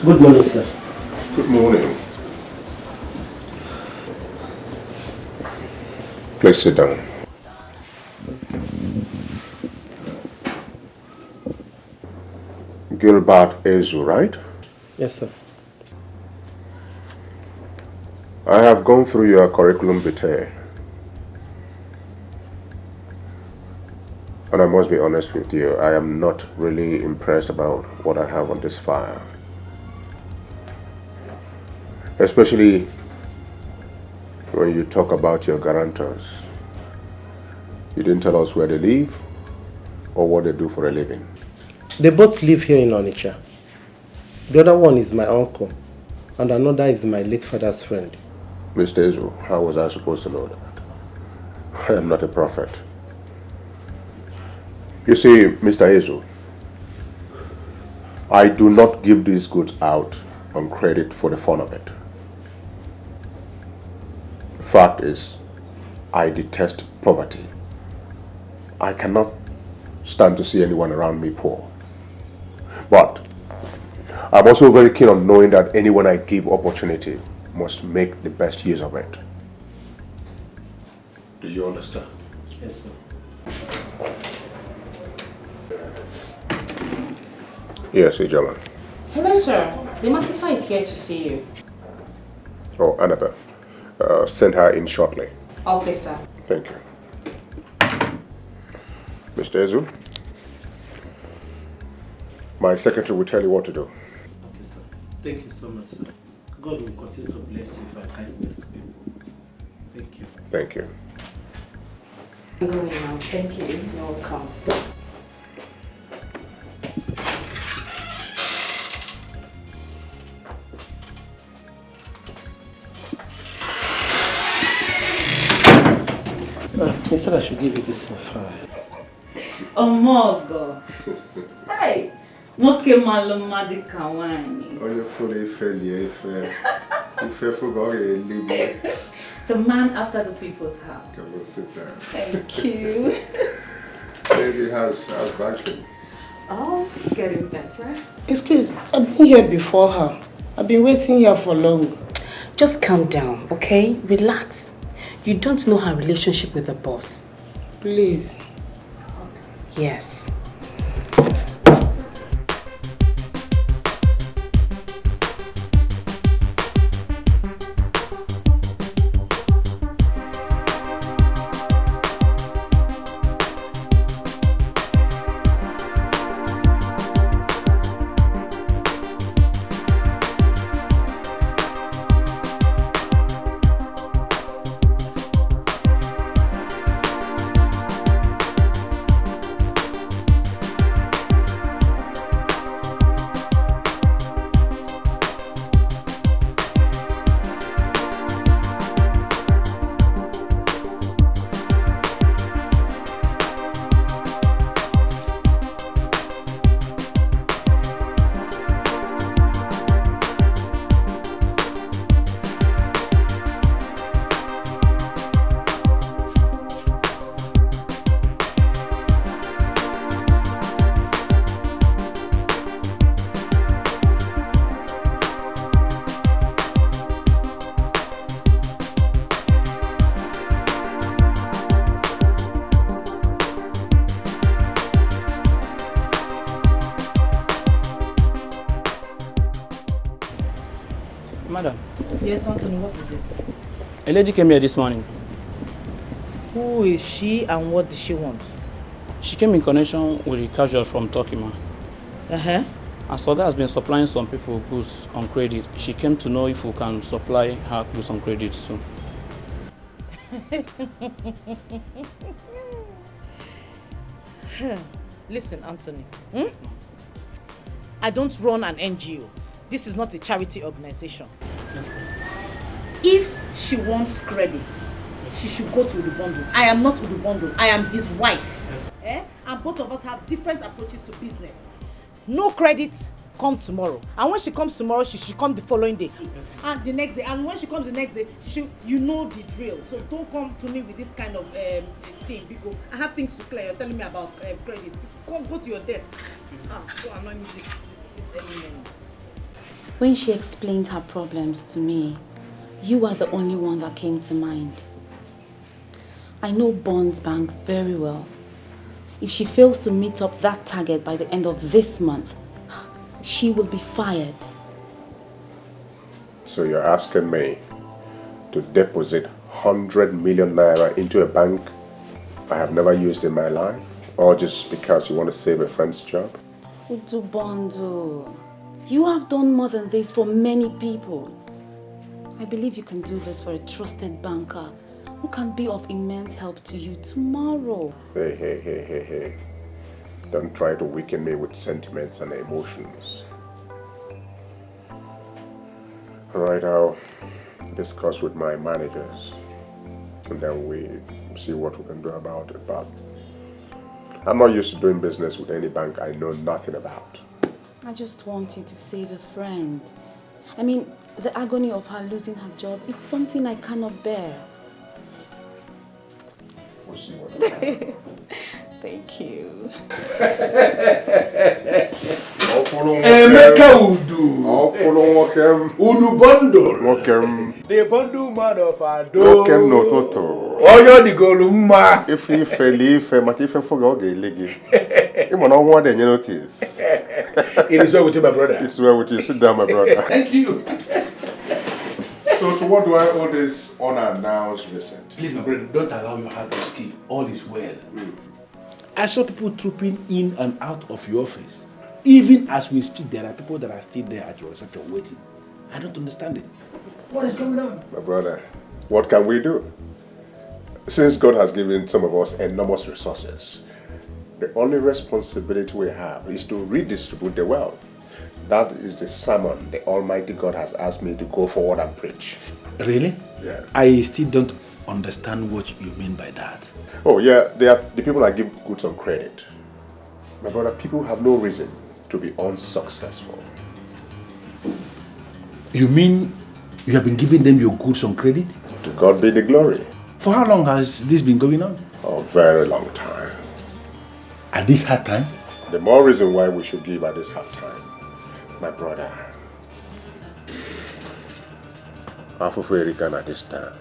Good morning, sir. Good morning. Please sit down. Gilbert Ezu, right? Yes, sir. I have gone through your curriculum vitae. And I must be honest with you, I am not really impressed about what I have on this file. Especially when you talk about your guarantors. You didn't tell us where they live or what they do for a living. They both live here in Onitsha. The other one is my uncle, and another is my late father's friend. Mr. Ezu, how was I supposed to know that? I am not a prophet. You see, Mr. Ezu, I do not give these goods out on credit for the fun of it. The fact is, I detest poverty. I cannot stand to see anyone around me poor. But I'm also very keen on knowing that anyone I give opportunity must make the best use of it. Do you understand? Yes, sir. Yes, Ijala. Hello, sir. The marketer is here to see you. Oh, Annabelle. Send her in shortly. Okay, sir. Thank you. Mr. Ezu, my secretary will tell you what to do. Okay, sir. Thank you so much, sir. God will continue to bless you for kindness to people. Thank you. Thank you. I'm going now. Thank you. You're welcome. He said I should give you this file. Oh my God. Hey, what came along the Kawani? Oh, you're fully failure. If you forgot a leave. The man after the people's house. Come and sit down. Thank you. Baby has battery. Oh, it's getting better. Excuse, I've been here before her. I've been waiting here for long. Just calm down, okay? Relax. You don't know her relationship with the boss. Please. Yes. Madam. Yes, Anthony, what is it? A lady came here this morning. Who is she and what does she want? She came in connection with a casual from Turkey, ma. As Soda has been supplying some people goods on credit, she came to know if we can supply her goods on credit soon. Listen, Anthony. I don't run an NGO. This is not a charity organization. If she wants credit, she should go to Udubundu. I am not Udubundu. I am his wife. And both of us have different approaches to business. No credit, come tomorrow. And when she comes tomorrow, she should come the following day. And the next day. And when she comes the next day, you know the drill. So don't come to me with this kind of thing. Because I have things to clear. You're telling me about credit. Go to your desk. Don't annoy me this early morning. When she explained her problems to me, you are the only one that came to mind. I know Bond's Bank very well. If she fails to meet up that target by the end of this month, she will be fired. So you're asking me to deposit 100 million naira into a bank I have never used in my life? Or just because you want to save a friend's job? Udu Bondo, you have done more than this for many people. I believe you can do this for a trusted banker who can be of immense help to you tomorrow. Hey. Don't try to weaken me with sentiments and emotions. Alright, I'll discuss with my managers and then we see what we can do about it. But I'm not used to doing business with any bank I know nothing about. I just want you to save a friend. I mean, the agony of her losing her job is something I cannot bear. We'll see what Thank you. Emeka Udu bundle. The bundle man of Ado. no toto. Oyo di golumma. If you fail, maki ife foga oge ilegi. Imo no one then you notice. It is well with you, my brother. It's well with you. Sit down, my brother. Thank you. So to what do I owe this unannounced visit? Please, my brother, don't allow your heart to skip. All is well. I saw people trooping in and out of your office. Even as we speak, there are people that are still there at your reception waiting. I don't understand it. What is going on? My brother, what can we do? Since God has given some of us enormous resources, the only responsibility we have is to redistribute the wealth. That is the sermon the Almighty God has asked me to go forward and preach. Really? Yes. I still don't understand what you mean by that. Oh yeah, they are the people I give goods on credit. My brother, people have no reason to be unsuccessful. You mean you have been giving them your goods on credit? To God be the glory. For how long has this been going on? A very long time. At this hard time? The more reason why we should give at this hard time. My brother, at this time,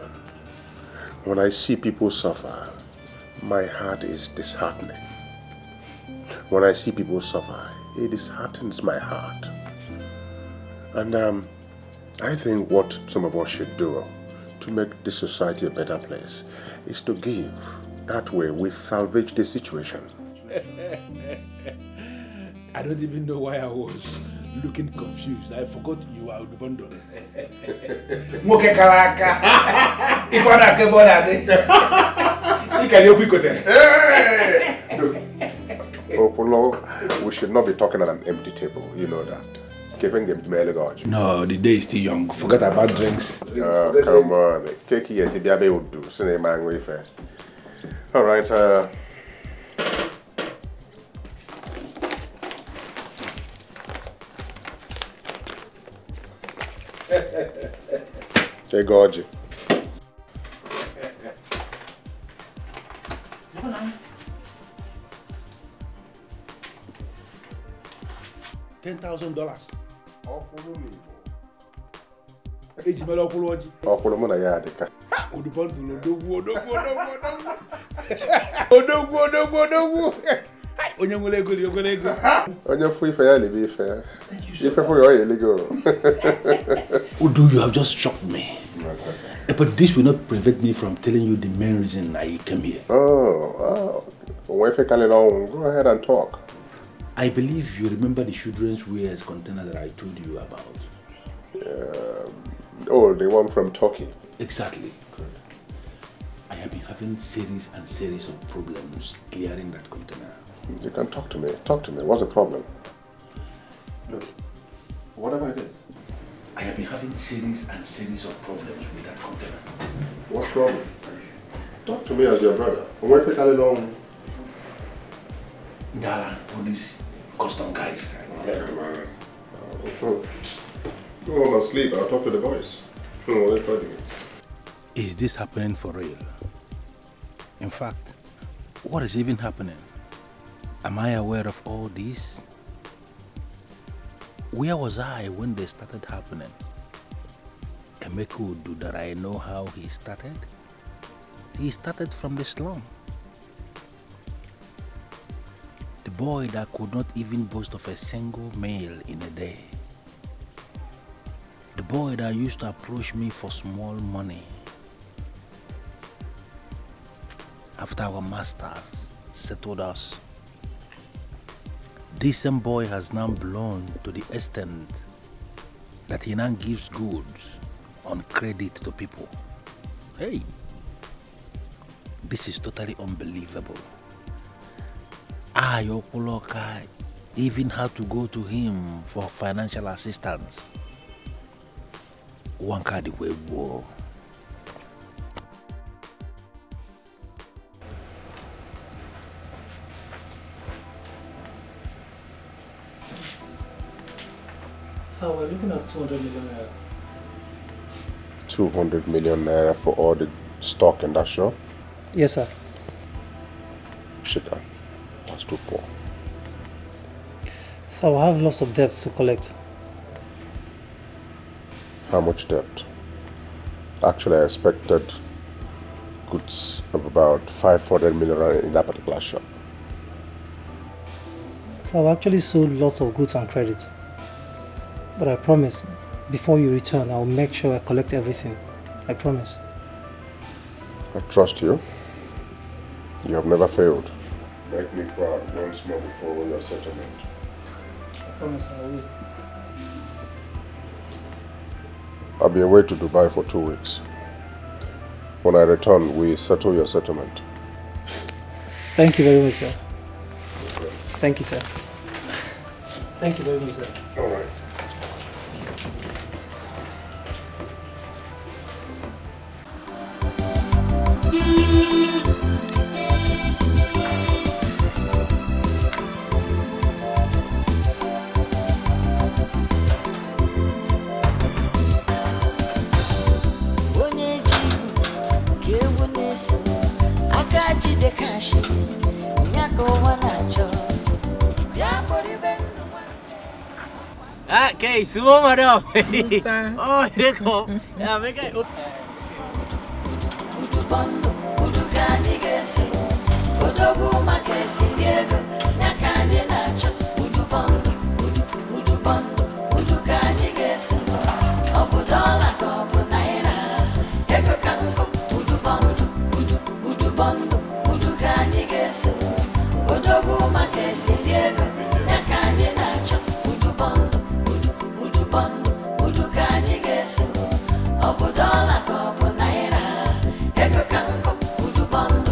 when I see people suffer, my heart is disheartening. When I see people suffer, it disheartens my heart. And I think what some of us should do to make this society a better place is to give. That way we salvage the situation. I don't even know why I was looking confused. I forgot you are the bundle. Moke karaka. Ifana kebona Opolo, we should not be talking at an empty table. You know that. No, the day is still young. Forget about drinks. Oh, come on. Cake yes, if you would do. Send man way fair. All right. Hey, Gorgie. $10,000. Udu, you have just shocked me. But this will not prevent me from telling you the main reason I came here. Oh. Go ahead and talk. I believe you remember the children's wears container that I told you about. Oh, the one from Turkey. Exactly. I have been having series and series of problems clearing that container. You can talk to me. Talk to me. What's the problem? Look, whatever it is. I have been having series and series of problems with that container. What problem? Talk to me as your brother. Where take a long? Ndala, all these custom guys. Go home and sleep. I'll talk to the boys. Is this happening for real? In fact, what is even happening? Am I aware of all this? Where was I when they started happening? Emeka Udu, that I know how he started? He started from the slum. The boy that could not even boast of a single meal in a day. The boy that used to approach me for small money. After our masters settled us, this same boy has now blown to the extent that he now gives goods on credit to people. Hey, this is totally unbelievable. Yokoloka even had to go to him for financial assistance. One card away war. So we're looking at 200 million naira. 200 million naira for all the stock in that shop? Yes, sir. Shika, that's too poor. So we have lots of debts to collect. How much debt? Actually, I expected goods of about 500 million in that particular shop. So I actually sold lots of goods on credit. But I promise, before you return, I'll make sure I collect everything. I promise. I trust you. You have never failed. Make me proud once more before your settlement. I promise I will. I'll be away to Dubai for 2 weeks. When I return, we settle your settlement. Thank you very much, sir. Thank you, sir. Thank you very much, sir. All right. Okay, sumo madam. Oh, dekho. Yeah, make it. Udubondo, udugani gesi, udogu makesi diego, nyakani nacho. Udubondo, udubondo, udugani gesi, obudola kobu naira, ego kanko. Udubondo, udubondo, udugani gesi, udogu makesi diego, nyakani nacho. Udubondo, udubondo, udugani gesi, obudola kobu naira. Ego kanko udubondo.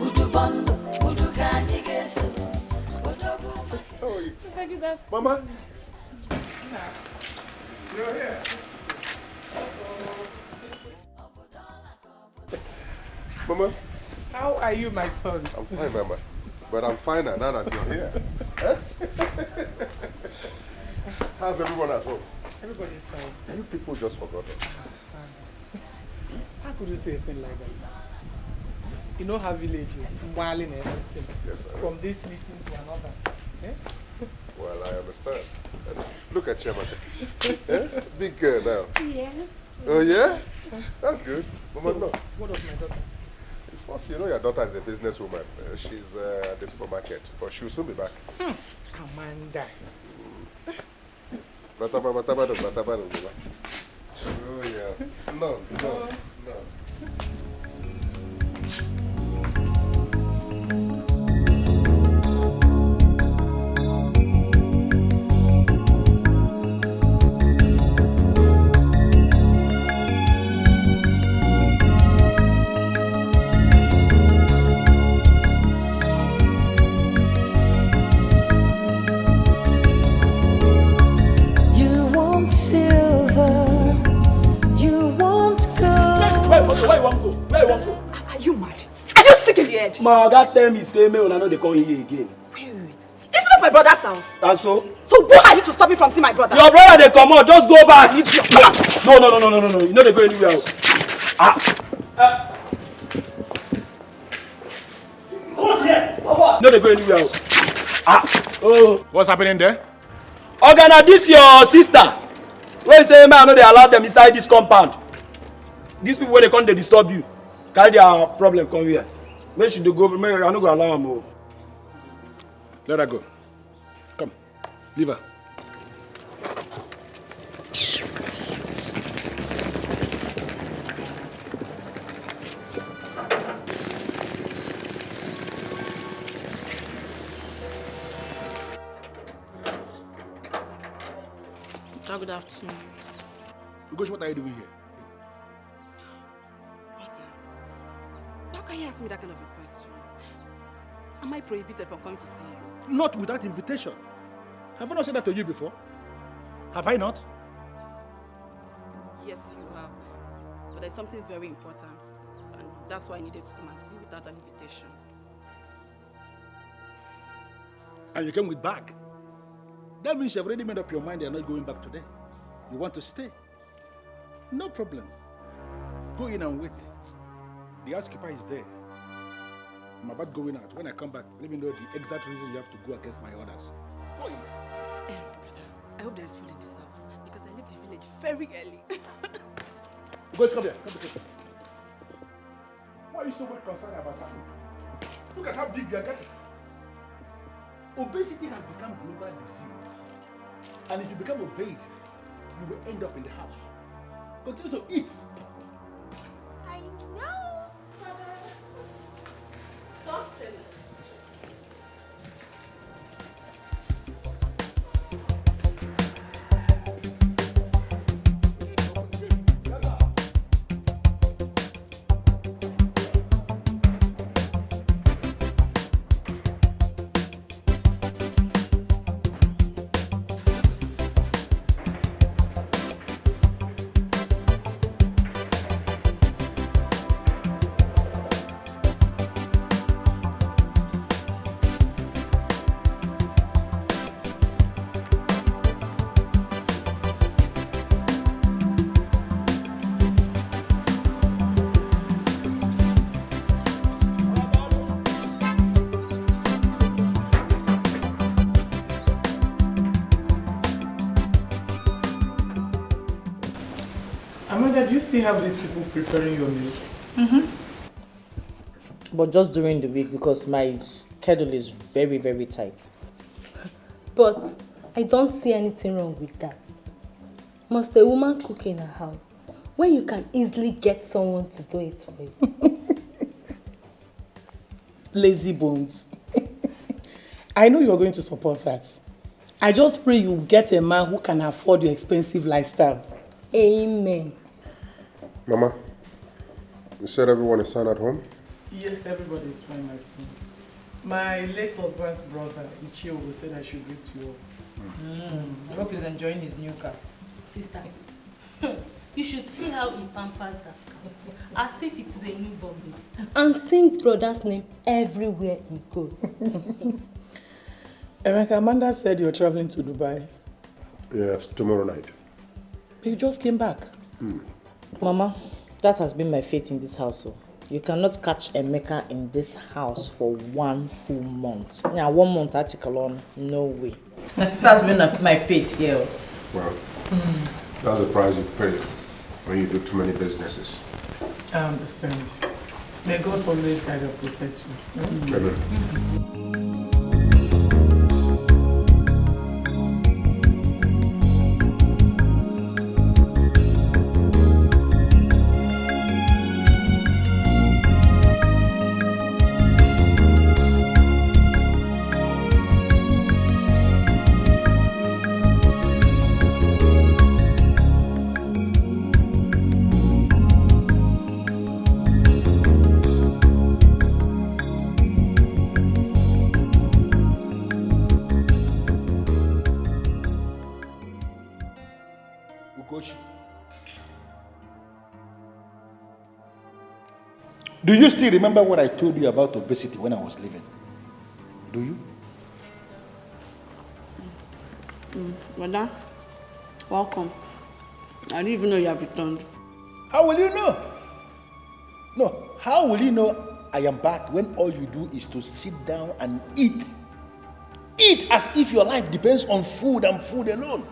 Udubondo, udugani gesu. Mama? You're here. Mama? How are you, my son? I'm fine, Mama. But I'm finer now that you're here. How's everyone at home? Everybody's fine. You people just forgot us. How could you say a thing like that? You know how villages, smiling and everything. Yes, sir. From this meeting to another. Eh? Well, I understand. Look at Chioma. Eh? Big girl now. Yes. Oh, yeah? That's good. Mama, So, no. what of my daughter? Of course, you know your daughter is a businesswoman. She's at the supermarket, but she'll soon be back. Amanda. Oh, yeah. No. Where you want go? Where you want go? Are you mad? Are you sick in the head? My God tell me say me when I know they call you here again. Wait. It's not my brother's house. And so? So who are you to stop me from seeing my brother? Your brother, they come out. Just go back. No. You know they go anywhere. Come here. No, they go anywhere. Oh. What's happening there? Organa, this your sister. When you say, man, I know they allow them inside this compound. These people, when they come, they disturb you. Carry their problem, come here. Where should they go? I'm not going to allow them. Let her go. Come. Leave her. Good afternoon. Ugochi, what are you doing here? How can you ask me that kind of a question? Am I prohibited from coming to see you? Not without invitation. Have I not said that to you before? Have I not? Yes, you have. But there's something very important. And that's why I needed to come and see you without an invitation. And you came with bag. That means you've already made up your mind you're not going back today. You want to stay. No problem. Go in and wait. The housekeeper is there. I'm about going out. When I come back, let me know the exact reason you have to go against my orders. Go in. Brother, I hope there is food in this house because I left the village very early. Go, come here. Come here. Why are you so much concerned about that? Look at how big you are getting. Obesity has become a global disease. And if you become obese, you will end up in the house. Continue to eat. I know, brother. Dustin. Amanda, do you still have these people preparing your meals? But just during the week because my schedule is very, very tight. But I don't see anything wrong with that. Must a woman cook in her house when you can easily get someone to do it for you? Lazy bones. I know you're going to support that. I just pray you get a man who can afford your expensive lifestyle. Amen. Mama, you said everyone is fine at home? Yes, everybody is fine, my son. My late husband's brother, Ichiogo, said I should greet you all. I hope he's enjoying his new car. Sister, you should see how he pampers that car. As if it is a new Bobby. And sings brother's name everywhere he goes. Emeka, Amanda said you're traveling to Dubai. Yes, tomorrow night. But you just came back. Mama, that has been my fate in this household. You cannot catch Emeka in this house for 1 full month. Yeah, 1 month actually, no way. That's been my fate here. Well, that's the price you pay when you do too many businesses. I understand. May God always guide and protect you. Amen. Do you still remember what I told you about obesity when I was living? Do you? Madam, welcome. I didn't even know you have returned. How will you know? No, how will you know I am back when all you do is to sit down and eat? Eat as if your life depends on food and food alone.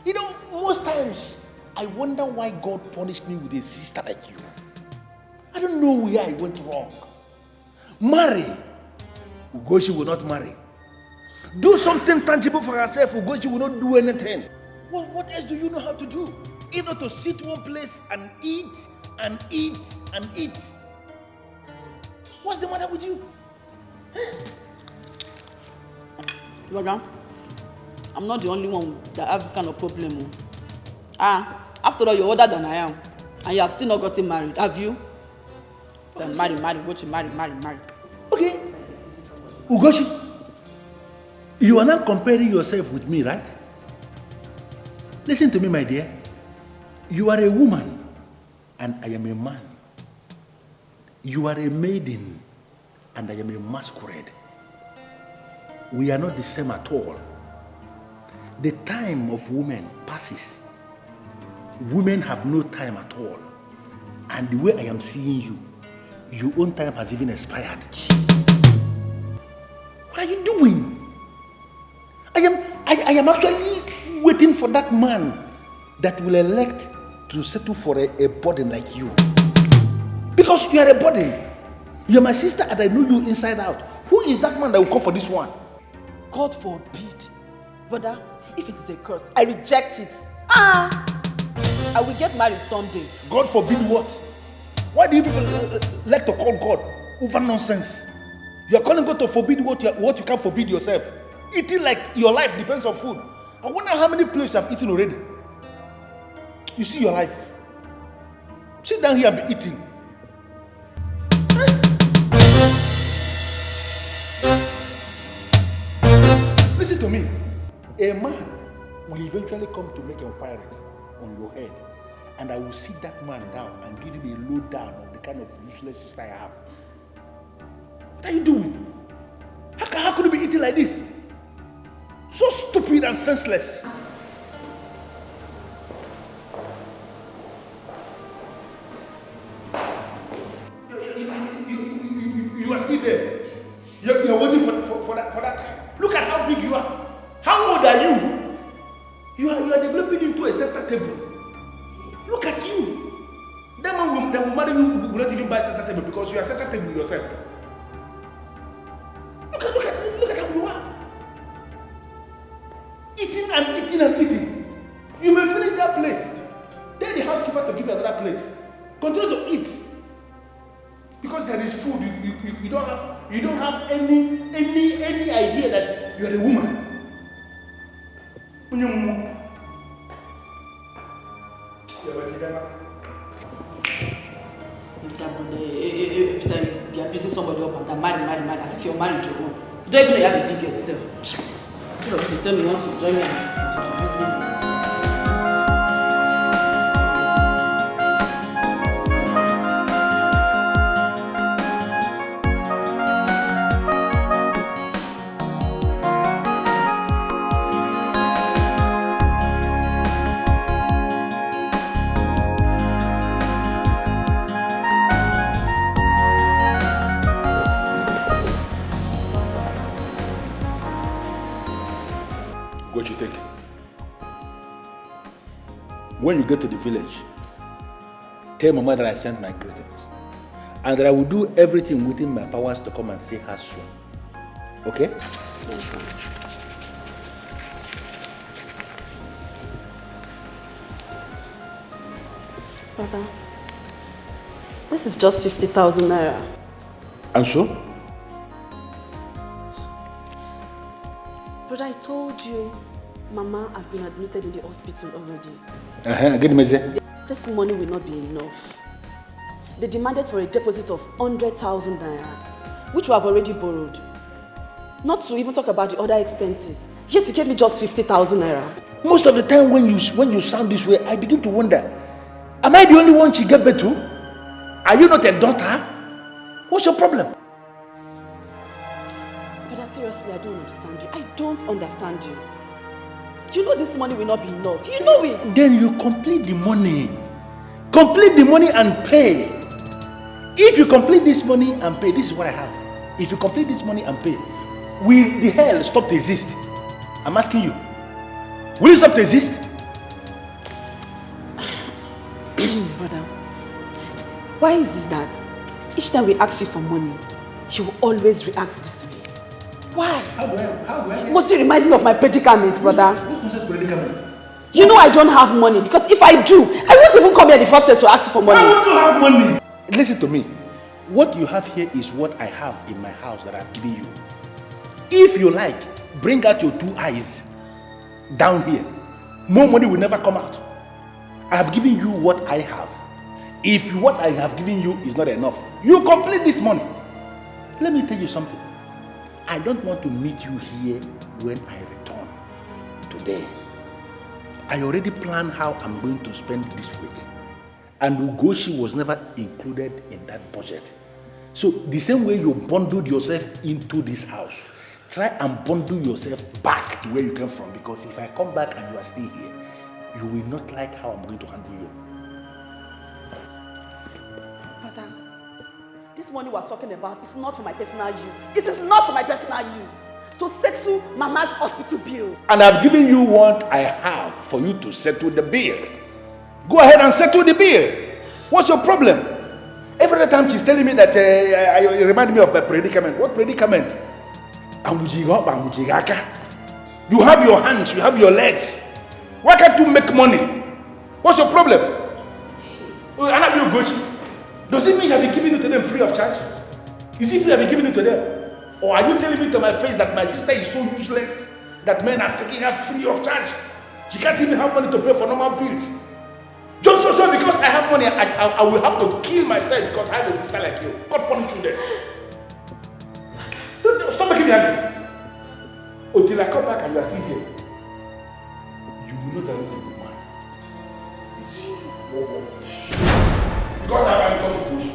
You know, most times I wonder why God punished me with a sister like you. I don't know where I went wrong. Marry. Ugochi will not marry. Do something tangible for herself. Ugochi will not do anything. Well, what else do you know how to do? If not to sit one place and eat and eat and eat. What's the matter with you? Madam, I'm not the only one that have this kind of problem. After all, you're older than I am. And you have still not gotten married, have you? Then marry, Ugochi, marry. Okay. Ugochi, you are not comparing yourself with me, right? Listen to me, my dear. You are a woman and I am a man. You are a maiden and I am a masquerade. We are not the same at all. The time of women passes. Women have no time at all. And the way I am seeing you, your own time has even expired. What are you doing? I am actually waiting for that man that will elect to settle for a burden like you. Because you are a burden. You are my sister and I know you inside out. Who is that man that will come for this one? God forbid. Brother, if it is a curse, I reject it. I will get married someday. God forbid what? Why do you people like to call God over nonsense? You are calling God to forbid what you can't forbid yourself. Eating like your life depends on food. I wonder how many plates you have eaten already. You see your life. Sit down here and be eating. Listen to me. A man will eventually come to make inquiries on your head, and I will sit that man down and give him a lowdown of the kind of useless sister I have. What are you doing? How could you be eating like this? So stupid and senseless. You are still there. You're waiting for that time. Look at how big you are. How old are you? You are developing into a center table. Look at you. That man that will marry you will not even buy a center table because you are center table yourself. Look at how you are. Eating and eating and eating. You may finish that plate. Tell the housekeeper to give you another plate. Continue to eat. Because there is food, you don't have any idea that you are a woman. Every time you are busy somebody up and marry, as if you're married to your own. You don't even know you have a big head itself. You tell me you want to join me and when you get to the village, tell Mama that I sent my greetings and that I will do everything within my powers to come and see her soon. Okay? Yes, ma'am. Father, this is just 50,000 naira. And so? But I told you, Mama has been admitted in the hospital already. Get me there. This money will not be enough. They demanded for a deposit of 100,000 naira, which we have already borrowed. Not to even talk about the other expenses. Yet you gave me just 50,000 naira. Most of the time when you sound this way, I begin to wonder, am I the only one she gave birth to? Are you not a daughter? What's your problem? But seriously, I don't understand you. I don't understand you. You know this money will not be enough. You know it. Then you complete the money. Complete the money and pay. If you complete this money and pay, this is what I have. If you complete this money and pay, will the hell stop to exist? I'm asking you. Will it stop to exist? Brother, why is it that each time we ask you for money, you will always react this way? Why? How do I? Must you remind me of my predicament, brother? What concerns predicament? You know I don't have money, because if I do, I won't even come here in the first place to ask for money. Why would you have money? Listen to me. What you have here is what I have in my house that I've given you. If you like, bring out your 2 eyes down here. More money will never come out. I have given you what I have. If what I have given you is not enough, you complete this money. Let me tell you something. I don't want to meet you here when I return today. I already planned how I'm going to spend this week. And Ugoshi was never included in that budget. So the same way you bundled yourself into this house, try and bundle yourself back to where you came from, because if I come back and you are still here, you will not like how I'm going to handle you. Brother, this money we're talking about is not for my personal use. It is not for my personal use. To settle Mama's hospital bill. And I've given you what I have for you to settle the bill. Go ahead and settle the bill. What's your problem? Every time she's telling me that it reminds me of my predicament. What predicament? You have your hands, you have your legs. Why can't you make money? What's your problem? Does it mean I'll be giving it to them free of charge? Is it free I'll be giving it to them? Or are you telling me to my face that my sister is so useless that men are taking her free of charge? She can't even have money to pay for normal bills. Just so because I have money, I will have to kill myself because I have a sister like you. God punish you then. Stop making me angry. Until I come back and you are still here, you will know that I'm a good man. Because I am going to push.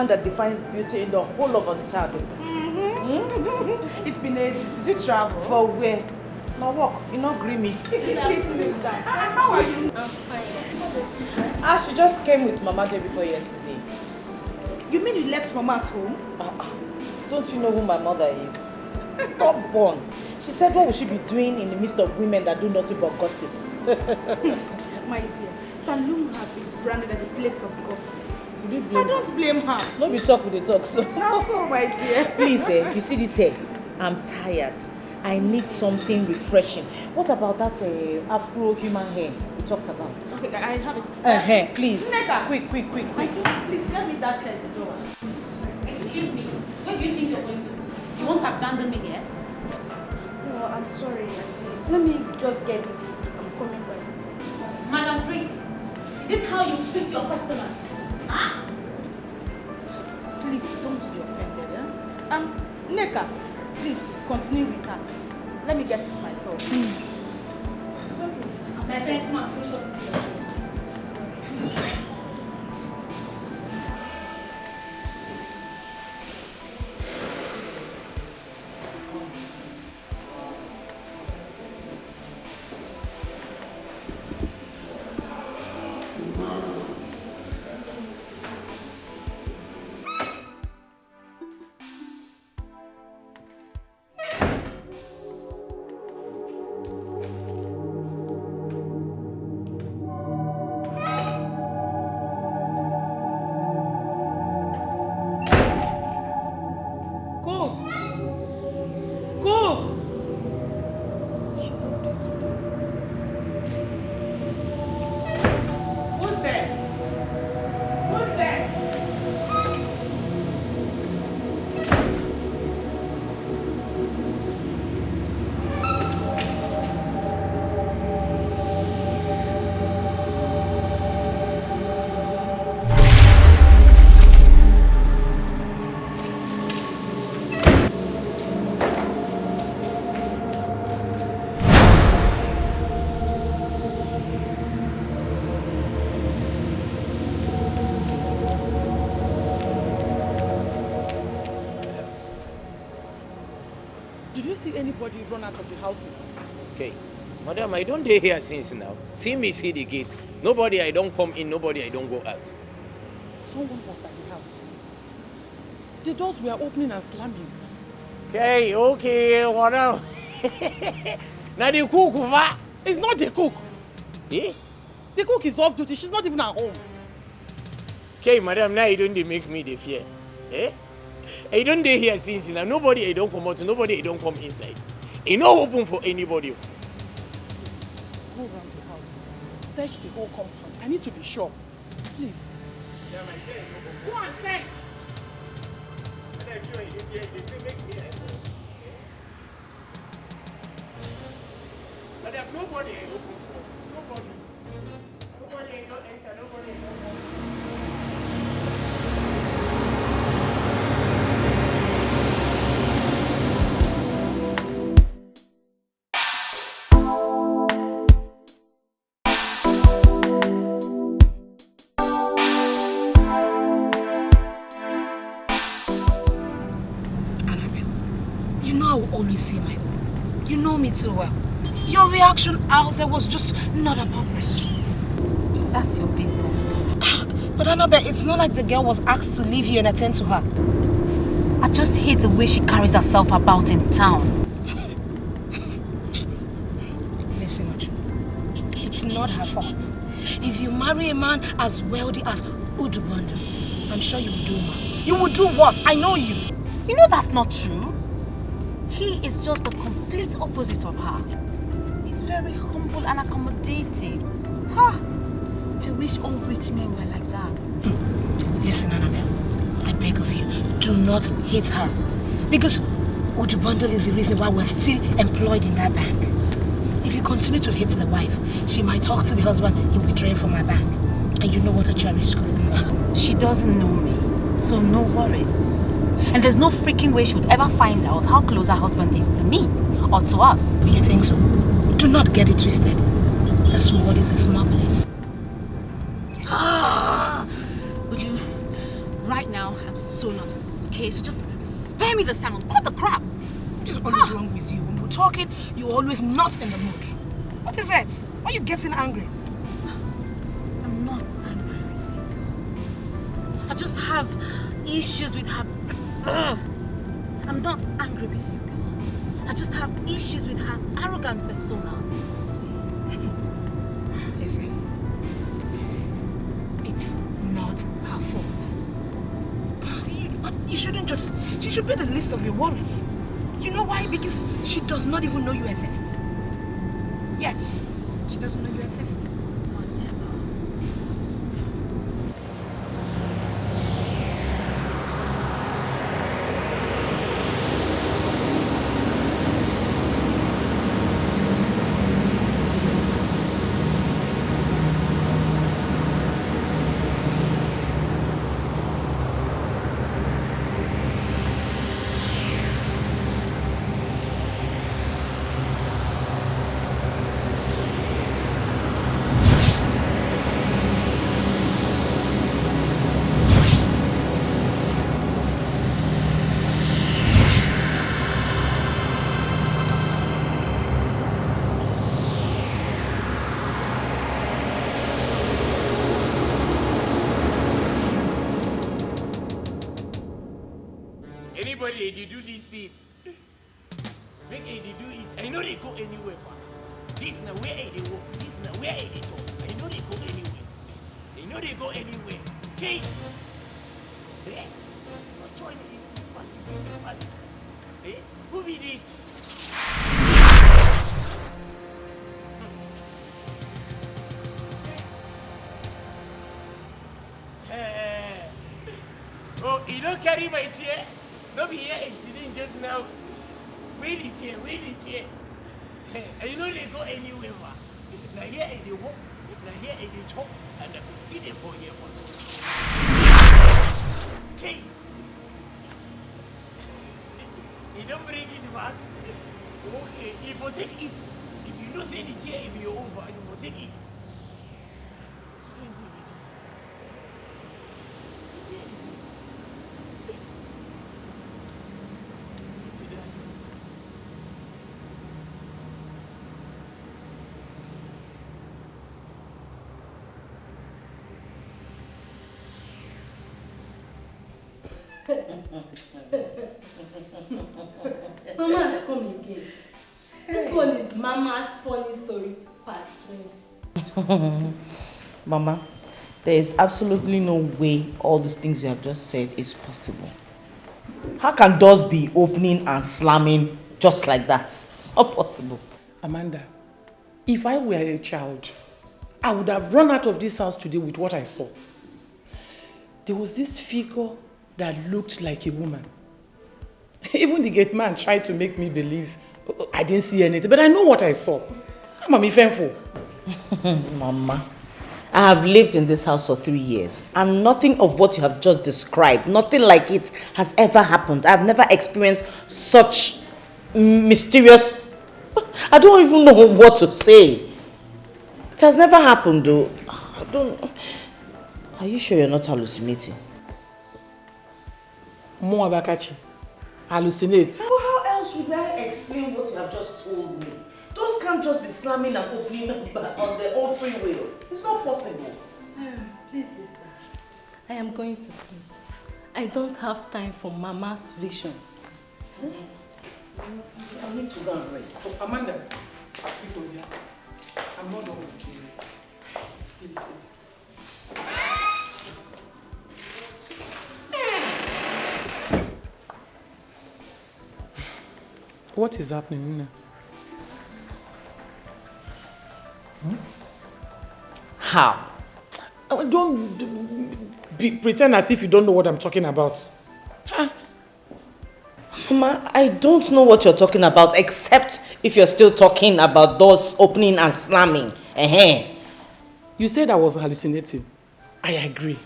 That defines beauty in the whole of Onitsha. It's been ages. Did you travel? For where? No walk. You not grimy. Please sit down. How are you? I'm fine. She just came with Mama day before yesterday. You mean you left Mama at home? Don't you know who my mother is? Stubborn. She said, what will she be doing in the midst of women that do nothing but gossip? My dear, Salum has been branded as a place of gossip. I don't blame her. No be talk with the talk, so. That's so, my dear. Please, you see this hair? I'm tired. I need something refreshing. What about that Afro human hair we talked about? Okay, I have it. Please. Neka. Quick. Please, get me that hair to do. Excuse me, where do you think you're going to? You want to abandon me here? No, I'm sorry, Auntie. Let me just get it. I'm coming back. Madam Pretty, is this how you treat your customers? Huh? Please don't be offended. Neka, please continue with her. Let me get it myself. It's okay. My friend, come and finish up this. see anybody run out of the house now. Okay. Madam, I don't dey here since now. See me see the gate. Nobody I don't come in, nobody I don't go out. Someone was at the house. The doors were opening and slamming. Okay, whatever. Now the cook, what? It's not the cook. Eh? The cook is off duty. She's not even at home. Okay, madam, now you don't dey make me the fear. Eh? I don't dey here since now. Nobody I don't come out, nobody I don't come inside. It not open for anybody. Please, go around the house. Search the whole compound. I need to be sure. Please. Go and search. Madam, nobody I open for. Nobody. Nobody I don't enter, nobody I don't come. Always say my own. You know me too well. Your reaction out there was just not appropriate. That's your business. But Annabelle, it's not like the girl was asked to leave you and attend to her. I just hate the way she carries herself about in town. Listen, Uju. It's not her fault. If you marry a man as wealthy as Udubundu, I'm sure you will do more. You will do worse. I know you. You know that's not true. He is just the complete opposite of her. He's very humble and accommodating. Ha! I wish all rich men were like that. Listen, Annabelle, I beg of you, do not hate her. Because Udubundle is the reason why we're still employed in that bank. If you continue to hate the wife, she might talk to the husband in withdrawing from our bank. And you know what a cherished customer is. She doesn't know me, so no worries. And there's no freaking way she would ever find out how close her husband is to me or to us. You think so? Do not get it twisted. This world is a small place. Would you? Right now, I'm so not. Okay, so just spare me this time and cut the crap. What is always wrong with you? When we're talking, you're always not in the mood. What is it? Why are you getting angry? I'm not angry with you. I just have issues with her. I'm not angry with you, girl. I just have issues with her arrogant persona. Listen, it's not her fault. You shouldn't just... She should be the least of your worries. You know why? Because she does not even know you exist. Yes, she doesn't know you exist. Anybody they do this thing, make they do it. I know they go anywhere. This is where they walk. This is where they talk. I know they go anywhere. They know they go anywhere. Okay? Eh? What's wrong with you? Eh? Who be this? Oh, you don't carry my chair? No be here accident just now. Wait it here. And you know they go anywhere. Now here they walk, now here they talk, and they will stay there for here once. Okay. You don't bring it back. Okay, if you take it, if you don't say the chair, if you're over, you will take it. Mama has come again. This one is Mama's funny story part 20. Mama, there is absolutely no way all these things you have just said is possible. How can doors be opening and slamming just like that? It's not possible. Amanda, if I were a child, I would have run out of this house today with what I saw. There was this figure that looked like a woman. Even the gate man tried to make me believe I didn't see anything, but I know what I saw. Mama, thankful. Mama, I have lived in this house for 3 years, and nothing of what you have just described, nothing like it has ever happened. I've never experienced such mysterious... I don't even know what to say. It has never happened, though. I don't... Are you sure you're not hallucinating? Mo Abakachi, hallucinate. Well, how else would I explain what you have just told me? Those can't just be slamming and opening on their own free will. It's not possible. Please, sister. I am going to sleep. I don't have time for Mama's visions. I need to go and rest. Oh, Amanda, I'm not done with you yet. Please sit. What is happening, Nina? How? Don't pretend as if you don't know what I'm talking about. Huh? Mama, I don't know what you're talking about, except if you're still talking about doors opening and slamming. You said I was hallucinating. I agree.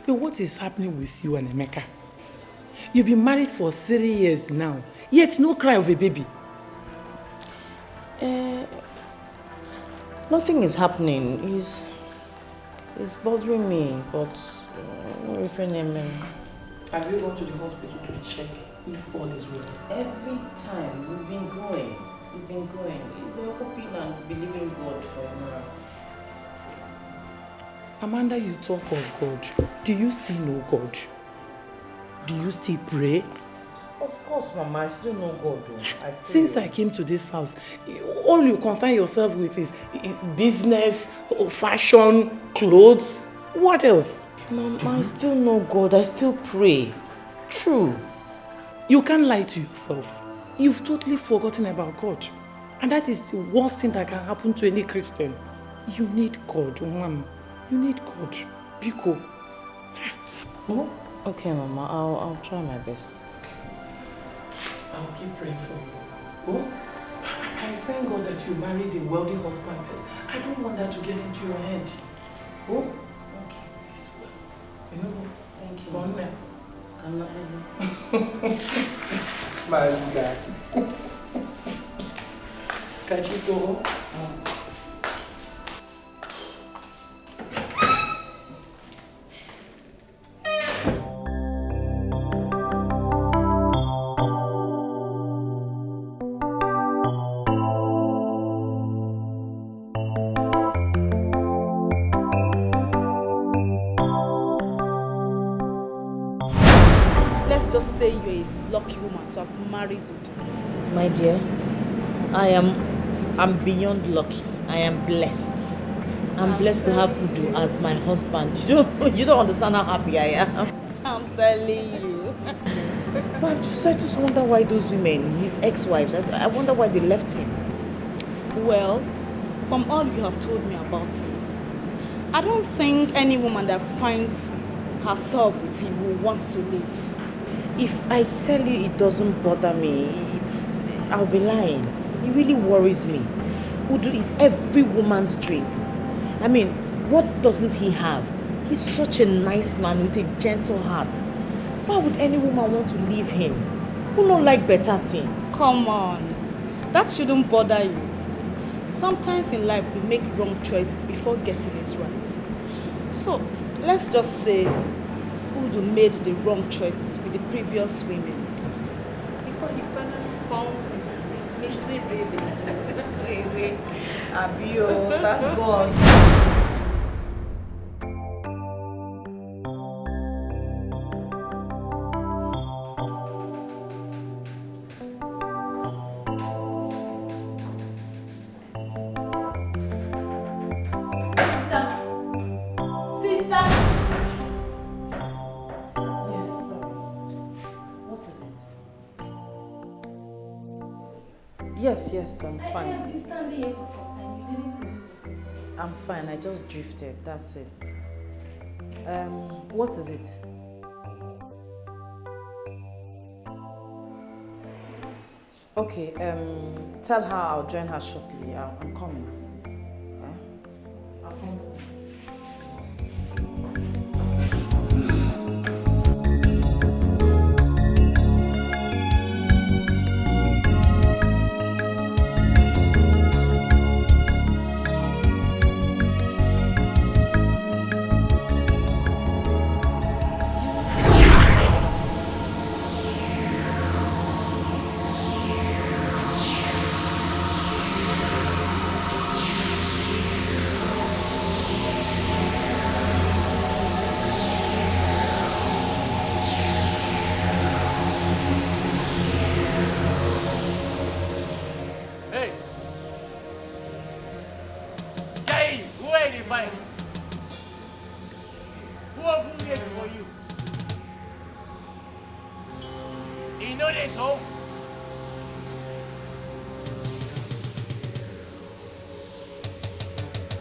But what is happening with you and Emeka? You've been married for 3 years now, yet no cry of a baby. Nothing is happening. It's bothering me, but Have you gone to the hospital to check if all is well? Every time we've been going. We're hoping and believing God for a miracle. Amanda, you talk of God. Do you still know God? Do you still pray? Of course, Mama, I still know God. Since I came to this house, all you concern yourself with is business, fashion, clothes. What else? Mama, I still know God. I still pray. True. You can't lie to yourself. You've totally forgotten about God. And that is the worst thing that can happen to any Christian. You need God, Mama. You need God. Biko. Oh, okay, Mama. I'll try my best. I'll keep praying for you. Oh, I thank God that you married a wealthy husband, but I don't want that to get into your head. Oh, okay, it's well. You know what? Thank you. Go on now. I'm not busy. My God. Catch you go. Just say you're a lucky woman to have married Udo. My dear, I'm beyond lucky. I am blessed. I'm blessed to have Udo as my husband. You don't understand how happy I am. I'm telling you. But I just wonder why those women, his ex-wives, I wonder why they left him. Well, from all you have told me about him, I don't think any woman that finds herself with him will want to leave. If I tell you it doesn't bother me, I'll be lying. It really worries me. Udo is every woman's dream. I mean, what doesn't he have? He's such a nice man with a gentle heart. Why would any woman want to leave him? Who don't like better thing? Come on. That shouldn't bother you. Sometimes in life we make wrong choices before getting it right. So, let's just say Udo made the wrong choices with the previous women before he finally found his missing baby. Wait. Abio, thank God. Yes, I'm I fine. have been standing here for some time. You didn't even notice. I'm fine. I just drifted. That's it. What is it? Okay, tell her I'll join her shortly. I'm coming. I'll come. Hey! Jai, who are the fine? Who are who here for you? You know they talk?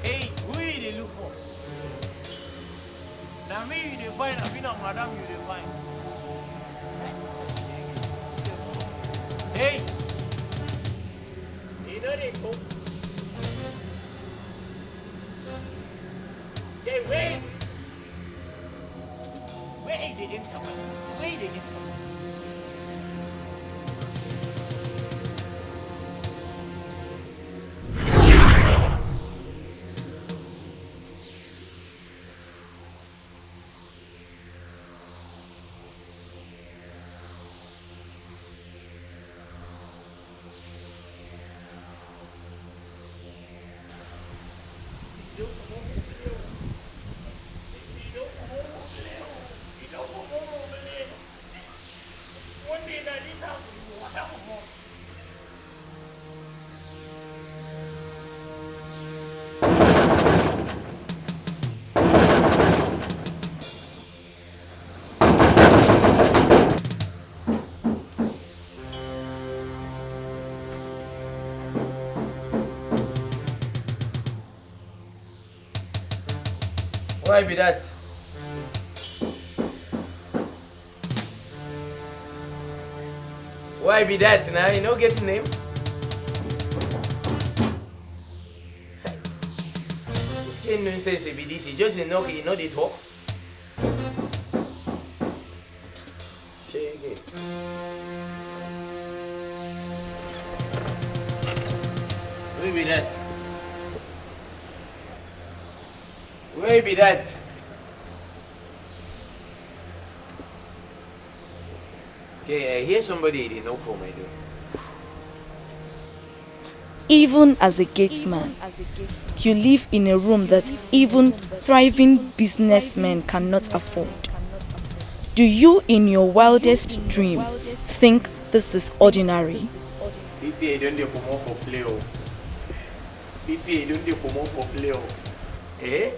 Hey, who you they look for? Now me you they find, I not madam you they find. Hey! You know they talk? Hey, wait! Where they enter? Where they enter? Why be that? Why be that now? You know get name? This nonsense be this. You just you know they talk. Shake it. Why be that? Where be that? Okay, I hear somebody they know for me though. Even as a gatesman, you live in a room that even thriving businessmen cannot afford. Do you in your wildest dream think this is ordinary? This day don't dey come for play oh. This day don't dey come for play oh. Eh?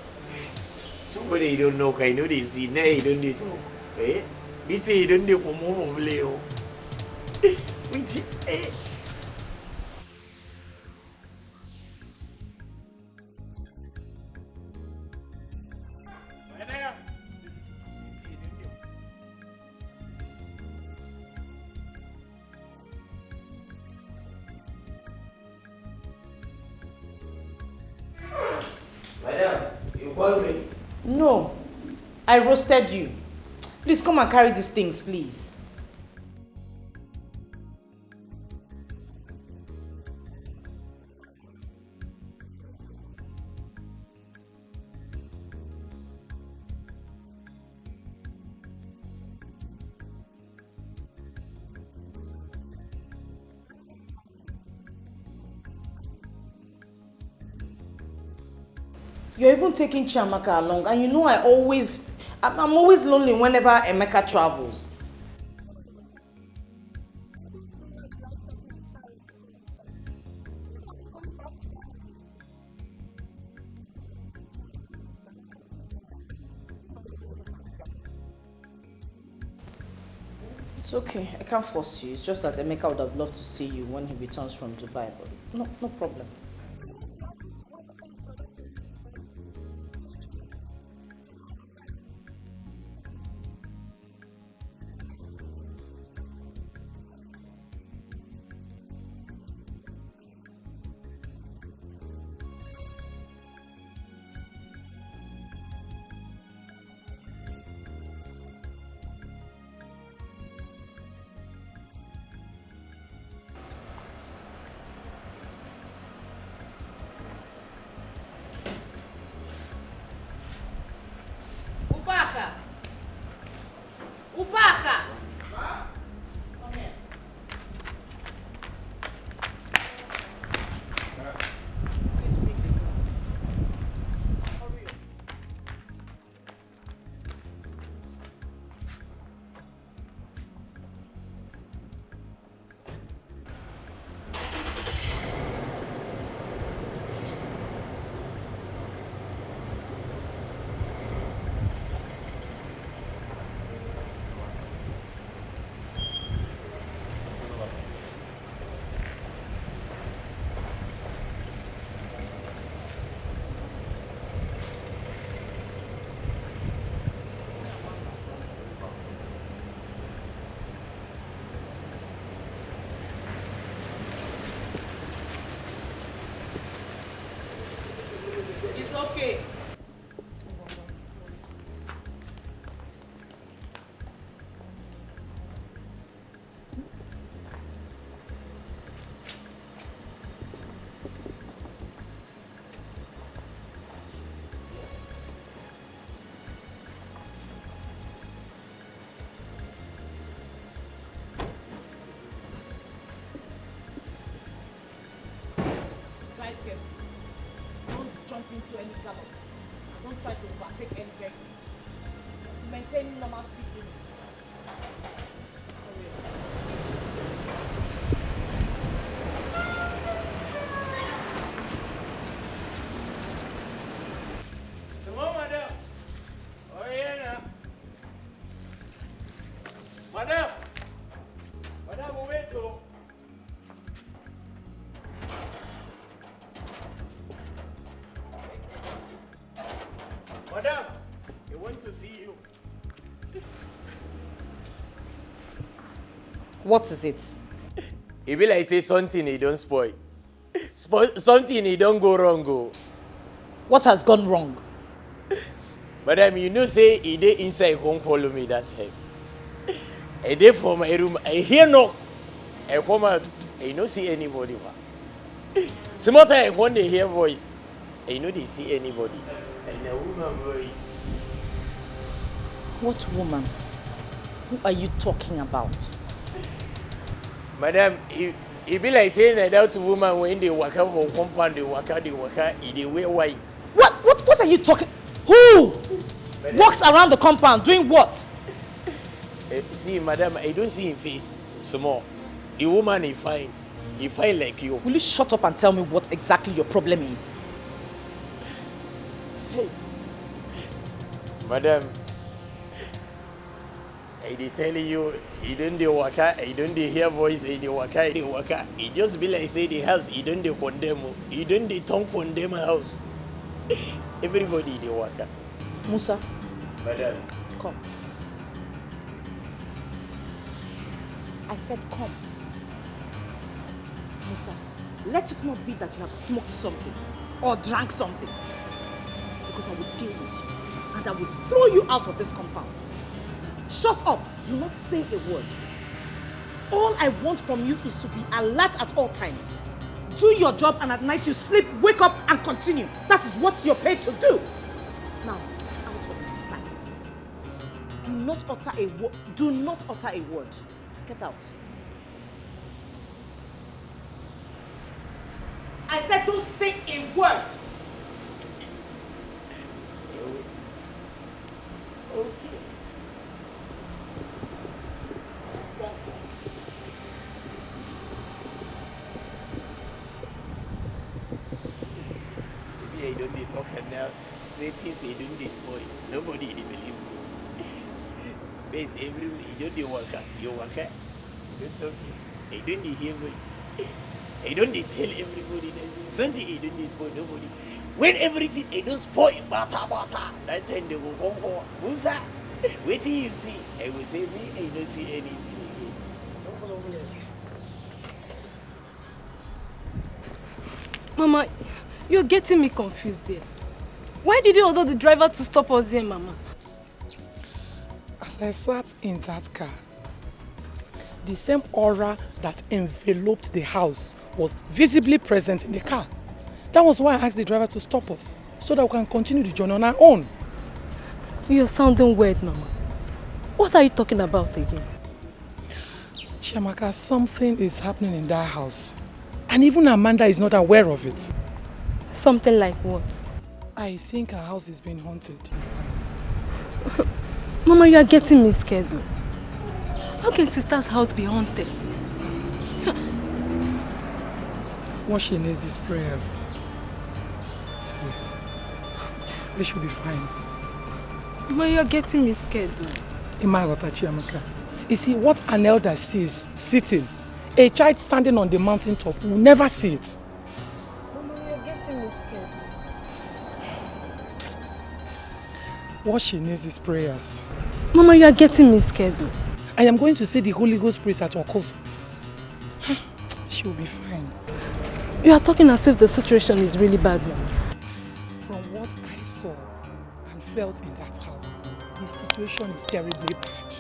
Somebody you don't know, I know they see now you don't dey talk. Eh? This day you don't dey come for play oh. Wait, eh? Madam, you called me? No, I roasted you. Please come and carry these things, please. You're even taking Chiamaka along, and you know I'm always lonely whenever Emeka travels. It's okay. I can't force you. It's just that Emeka would have loved to see you when he returns from Dubai, but no problem. Okay. Drive carefully. Don't jump into any gallop. And don't try to overtake any vehicle. Maintain normal speed limit. Madam. Oh, yeah, Madam. Madam, wait to. Madam, I want to see you. What is it? It be like say something he don't spoil. Something he don't go wrong. Go. What has gone wrong? Madam, you know say he dey inside won't follow me that time. I dey for my room. I hear knock. I come out. I no see anybody. Small time when they hear voice, I know they see anybody. And a woman voice. What woman? Who are you talking about? Madam, it be like saying that to woman when they walk out for compound, they walk out, they wear white. What are you talking? Who? Madam. Walks around the compound doing what? See, madam, I don't see him face small. The woman is fine. He fine like you. Will you shut up and tell me what exactly your problem is? Hey. Madam, I dey tell you, he don't dey waka, he don't dey hear voice, he dey waka. He just be like say the house, he don't dey condemn, he don't dey turn condemn house. Everybody dey waka. Musa. Madam. Come. I said come. Musa, let it not be that you have smoked something or drank something. Because I will deal with you and I will throw you out of this compound. Shut up. Do not say a word. All I want from you is to be alert at all times. Do your job and at night you sleep, wake up and continue. That is what you're paid to do. Now, out of my sight. Do not utter a word. Do not utter a word. Get out. I said don't say a word. Okay. Maybe I don't need to talk now. They think they don't spoil. Nobody will believe me. Face everywhere. You don't work out. You work out. You don't talk. I don't hear voice. I don't tell everybody that something I don't spoil nobody. When everything I don't spoil bata, that time they will go home. Musa, wait till you see. I will say me, I don't see anything. Mama, you're getting me confused there. Why did you order the driver to stop us here, Mama? As I sat in that car, the same aura that enveloped the house was visibly present in the car. That was why I asked the driver to stop us, so that we can continue the journey on our own. You're sounding weird, Mama. What are you talking about again? Chiamaka, something is happening in that house. And even Amanda is not aware of it. Something like what? I think our house is being haunted. Mama, you are getting me scared though. How can sister's house be haunted? What she needs is prayers. Yes. We should be fine. Mama, you are getting me scared though. Imagota Chiamaka. You see, what an elder sees sitting, a child standing on the mountain top will never see it. Mama, you are getting me scared. What she needs is prayers. Mama, you are getting me scared though. I am going to see the Holy Ghost priest at Okozo. She will be fine. You are talking as if the situation is really bad now. From what I saw and felt in that house, the situation is terribly bad.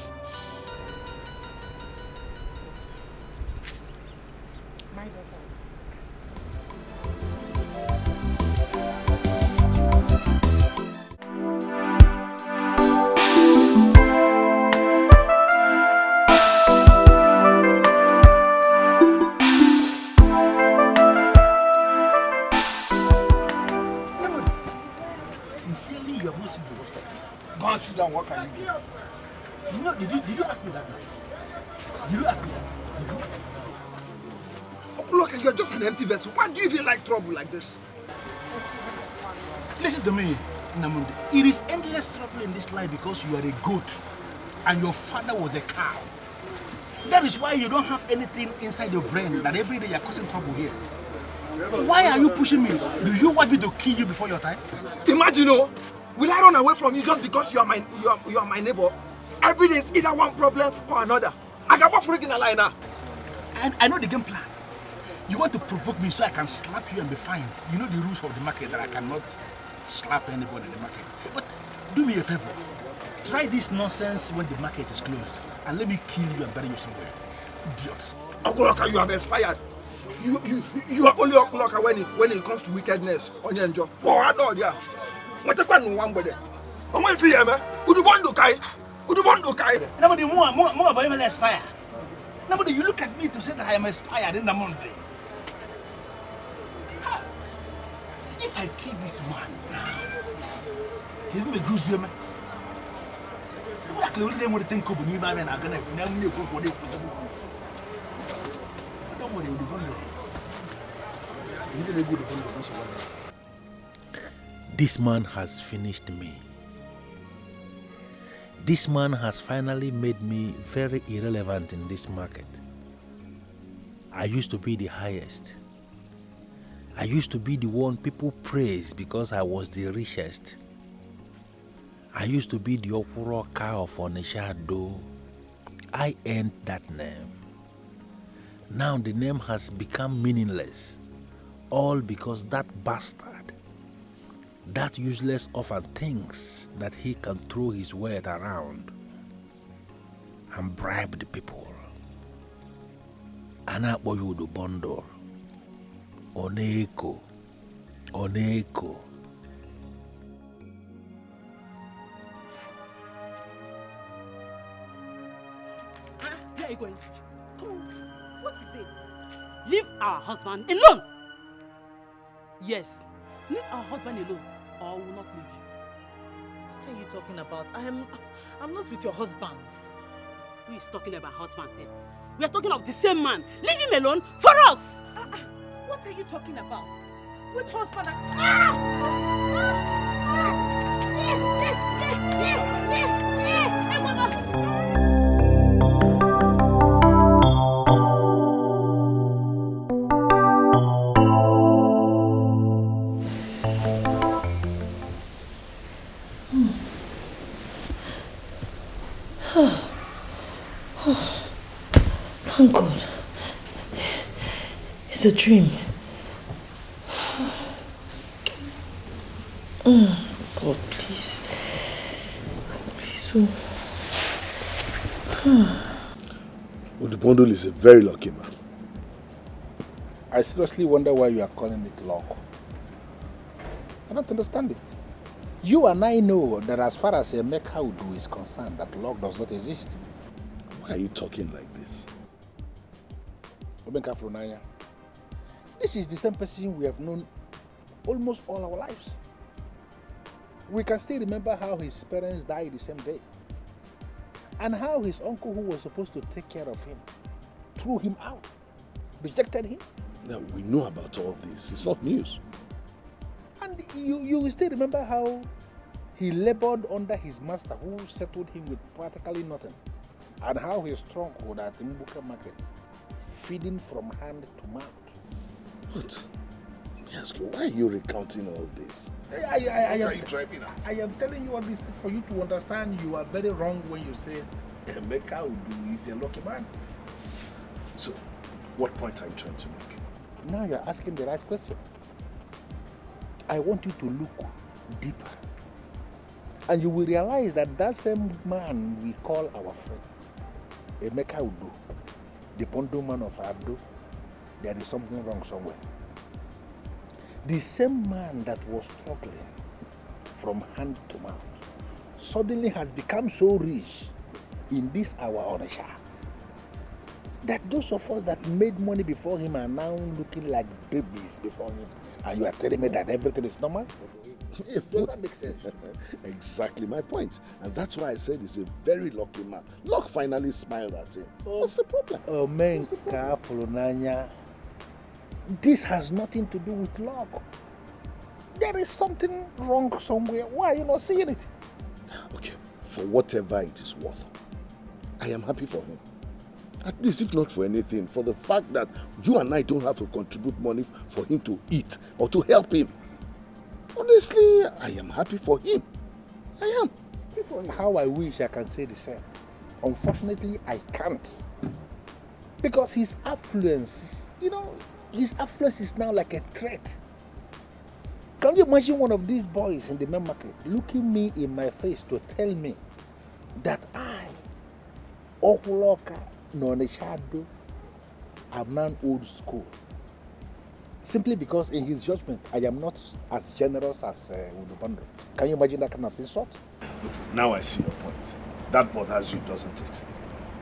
My daughter. And what can you do? You know, did you ask me that? Did you ask me that? Oh, look, you're just an empty vessel. Why do you feel like trouble like this? Listen to me, Namundi. It is endless trouble in this life because you are a goat and your father was a cow. That is why you don't have anything inside your brain that every day you're causing trouble here. Why are you pushing me? Do you want me to kill you before your time? Imagine, will I run away from you just because you are my neighbor? Every day is either one problem or another. I got freaking a line now. And I know the game plan. You want to provoke me so I can slap you and be fined. You know the rules of the market that I cannot slap anybody in the market. But do me a favor. Try this nonsense when the market is closed. And let me kill you and bury you somewhere. Idiot. Okuloka, you have expired. You are only Okuloka when it comes to wickedness. Onyenjo. Oh, I know, yeah. What if I know one body? I'm going to be here, man. Udubondo Kai. Nobody more about him expire. Nobody, you look at me to say that I am expired in the Monday. If I kill this man now, he'll be a goose woman. I can only want to think of me, man. I'm going to never go for the possible. Don't worry, this man has finished me. This man has finally made me very irrelevant in this market. I used to be the highest. I used to be the one people praise because I was the richest. I used to be the Okuro cow of Onishado. I earned that name. Now the name has become meaningless. All because that bastard, that useless orphan thinks that he can throw his word around and bribe the people. Anapoyudu bondo. Oneko. Where are you going? Come on. What is it? Leave our husband alone. Yes. Leave our husband alone, or we will not leave you. What are you talking about? I'm not with your husbands. Who is talking about husbands here? We are talking of the same man. Leave him alone for us. What are you talking about? Which husband? Hey, It's a dream. God, please. Please. Udubondul is a very lucky man. I seriously wonder why you are calling it luck. I don't understand it. You and I know that as far as Emeka Udu is concerned, that luck does not exist. Why are you talking like this? Obenka Fronaya, this is the same person we have known almost all our lives. We can still remember how his parents died the same day. And how his uncle, who was supposed to take care of him, threw him out, rejected him. Now, we know about all this. It's not news. And you still remember how he labored under his master, who settled him with practically nothing. And how he struggled at Mbuka market, feeding from hand to mouth. What? Let me ask you, why are you recounting all this? I am telling you all this for you to understand you are very wrong when you say Emeka Udu is a lucky man. So, what point are you trying to make? Now you're asking the right question. I want you to look deeper. And you will realize that that same man we call our friend, Emeka Udu, the Pondo man of Abdo, there is something wrong somewhere. The same man that was struggling from hand to mouth suddenly has become so rich in this our Onisha that those of us that made money before him are now looking like babies before him. And you are telling me that everything is normal? Does that make sense? Exactly my point. And that's why I said he's a very lucky man. Luck finally smiled at him. What's the problem? Oh, man, this has nothing to do with luck. There is something wrong somewhere. Why are you not seeing it? Okay, for whatever it is worth, I am happy for him. At least, if not for anything, for the fact that you and I don't have to contribute money for him to eat or to help him. Honestly, I am happy for him. I am. How I wish I can say the same. Unfortunately, I can't. Because his affluence, his affluence is now like a threat. Can you imagine one of these boys in the main market looking me in my face to tell me that I, Okuloka Noneshado, am now old school? Simply because in his judgment, I am not as generous as Udubando. Can you imagine that kind of insult? Okay, now I see your point. That bothers you, doesn't it?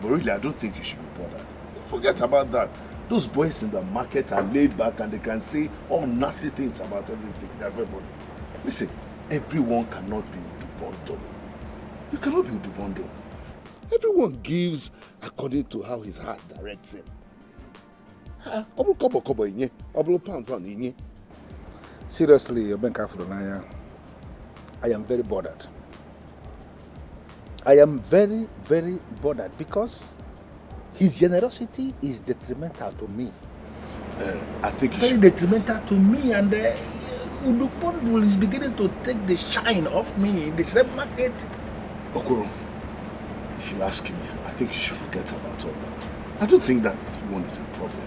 But really, I don't think you should be bothered. Forget about that. Those boys in the market are laid back and they can say all nasty things about everybody. Listen, everyone cannot be Udubando. You cannot be Udubando. Everyone gives according to how his heart directs him. Seriously, Obenka Fronaya, I am very bothered. I am very, very bothered because his generosity is detrimental to me. I think very detrimental to me, and Udubando is beginning to take the shine off me in the same market. Okoro, if you ask me, I think you should forget about all that. I don't think that one is a problem.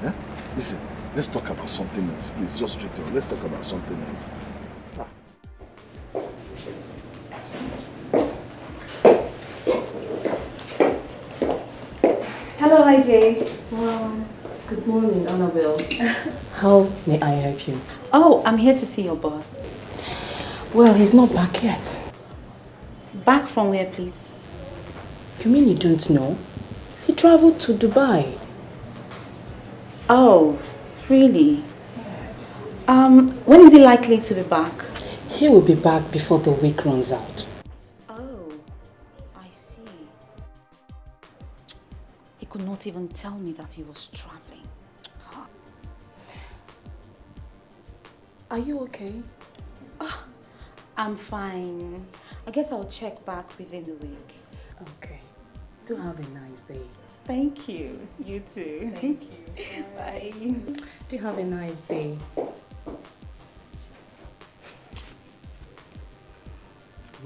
Yeah? Listen, let's talk about something else. Please, just drink it. Let's talk about something else. Hello, IJ. Good morning, Annabelle. How may I help you? Oh, I'm here to see your boss. Well, he's not back yet. Back from where, please? You mean you don't know? He traveled to Dubai. Oh, really? Yes. When is he likely to be back? He will be back before the week runs out. Oh, I see. He could not even tell me that he was traveling. Are you okay? Oh, I'm fine. I guess I'll check back within the week. Okay. Do have a nice day. Thank you. You too. Thank you. Bye. Do have a nice day.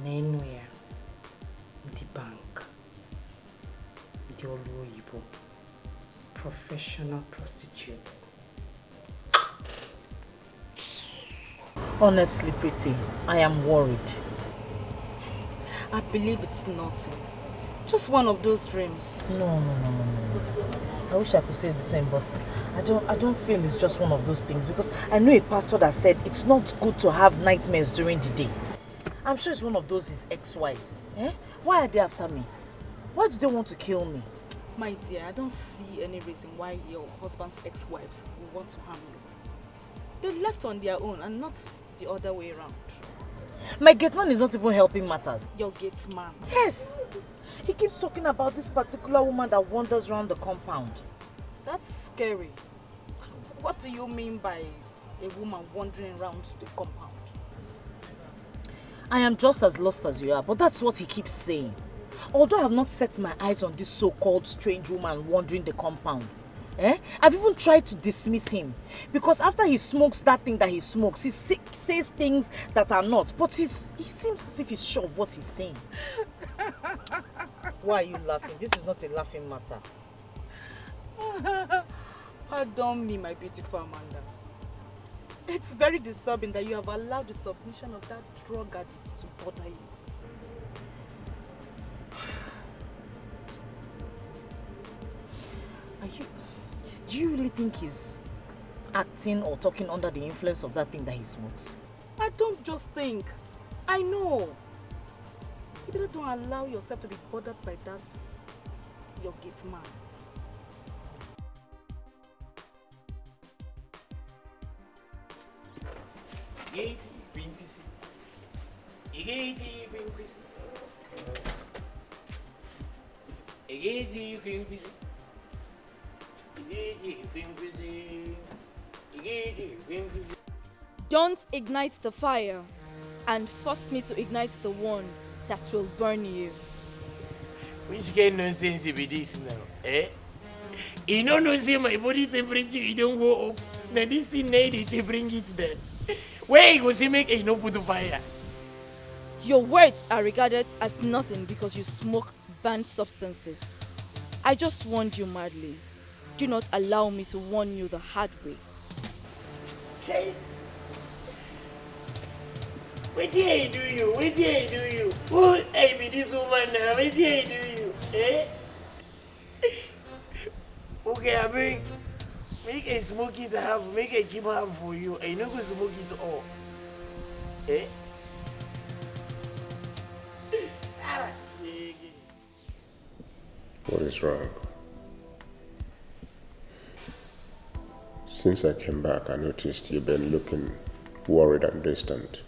Nenwea, the bank, the Oluoyibo, professional prostitutes. Honestly, pretty, I am worried. I believe it's nothing. Just one of those dreams. No. I wish I could say the same, but I don't feel it's just one of those things, because I know a pastor that said it's not good to have nightmares during the day. I'm sure it's one of those his ex-wives. Eh? Why are they after me? Why do they want to kill me? My dear, I don't see any reason why your husband's ex-wives will want to harm you. They left on their own and not the other way around. My gate man is not even helping matters. Your gate man? Yes! He keeps talking about this particular woman that wanders around the compound. That's scary. What do you mean by a woman wandering around the compound? I am just as lost as you are, but that's what he keeps saying. Although I have not set my eyes on this so-called strange woman wandering the compound, I've even tried to dismiss him. Because after he smokes that thing that he smokes, he says things that are not. But he seems as if he's sure of what he's saying. Why are you laughing? This is not a laughing matter. Pardon me, my beautiful Amanda. It's very disturbing that you have allowed the submission of that drug addict to bother you. Do you really think he's acting or talking under the influence of that thing that he smokes? I don't just think. I know. You better don't allow yourself to be bothered by that, your gate man. Don't ignite the fire and force me to ignite the one that will burn you. Which kind of nonsense be this now, eh? You know, say my body temperature, you don't go up. Now this thing needed to bring it there. Where you go see make a no put fire? Your words are regarded as nothing because you smoke banned substances. I just warned you madly. Do not allow me to warn you the hard way. Hey. What did I do you? What did I do you? Who I be this woman now? What did I do you? Eh? Okay, I make a smoke it half, make a keep half for you. I no go smoke it all. Eh? What is wrong? Since I came back, I noticed you've been looking worried and distant.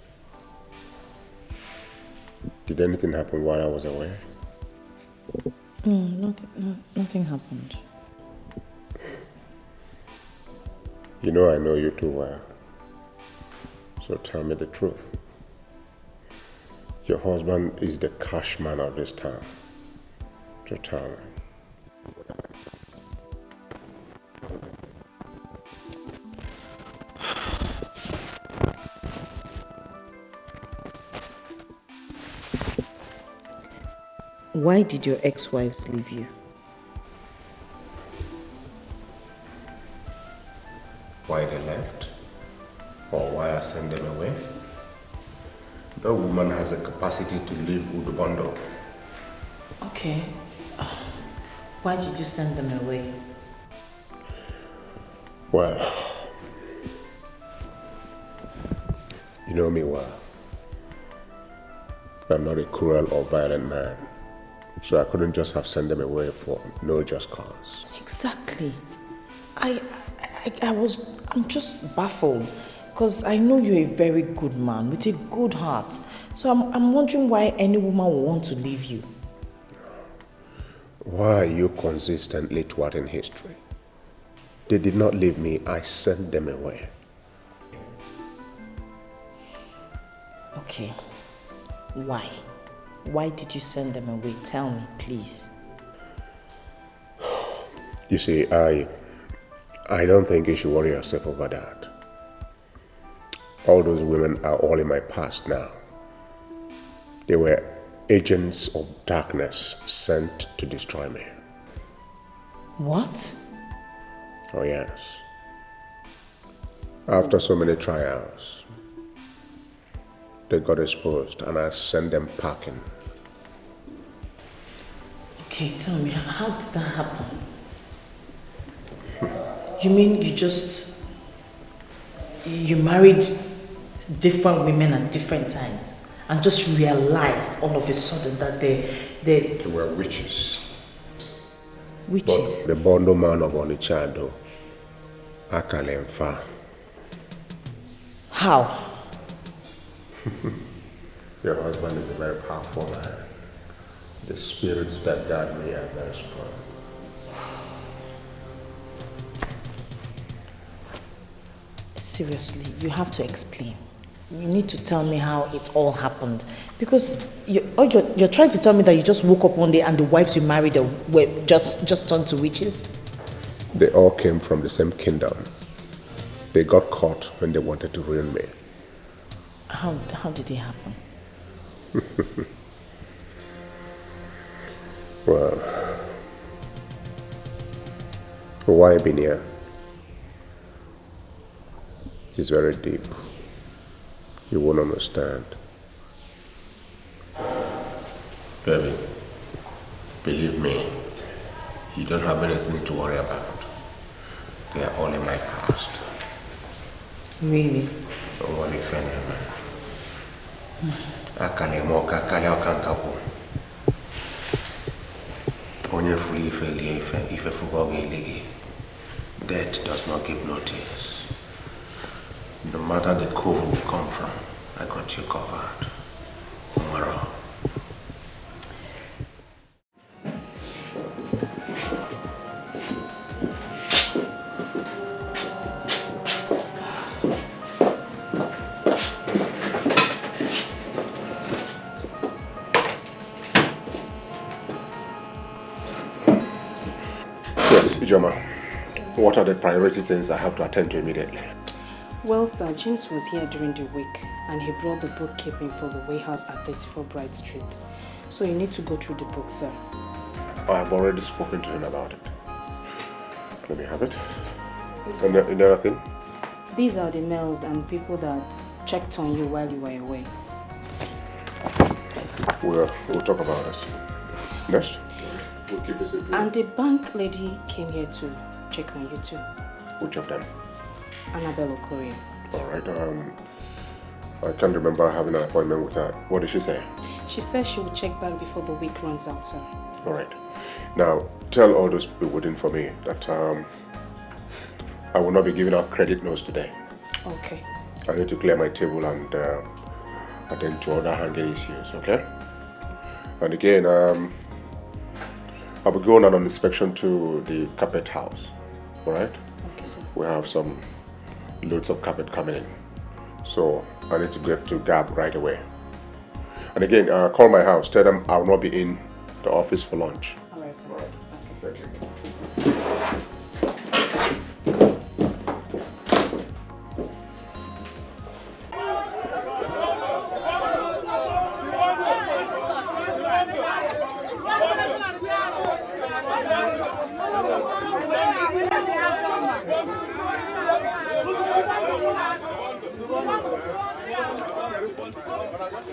Did anything happen while I was away? Nothing happened. You know I know you too well. So tell me the truth. Your husband is the cash man of this town. So tell me. Why did your ex-wives leave you? Why they left? Or why I sent them away? No woman has the capacity to leave Udubondo. Okay. Why did you send them away? Well, you know me well. I'm not a cruel or violent man. So I couldn't just have sent them away for no just cause. Exactly. I'm just baffled because I know you're a very good man with a good heart. So I'm wondering why any woman would want to leave you. Why are you consistently thwarting history? They did not leave me, I sent them away. Okay. Why? Why did you send them away? Tell me, please. You see, I don't think you should worry yourself over that. All those women are all in my past now. They were agents of darkness sent to destroy me. What? Oh yes. After so many trials, They got exposed and I sent them packing. Okay, tell me, how did that happen? You mean you married different women at different times and just realized all of a sudden that they were witches. Witches? But the bondo man of Onichado, Akalemfa. How? Your husband is a very powerful man. The spirits that guard me are very strong. Seriously, you have to explain. You need to tell me how it all happened. Because you're trying to tell me that you just woke up one day and the wives you married were just turned to witches? They all came from the same kingdom. They got caught when they wanted to ruin me. How did it happen? Well, why been here? It is very deep. You won't understand. Baby, believe me, you don't have anything to worry about. They are all in my past. Really? Don't worry, Fenema. Akalemoka kaleokankapo. Onye fuli ife fugoge iligi. Death does not give notice. No matter the cove we come from, I got you covered. Tomorrow. Yes, Chioma. What are the priority things I have to attend to immediately? Well, sir, James was here during the week and he brought the bookkeeping for the warehouse at 34 Bright Street. So you need to go through the book, sir. I have already spoken to him about it. Let me have it. And the other thing? These are the mails and people that checked on you while you were away. We'll talk about it. Next? We'll keep this in view. And the bank lady came here to check on you too. Which of them? Annabelle Okorie. Alright, I can't remember having an appointment with her. What did she say? She said she will check back before the week runs out, sir. Alright. Now, tell all those people waiting for me that I will not be giving out credit notes today. Okay. I need to clear my table and attend to other hanging issues, okay? And again, I will go on an inspection to the carpet house, alright? Okay, sir. We have some loads of carpet coming in. So I need to get to Gab right away. And again, call my house. Tell them I will not be in the office for lunch. All right, sir. All right. Okay. Thank you.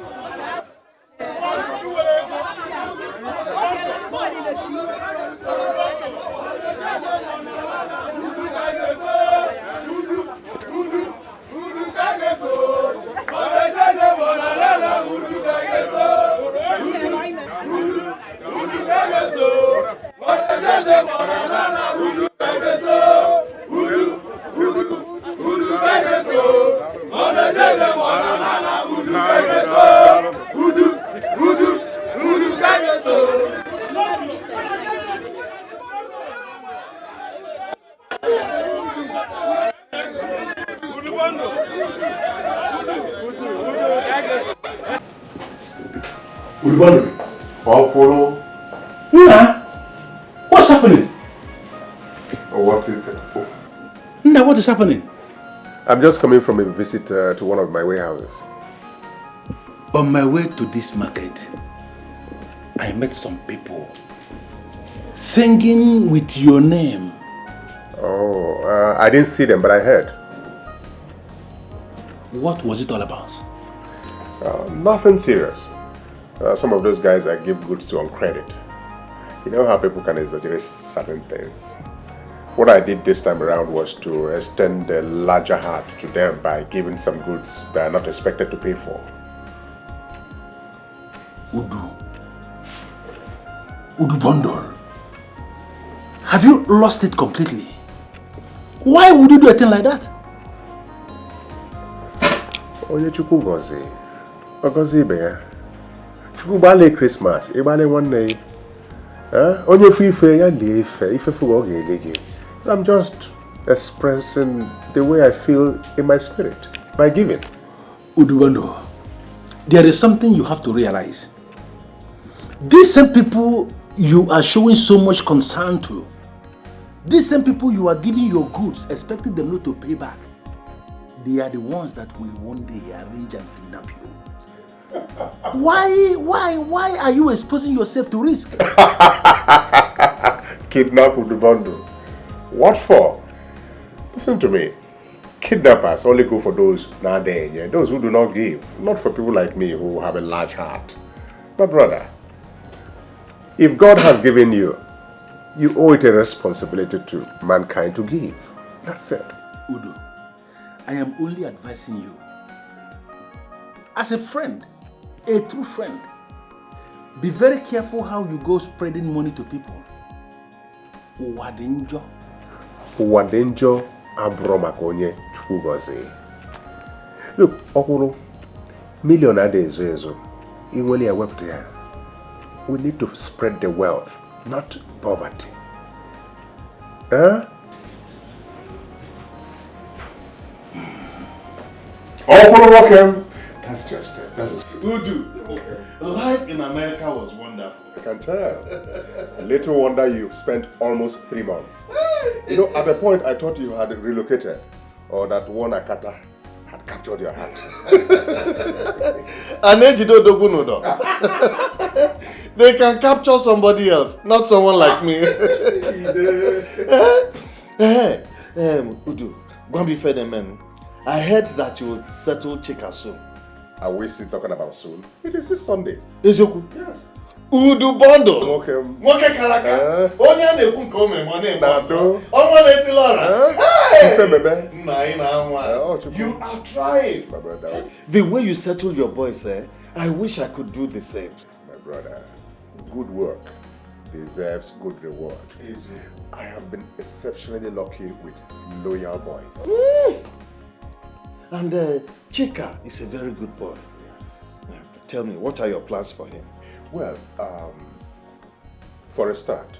What's happening? What is it? Nda, what is happening? I'm just coming from a visit to one of my warehouses. On my way to this market, I met some people singing with your name. Oh, I didn't see them, but I heard. What was it all about? Nothing serious. Some of those guys I give goods to on credit. You know how people can exaggerate certain things. What I did this time around was to extend a larger heart to them by giving some goods they are not expected to pay for. Udu bundle. Have you lost it completely? Why would you do a thing like that? Onye Chukwu gozi. Ogozi ibe ya. Chukwu bale Christmas, ibale nwanne. Onye fu ife ya lie ife fu go ga-elege. I'm just expressing the way I feel in my spirit by giving. Udubondo, there is something you have to realize. These same people you are showing so much concern to, these same people you are giving your goods, expecting them not to pay back, they are the ones that will one day arrange and kidnap you. Why are you exposing yourself to risk? Kidnap Udubondo. What for? Listen to me. Kidnappers only go for those nowadays, those who do not give. Not for people like me who have a large heart. My brother, if God has given you, you owe it a responsibility to mankind to give. That's it. Udo, I am only advising you. As a friend, a true friend, be very careful how you go spreading money to people. Wadenjo. Wadenjo abromakonye chukugozi. Look, okuru million days ezo. Inweli a web there. We need to spread the wealth, not poverty. Huh? Okuru welcome. That's just it. That's Udu, life in America was wonderful. I can tell. Little wonder you spent almost 3 months. You know, at a point I thought you had relocated, or that one Akata had captured your heart. They can capture somebody else, not someone like me. Udu, go and be fed, man. I heard that you would settle Chika soon. Are we still talking about soon? It is this Sunday. Ezoku? Yes. Udu Bondo. Okay. Moke Karaka. Onya de kunkome money. Nado. Omane Tilora. Hey! You are trying. My brother. The way you settle your boys, I wish I could do the same. My brother, good work deserves good reward. Easy. I have been exceptionally lucky with loyal boys. And Chika is a very good boy. Yes. Tell me, what are your plans for him? Well, for a start,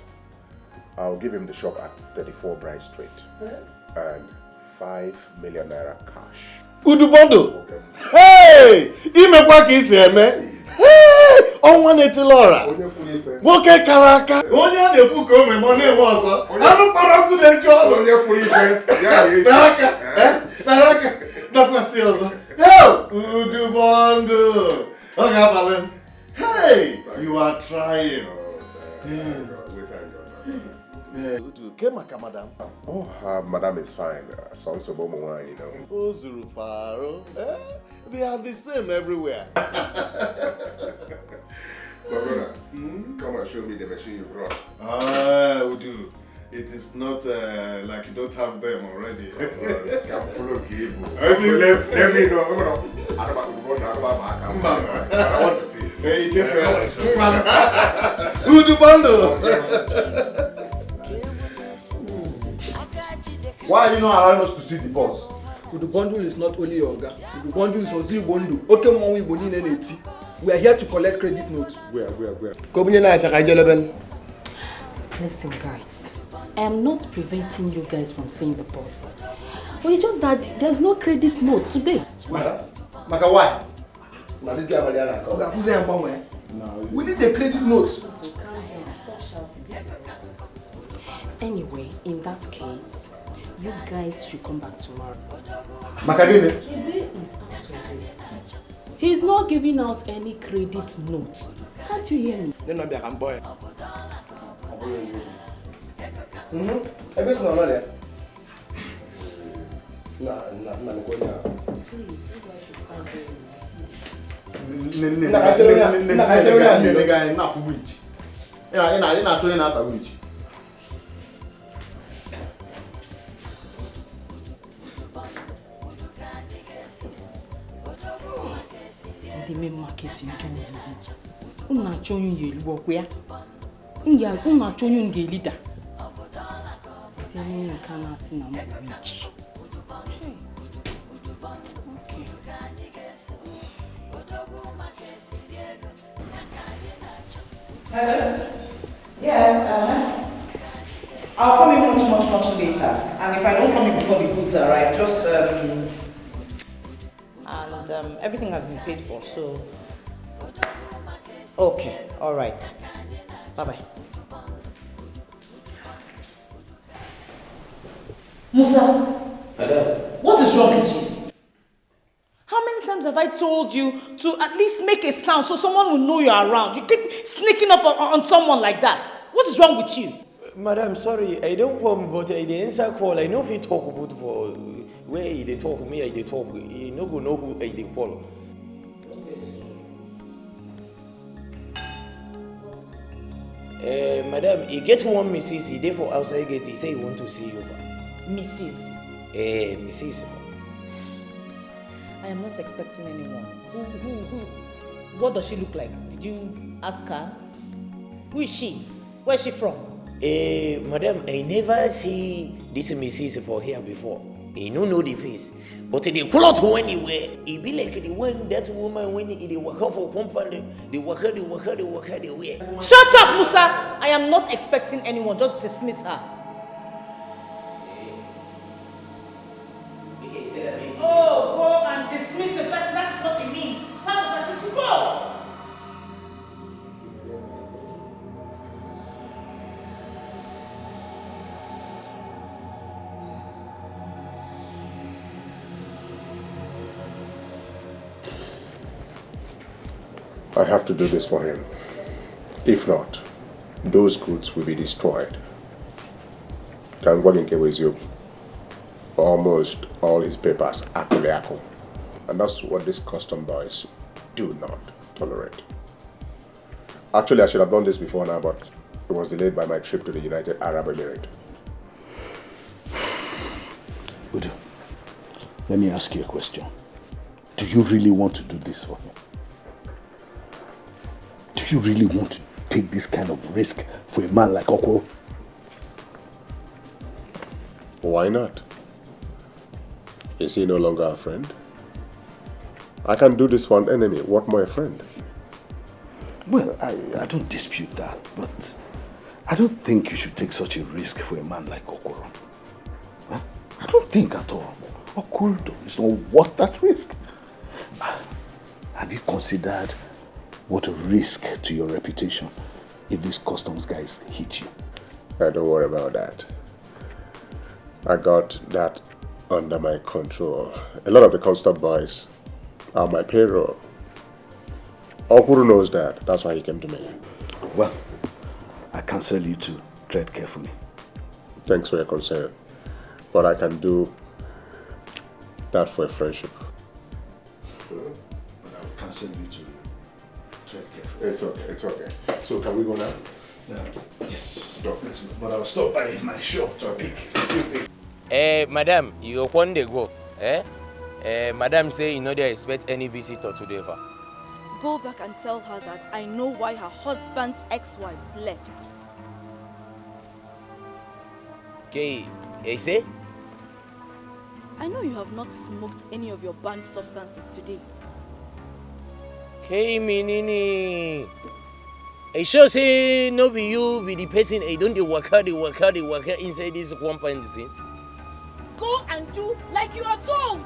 I'll give him the shop at 34 Bright Street and 5 million naira cash. Udubondo! Okay. Hey! Imekwa ka isi eme! Hey! Onwa netilora! Moke Karaka! Onye na-ekwu ka o me mo na-eme ọzọ. Anu kpara ọkụ na-eche ọrụ. Onye furu ife. Ya Naraka! Naraka! Nakwasi ọzọ. Hey! Udubondo! Oge abalị. Hey! You are trying. Madam. Oh, madam is fine. Sounds so bomb, you know. Oh, Zurufaro. They are the same everywhere. My brother, come and show me the machine you brought. Udu. It is not like you don't have them already. I'm full of cable. Let me know. I want to see. Hey, Udubondo. Why are you not allowing us to see the boss? Udubondo is not only your guy. Udubondo is also Bondo. Okay, we are here to collect credit notes. Where? Listen, guys. I am not preventing you guys from seeing the boss. But it's just that there's no credit note today. Maka, why? Now this guy we need the credit note. Anyway, in that case, you guys should come back tomorrow. Today is after this. He's not giving out any credit note. Can't you hear me? Everything's not there. Please, you guys should start doing it. The main market in June. Una chonyu ye work where? Una chonyu nge leader. Say me can see na mo rich. Okay. Hello? Yes, I'll come in much later. And if I don't come in before the goods arrive, just everything has been paid for, so okay, all right. Bye-bye. Musa, Madam. what is wrong with you? How many times have I told you to at least make a sound so someone will know you're around? You keep sneaking up on someone like that. What is wrong with you? Madam, sorry, I don't come, but I dey answer call. I know if you talk about for where they talk, me I dey talk. You no go know who I dey call. Madam, he get one Mrs. He dey for outside gate. He say he want to see you. Mrs. Mrs. I am not expecting anyone. Who? What does she look like? Did you ask her? Who is she? Where is she from? Madam, I never see this Mrs. for here before. He no know the face. But the cloth when he wear, he be like the one that woman when he work for company, they work, they wear. Shut up, Musa! I am not expecting anyone. Just dismiss her. Oh, go and dismiss the person. That's what it means. Tell the person to go. I have to do this for him. If not, those goods will be destroyed. With almost all his papers are Koleako. And that's what these custom boys do not tolerate. Actually, I should have done this before now, but it was delayed by my trip to the United Arab Emirates. Udo, let me ask you a question. Do you really want to do this for him? Do you really want to take this kind of risk for a man like Okoro? Why not? Is he no longer a friend? I can do this for an enemy. What more a friend? Well, I don't dispute that, but I don't think you should take such a risk for a man like Okoro. Huh? I don't think at all. Okoro is not worth that risk. Have you considered what a risk to your reputation if these customs guys hit you? Don't worry about that. I got that under my control. A lot of the custom boys are my payroll. Okuru knows that. That's why he came to me. Well, I counsel you to tread carefully. Thanks for your concern. But I can do that for a friendship. But I will counsel you to tread carefully. It's okay, it's okay. So can we go now? Yes, stop. But I'll stop by my shop to pick a few things. Madam, you want to go? Madam say you know they expect any visitor today. Go back and tell her that I know why her husband's ex-wives left. Okay, you say? I know you have not smoked any of your banned substances today. Okay, Minini. I sure say no be you be the person I don't work inside this compound since. Go and do like you are told.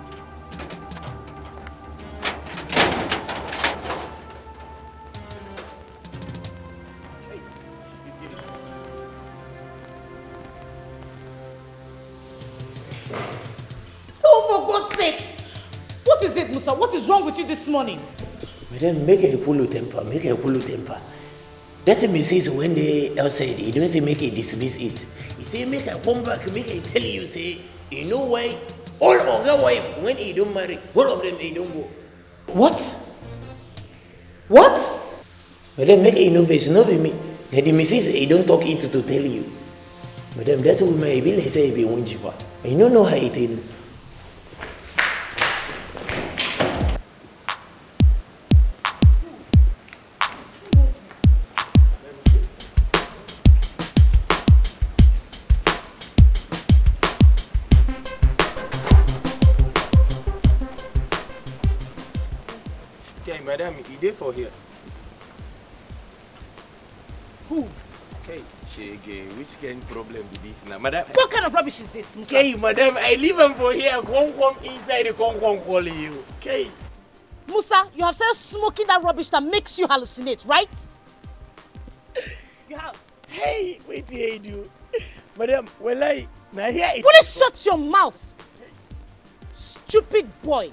Oh, for God's sake! What is it, Musa? What is wrong with you this morning? Madam, make a cool temper, That Mrs. when they outside, he don't say make a dismiss it. He say make a come back, make a tell you, say, you know why? All of your wife, when he don't marry, all of them, they don't go. What? What? Madam, make a innovation, no be me. The missus, he don't talk it to tell you. Madam, that woman, he be like say he be one jiva. You don't know how it is. Okay, madam, he there for here. Who? Okay, Shege, which kind of problem be this now? Madam, What kind of rubbish is this, Musa? okay, madam, I leave him for here. Come inside the come call you. Okay. Musa, you have started smoking that rubbish that makes you hallucinate, right? You have. Hey, wait here, do. Madam, well, now here it Will you shut your mouth? Stupid boy.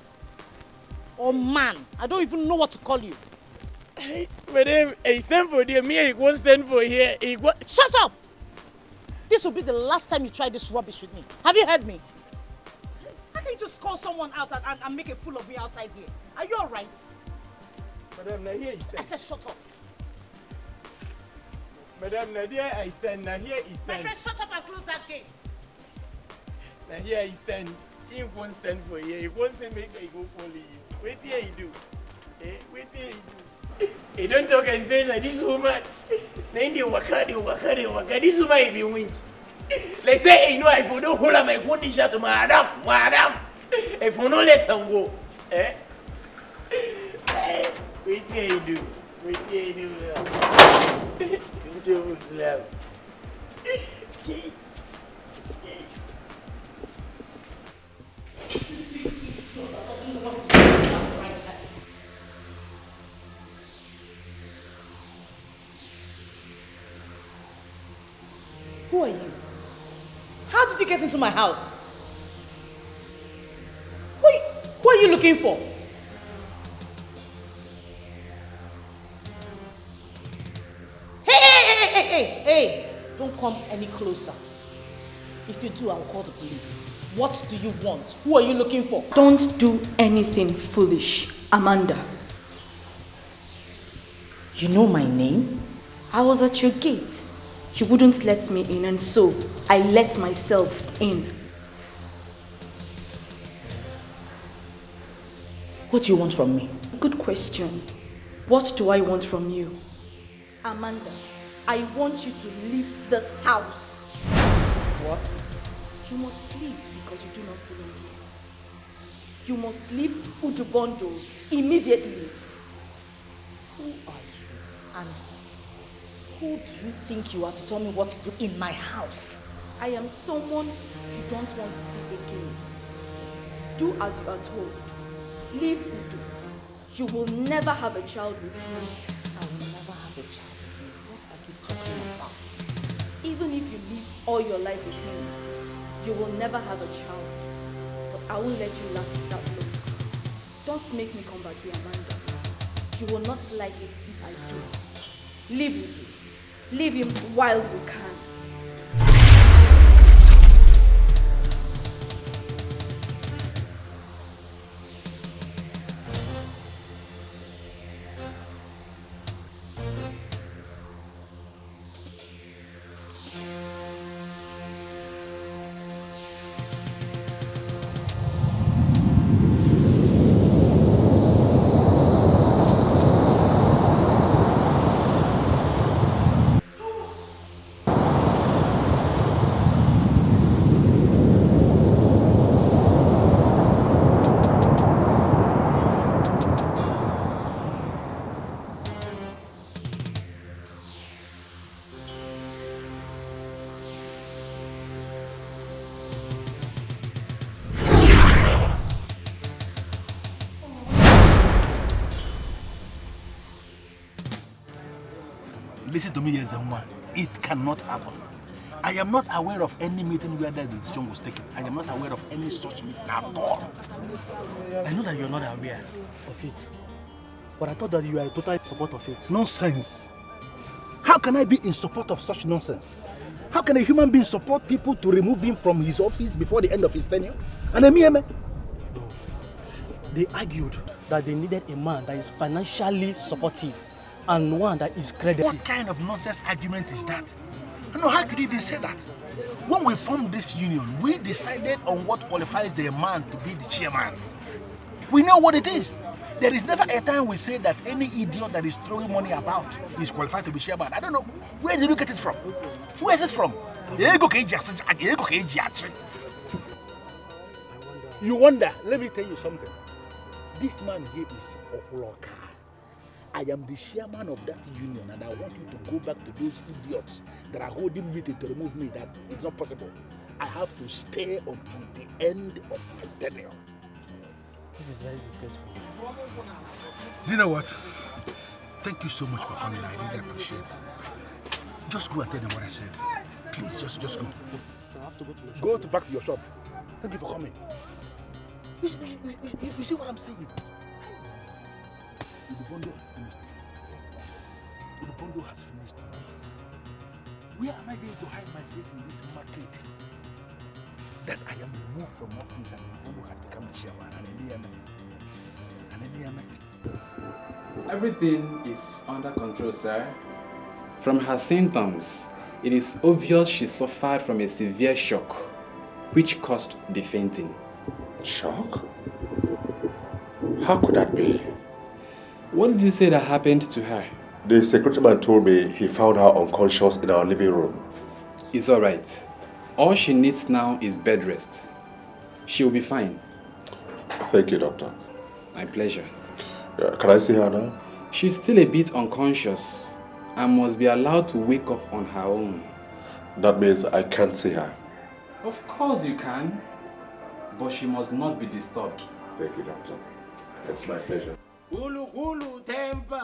Or man. I don't even know what to call you. Hey, madam, I stand for there. Me, I won't stand for here. Shut up! This will be the last time you try this rubbish with me. Have you heard me? How can you just call someone out and make a fool of me outside here? Are you alright? Madam, now here I stand. I said shut up. Madam, now here I stand. Now here I stand. My friend, shut up and close that gate. Now here I stand. He won't stand for here. He won't say make I go follow you. Wait here he do. Wait here he do. He don't talk and say like this woman. Then they waka. This woman he be wind. Like say, hey, no, if you don't hold up my condition to madam. If you don't let him go. Wait here he do. Wait here he do. Don't you slap. Who are you? How did you get into my house? Who are you looking for? Hey! Don't come any closer. If you do, I'll call the police. What do you want? Who are you looking for? Don't do anything foolish, Amanda. You know my name? I was at your gate. You wouldn't let me in, and so I let myself in. What do you want from me? Good question. What do I want from you? Amanda, I want you to leave this house. What? You must leave because you do not belong here. You must leave Udubondo immediately. Who are you? And who do you think you are to tell me what to do in my house? I am someone you don't want to see again. Do as you are told. Leave Udu. You will never have a child with me. I will never have a child with you. What are you talking about? Even if you live all your life with me, you will never have a child. But I won't let you laugh at that look. Don't make me come back here, Amanda. You will not like it if I do. Leave Udu. Leave him while you can. Listen to me, Yezenwa. It cannot happen. I am not aware of any meeting where that decision was taken. I am not aware of any such meeting at all. I know that you are not aware of it, but I thought that you are in total support of it. Nonsense. How can I be in support of such nonsense? How can a human being support people to remove him from his office before the end of his tenure? And a mere man? They argued that they needed a man that is financially supportive and one that is credible. What kind of nonsense argument is that? No, how could you even say that? When we formed this union, we decided on what qualifies the man to be the chairman. We know what it is. There is never a time we say that any idiot that is throwing money about is qualified to be chairman. I don't know. Where did you get it from? Where is it from? You wonder. Let me tell you something. This man here is Okloka. I am the chairman of that union, and I want you to go back to those idiots that are holding meeting to remove me. That it's not possible. I have to stay until the end of my tenure. This is very disgraceful. You know what? Thank you so much for coming. I really appreciate it. Just go and tell them what I said. Please, just go. So I have to go to your shop. Go back to your shop. Thank you for coming. You see what I'm saying? The bundle has finished. Where am I going to hide my face in this market? That I am removed from office and the bundle has become the chairman and Everything is under control, sir. From her symptoms, it is obvious she suffered from a severe shock, which caused the fainting. Shock? How could that be? What did you say that happened to her? The security man told me he found her unconscious in our living room. It's all right. All she needs now is bed rest. She'll be fine. Thank you, doctor. My pleasure. Can I see her now? She's still a bit unconscious and must be allowed to wake up on her own. That means I can't see her. Of course you can, but she must not be disturbed. Thank you, doctor. It's my pleasure. Hulu temper,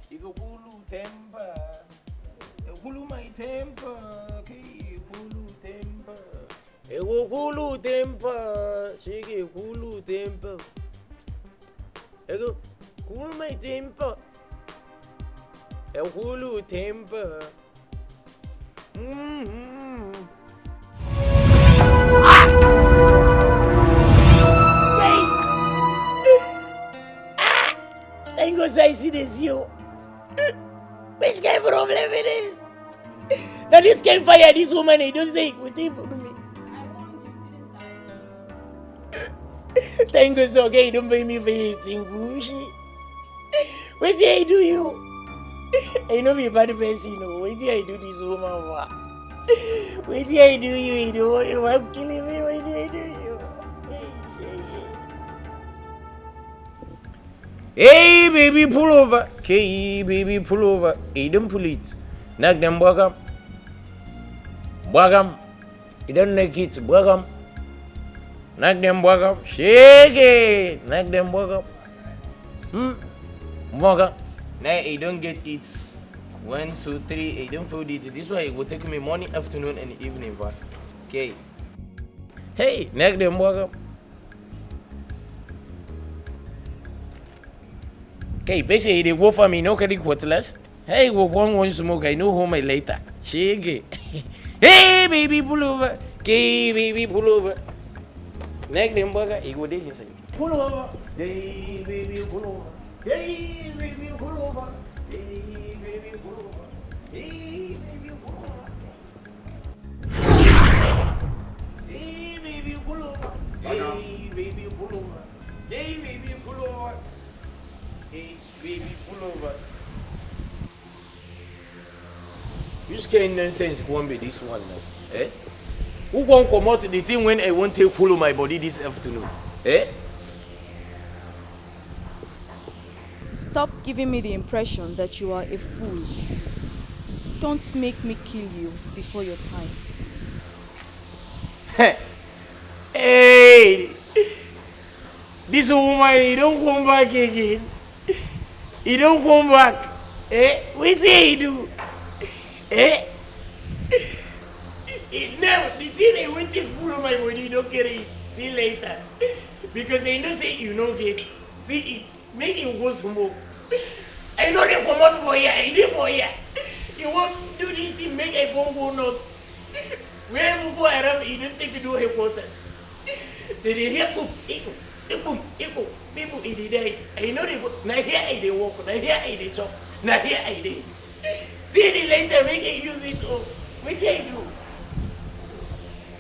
you hulu temper, hulu my temper, hulu temper, hulu temper, shake hulu temper, hulu my temper, hulu temper. Thank God I see this you. Which kind of problem it is? That this can fire this woman, he don't say with him for me. Thank God, okay, don't pay me for this thing, Gucci. What did I do you? I know me bad person, what did I do this woman for? What did I do you? You want to kill me? What did I do you? Hey baby, pull over. Okay, baby, pull over. Hey, don't pull it. Knock them, Bwagam. Bwagam. You don't like it, Bwagam. Knock them, Bwagam. Shake it. Knock them, Bwagam. Bwagam. Now, you don't get it. 1, 2, 3. You don't fold it. This way, it will take me morning, afternoon, and evening. Okay. Hey, knock them, Bwagam. Okay, basically they go for me, no carry quarterless. Hey, we one smoke, I know home later. Shake. Hey, baby, pull over. Okay, baby, pull over. Neck them burger, he go there, he say, pull over. Hey, baby, pull over. Hey, baby, pull over. Hey, baby, pull over. Hey, baby, pull over. Hey, baby, pull over. Hey, baby, pull over. Hey, baby, pull over. Hey, baby, pull over. Which kind of nonsense won't be this one now? Eh? Who won't come out to the thing when I won't take pull on my body this afternoon? Eh? Stop giving me the impression that you are a fool. Don't make me kill you before your time. Hey! This woman, he don't come back again. He don't come back. Eh? What did he do? Eh? Now, the thing I went to pull on my body, don't get it. See you later. Because I know say you don't get. See it. Make him go smoke. I know they come out for you. I did for you. You want to do this thing, make a phone go nuts. Where you go around, you don't think you do headquarters. They hear cook. People in the day, and you know they go, now here they walk, now here they talk, now here they. See the later, we can use it all. We can do.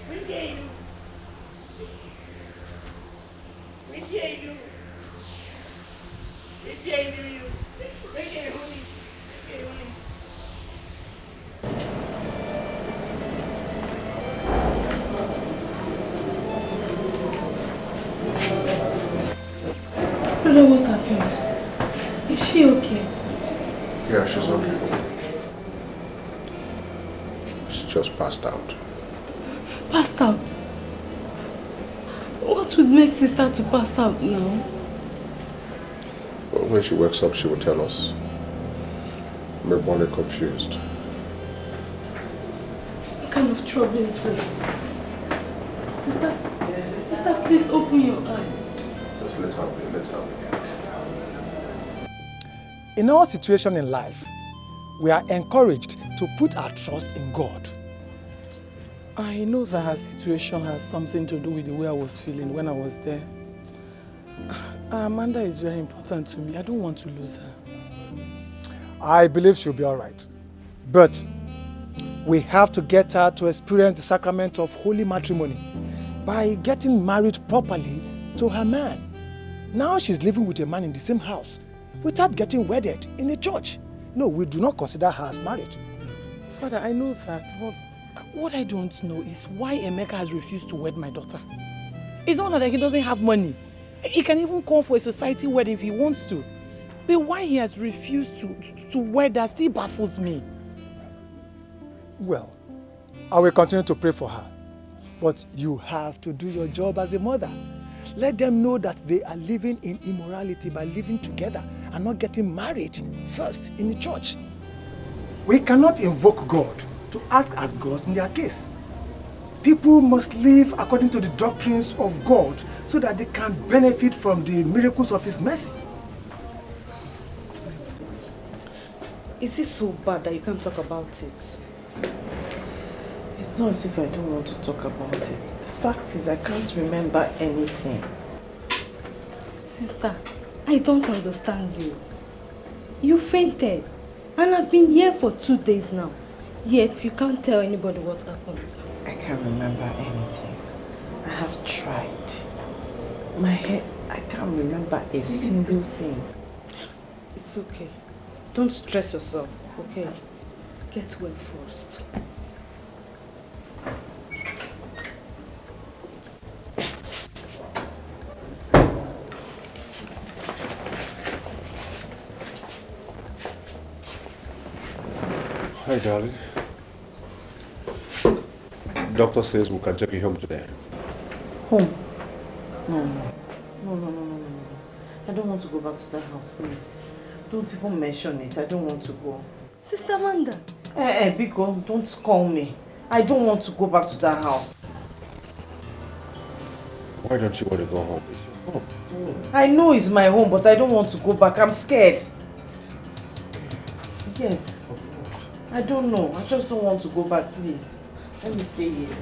We can do. We can do. We can do you. We can do it. We can do it. Brother, what happened? Is she okay? Yeah, she's okay. She just passed out. Passed out? What would make sister to pass out now? Well, when she wakes up, she will tell us. I'm only confused. What kind of trouble is this? Sister, please open your eyes. Just let her be, let her be. In our situation in life, we are encouraged to put our trust in God. I know that her situation has something to do with the way I was feeling when I was there. Amanda is very important to me. I don't want to lose her. I believe she'll be all right. But we have to get her to experience the sacrament of holy matrimony by getting married properly to her man. Now she's living with a man in the same house without getting wedded in a church. No, we do not consider her as married. Father, I know that, but what I don't know is why Emeka has refused to wed my daughter. It's not that he doesn't have money. He can even call for a society wedding if he wants to. But why he has refused to wed her still baffles me. Well, I will continue to pray for her. But you have to do your job as a mother. Let them know that they are living in immorality by living together and not getting married first in the church. We cannot invoke God to act as gods in their case. People must live according to the doctrines of God so that they can benefit from the miracles of His mercy. Is it so bad that you can't talk about it? It's not as if I don't want to talk about it. The fact is, I can't remember anything. Sister, I don't understand you. You fainted, and I've been here for 2 days now. Yet you can't tell anybody what happened. I can't remember anything. I have tried. My head, I can't remember a single thing. It's okay. Don't stress yourself, okay? Get well first. Hi, darling. Doctor says we can take you home today. Home? No. I don't want to go back to that house, please. Don't even mention it. I don't want to go. Sister Amanda. Biko, don't call me. I don't want to go back to that house. Why don't you want to go home? It's your home. I know it's my home, but I don't want to go back. I'm scared. Yes. I don't know. I just don't want to go back, please. Let me stay here.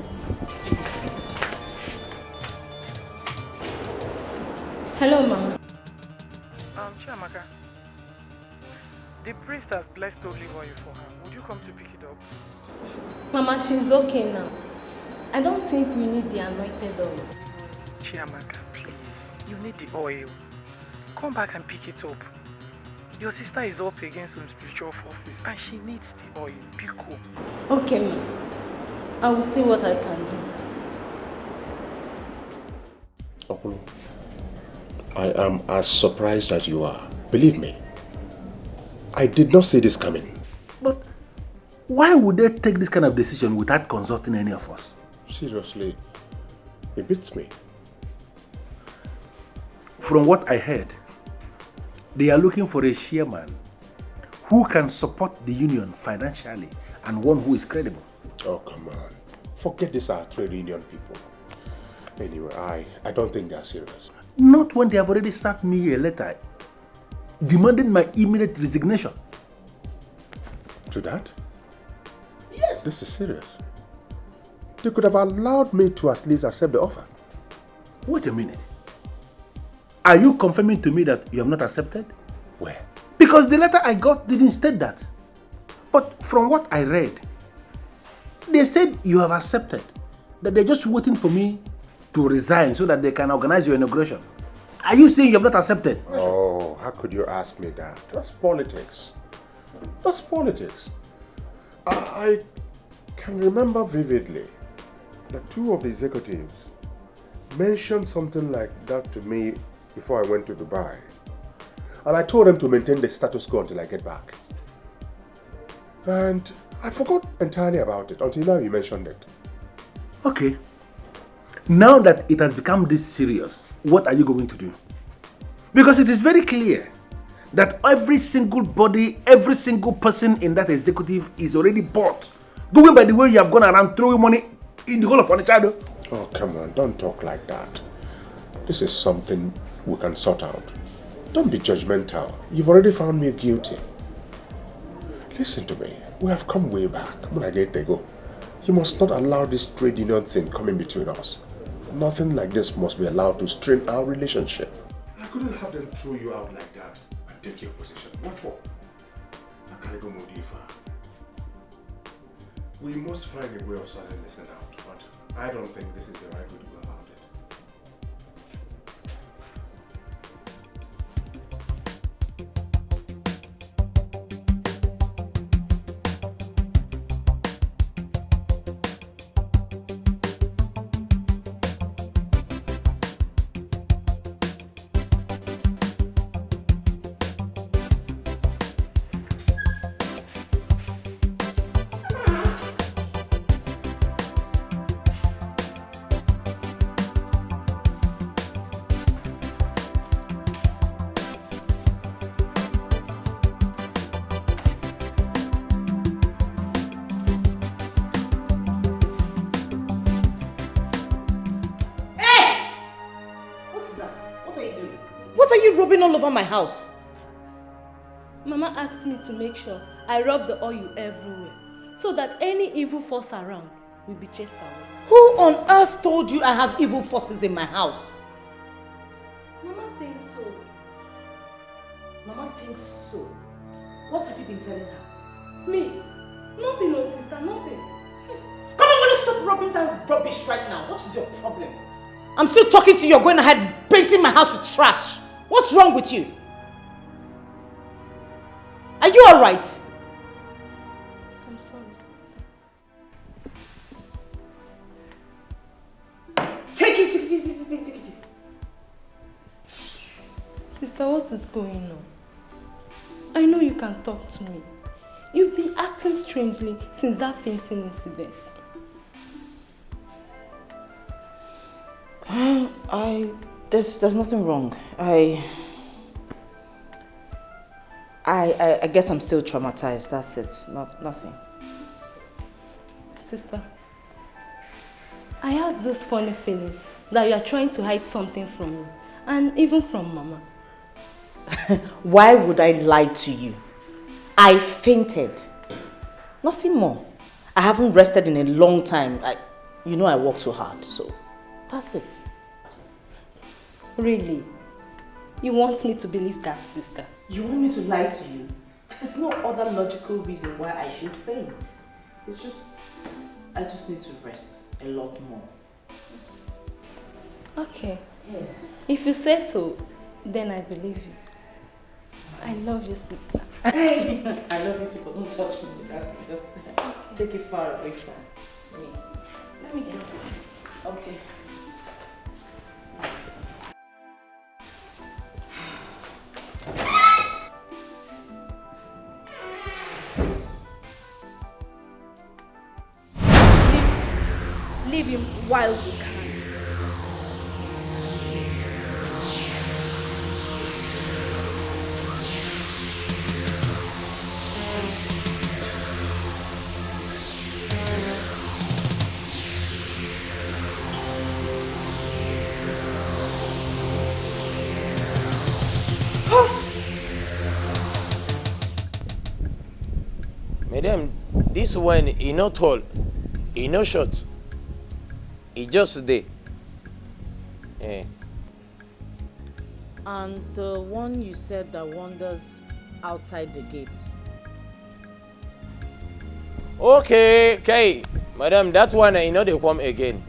Hello, Mama. Chiamaka, the priest has blessed olive oil for her. Would you come to pick it up? Mama, she's okay now. I don't think we need the anointed oil. Chiamaka, please. You need the oil. Come back and pick it up. Your sister is up against some spiritual forces and she needs the oil. Be cool. Okay, Ma. I will see what I can do. Okulu, I am as surprised as you are. Believe me. I did not see this coming. But why would they take this kind of decision without consulting any of us? Seriously, it beats me. From what I heard, they are looking for a chairman who can support the union financially and one who is credible. Oh, come on. Forget these are trade union people. Anyway, I don't think they are serious. Not when they have already sent me a letter demanding my immediate resignation. To that? Yes. This is serious. They could have allowed me to at least accept the offer. Wait a minute. Are you confirming to me that you have not accepted? Where? Because the letter I got didn't state that. But from what I read, they said you have accepted. That they're just waiting for me to resign so that they can organize your inauguration. Are you saying you have not accepted? Oh, how could you ask me that? That's politics. That's politics. I can remember vividly that two of the executives mentioned something like that to me before I went to Dubai. And I told them to maintain the status quo until I get back. And I forgot entirely about it until now you mentioned it. Okay. Now that it has become this serious, what are you going to do? Because it is very clear that every single body, every single person in that executive is already bought. Going by the way you have gone around throwing money in the hole of furniture. Oh, come on, don't talk like that. This is something we can sort out. Don't be judgmental. You've already found me guilty. Listen to me. We have come way back. You must not allow this trade union thing coming between us. Nothing like this must be allowed to strain our relationship. I couldn't have them throw you out like that and take your position. What for? We must find a way of sorting this out, but I don't think this is the right way to go about it. All over my house. Mama asked me to make sure I rub the oil everywhere so that any evil force around will be chased away. Who on earth told you I have evil forces in my house? Mama thinks so. Mama thinks so. What have you been telling her? Me? Nothing, no sister, nothing. Come on, will you stop rubbing that rubbish right now? What is your problem? I'm still talking to you, you're going ahead painting my house with trash. What's wrong with you? Are you alright? I'm sorry, sister. Take it. Sister, what is going on? I know you can talk to me. You've been acting strangely since that fainting incident. There's nothing wrong. I guess I'm still traumatized. That's it. Nothing. Sister, I have this funny feeling that you are trying to hide something from me, and even from Mama. Why would I lie to you? I fainted. Nothing more. I haven't rested in a long time. I work too hard, so that's it. Really? You want me to believe that, sister? You want me to lie to you? There's no other logical reason why I should faint. It's just, I just need to rest a lot more. Okay. Yeah. If you say so, then I believe you. I love you, sister. I love you too, but don't touch me with that. Just take it far away from me. Let me help you. Okay. Leave him while we can. Madam, this one is not tall, it's not short. It's just there. Yeah. And the one you said that wanders outside the gates. Okay. Madam, that one, they come again.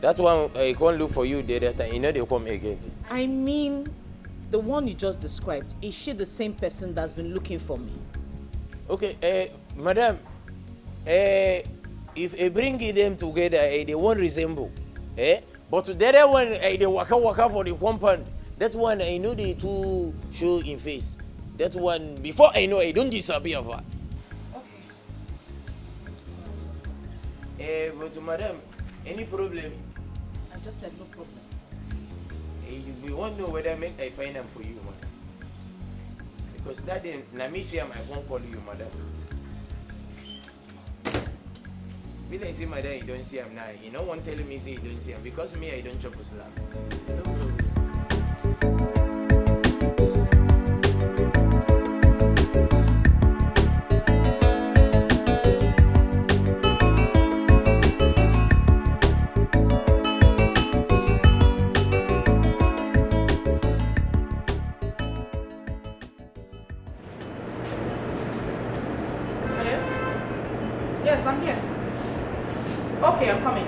That one, I can't look for you the other time. They come again. I mean, the one you just described, is she the same person that's been looking for me? Okay, madam, if I bring them together, they won't resemble. But the other one, they waka for the compound. That one, I know they two show in face. That one, before I know, I don't disappear. Okay. But madam, any problem? I just said no problem. We won't know whether I find them for you, madam. Because that day, Namisiam, I won't call you, madam. When I say, madam, you don't see him now. You know, one telling me say you don't see him. Because me, I don't chop a slap. No problem. Yes, I'm here. Okay, I'm coming.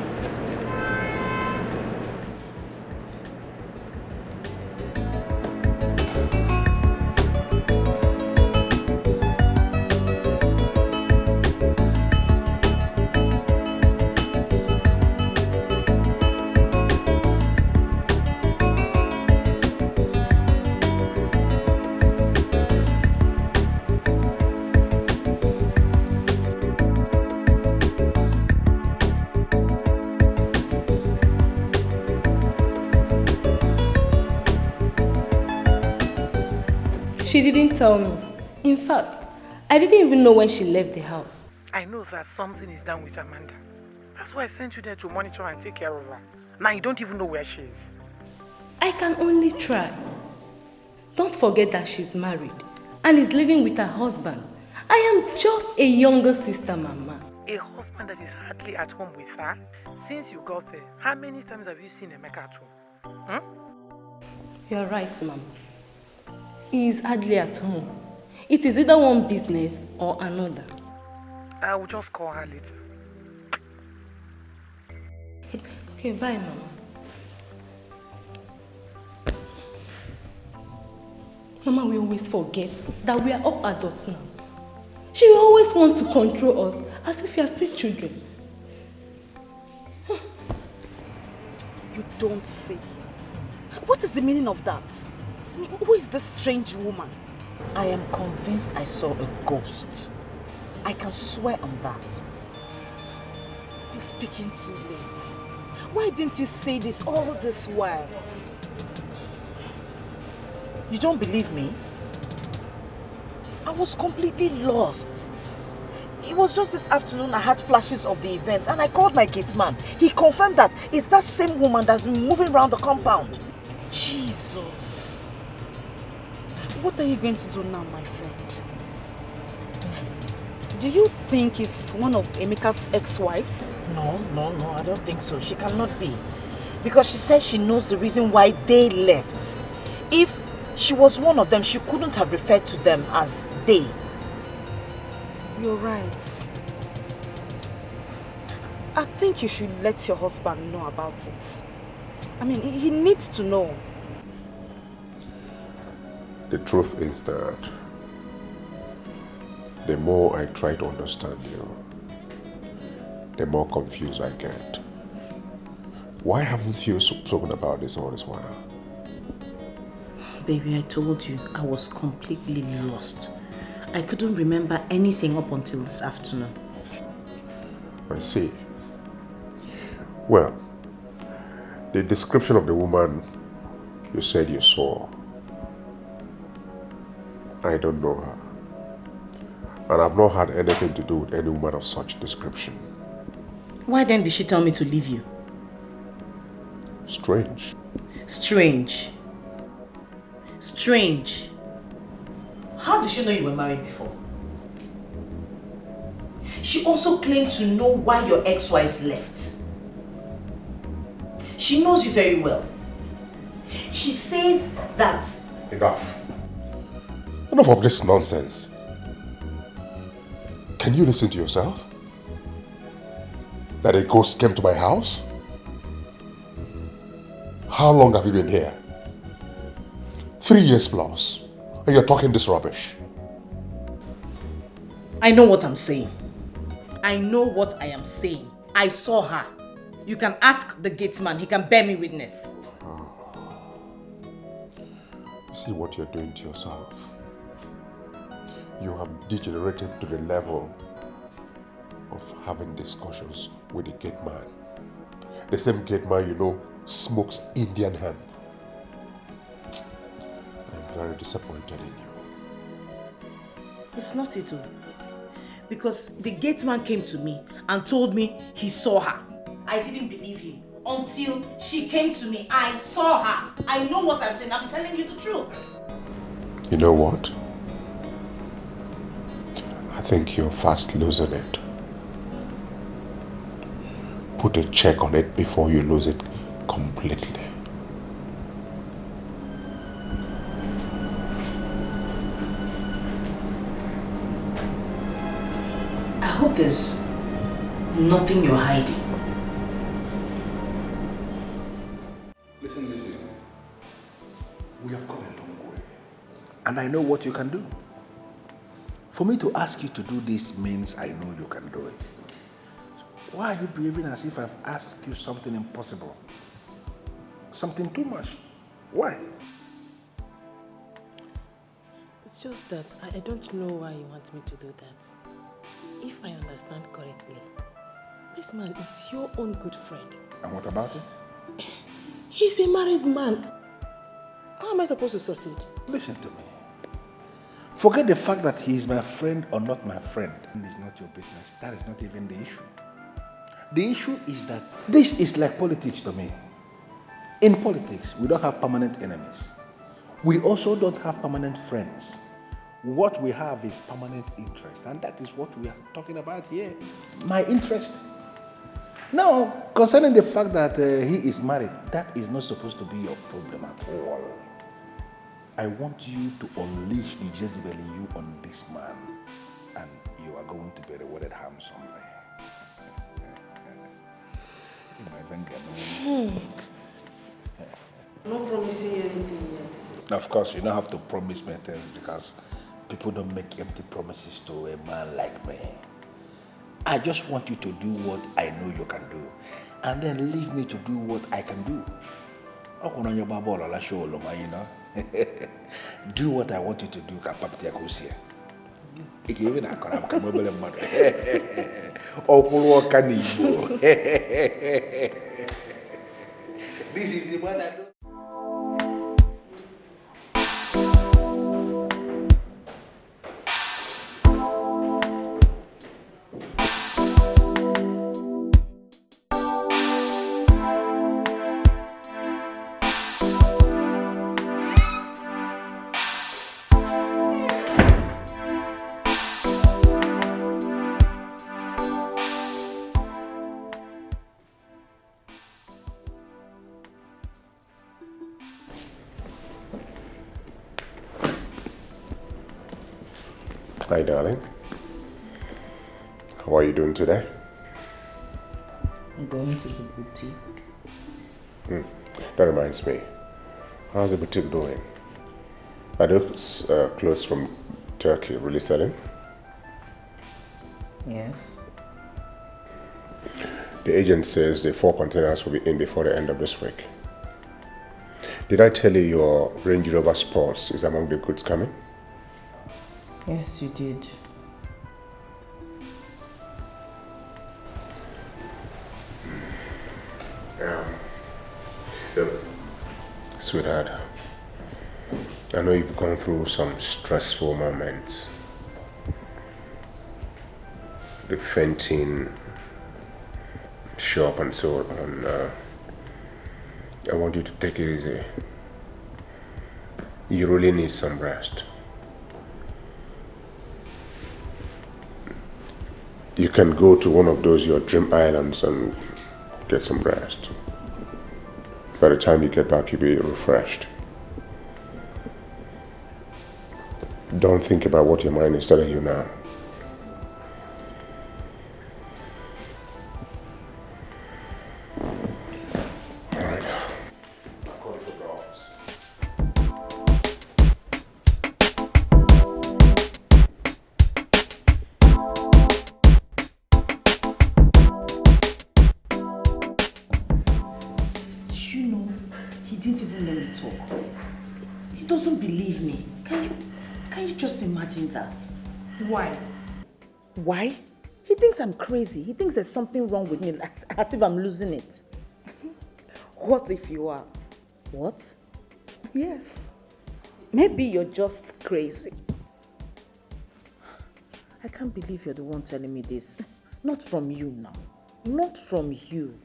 She didn't tell me. In fact, I didn't even know when she left the house. I know that something is done with Amanda. That's why I sent you there to monitor and take care of her. Now you don't even know where she is. I can only try. Don't forget that she's married and is living with her husband. I am just a younger sister, Mama. A husband that is hardly at home with her? Since you got there, how many times have you seen Emeka at home? You're right, Mama. He is hardly at home. It is either one business or another. I will just call her later. Okay, bye, Mama. Mama will always forget that we are all adults now. She will always want to control us as if we are still children. You don't say. What is the meaning of that? I mean, who is this strange woman? I am convinced I saw a ghost. I can swear on that. You're speaking too late. Why didn't you say this all this while? You don't believe me? I was completely lost. It was just this afternoon I had flashes of the events and I called my gate man. He confirmed that it's that same woman that's been moving around the compound. Jesus. What are you going to do now, my friend? Do you think it's one of Emeka's ex-wives? No, I don't think so. She cannot be. Because she says she knows the reason why they left. If she was one of them, she couldn't have referred to them as they. You're right. I think you should let your husband know about it. I mean, he needs to know. The truth is that the more I try to understand you, the more confused I get. Why haven't you spoken about this all this while? Baby, I told you, I was completely lost. I couldn't remember anything up until this afternoon. I see. Well, the description of the woman you said you saw, I don't know her. And I've not had anything to do with any woman of such description. Why then did she tell me to leave you? Strange. Strange. Strange. How did she know you were married before? She also claimed to know why your ex-wives left. She knows you very well. She says that... Enough. Enough of this nonsense. Can you listen to yourself? That a ghost came to my house? How long have you been here? 3 years plus. And you're talking this rubbish. I know what I'm saying. I know what I am saying. I saw her. You can ask the gateman. He can bear me witness. See what you're doing to yourself. You have degenerated to the level of having discussions with the gate man. The same gate man you know smokes Indian hemp. I'm very disappointed in you. It's not it all. Because the gate man came to me and told me he saw her. I didn't believe him until she came to me. I saw her. I know what I'm saying. I'm telling you the truth. You know what? I think you're fast losing it. Put a check on it before you lose it completely. I hope there's nothing you're hiding. Listen. We have come a long way. And I know what you can do. For me to ask you to do this means I know you can do it. Why are you behaving as if I've asked you something impossible? Something too much? Why? It's just that I don't know why you want me to do that. If I understand correctly, this man is your own good friend. And what about it? He's a married man. How am I supposed to succeed? Listen to me. Forget the fact that he is my friend or not my friend. It's not your business. That is not even the issue. The issue is that this is like politics to me. In politics, we don't have permanent enemies. We also don't have permanent friends. What we have is permanent interest, and that is what we are talking about here. My interest. Now, concerning the fact that he is married, that is not supposed to be your problem at all. I want you to unleash the Jezebel in you on this man, and you are going to be rewarded handsomely. I'm not promising you anything yet. Of course, you don't have to promise me things because people don't make empty promises to a man like me. I just want you to do what I know you can do, and then leave me to do what I can do. Do what I want you to do. This is the one I do. Hi, darling. How are you doing today? I'm going to the boutique. That reminds me. How's the boutique doing? Are those clothes from Turkey really selling? Yes. The agent says the 4 containers will be in before the end of this week. Did I tell you your Range Rover Sports is among the goods coming? Yes, you did. Sweetheart, I know you've gone through some stressful moments. The fainting, shop and so on. I want you to take it easy. You really need some rest. You can go to one of those your dream islands and get some rest. By the time you get back, you'll be refreshed. Don't think about what your mind is telling you now. All right. I'll call you from the office. You know, he didn't even let me talk. He doesn't believe me. Can you just imagine that? Why? Why? He thinks I'm crazy. He thinks there's something wrong with me, as if I'm losing it. What if you are? What? Yes. Maybe you're just crazy. I can't believe you're the one telling me this. Not from you now. Not from you.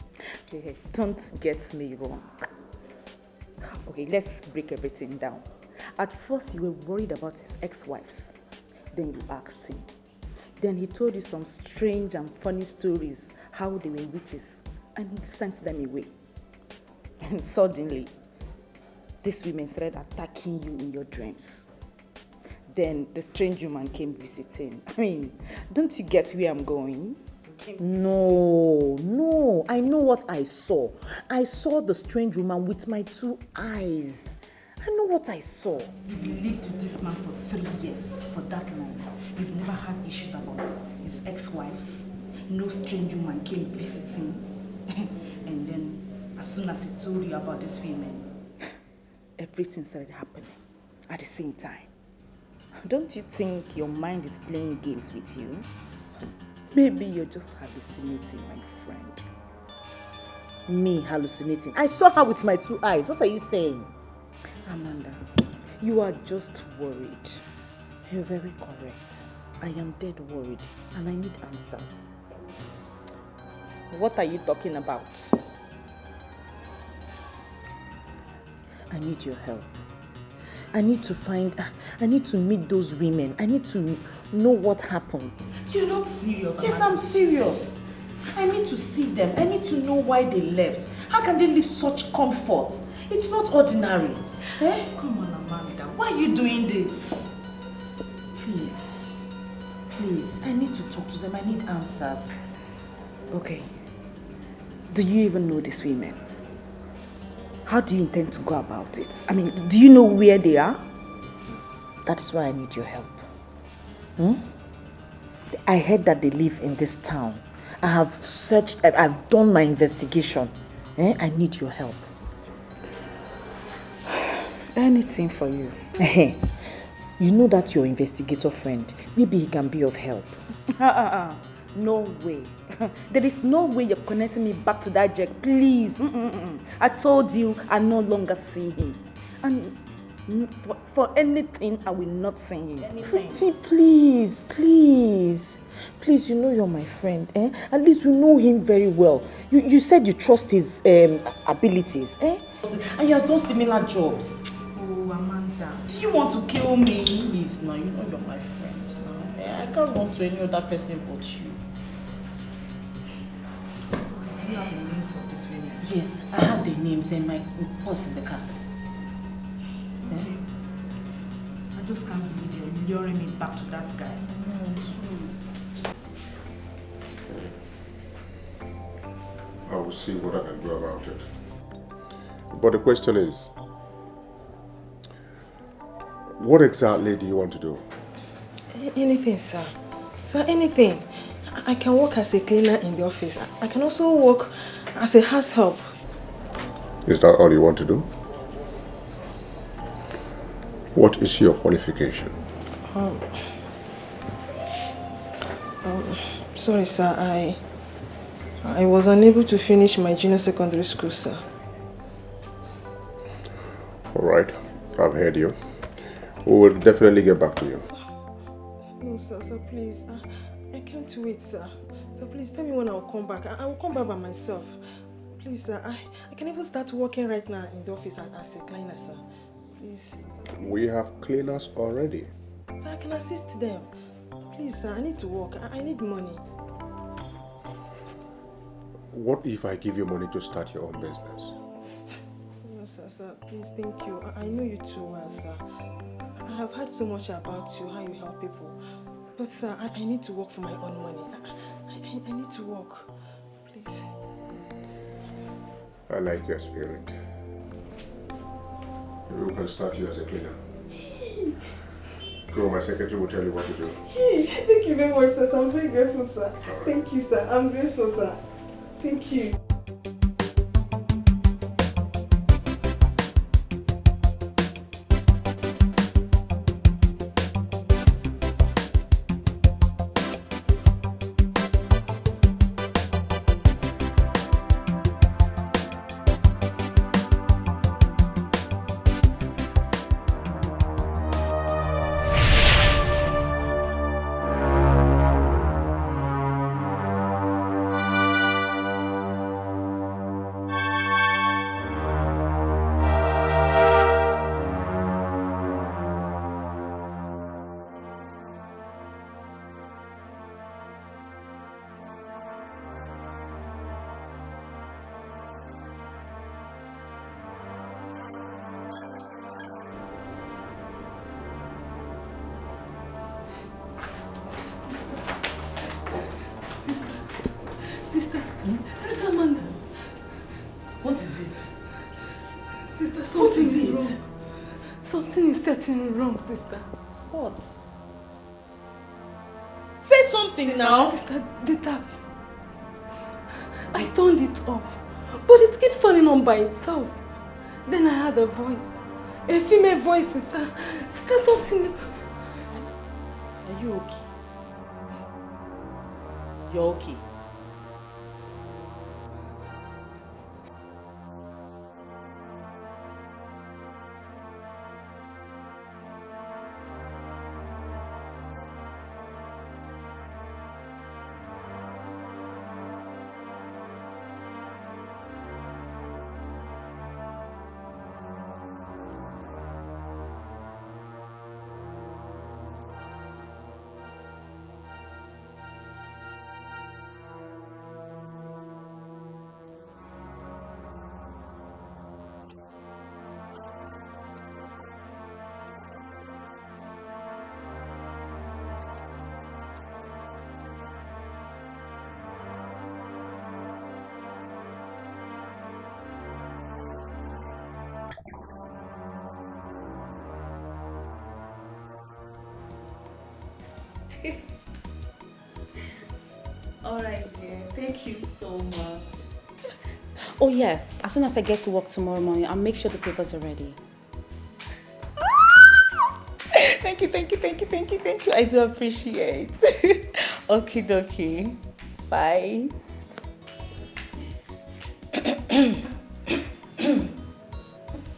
Hey, don't get me wrong. Okay, let's break everything down. At first, you were worried about his ex-wives. Then you asked him. Then he told you some strange and funny stories, how they were witches, and he sent them away. And suddenly, these women started attacking you in your dreams. Then the strange woman came visiting. I mean, don't you get where I'm going? No, I know what I saw. I saw the strange woman with my 2 eyes. I know what I saw. You've lived with this man for 3 years, for that long. You've never had issues about his ex-wives. No strange woman came visiting. And then, as soon as he told you about this women, everything started happening at the same time. Don't you think your mind is playing games with you? Maybe you're just hallucinating, my friend. Me hallucinating? I saw her with my 2 eyes. What are you saying? Amanda, you are just worried. You're very correct. I am dead worried and I need answers. What are you talking about? I need your help. I need to meet those women. I need to know what happened. You're not serious, Amanda. Yes, I'm serious. I need to see them. I need to know why they left. How can they live such comfort? It's not ordinary. Eh? Come on, Amanda. Why are you doing this? Please. Please. I need to talk to them. I need answers. Okay. Do you even know these women? How do you intend to go about it? I mean, do you know where they are? That is why I need your help. I heard that they live in this town. I have searched, I've done my investigation. I need your help. Anything for you. You know that your investigator friend, maybe he can be of help. No way. There is no way you're connecting me back to that Jack. Please. I told you I no longer see him. And for anything, I will not see him. Pretty, please. Please, you know you're my friend. At least we know him very well. You said you trust his abilities. And he has done similar jobs. Oh, Amanda. Do you want to kill me? Please, now you know you're my friend. I can't run to any other person but you. Do you have the names of these women? Yes, I have the names and my purse in the car. Okay. I just can't believe you're luring me back to that guy. No, it's true. I will see what I can do about it. But the question is, what exactly do you want to do? Anything, sir. Sir, anything. I can work as a cleaner in the office. I can also work as a house help. Is that all you want to do? What is your qualification? Sorry, sir. I was unable to finish my junior secondary school, sir. All right, I've heard you. We will definitely get back to you. No, sir, please. I can't wait, sir. Sir, please tell me when I'll come back. I will come back by myself. Please, sir. I can even start working right now in the office as a cleaner, sir. Please. We have cleaners already. Sir, I can assist them. Please, sir, I need to work. I need money. What if I give you money to start your own business? Sir, please, thank you. I know you too well, sir. I have heard so much about you, how you help people. But, sir, I need to work for my own money. I need to work. Please. I like your spirit. We can start you as a cleaner. Go, my secretary will tell you what to do. Thank you very much, sir. I'm very grateful, sir. Right. Thank you, sir. I'm grateful, sir. Thank you. Wrong, sister. What? Say something now. Sister, the tap. I turned it off, but it keeps turning on by itself. Then I heard a voice. A female voice, sister. Sister, something. Are you okay? You're okay. Alright dear, thank you so much. Oh yes, as soon as I get to work tomorrow morning, I'll make sure the papers are ready. Thank you. I do appreciate. Okie dokie. Bye.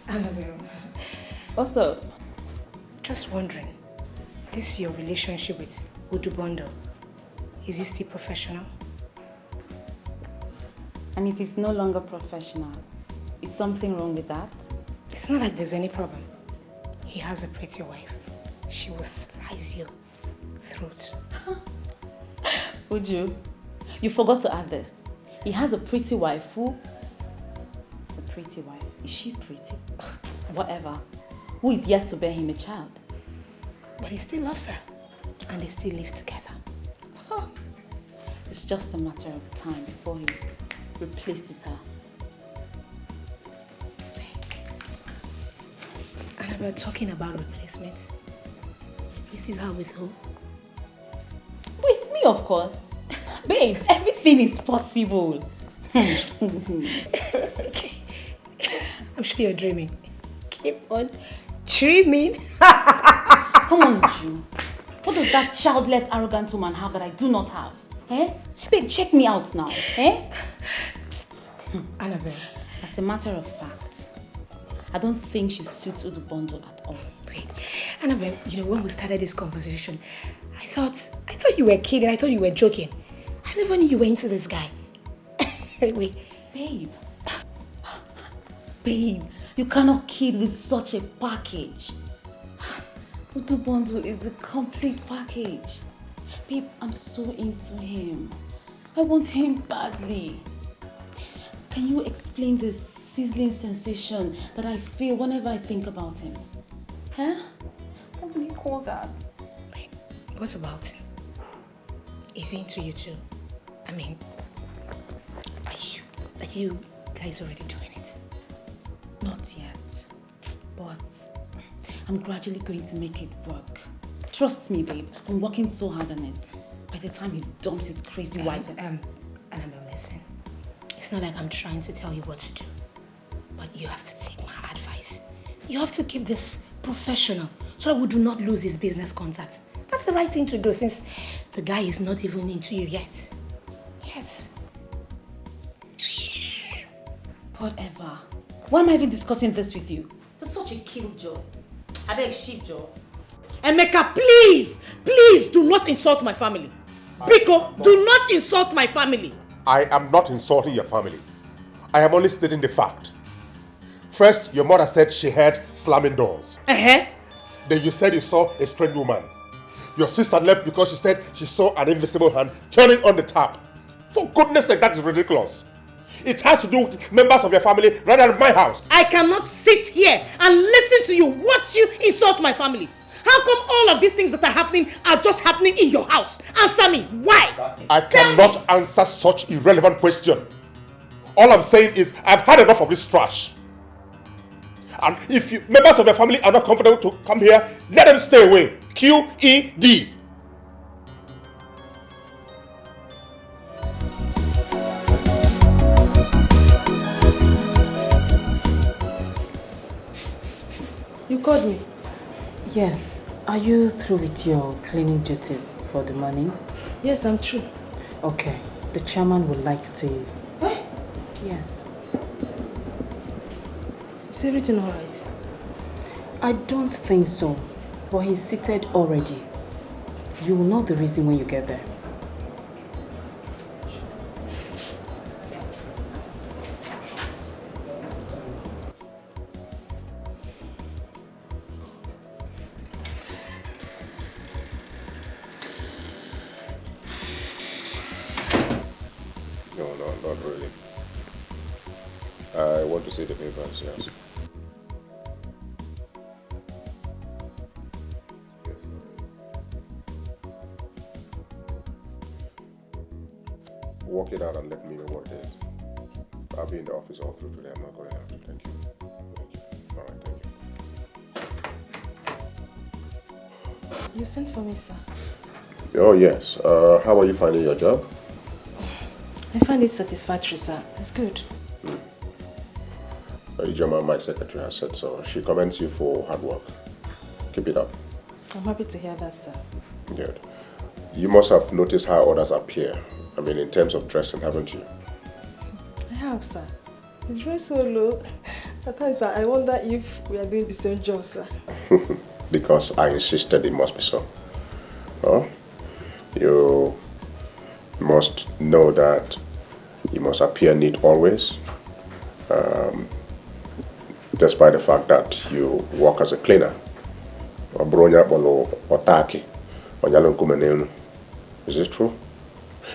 Annabelle. What's up? Just wondering, this your relationship with Udubondo, is it still professional? And if it's no longer professional, is something wrong with that? It's not like there's any problem. He has a pretty wife. She will slice your throat. Would you? You forgot to add this. He has a pretty wife. Who? A pretty wife. Is she pretty? Whatever. Who is yet to bear him a child? But he still loves her. And they still live together. It's just a matter of time before he replaces her. Annabelle, talking about replacements. Replaces her with who? With me, of course. Babe, everything is possible. Okay. I'm sure you're dreaming. Keep on dreaming. Come on, Ju. What does that childless, arrogant woman have that I do not have? Eh? Babe, check me out now. Eh? Annabelle. As a matter of fact, I don't think she suits Udubondo at all. Wait, Annabelle, you know, when we started this conversation, I thought you were kidding. I thought you were joking. I never knew you were into this guy. Wait. Babe, you cannot kid with such a package. Udubondo is a complete package. Babe, I'm so into him. I want him badly. Can you explain this sizzling sensation that I feel whenever I think about him. Huh? What do you call that? Wait, what about him? Is he into you too? I mean, are you guys already doing it? Not yet, but I'm gradually going to make it work. Trust me, babe. I'm working so hard on it. By the time he dumps his crazy wife... Annabelle, listen. It's not like I'm trying to tell you what to do. But you have to take my advice. You have to keep this professional so that we do not lose his business contact. That's the right thing to do since the guy is not even into you yet. Yes. Whatever. Why am I even discussing this with you? You're such a killjoy. I beg, sheepjoy. Emeka, please, please do not insult my family. Biko, do not insult my family. I am not insulting your family. I am only stating the fact. First, your mother said she heard slamming doors. Then you said you saw a strange woman. Your sister left because she said she saw an invisible hand turning on the tap. For goodness sake, that is ridiculous. It has to do with members of your family rather than my house. I cannot sit here and listen to you watch you insult my family. How come all of these things that are happening are just happening in your house? Answer me, why? I cannot answer such irrelevant question. All I'm saying is I've had enough of this trash. And if members of your family are not comfortable to come here, let them stay away. QED. You called me? Yes. Are you through with your cleaning duties for the morning? Yes, I'm through. Okay. The chairman would like to... What? Yes. Is everything alright? I don't think so. But he's seated already. You will know the reason when you get there. No, not really. I want to see the papers, yes. Work it out and let me know what it is. I'll be in the office all through today. I'm not going out. Thank you. Thank you. All right, thank you. You sent for me, sir. Oh, yes. How are you finding your job? I find it satisfactory, sir. It's good. Chioma, my secretary, has said so. She commends you for hard work. Keep it up. I'm happy to hear that, sir. Good. You must have noticed how others appear. I mean, in terms of dressing, haven't you? I have, sir. You dress so low. At times, sir, I wonder if we are doing the same job, sir. Because I insisted it must be so. Oh, you must know that you must appear neat always. Despite the fact that you work as a cleaner. Is this true?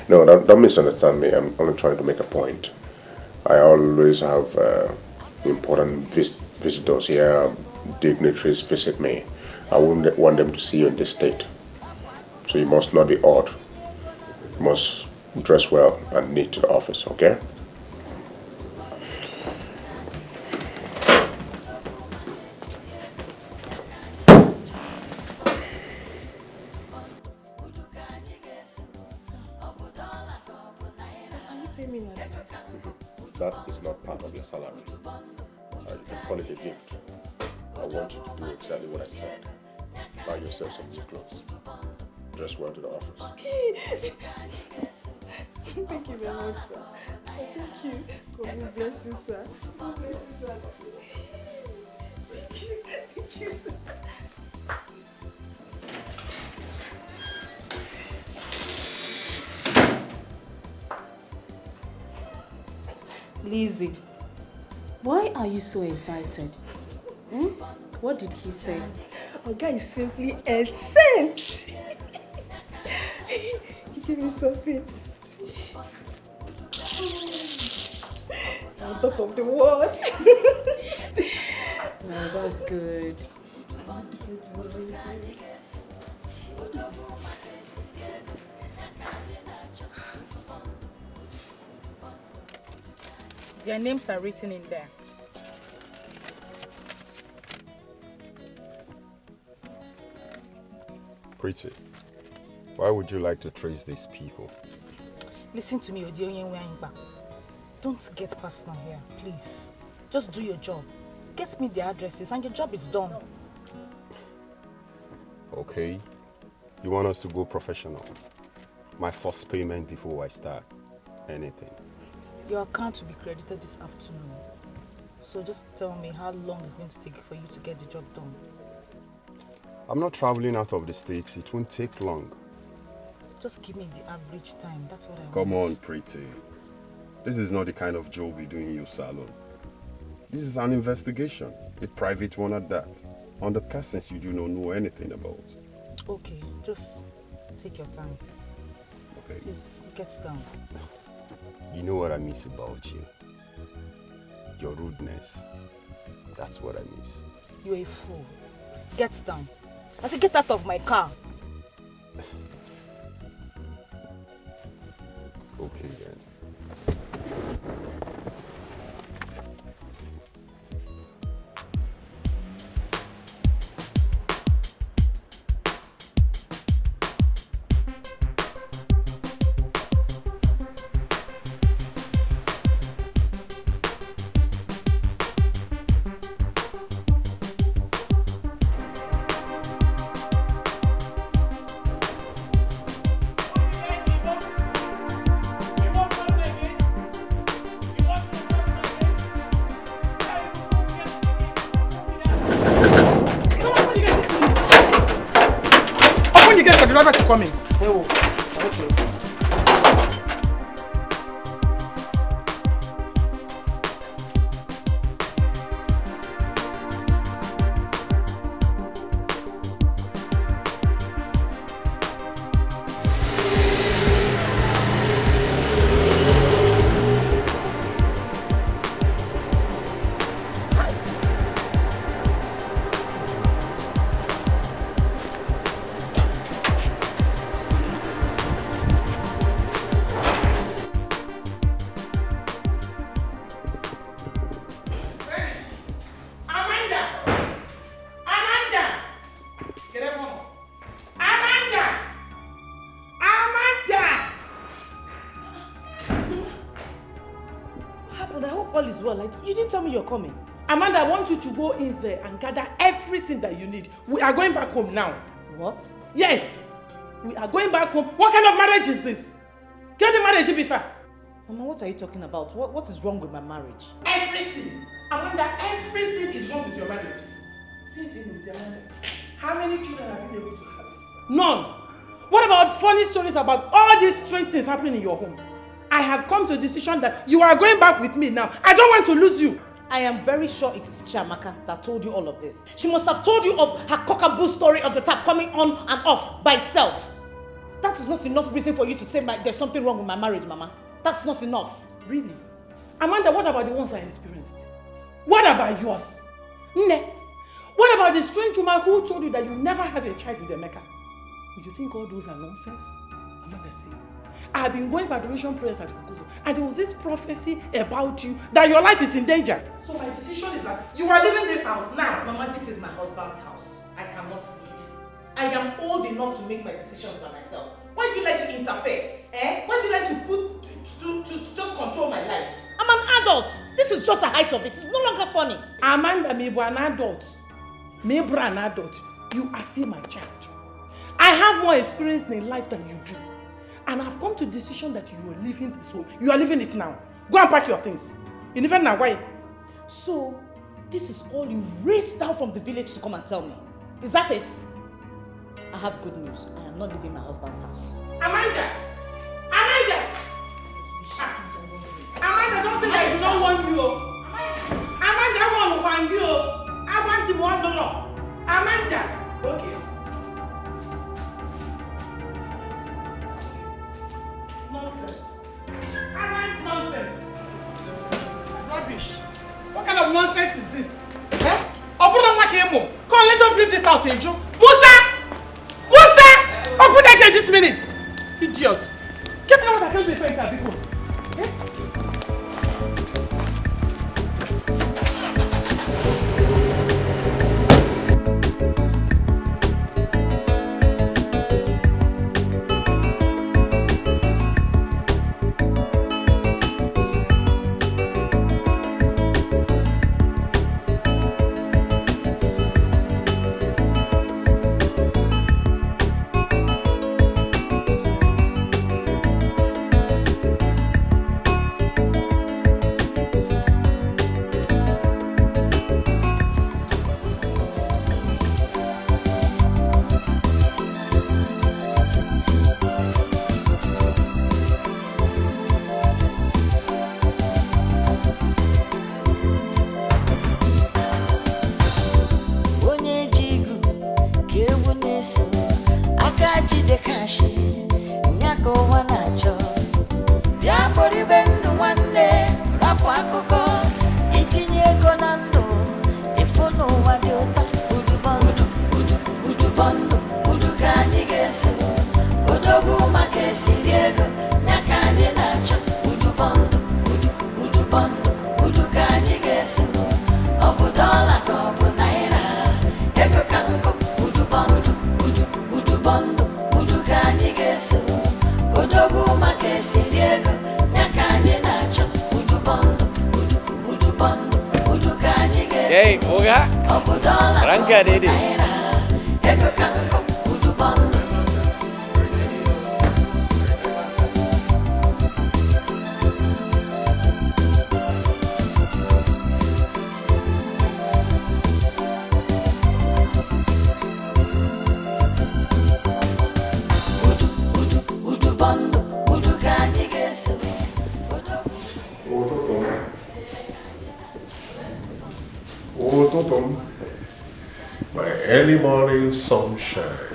No, don't misunderstand me. I'm only trying to make a point. I always have important visitors here, dignitaries visit me. I wouldn't want them to see you in this state. So you must not be odd. You must dress well and neat to the office, okay? That is not part of your salary. You can call it a gift. I want you to do exactly what I said. Buy yourself some new clothes. Dress well to the office. Thank you very much, sir. Thank you. God bless you, sir. God bless you, sir. Thank you. Thank you, sir. Lizzie, why are you so excited? What did he say? Oga is simply a saint. He gave me something. on top of the world. No, that's good. Their names are written in there. Pretty, why would you like to trace these people? Listen to me, Odioyenweangba. Don't get personal here, please. Just do your job. Get me their addresses and your job is done. Okay. You want us to go professional? My first payment before I start anything. Your account will be credited this afternoon. So just tell me how long it's going to take for you to get the job done. I'm not traveling out of the States. It won't take long. Just give me the average time. That's what I want. Come on, Pretty. This is not the kind of job we do in your salon. This is an investigation, a private one at that, on the persons you do not know anything about. Okay, just take your time. Okay. Please, get down. You know what I miss about you? Your rudeness. That's what I miss. You're a fool. Get down. I said get out of my car. Okay then. driver to come in. Oh, okay. You didn't tell me you're coming. Amanda, I want you to go in there and gather everything that you need. We are going back home now. What? Yes. We are going back home. What kind of marriage is this? Get the marriage before. Mama, what are you talking about? What is wrong with my marriage? Everything. Amanda, everything is wrong with your marriage. Since you with Amanda, how many children have you been able to have? None. What about funny stories about all these strange things happening in your home? I have come to a decision that you are going back with me now. I don't want to lose you. I am very sure it is Chiamaka that told you all of this. She must have told you of her cockaboo story of the tap coming on and off by itself. That is not enough reason for you to say there's something wrong with my marriage, Mama. That's not enough. Really? Amanda, what about the ones I experienced? What about yours? Nne, what about the strange woman who told you that you never have a child with Emeka? Do you think all those are nonsense? Amanda, see. I have been going for adoration prayers at Kukuzo, and there was this prophecy about you that your life is in danger. So my decision is that you are leaving this house now. Mama, this is my husband's house. I cannot leave. I am old enough to make my decisions by myself. Why do you like to interfere? Why do you like to just control my life? I'm an adult. This is just the height of it. It's no longer funny. Amanda, maybe an adult. Maybe an adult. You are still my child. I have more experience in life than you do. And I've come to the decision that you are leaving this home. You are leaving it now. Go and pack your things. You never know why. So, this is all you raced down from the village to come and tell me. Is that it? I have good news. I am not leaving my husband's house. Amanda! Amanda! Amanda, don't say that you don't want you. Amanda, I want you. I want the one. Amanda! Okay. Nonsense. I like nonsense. house, Ejo. Musa! Musa! Open that gate this minute! Idiot! Get me out of the house before you can Hey, Oga. Ranka dede. My early morning sunshine.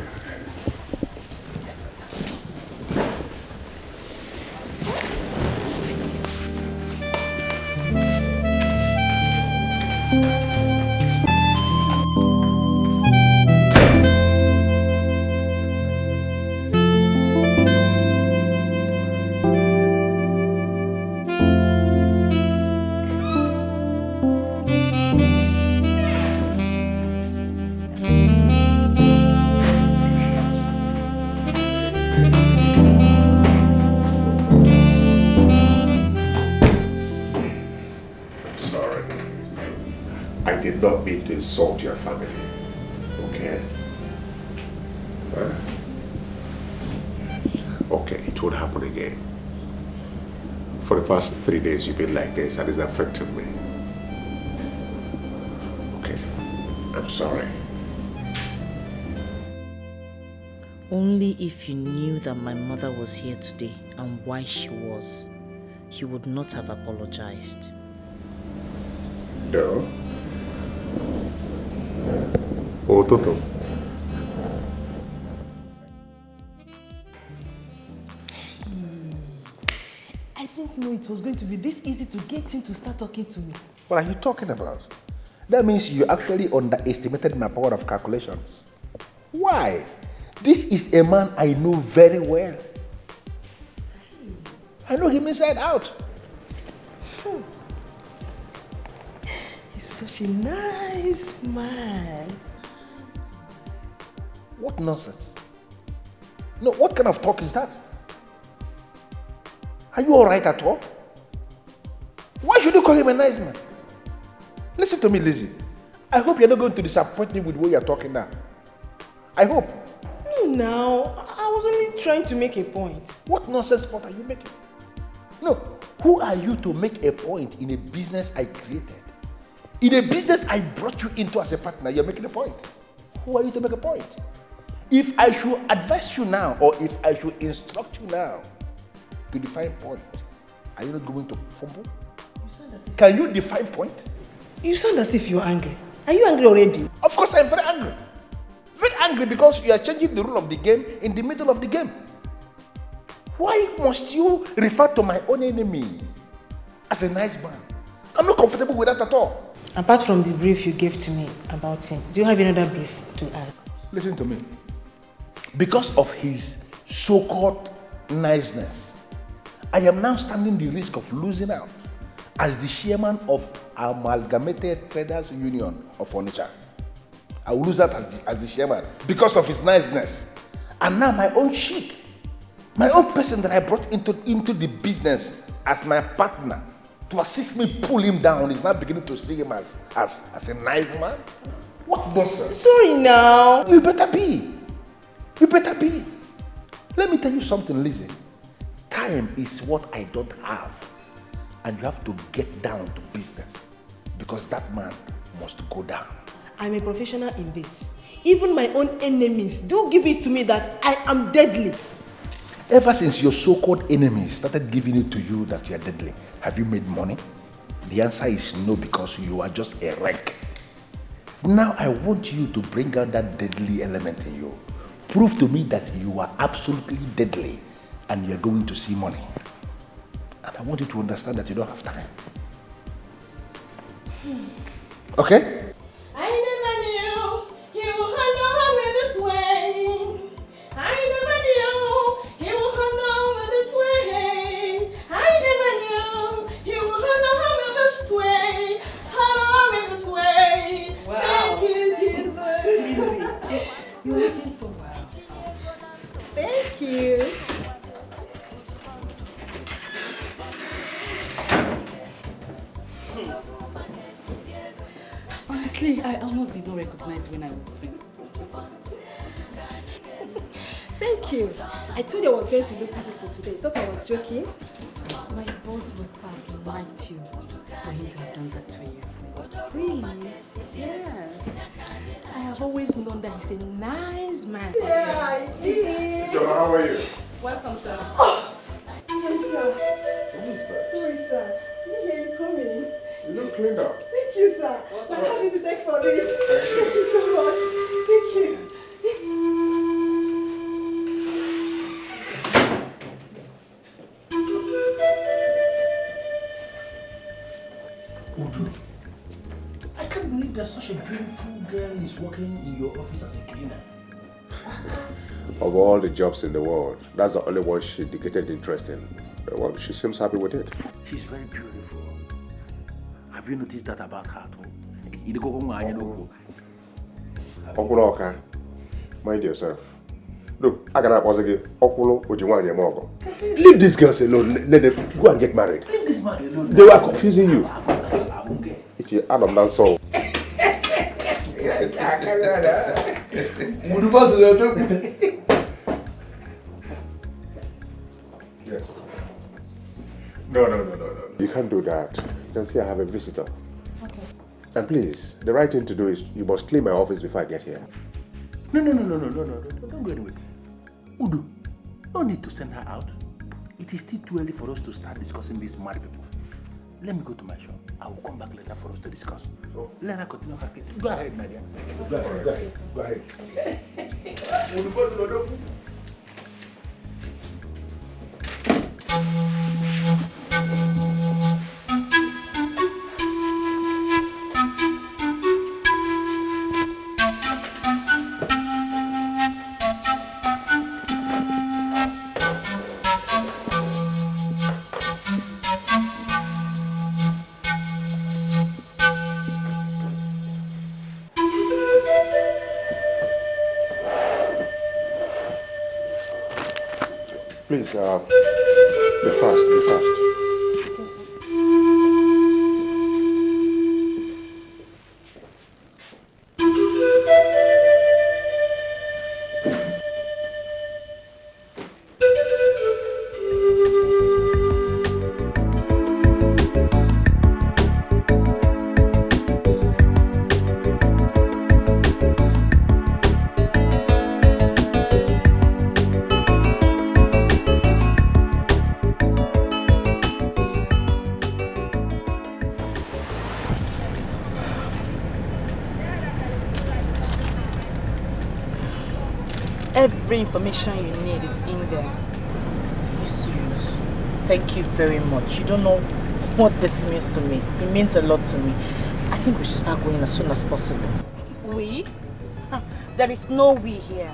Insult your family, okay? Huh? Okay, it won't happen again. For the past 3 days you've been like this and it's affected me. Okay, I'm sorry. Only if you knew that my mother was here today and why she was, you would not have apologized. No? Oh, Toto. I didn't know it was going to be this easy to get him to start talking to me. What are you talking about? That means you actually underestimated my power of calculations. Why? This is a man I know very well. I know him inside out. He's such a nice man. What nonsense? No, what kind of talk is that? Are you alright at all? Why should you call him a nice man? Listen to me, Lizzie. I hope you're not going to disappoint me with the way you're talking now. I hope. No, now. I was only trying to make a point. What nonsense point are you making? No, who are you to make a point in a business I created? In a business I brought you into as a partner, you're making a point. Who are you to make a point? If I should advise you now, or if I should instruct you now to define point, are you not going to fumble? Can you define point? You sound as if you're angry. Are you angry already? Of course I'm very angry. Very angry because you are changing the rule of the game in the middle of the game. Why must you refer to my own enemy as a nice man? I'm not comfortable with that at all. Apart from the brief you gave to me about him, do you have any other brief to add? Listen to me. Because of his so-called niceness, I am now standing the risk of losing out as the chairman of Amalgamated Traders Union of Onitsha. I will lose out as the chairman because of his niceness. And now my own sheik, my own person that I brought into the business as my partner to assist me pull him down is now beginning to see him as a nice man. What nonsense? Sorry now. You better be. You better be. Let me tell you something, Lizzie. Time is what I don't have. And you have to get down to business because that man must go down. I'm a professional in this. Even my own enemies do give it to me that I am deadly. Ever since your so-called enemies started giving it to you that you are deadly, have you made money? The answer is no, because you are just a wreck. Now I want you to bring out that deadly element in you. Prove to me that you are absolutely deadly and you are going to see money. And I want you to understand that you don't have time. Okay? I never knew he would handle me this way. I never knew he would handle me this way. I never knew he would handle me this way. Handle me this way. Wow. Thank you, Jesus. You're looking so well. Thank you. Honestly, I almost did not recognize when I walked in. Thank you. I told you I was going to look beautiful today. Thought I was joking. My boss must have liked you for him to have done that for you. Really? Yes. I have always known that he's a nice man. Yeah, he is. Chioma, how are you? Welcome, sir. Oh, sorry, sir. Elizabeth, Sorry, sir. Didn't hear you coming. you look cleaned up. Thank you, sir. I'm happy to take for this. Thank you so much. Thank you. Udu, I can't believe that such a beautiful girl is working in your office as a cleaner. Of all the jobs in the world, that's the only one she indicated interest in. Well, she seems happy with it. She's very beautiful. Have you noticed that about her too? Okuloka, mind yourself. Look, I gotta pause again. Okulo Ujiwanya Mogo. Leave these girls alone. Let them go and get married. Leave this man alone. They were confusing you. It's Adam Danso. Yes. No. You can't do that. You can see I have a visitor. Okay. And please, the right thing to do is you must clean my office before I get here. No. Don't go anywhere. Udu, no need to send her out. It is still too early for us to start discussing these married people. Let me go to my shop. I will come back later for us to discuss. Oh. Let her continue her case. Go ahead, Nadia. Go ahead. Please, be fast. Every information you need is in there. Are you serious? Thank you very much. You don't know what this means to me. It means a lot to me. I think we should start going as soon as possible. We? There is no we here.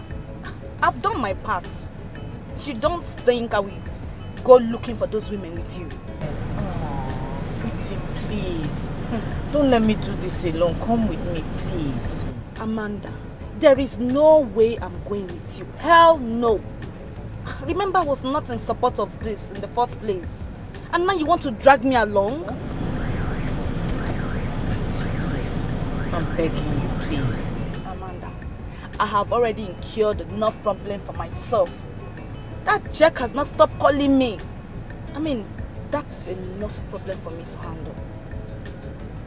I've done my part. You don't think I will go looking for those women with you? Oh, Pretty, please. Don't let me do this alone. Come with me, please. Amanda, there is no way I'm going with you. Hell no. Remember, I was not in support of this in the first place. And now you want to drag me along? Please, I'm begging you, please. Amanda, I have already incurred enough problem for myself. That Jack has not stopped calling me. I mean, that's enough problem for me to handle.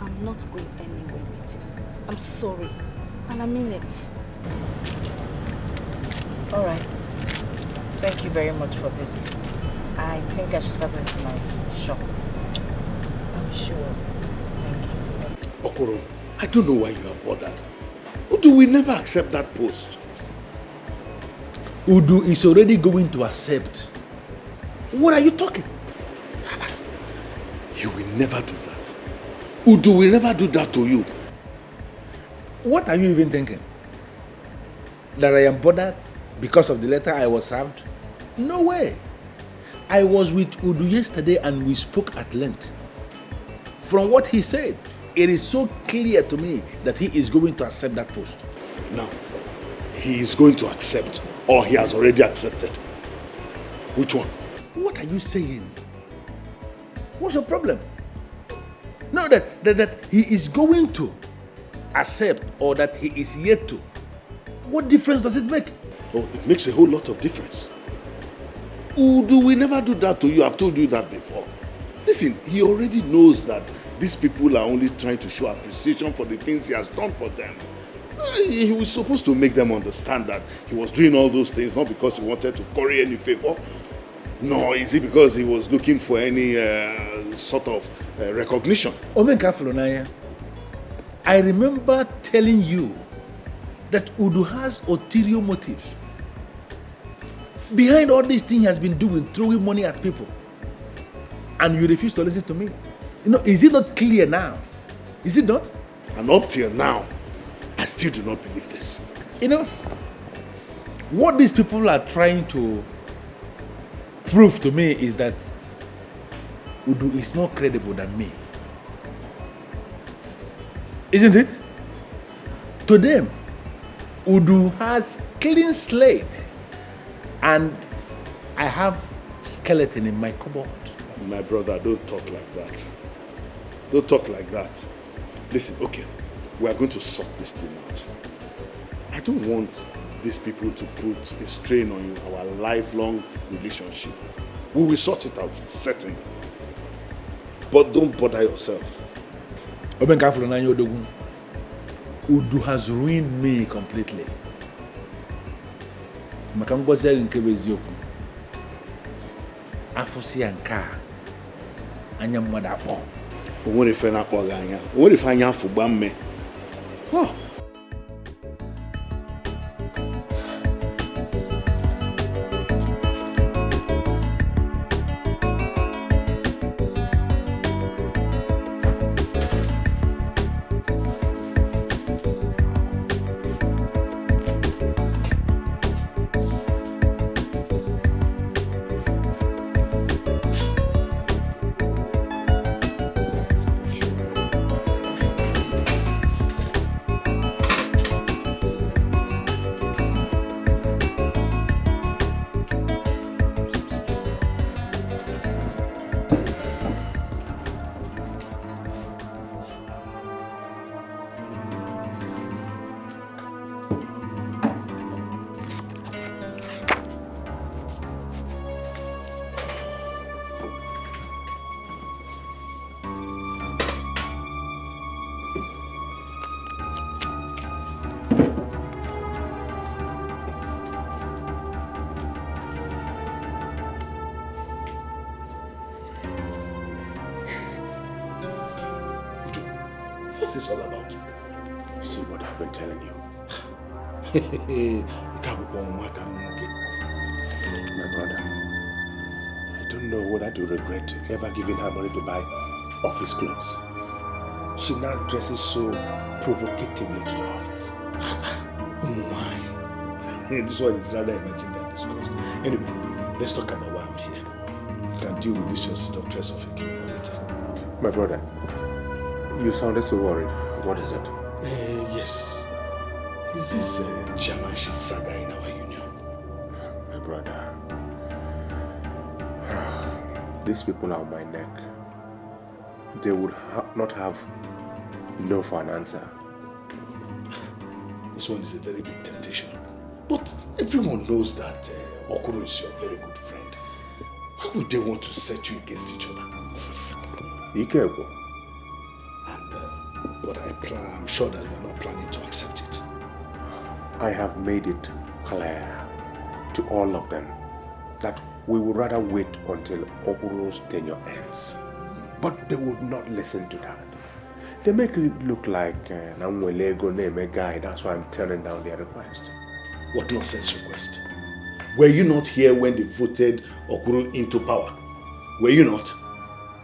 I'm not going anywhere with you. I'm sorry. And I mean it. Alright. Thank you very much for this. I think I should start going to my shop. I'm sure. Thank you. Okoro, I don't know why you are bothered. Udu will never accept that post. Udu is already going to accept. What are you talking? You will never do that. Udu will never do that to you. What are you even thinking? That I am bothered because of the letter I was served? No way. I was with Udu yesterday and we spoke at length. From what he said, it is so clear to me that he is going to accept that post. Now, he is going to accept, or he has already accepted. Which one? What are you saying? What's your problem? No, that he is going to accept or that he is yet to. What difference does it make? Oh, it makes a whole lot of difference. Udu will never do that to you. I've told you that before. Listen, he already knows that these people are only trying to show appreciation for the things he has done for them. He was supposed to make them understand that he was doing all those things not because he wanted to curry any favor, nor is it because he was looking for any sort of recognition. I remember telling you that Udu has ulterior motives. Behind all these things he has been doing, throwing money at people. And you refuse to listen to me. You know, is it not clear now? Is it not? And up till now, I still do not believe this. You know, what these people are trying to prove to me is that Udu is more credible than me. Isn't it? To them, Udu has clean slate and I have skeleton in my cupboard. My brother, don't talk like that. Don't talk like that. Listen, okay, we are going to sort this thing out. I don't want these people to put a strain on our lifelong relationship. We will sort it out, certainly. But don't bother yourself. Udu has ruined me completely. Afusi anka anya mmadu akpọ. O nwere ife na akpọ ga anya. O nwere ife anya afụ gba mme. What's this all about? See what I've been telling you. My brother, I don't know whether to regret ever giving her money to buy office clothes. she now dresses so provocatively to the office. Oh my. This one is rather imagined than discussed. Anyway, let's talk about why I'm here. You can deal with this your seductress of a cleaner later. My brother, you sounded so worried. What is it? Yes. Is this chairmanship saga in our union? My brother, these people are on my neck. They would not have no for an answer. This one is a very big temptation. But everyone knows that Okoro is your very good friend. Why would they want to set you against each other? Be careful. But I'm sure that you're not planning to accept it. I have made it clear to all of them that we would rather wait until Okoro's tenure ends. But they would not listen to that. They make it look like I'm a guy, that's why I'm turning down their request. What nonsense request? Were you not here when they voted Okoro into power? Were you not?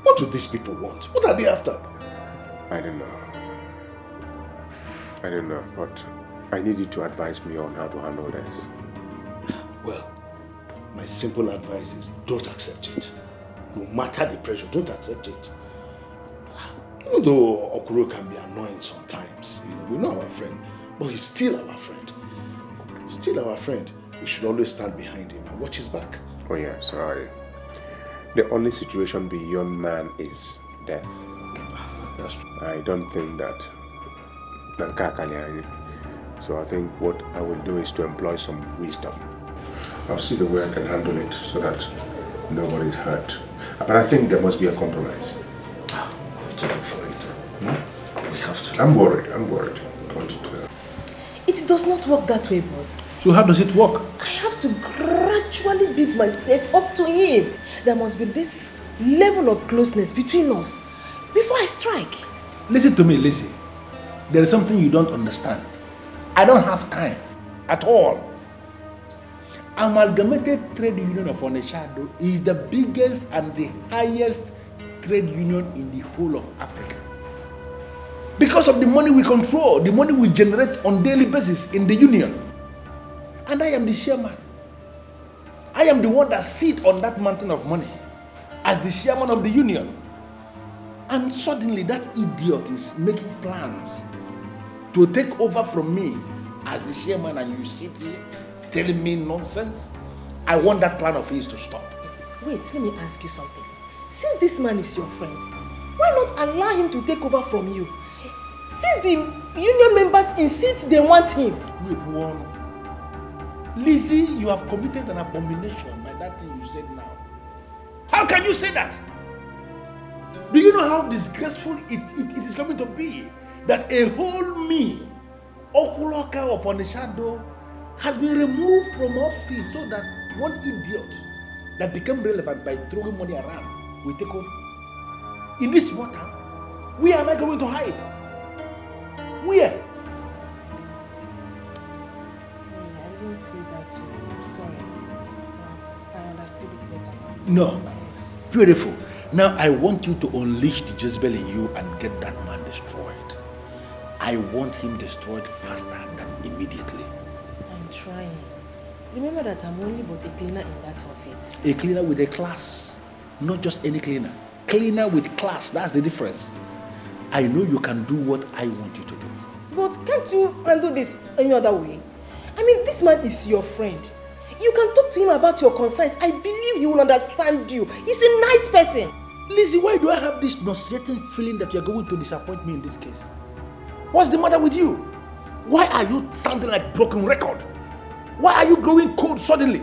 What do these people want? What are they after? I don't know. But I need you to advise me on how to handle this. Well, my simple advice is don't accept it. No matter the pressure, don't accept it. Even though Okoro can be annoying sometimes, we know our friend, but he's still our friend. Still our friend. We should always stand behind him and watch his back. Oh yeah, sorry. The only situation beyond man is death. That's true. I don't think that. So I think what I will do is to employ some wisdom. I'll see the way I can handle it so that nobody's hurt. But I think there must be a compromise. We have to look for it. We have to. I'm worried. It does not work that way, boss. So how does it work? I have to gradually build myself up to him. There must be this level of closeness between us before I strike. Listen to me, Lizzie. There is something you don't understand. I don't have time at all. Amalgamated Trade Union of Onitsha is the biggest and the highest trade union in the whole of Africa. Because of the money we control, the money we generate on daily basis in the union. And I am the chairman. I am the one that sits on that mountain of money as the chairman of the union. And suddenly that idiot is making plans to take over from me as the chairman, and you sit here telling me nonsense. I want that plan of his to stop. Wait, let me ask you something. Since this man is your friend, why not allow him to take over from you? Since the union members insist they want him. Wait, one. Lizzie, you have committed an abomination by that thing you said now. How can you say that? Do you know how disgraceful it is going to be that a whole me, Okuloka of Onitsha, has been removed from office so that one idiot that became relevant by throwing money around will take over? In this matter, where am I going to hide? Where? I didn't say that to you. I'm sorry. I understood it better. No. Beautiful. Now I want you to unleash the Jezebel in you and get that man destroyed. I want him destroyed faster than immediately. I'm trying. Remember that I'm only but a cleaner in that office. A cleaner with a class. Not just any cleaner. Cleaner with class. That's the difference. I know you can do what I want you to do. But can't you handle this any other way? I mean, this man is your friend. You can talk to him about your concerns. I believe he will understand you. He's a nice person. Lizzie, why do I have this nauseating feeling that you're going to disappoint me in this case? What's the matter with you? Why are you sounding like broken record? Why are you growing cold suddenly?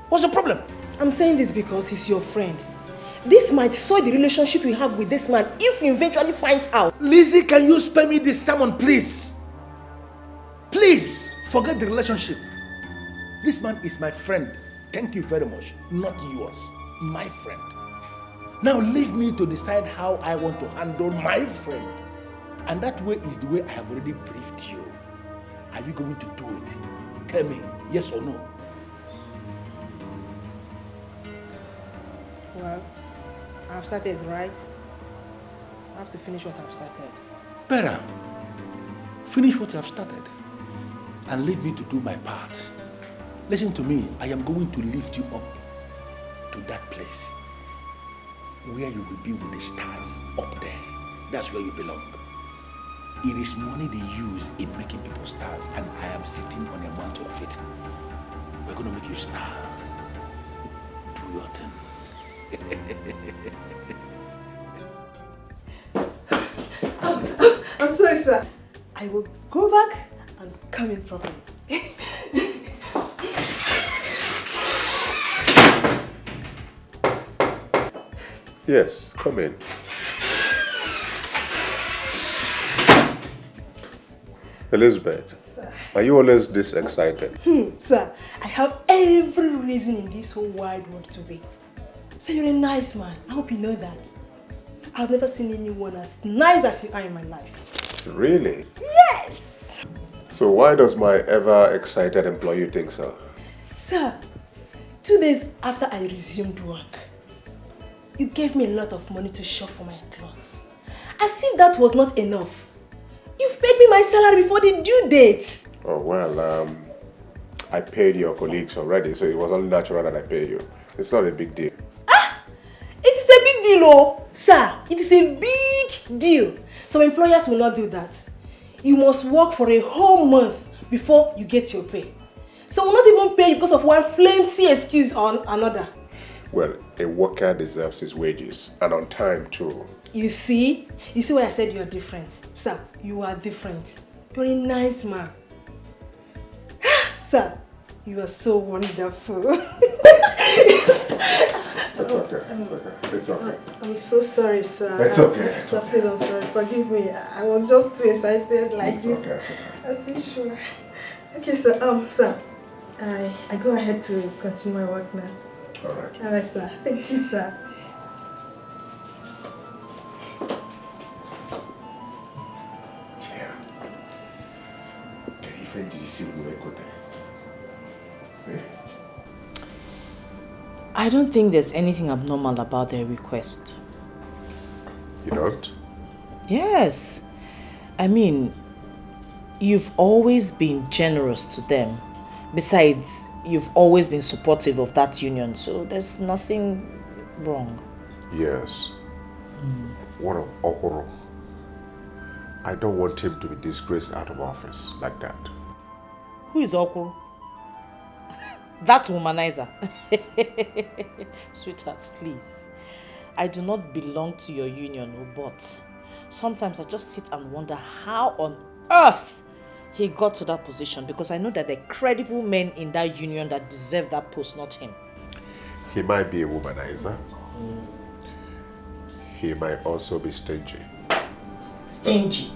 What's the problem? I'm saying this because he's your friend. This might soil the relationship you have with this man if he eventually finds out. Lizzie, can you spare me this sermon, please? Please, forget the relationship. This man is my friend. Thank you very much. Not yours. My friend. Now leave me to decide how I want to handle my friend. And that way is the way I have already briefed you. Are you going to do it? Tell me, yes or no? Well, I've started, right? I have to finish what I've started. better. Finish what you have started and leave me to do my part. Listen to me, I am going to lift you up to that place where you will be with the stars up there. That's where you belong. It is money they use in making people stars, and I am sitting on a mantle of it. We're going to make you star. Do your thing. I'm sorry, sir. I will go back and come in properly. Yes, come in. Elizabeth, are you always this excited? Sir, I have every reason in this whole wide world to be. Sir, you're a nice man. I hope you know that. I've never seen anyone as nice as you are in my life. Really? Yes! So why does my ever-excited employee think so? Sir, 2 days after I resumed work, you gave me a lot of money to shop for my clothes. As if that was not enough. You've paid me my salary before the due date. Oh, well, I paid your colleagues already, so it was only natural that I paid you. It's not a big deal. It is a big deal, oh! Sir, it is a big deal. Some employers will not do that. You must work for a whole month before you get your pay. So we'll not even pay you because of one flimsy excuse or another. Well, a worker deserves his wages, and on time too. You see why I said you're different. Sir, you are different. You're a nice man. Sir, you are so wonderful. It's okay. It's okay. I'm so sorry, sir. It's okay. Sir, please, I'm sorry. Forgive me. I was just too excited like It's you. okay. That's sure. Okay, sir. Sir, I go ahead to continue my work now. All right. All right, sir. Thank you, sir. I don't think there's anything abnormal about their request. You don't? Yes. I mean, you've always been generous to them. Besides, you've always been supportive of that union, so there's nothing wrong. Yes. What of Okoro? I don't want him to be disgraced out of office like that. Who is Okoro? That womanizer. Sweetheart, please. I do not belong to your union, but sometimes I just sit and wonder how on earth he got to that position, because I know that there are credible men in that union that deserve that post, not him. He might be a womanizer. He might also be stingy. Stingy?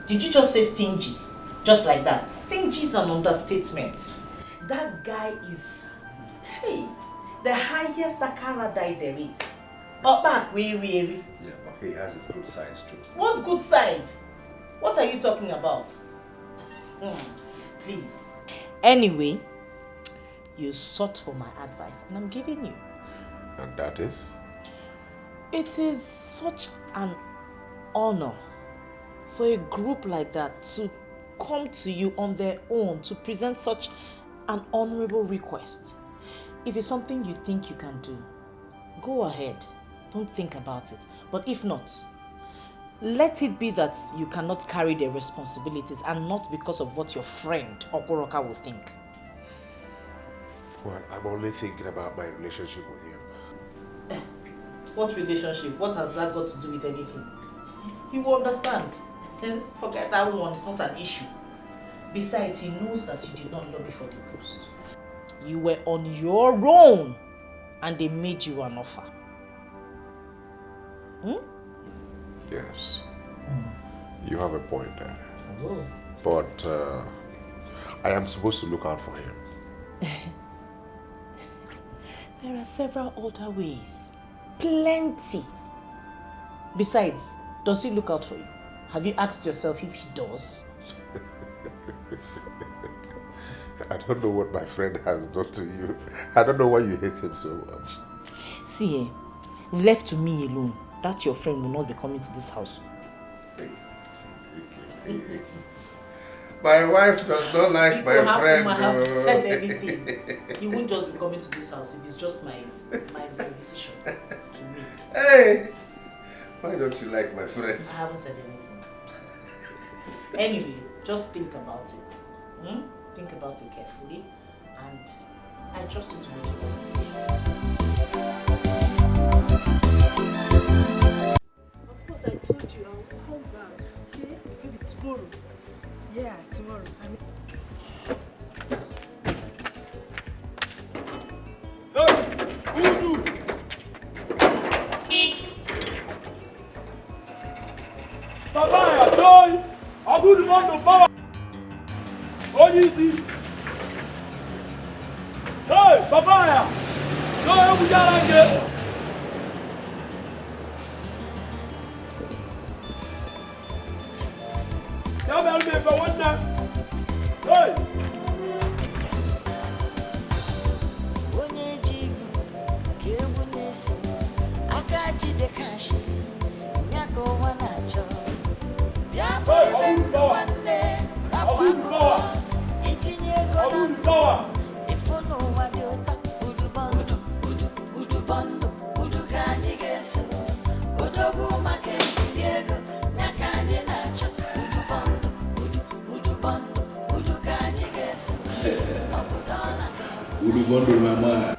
Did you just say stingy? Just like that? Stingy is an understatement. That guy is, the highest Akara die there is. Up back, weary. Yeah, but he has his good sides too. What good side? What are you talking about? Please. Anyway, you sought for my advice and I'm giving you. And that is? It is such an honor for a group like that to come to you on their own to present such an honorable request. If it's something you think you can do, go ahead. Don't think about it. But if not, let it be that you cannot carry their responsibilities and not because of what your friend Okoroka will think. Well, I'm only thinking about my relationship with you. What relationship? What has that got to do with anything? You will understand. Forget that one, it's not an issue. Besides, he knows that you did not lobby for the post. You were on your own and they made you an offer. Yes. You have a point there. Oh. But I am supposed to look out for him. There are several other ways. Plenty. Besides, does he look out for you? Have you asked yourself if he does? I don't know what my friend has done to you. I don't know why you hate him so much. See, left to me alone, that your friend will not be coming to this house. My wife does not like my friend. Have said anything. He won't just be coming to this house if it's just my decision to make. Hey, why don't you like my friend? I haven't said anything. Anyway, just think about it. Think about it carefully, and I trust you to make it Of course, I told you I will come back. Okay, maybe tomorrow. Yeah, tomorrow. Papaya, joy! I good want to power! Oh, you see? Hey, papaya! Joy, we got like it! Come on, baby, what's that? Hey!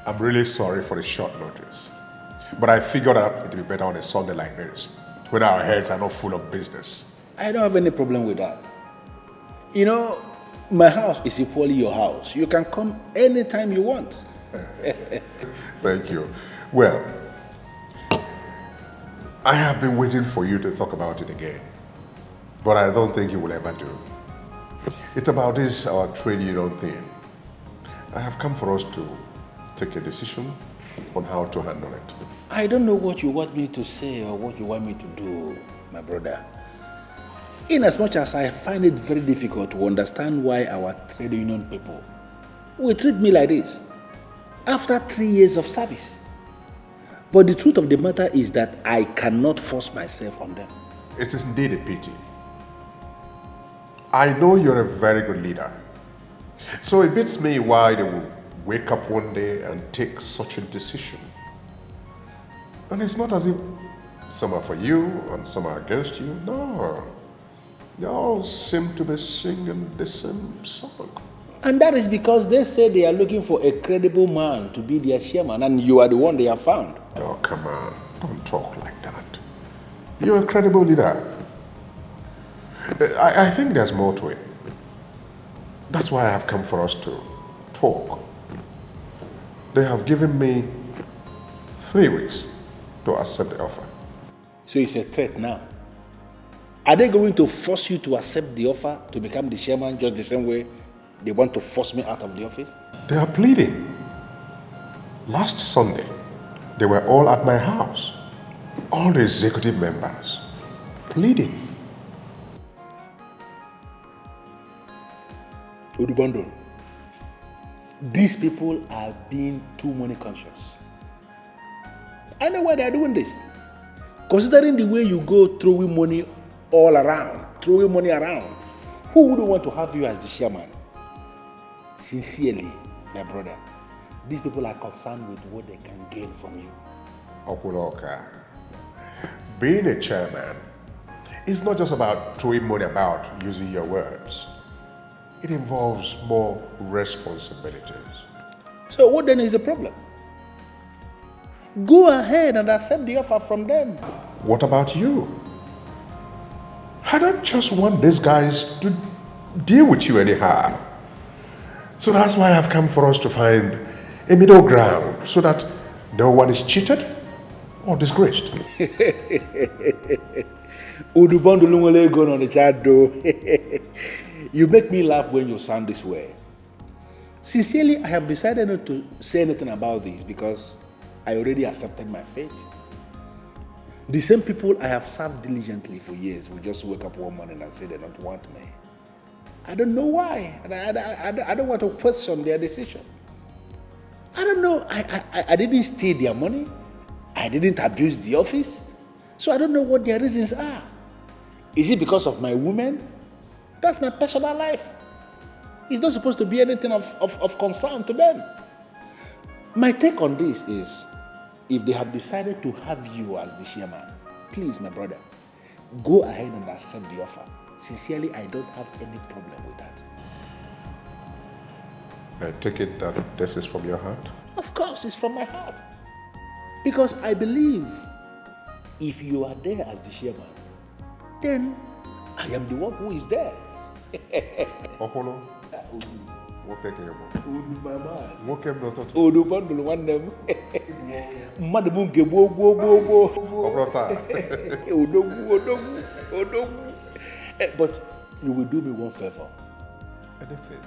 I'm really sorry for the short notice, but I figured out it would be better on a Sunday like this, when our heads are not full of business. I don't have any problem with that. You know, my house is equally your house. You can come anytime you want. Thank you. Well, I have been waiting for you to talk about it again, but I don't think you will ever do. It's about this, our trade union thing. I have come for us to take a decision on how to handle it. I don't know what you want me to say or what you want me to do, my brother. In as much as I find it very difficult to understand why our trade union people will treat me like this after 3 years of service. But the truth of the matter is that I cannot force myself on them. It is indeed a pity. I know you're a very good leader. So it beats me why they will wake up one day and take such a decision. And it's not as if some are for you and some are against you. No. They all seem to be singing the same song. And that is because they say they are looking for a credible man to be their chairman, and you are the one they have found. Oh, come on. Don't talk like that. You're a credible leader. I think there's more to it. That's why I have come for us to talk. They have given me 3 weeks to accept the offer. So it's a threat now. Are they going to force you to accept the offer to become the chairman just the same way they want to force me out of the office? They are pleading. Last Sunday, they were all at my house. All the executive members pleading. Udubondon, these people are being too money conscious. I know why they are doing this. Considering the way you go throwing money all around, throwing money around, who wouldn't want to have you as the chairman? Sincerely, my brother, these people are concerned with what they can gain from you. Okuloka, being a chairman is not just about throwing money about using your words. It involves more responsibilities. So what then is the problem? Go ahead and accept the offer from them. What about you? I don't just want these guys to deal with you anyhow. So that's why I've come for us to find a middle ground so that no one is cheated or disgraced. You make me laugh when you sound this way. Sincerely, I have decided not to say anything about this because I already accepted my fate. The same people I have served diligently for years will just wake up one morning and say they don't want me. I don't know why. I don't want to question their decision. I don't know. I didn't steal their money. I didn't abuse the office. So I don't know what their reasons are. Is it because of my women? That's my personal life. It's not supposed to be anything of concern to them. My take on this is, if they have decided to have you as the chairman, please, my brother, go ahead and accept the offer. Sincerely, I don't have any problem with that. I take it that this is from your heart? Of course, it's from my heart. Because I believe if you are there as the chairman, then I am the one who is there. Okolo, what take you? What came to Odu bundle one them. Madam Gebo Bo. Odogu. But you will do me one favor. Anything.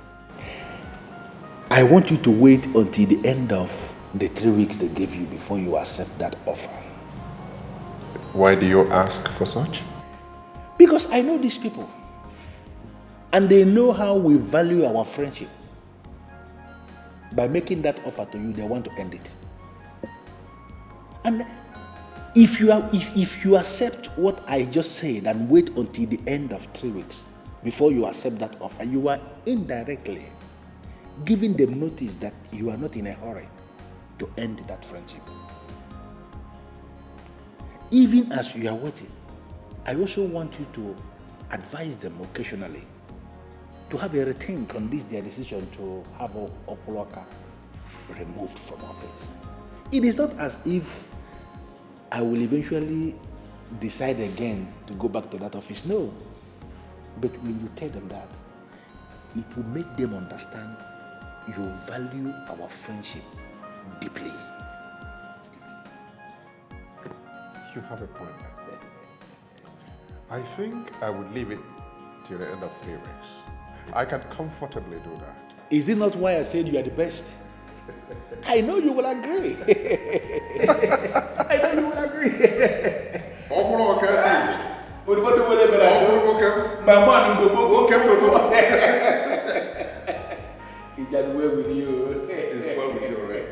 I want you to wait until the end of the 3 weeks they gave you before you accept that offer. Why do you ask for such? Because I know these people. And they know how we value our friendship. By making that offer to you, they want to end it. And if you accept what I just said and wait until the end of 3 weeks before you accept that offer, you are indirectly giving them notice that you are not in a hurry to end that friendship. Even as you are waiting, I also want you to advise them occasionally to have a rethink on their decision to have Okoloka removed from office. It is not as if I will eventually decide again to go back to that office. No. But when you tell them that, it will make them understand you value our friendship deeply. You have a point there. I think I would leave it till the end of 3 weeks. I can comfortably do that. Is it not why I said you are the best? I know you will agree. I know you will agree. My man It's just well with you. It's well with you already.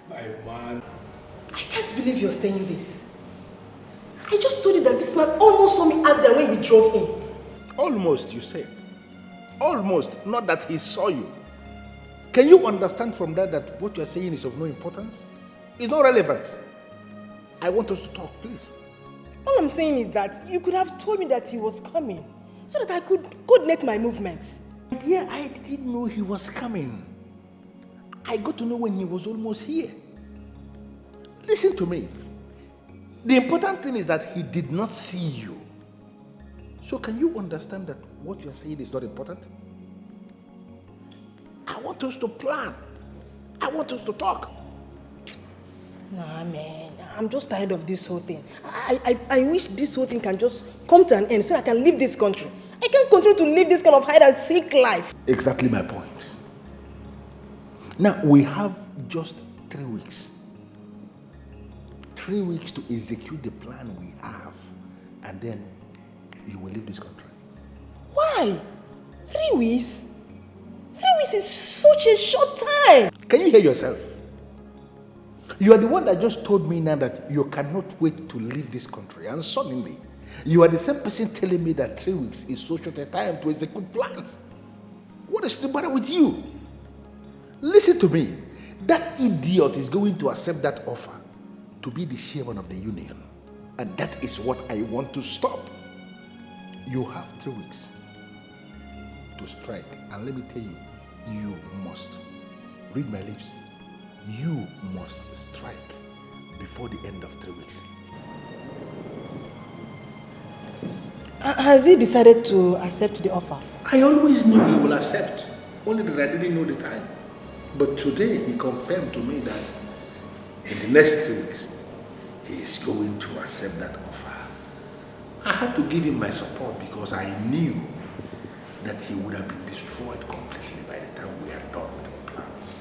My man. I can't believe you're saying this. I just told you that this man almost saw me out there when we drove in. Almost, you said. Almost, not that he saw you. Can you understand from that what you're saying is of no importance? It's not relevant. I want us to talk, please. All I'm saying is that you could have told me that he was coming so that I could coordinate my movements. Yeah, I didn't know he was coming. I got to know when he was almost here. Listen to me. The important thing is that he did not see you. So can you understand that what you're saying is not important? I want us to plan. I want us to talk. Nah, man. I'm just tired of this whole thing. I wish this whole thing can just come to an end so I can leave this country. I can't continue to live this kind of hide-and-seek life. Exactly my point. Now, we have just 3 weeks. 3 weeks to execute the plan we have, and then you will leave this country. Why? 3 weeks? 3 weeks is such a short time. Can you hear yourself? You are the one that just told me now that you cannot wait to leave this country, and suddenly you are the same person telling me that 3 weeks is so short a time to execute plans. What is the matter with you? Listen to me. That idiot is going to accept that offer to be the chairman of the union. And that is what I want to stop. You have 3 weeks to strike. And let me tell you, you must, read my lips, you must strike before the end of 3 weeks. Has he decided to accept the offer? I always knew he will accept, only that I didn't know the time. But today he confirmed to me that in the next 3 weeks, he is going to accept that offer. I had to give him my support because I knew that he would have been destroyed completely by the time we had done with our plans.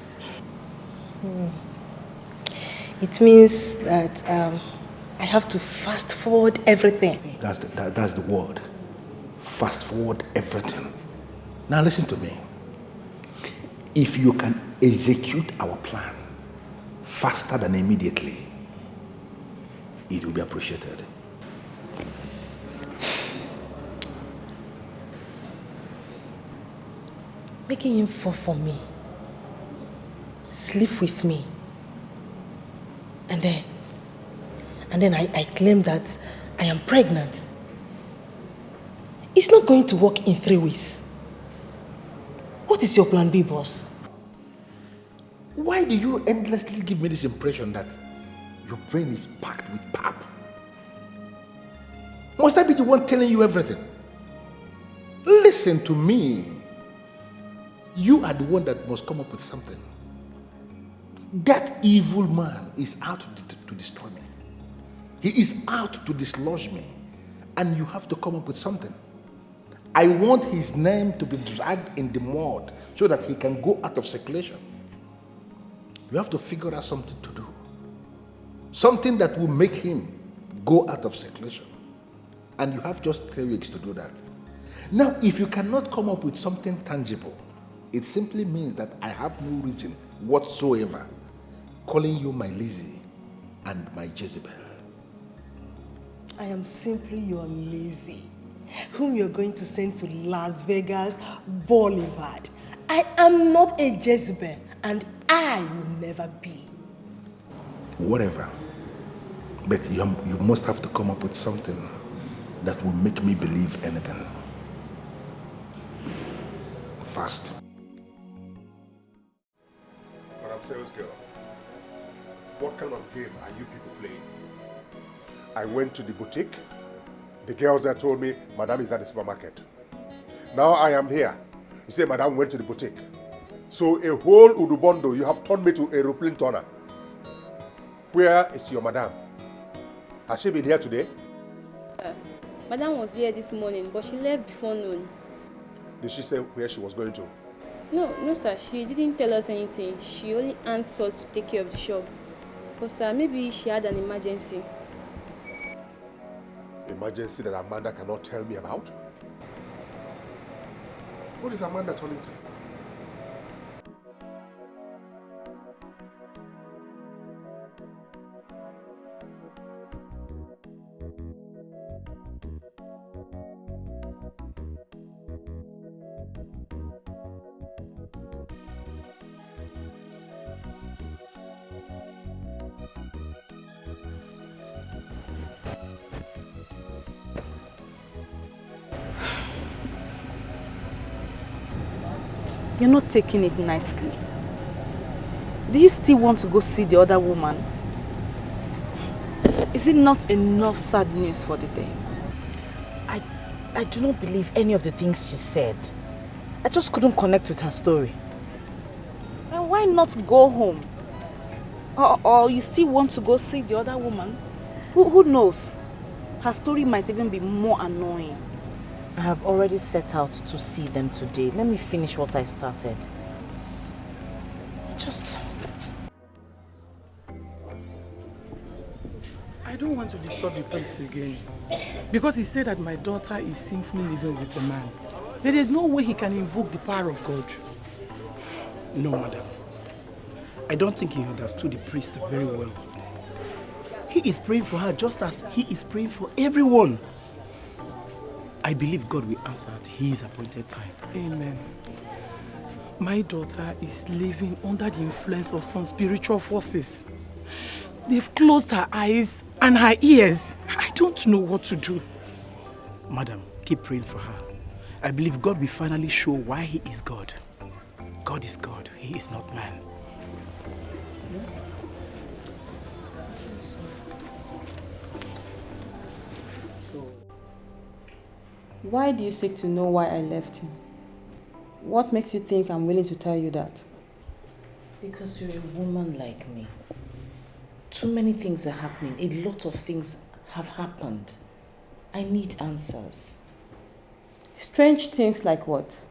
It means that I have to fast forward everything. That's the word. Fast forward everything. Now listen to me. If you can execute our plan faster than immediately, it will be appreciated. making him fall for me, sleep with me, and then I claim that I am pregnant. It's not going to work in 3 weeks. What is your plan B, boss? Why do you endlessly give me this impression that your brain is packed with pap? Must I be the one telling you everything? Listen to me. You are the one that must come up with something. That evil man is out to destroy me. He is out to dislodge me. And you have to come up with something. I want his name to be dragged in the mud so that he can go out of circulation. You have to figure out something to do. Something that will make him go out of circulation. And you have just 3 weeks to do that. Now, if you cannot come up with something tangible, it simply means that I have no reason whatsoever calling you my Lizzie and my Jezebel. I am simply your Lizzie, whom you're going to send to Las Vegas Boulevard. I am not a Jezebel, and I will never be. Whatever. But you must have to come up with something that will make me believe anything. Fast. Madam Sales Girl, what kind of game are you people playing? I went to the boutique. The girls there told me, Madam is at the supermarket. Now I am here. You say Madam went to the boutique. So a whole Udubondo, you have turned me to a aeroplane turner. Where is your Madam? Has she been here today? Madam was here this morning, but she left before noon. Did she say where she was going to? No, sir. She didn't tell us anything. She only asked us to take care of the shop. Because, sir, maybe she had an emergency. Emergency that Amanda cannot tell me about? What is Amanda turning to? You're not taking it nicely. Do you still want to go see the other woman? Is it not enough sad news for the day? I do not believe any of the things she said. I just couldn't connect with her story. And why not go home? Or you still want to go see the other woman? Who knows? Her story might even be more annoying. I have already set out to see them today. Let me finish what I started. I don't want to disturb the priest again. Because he said that my daughter is sinfully living with a man. There is no way he can invoke the power of God. No, madam. I don't think he understood the priest very well. He is praying for her just as he is praying for everyone. I believe God will answer at his appointed time. Amen. My daughter is living under the influence of some spiritual forces. They've closed her eyes and her ears. I don't know what to do. Madam, keep praying for her. I believe God will finally show why he is God. God is God. He is not man. Why do you seek to know why I left him? What makes you think I'm willing to tell you that? Because you're a woman like me. Too many things are happening. A lot of things have happened. I need answers. Strange things like what?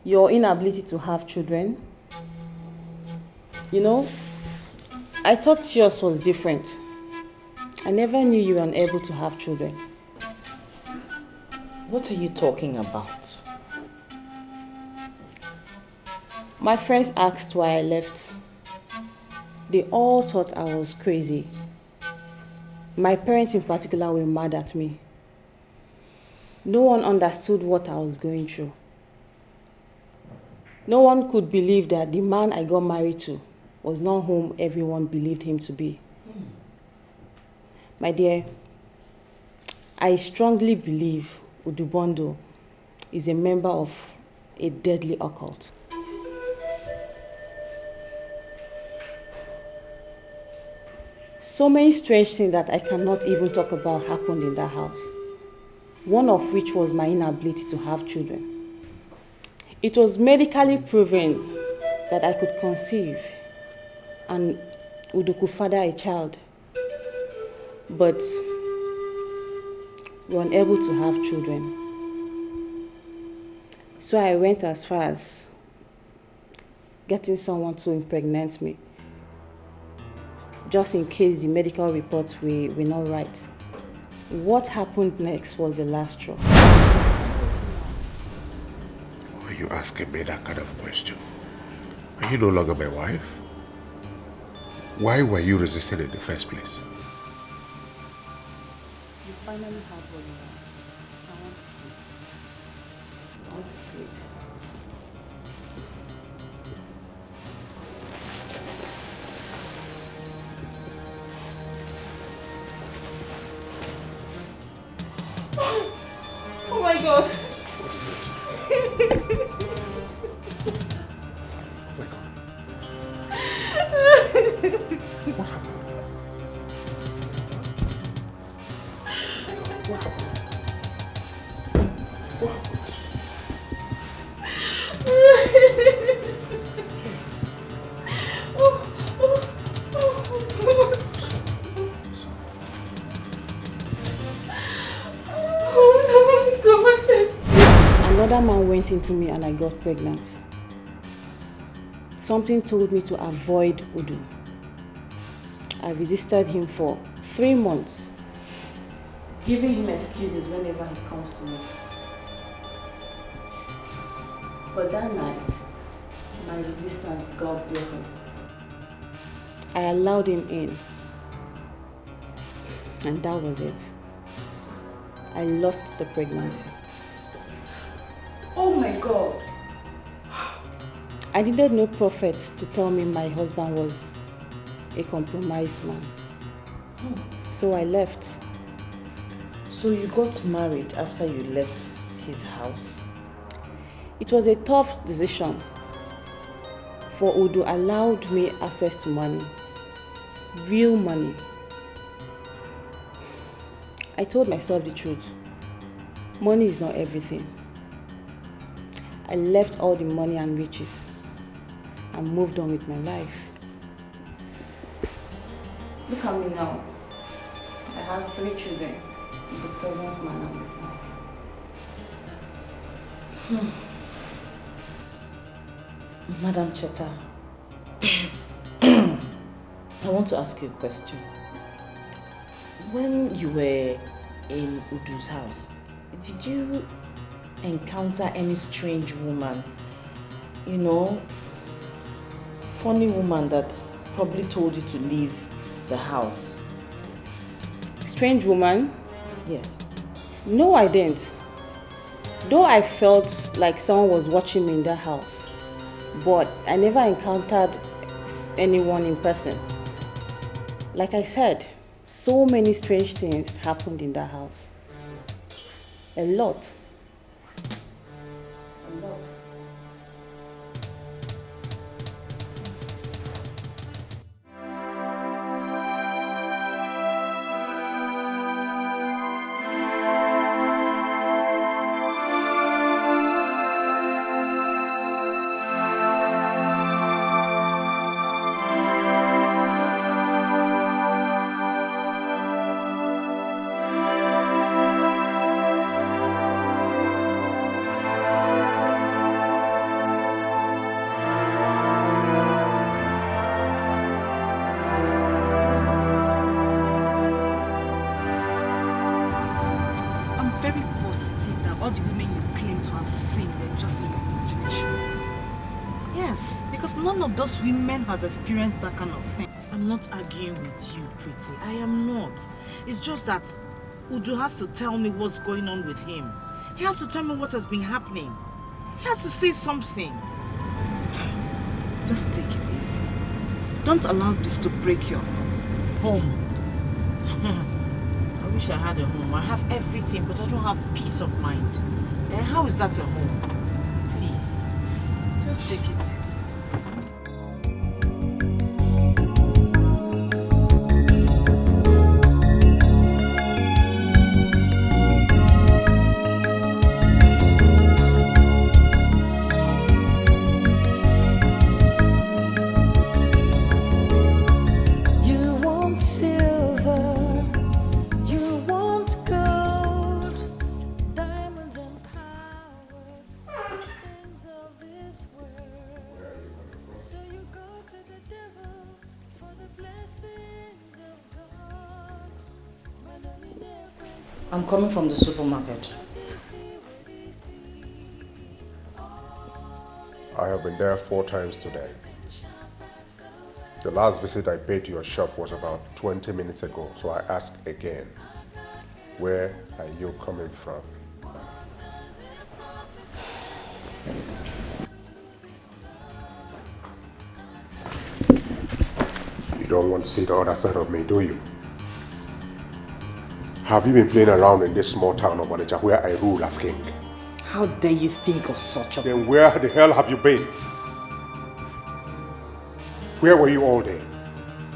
Your inability to have children? You know, I thought yours was different. I never knew you were unable to have children. What are you talking about? My friends asked why I left. They all thought I was crazy. My parents in particular were mad at me. No one understood what I was going through. No one could believe that the man I got married to was not whom everyone believed him to be. My dear, I strongly believe Udubondo is a member of a deadly occult. So many strange things that I cannot even talk about happened in that house. One of which was my inability to have children. It was medically proven that I could conceive and Udu could father a child. But we were unable to have children. So I went as far as getting someone to impregnate me, just in case the medical reports were not right. What happened next was the last straw. Why are you asking me that kind of question? Are you no longer my wife? Why were you resisting in the first place? You finally have what you want. I want to sleep. Oh my God. What happened? Another man went into me and I got pregnant. Something told me to avoid Udu. I resisted him for 3 months, giving him excuses whenever he comes to me. But that night, my resistance got broken. I allowed him in, and that was it. I lost the pregnancy. Oh my God. I needed no prophet to tell me my husband was a compromised man. So I left. So you got married after you left his house? It was a tough decision, for Udu allowed me access to money, real money. I told myself the truth. Money is not everything. I left all the money and riches and moved on with my life. Look at me now. I have 3 children with the present man I'm with now. Madam Cheta, I want to ask you a question. When you were in Udu's house, did you encounter any strange woman? You know, funny woman that probably told you to leave the house? Strange woman? Yes. No, I didn't. Though I felt like someone was watching me in that house, but I never encountered anyone in person. Like I said, so many strange things happened in that house. A lot. Those women has experienced that kind of thing. I'm not arguing with you, Pretty. I am not. It's just that Udu has to tell me what's going on with him. He has to tell me what has been happening. He has to say something. Just take it easy. Don't allow this to break your home. I wish I had a home. I have everything, but I don't have peace of mind. How is that a home? Please, just take it easy. I'm coming from the supermarket. I have been there 4 times today. The last visit I paid to your shop was about 20 minutes ago, so I ask again, where are you coming from? You don't want to see the other side of me, do you? Have you been playing around in this small town of Onitsha where I rule as king? How dare you think of such a... Then where the hell have you been? Where were you all day?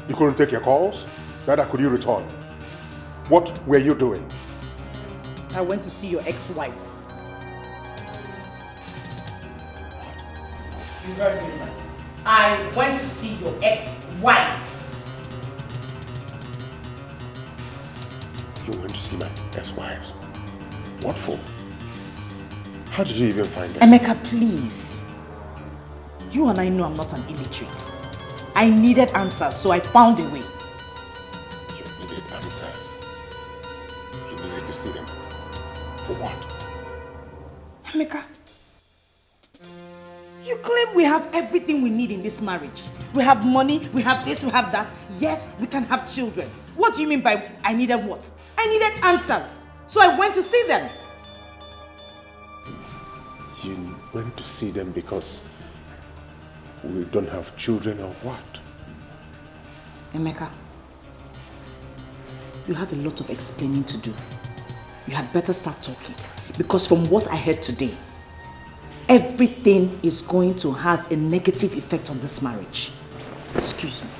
You couldn't take your calls? Neither could you return. What were you doing? I went to see your ex-wives. You heard me right. I went to see your ex-wives. You went to see my ex-wives? What for? How did you even find them? Emeka, please. You and I know I'm not an illiterate. I needed answers, so I found a way. You needed answers? You needed to see them? For what? Emeka, you claim we have everything we need in this marriage. We have money, we have this, we have that. Yes, we can have children. What do you mean by I needed what? I needed answers. So I went to see them. You went to see them because we don't have children or what? Emeka, you have a lot of explaining to do. You had better start talking. Because from what I heard today, everything is going to have a negative effect on this marriage. Excuse me.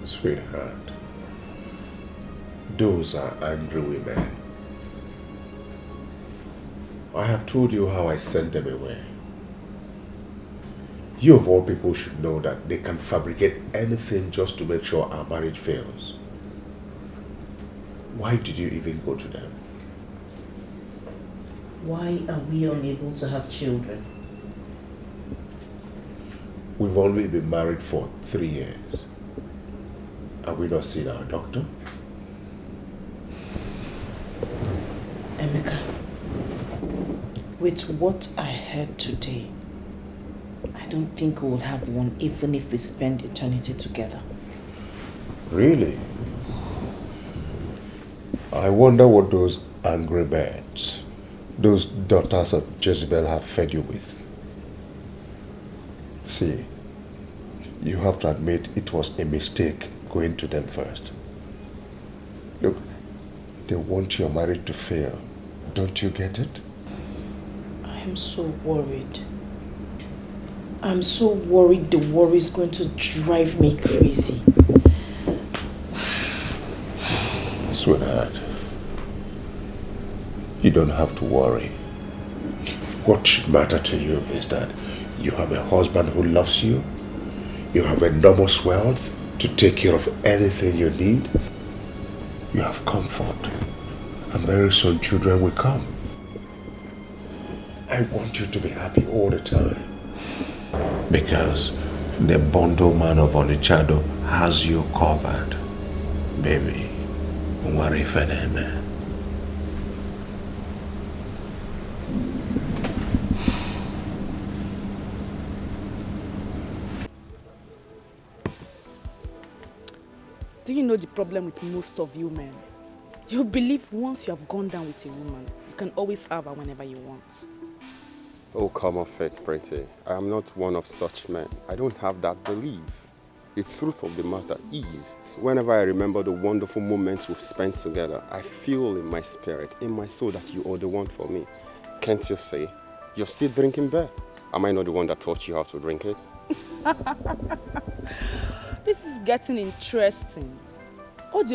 Sweetheart, those are angry women. I have told you how I sent them away. You of all people should know that they can fabricate anything just to make sure our marriage fails. Why did you even go to them? Why are we unable to have children? We've only been married for 3 years. Have we not seen our doctor? Emeka, with what I heard today, I don't think we will have one even if we spend eternity together. Really? I wonder what those angry birds, those daughters of Jezebel have fed you with. See, you have to admit it was a mistake going to them first. Look, they want your marriage to fail. Don't you get it? I am so worried. I'm so worried the worry is going to drive me crazy. Sweetheart, you don't have to worry. What should matter to you is that you have a husband who loves you, you have enormous wealth to take care of anything you need, you have comfort, and very soon children will come. I want you to be happy all the time. Because the Bondo man of Onichado has you covered, baby. Don't worry for them. Do you know the problem with most of you men? You believe once you have gone down with a woman, you can always have her whenever you want. Oh, come off it, Pretty. I am not one of such men. I don't have that belief. The truth of the matter is, whenever I remember the wonderful moments we've spent together, I feel in my spirit, in my soul, that you are the one for me. Can't you say, you're still drinking beer? Am I not the one that taught you how to drink it? This is getting interesting. What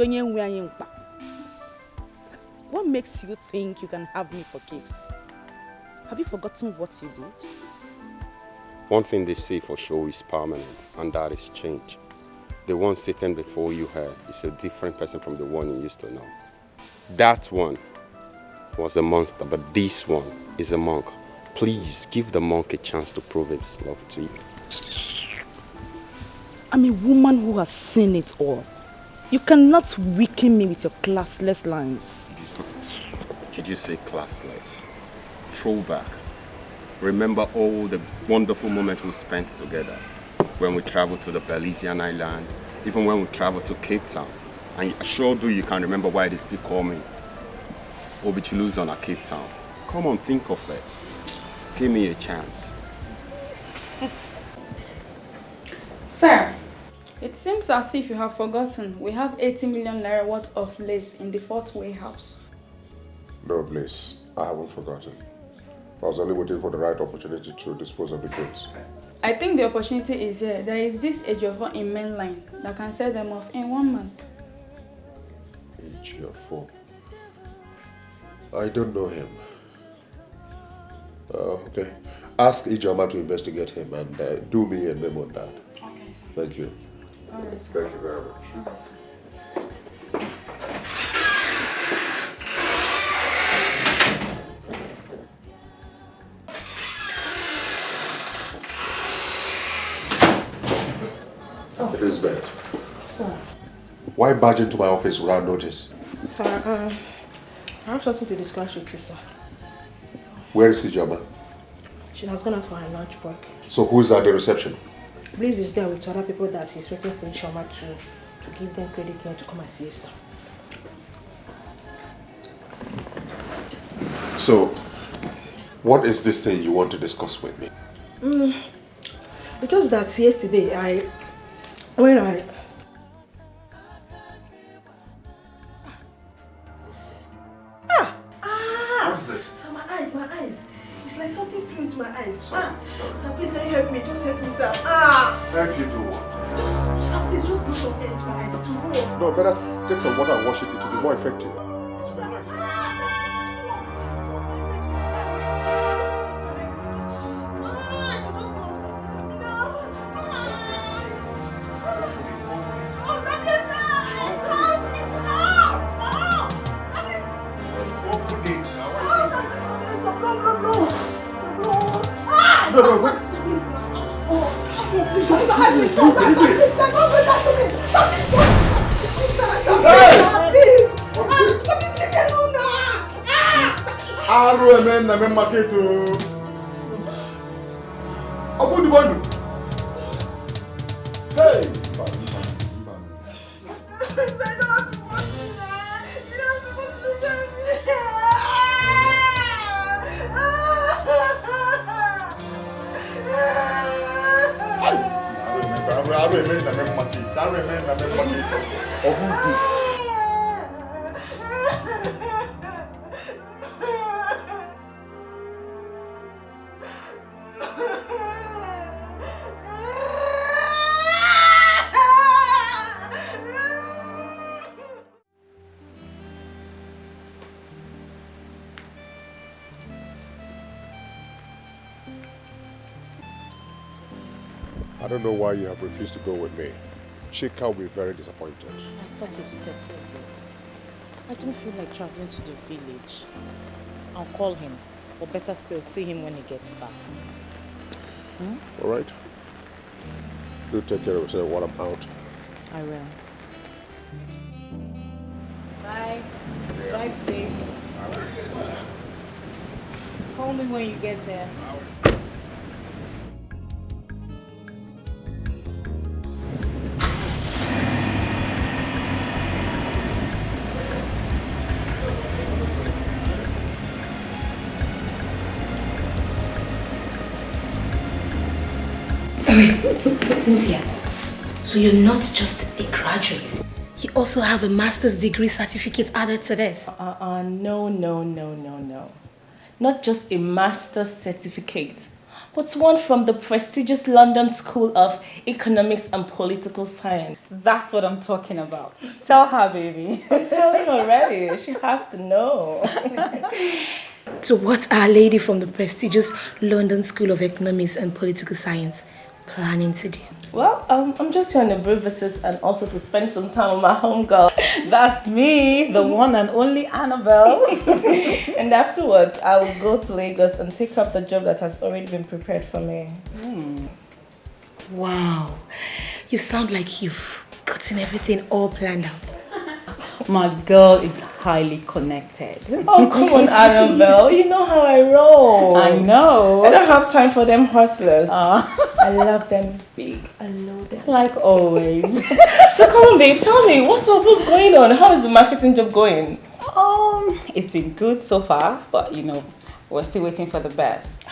makes you think you can have me for keeps? Have you forgotten what you did? One thing they say for sure is permanent, and that is change. The one sitting before you here is a different person from the one you used to know. That one was a monster, but this one is a monk. Please give the monk a chance to prove his love to you. I'm a woman who has seen it all. You cannot weaken me with your classless lines. Did you say classless? Throwback. Remember all the wonderful moments we spent together. When we traveled to the Belizean island, even when we traveled to Cape Town. And I sure do you can remember why they still call me Obichuluzon at Cape Town. Come on, think of it. Give me a chance. Sir, it seems as if you have forgotten we have 80 million naira worth of lace in the fourth warehouse. No, please. I haven't forgotten. I was only waiting for the right opportunity to dispose of the goods. I think the opportunity is here. There is this Ejiofor in mainline that can sell them off in 1 month. Ejiofor? I don't know him. Okay. Ask Ijeoma to investigate him and do me a memo on that. Okay. Thank you. All right. Thank you very much. All right. Elizabeth. Sir. Why barge into my office without notice? Sir, I have something to discuss with you, sir. Where is Ijeoma? She has gone out for her lunch break. So who is at the reception? Blaze is there with other people that he's waiting for Chioma to give them credit note to come and see you, sir. So, what is this thing you want to discuss with me? It's just that yesterday, when I What is it? So my eyes. It's like something flew into my eyes. Sorry. Sir, please can you help me? Just help me, sir. Help you do what? Sir, please just blow some air into my eyes to go. No, better take some water and wash it. It will be more effective. No, wait. Hey! I don't know why you have refused to go with me. Chika will be very disappointed. I thought we've settled this. I don't feel like traveling to the village. I'll call him, or better still, see him when he gets back. All right? Do take care of yourself while I'm out. I will. Bye. Drive safe. Call me when you get there. Cynthia, so you're not just a graduate. You also have a master's degree certificate added to this. No. Not just a master's certificate, but one from the prestigious London School of Economics and Political Science. That's what I'm talking about. Tell her, baby. I'm telling already. She has to know. So what's our lady from the prestigious London School of Economics and Political Science planning to do? Well, I'm just here on a brief visit and also to spend some time with my homegirl. That's me, the one and only Annabelle. And afterwards, I will go to Lagos and take up the job that has already been prepared for me. Wow, you sound like you've gotten everything all planned out. My girl is highly connected. Oh, come on, Annabelle. You know how I roll. I know. I don't have time for them hustlers. I love them big. I love them. Like always. So come on, babe. Tell me, what's up? What's going on? How is the marketing job going? It's been good so far, but you know, we're still waiting for the best.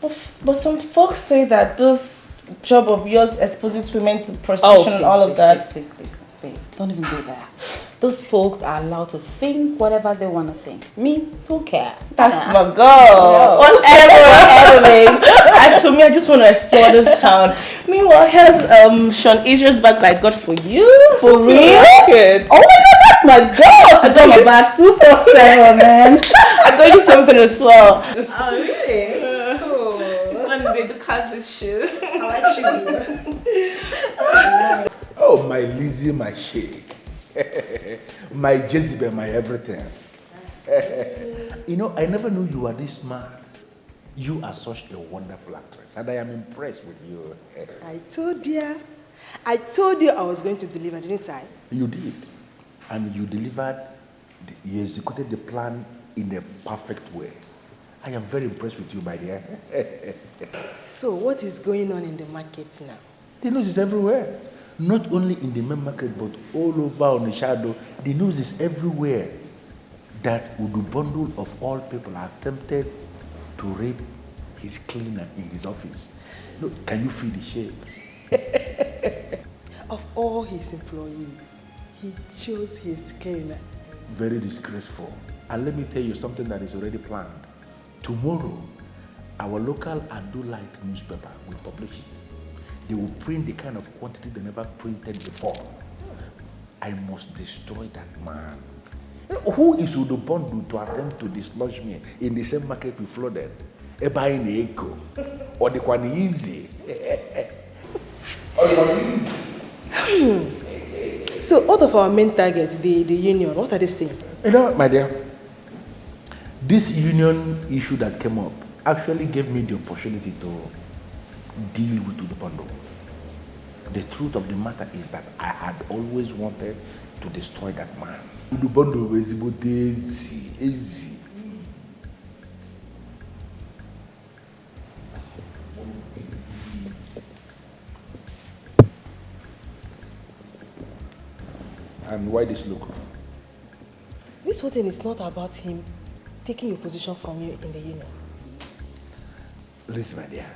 But some folks say that this job of yours exposes women to prostitution and all of that. Please, babe. Don't even go there. Those folks are allowed to think whatever they want to think. Me, don't care. That's my girl. No. Whatever, babe. As for me, I just want to explore this town. Meanwhile, here's Sean Israel's bag I got for you. For real? Good. Oh my God, that's my girl. She got my bag 247, man. I got you something as well. Oh, really? Cool. This one is a Ducas's shoe. I like shoes. Oh, my Lizzie, my shake. My Jezebel, my everything. You know, I never knew you were this smart. You are such a wonderful actress, and I am impressed with you. I told you I was going to deliver, didn't I? You did. And you delivered, you executed the plan in a perfect way. I am very impressed with you, my dear. So, what is going on in the market now? The news is everywhere. Not only in the main market, but all over on the shadow. The news is everywhere that Udu Bundle, of all people, attempted to rape his cleaner in his office. Look, can you feel the shape? Of all his employees, he chose his cleaner. Very disgraceful. And let me tell you something that is already planned. Tomorrow, our local Adulite newspaper will publish it. They will print the kind of quantity they never printed before. I must destroy that man. Who is Udo Bondo to attempt to dislodge me in the same market we flooded? Eba in Echo. Or the one easy. So, out of our main targets, the union, what are they saying? You know, my dear, this union issue that came up actually gave me the opportunity to deal with Udo Bondo. The truth of the matter is that I had always wanted to destroy that man. Udo Bondo was easy. And why this look? This whole thing is not about him taking your position from you in the union. Listen, my dear.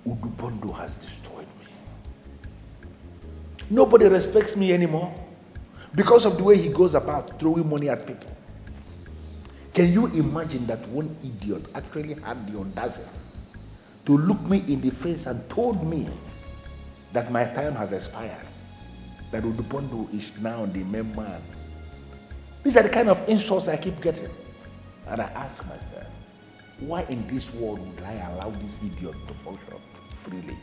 Udo Bondo has destroyed me. Nobody respects me anymore because of the way he goes about throwing money at people. Can you imagine that one idiot actually had the audacity to look me in the face and told me that my time has expired, that Udo Bondo is now the main man? These are the kind of insults I keep getting. And I ask myself, why in this world would I allow this idiot to function freely?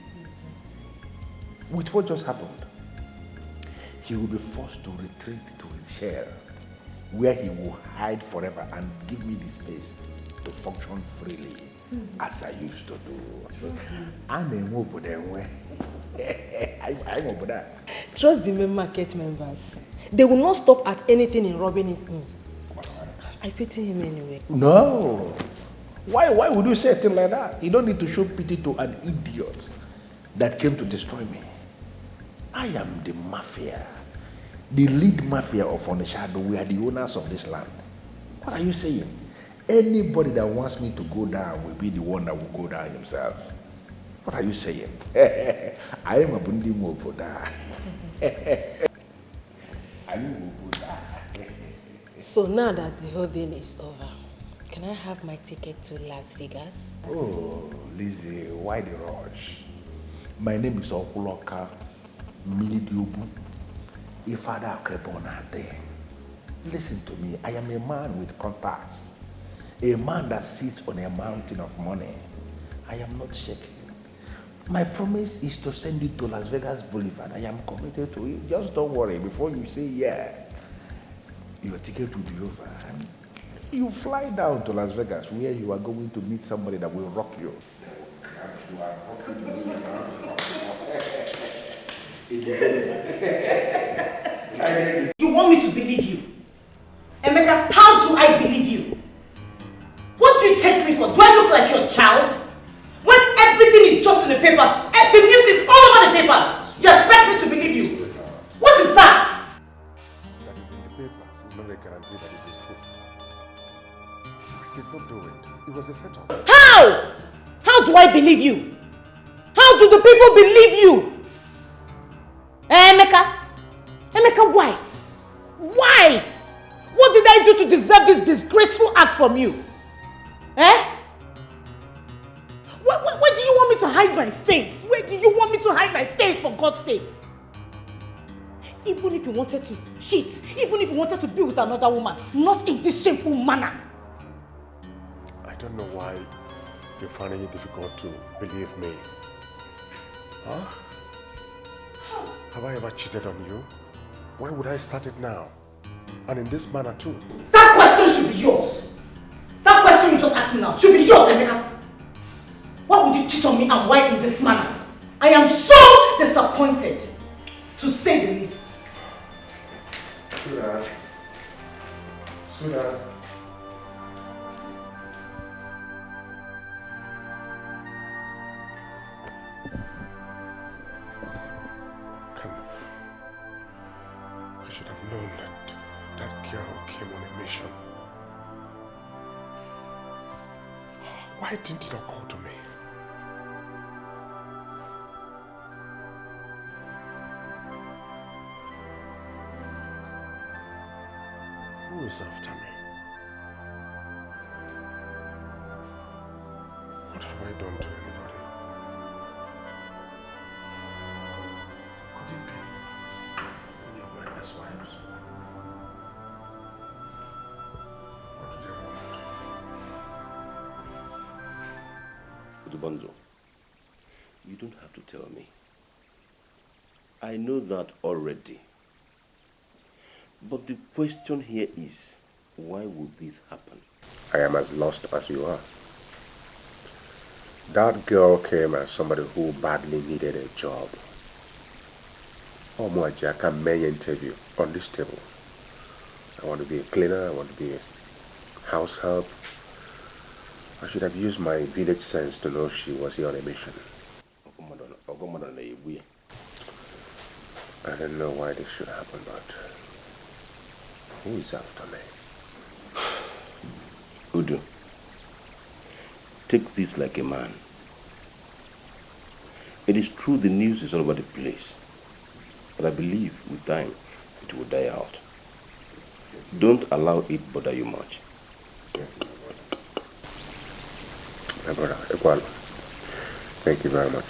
With what just happened, he will be forced to retreat to his shell, where he will hide forever and give me the space to function freely, as I used to do. I'm over there. Trust the main market members. They will not stop at anything in rubbing it in. I pity him anyway. No. Why would you say a thing like that? You don't need to show pity to an idiot that came to destroy me. I am the mafia. The lead mafia of Onishado. We are the owners of this land. What are you saying? Anybody that wants me to go down will be the one that will go down himself. What are you saying? I am a Bundi Moboda. So now that the whole deal is over, can I have my ticket to Las Vegas? Oh, Lizzie, why the rush? My name is Okuloka Milidiobu. Ifada Akebonade. Listen to me, I am a man with contacts. A man that sits on a mountain of money. I am not shaking. My promise is to send you to Las Vegas Boulevard. I am committed to it. Just don't worry. Before you say yeah, your ticket will be over. And you fly down to Las Vegas where you are going to meet somebody that will rock you. You want me to believe you? Emeka, how do I believe you? What do you take me for? Do I look like your child? When everything is just in the papers, the news is all over the papers, you expect me to believe you? What is that? That is in the papers. It's not a guarantee that it is true. I did not do it. It was a setup. How? How do I believe you? How do the people believe you? Emeka? Emeka, why? Why? What did I do to deserve this disgraceful act from you? Eh? Where do you want me to hide my face? Where do you want me to hide my face, for God's sake? Even if you wanted to cheat, even if you wanted to be with another woman, not in this shameful manner. I don't know why you're finding it difficult to believe me. Huh? Have I ever cheated on you? Why would I start it now? And in this manner too? That question should be yours. That question you just asked me now should be yours, Emeka. Why would you cheat on me and why in this manner? I am so disappointed, to say the least. Sweetheart. Sweetheart. Kenneth, I should have known that girl came on a mission. Why didn't you call to me? Who is after me? What have I done to anybody? Could it be any of my ex-wives? What do they want? Udubanzo, you don't have to tell me. I know that already. But the question here is, why would this happen? I am as lost as you are. That girl came as somebody who badly needed a job. Omwajaka may interview on this table. I want to be a cleaner, I want to be a house help. I should have used my village sense to know she was here on a mission. I don't know why this should happen, but who is after me? Udo, take this like a man. It is true the news is all over the place, but I believe with time it will die out. Don't allow it bother you much. My brother, Equal, thank you very much.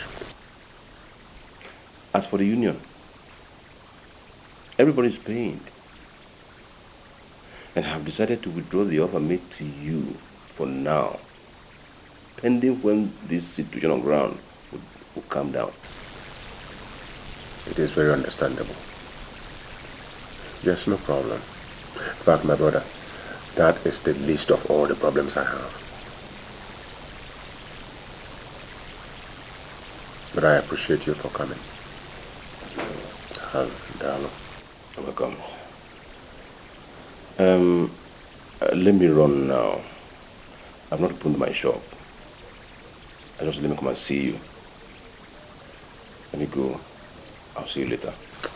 As for the union, everybody is pained. And have decided to withdraw the offer made to you for now, pending when this situation on ground will calm down. It is very understandable. Yes, no problem. In fact, my brother, that is the least of all the problems I have. But I appreciate you for coming. You're welcome. Let me run now. I've not opened my shop. I just let me come and see you. Let me go. I'll see you later.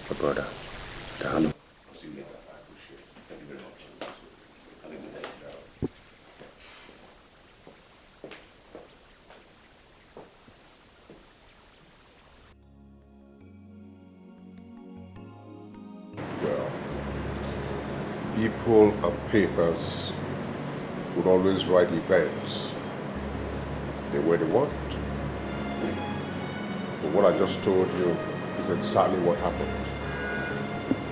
My brother, I'll see you later. I appreciate it. Thank you very much. I'll leave it there. people and papers would always write events the way they want. But what I just told you is exactly what happened.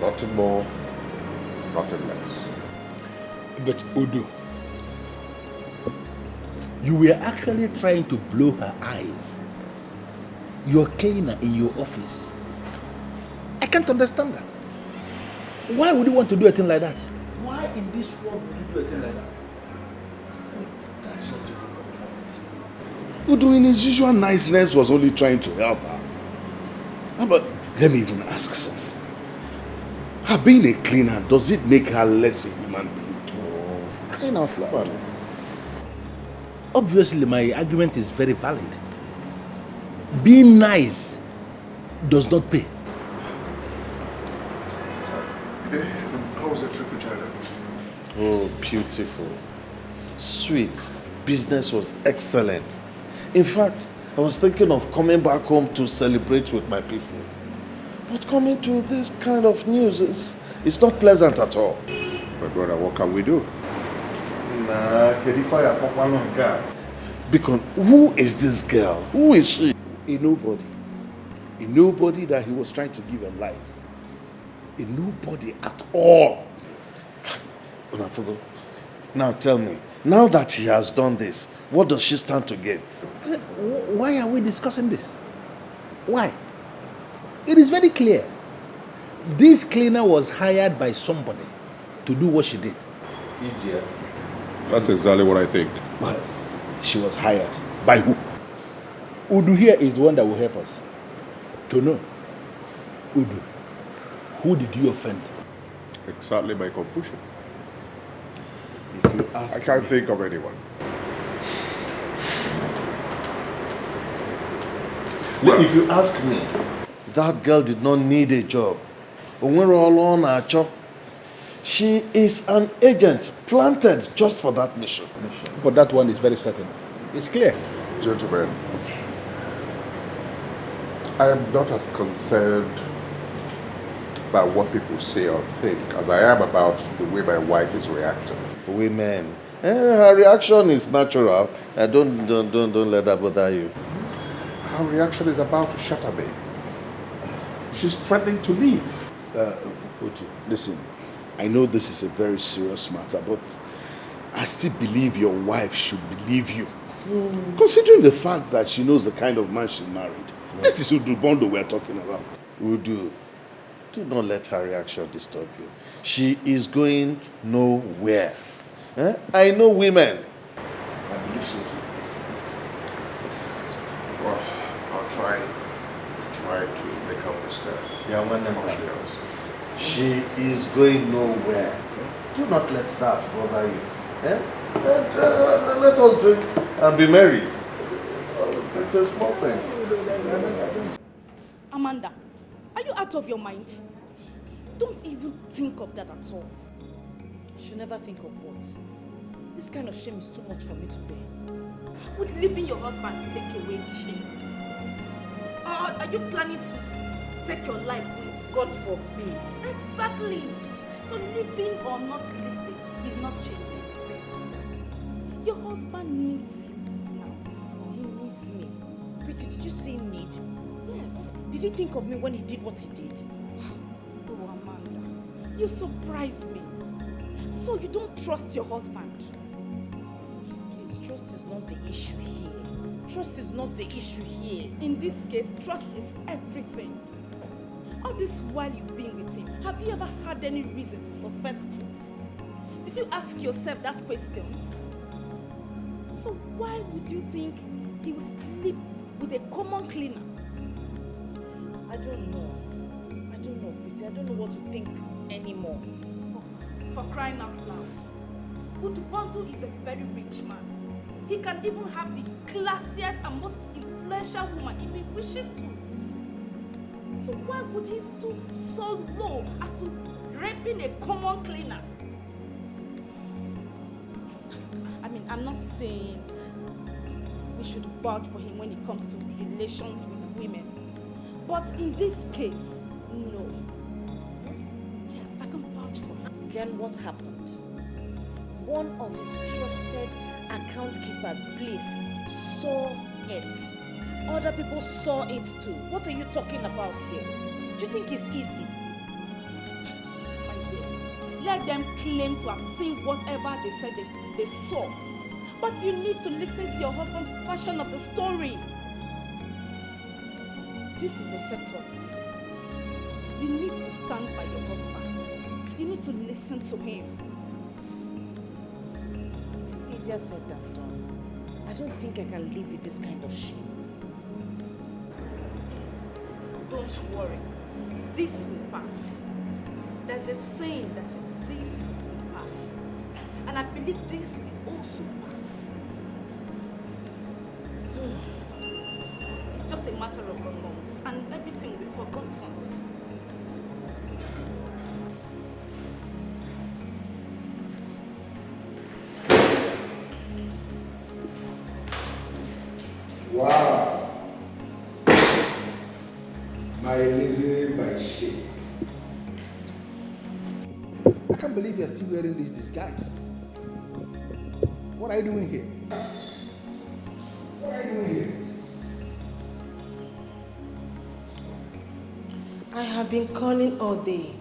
Nothing more, nothing less. But Udu, you were actually trying to blow her eyes. Your cleaner in your office. I can't understand that. Why would you want to do a thing like that? Why in this world would you do a thing like that? That's not even the point. Udu, in his usual niceness, was only trying to help her. But let me even ask something. Her being a cleaner, does it make her less a human being? Oh, crying out loud. Obviously, my argument is very valid. Being nice does not pay. How was the trip to China? Oh, beautiful. Sweet. Business was excellent. In fact, I was thinking of coming back home to celebrate with my people. But coming to this kind of news it's not pleasant at all. But brother, what can we do? Because who is this girl? Who is she? A nobody. A nobody that he was trying to give a life. A nobody at all. Now tell me, now that he has done this, what does she stand to gain? Why are we discussing this? Why? It is very clear. This cleaner was hired by somebody to do what she did. That's exactly what I think. Well, she was hired. By who? Udu here is the one that will help us to know. Udu, who did you offend? Exactly my confusion. If you ask I can't think of anyone. Well, if you ask me, that girl did not need a job. She is an agent planted just for that mission. But that one is very certain. It's clear. Gentlemen, I am not as concerned about what people say or think as I am about the way my wife is reacting. Women, her reaction is natural. Don't let that bother you. Her reaction is about to shatter me. She's threatening to leave. Udu, listen, I know this is a very serious matter, but I still believe your wife should believe you. Considering the fact that she knows the kind of man she married. This is Udu Bondo we're talking about. Udu, do not let her reaction disturb you. She is going nowhere. I know women. I believe so too. Well, I'll try to make her understand. She is going nowhere. Do not let that bother you. Let us drink and be merry. It's a small thing. Amanda, are you out of your mind? Don't even think of that at all. I should never think of what? This kind of shame is too much for me to bear. Would leaving your husband take away the shame? Or are you planning to take your life with God forbid? Exactly. So living or not living will not change anything. Your husband needs you now. He needs me. Pretty, did you say need? Yes. Did he think of me when he did what he did? Oh, Amanda, you surprised me. So you don't trust your husband? Please, trust is not the issue here. Trust is not the issue here. In this case, trust is everything. All this while you've been with him, have you ever had any reason to suspect him? Did you ask yourself that question? So why would you think he will sleep with a common cleaner? I don't know. Pretty. I don't know what to think anymore. For crying out loud. Udubantu is a very rich man. He can even have the classiest and most influential woman if he wishes to. So why would he stoop so low as to raping a common cleaner? I mean, I'm not saying we should vouch for him when it comes to relations with women. But in this case, no. Yes, I can vouch for him. Then what happened? one of his trusted account keepers' place saw it. Other people saw it too. What are you talking about here? Do you think it's easy? My dear, let them claim to have seen whatever they said they saw. But you need to listen to your husband's version of the story. This is a setup. You need to stand by your husband. You need to listen to him. It's easier said than done. I don't think I can live with this kind of shame. Don't worry. This will pass. There's a saying that says this will pass. And I believe this will also pass. It's just a matter of a month and everything will be forgotten. Wow. My lazy, my shape. I can't believe you're still wearing this disguise. What are you doing here? What are you doing here? I have been calling all day.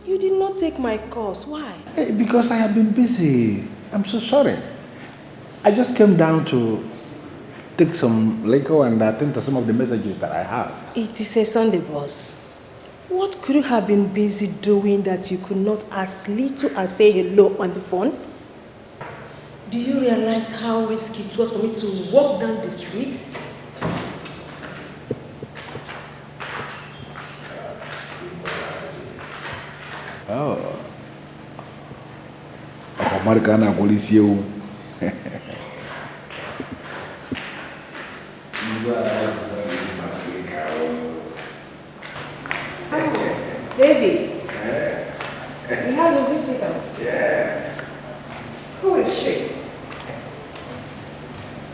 You did not take my calls. Why? Hey, because I have been busy. I'm so sorry. I just came down to take some liquor and attend to some of the messages that I have. It is a Sunday, boss. What could you have been busy doing that you could not as little as say hello on the phone? Do you realize how risky it was for me to walk down the street? Oh. Americana police you. Baby, we have a visitor. Yeah. Who is she?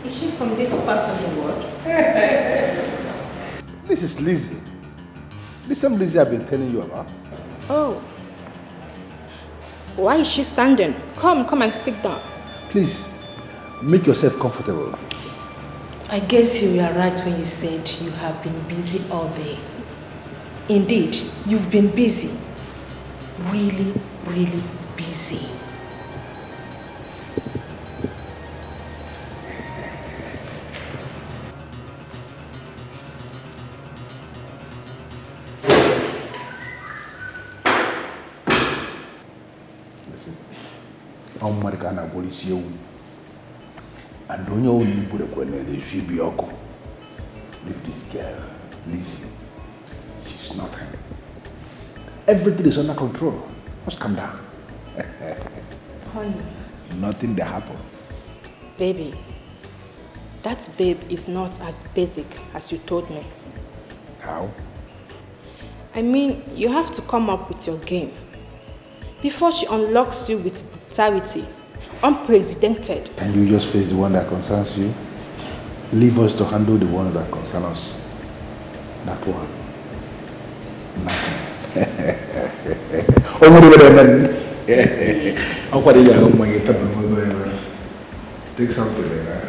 Is she from this part of the world? This is Lizzie. The same Lizzie I've been telling you about. Oh. Why is she standing? Come and sit down. Please, make yourself comfortable. I guess you were right when you said you have been busy all day. Indeed, you've been busy. Really, really busy. Listen, Americana police you. And don't you only put a corner, they should be oko. Leave this girl, Lizzie. She's nothing. Everything is under control. Just calm down. Honey. Nothing that happen. Baby, that babe is not as basic as you told me. How? I mean, you have to come up with your game. Before she unlocks you with brutality, unprecedented. Can you just face the one that concerns you? Leave us to handle the ones that concern us. That one. Nothing. Oh, take something like that.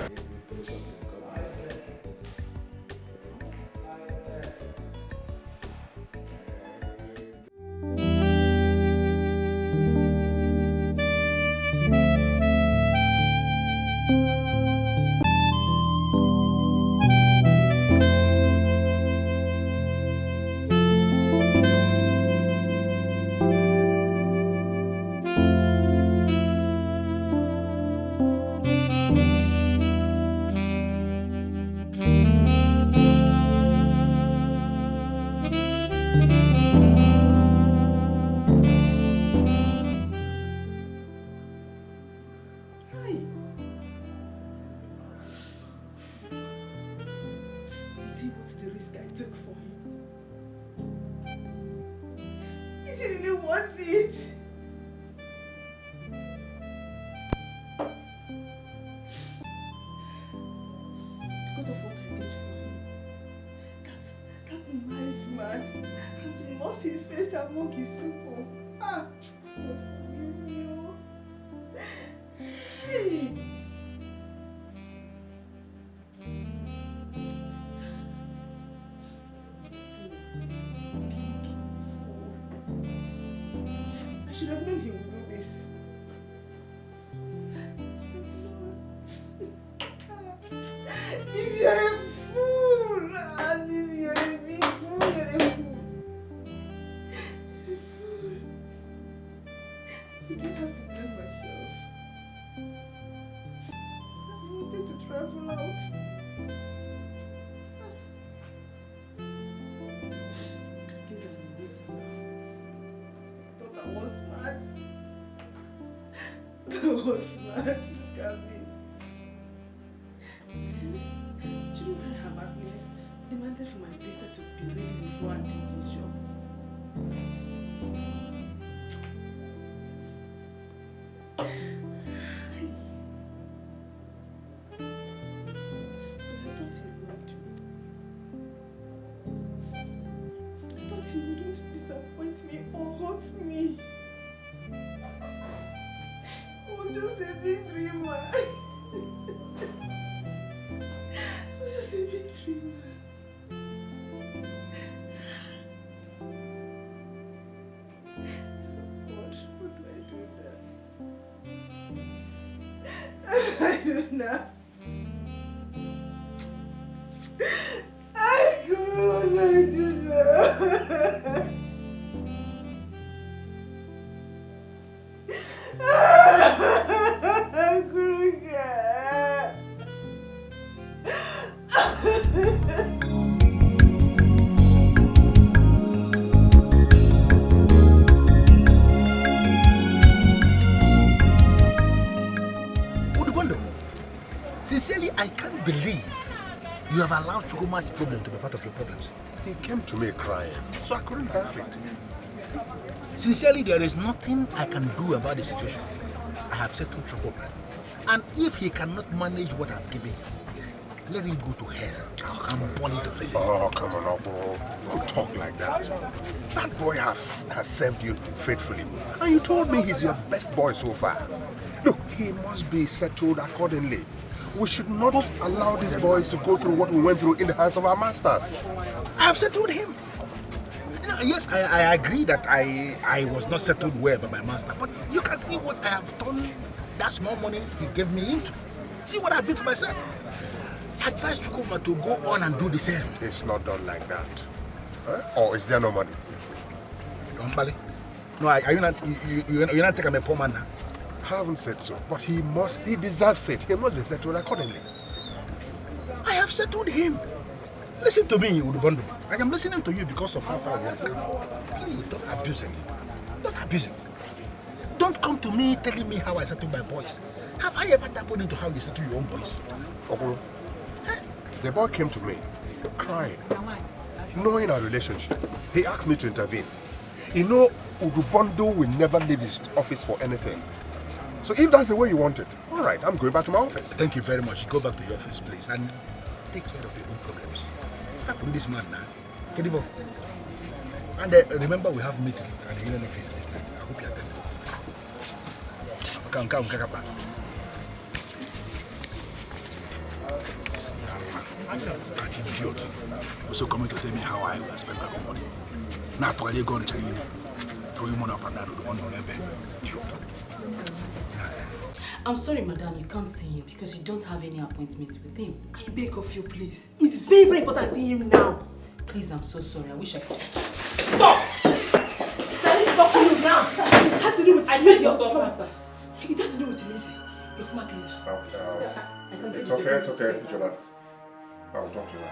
should have known he would do this. Liz, you're a fool. Liz, you're a big fool. You're a fool. I don't have to blame myself. I wanted to travel out. I was smart. I was smart. Look at me. Shouldn't I have at least demanded for my visa to be ready before I did this job? I thought he wouldn't disappoint me or hurt me. I was just a big dreamer. I was just a big dreamer. What do I do now? I don't know. I don't know what I do now. Sincerely, I can't believe you have allowed Chukwuma's problem to be part of your problems. He came to me crying, so I couldn't help it. Sincerely, there is nothing I can do about the situation. I have settled Chukwuma. And if he cannot manage what I've given him, let him go to hell. I'm born into places. Oh, come on, bro. Don't talk like that. That boy has served you faithfully. And you told me he's your best boy so far. Look, he must be settled accordingly. We should not allow these boys to go through what we went through in the hands of our masters. I have settled him. Yes, I agree that I was not settled well by my master, but you can see what I have done, that small money he gave me into. See what I built for myself. I advised Chukwuma to go on and do the same. It's not done like that. Huh? Or is there no money? No, are you not taking a poor man now? I haven't said so, but he deserves it. He must be settled accordingly. I have settled him. Listen to me, Udubondo. I am listening to you because of how far we have come. Please, don't abuse it. Don't abuse it. Don't come to me telling me how I settle my boys. Have I ever dabbled into how you settle your own boys? Okoro, the boy came to me, crying, knowing our relationship. He asked me to intervene. You know, Udubondo will never leave his office for anything. So if that's the way you want it, all right, I'm going back to my office. Thank you very much. Go back to your office, please, and take care of your own problems. How come this man now? Kedivo. And remember, we have meeting at the union office this night. I hope you attend. Come, Kakapa. That idiot. Also coming to tell me how I will spend my own money. Now, I go on to throw him up and down to the one on idiot. I'm sorry, madam, you can't see him because you don't have any appointment with him. I beg of you, please. It's very, very important seeing him now. Please, I'm so sorry. I wish I could. Stop! Sir, I need to talk to you now. It has to do with Lizzie. It has to do with Lizzie. Your former cleaner. It's okay, Jonathan. I will talk to you now.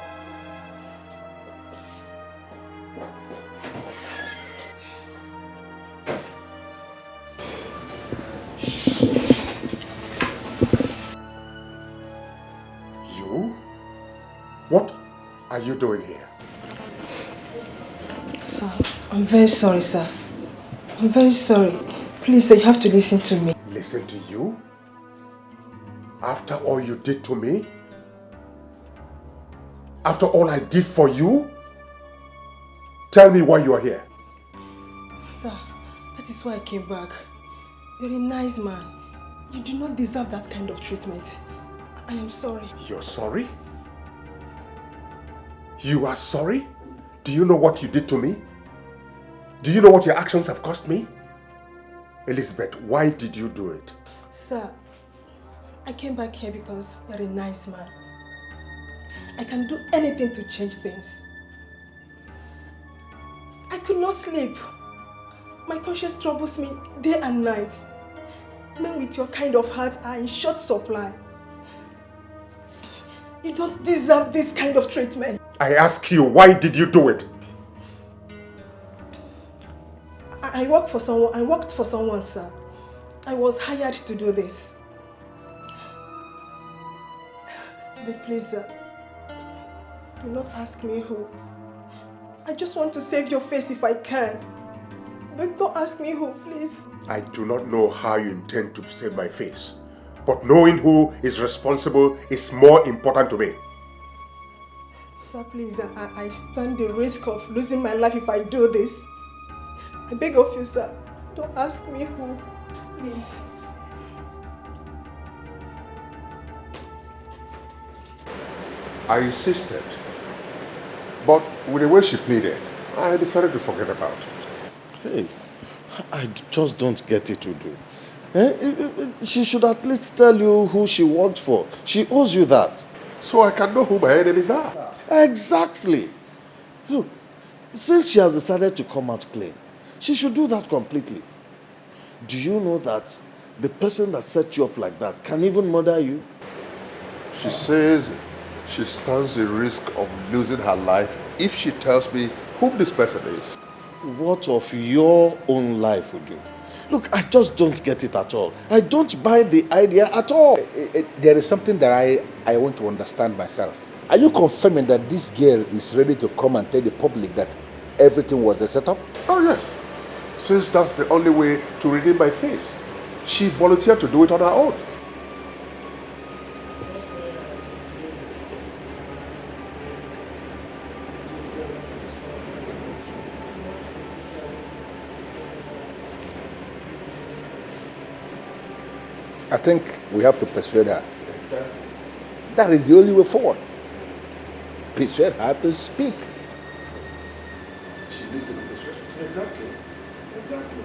What are you doing here? Sir, I'm very sorry, sir. I'm very sorry. Please, sir, you have to listen to me. Listen to you? After all you did to me? After all I did for you? Tell me why you are here. Sir, that is why I came back. You're a nice man. You do not deserve that kind of treatment. I am sorry. You're sorry? You are sorry? Do you know what you did to me? Do you know what your actions have cost me? Elizabeth, why did you do it? Sir, I came back here because you're a nice man. I can do anything to change things. I could not sleep. My conscience troubles me day and night. Men with your kind of heart are in short supply. You don't deserve this kind of treatment. I ask you, why did you do it? I worked for someone, sir. I was hired to do this. But please, sir, do not ask me who. I just want to save your face if I can. But don't ask me who, please. I do not know how you intend to save my face. But knowing who is responsible is more important to me. Sir, please, I stand the risk of losing my life if I do this. I beg of you, sir, don't ask me who, please. I insisted. But with the way she pleaded, I decided to forget about it. Hey, I just don't get it to do. She should at least tell you who she worked for. She owes you that. So I can know who my enemies are. Exactly. Look, since she has decided to come out clean, she should do that completely. Do you know that the person that set you up like that can even murder you? She says she stands the risk of losing her life if she tells me who this person is. What of your own life would you? Look, I just don't get it at all. I don't buy the idea at all. There is something that I want to understand myself. Are you confirming that this girl is ready to come and tell the public that everything was a setup? Oh yes, since that's the only way to redeem my face. She volunteered to do it on her own. I think we have to persuade her. That is the only way forward. Persuade her to speak. She needs to be persuaded. Exactly. Exactly.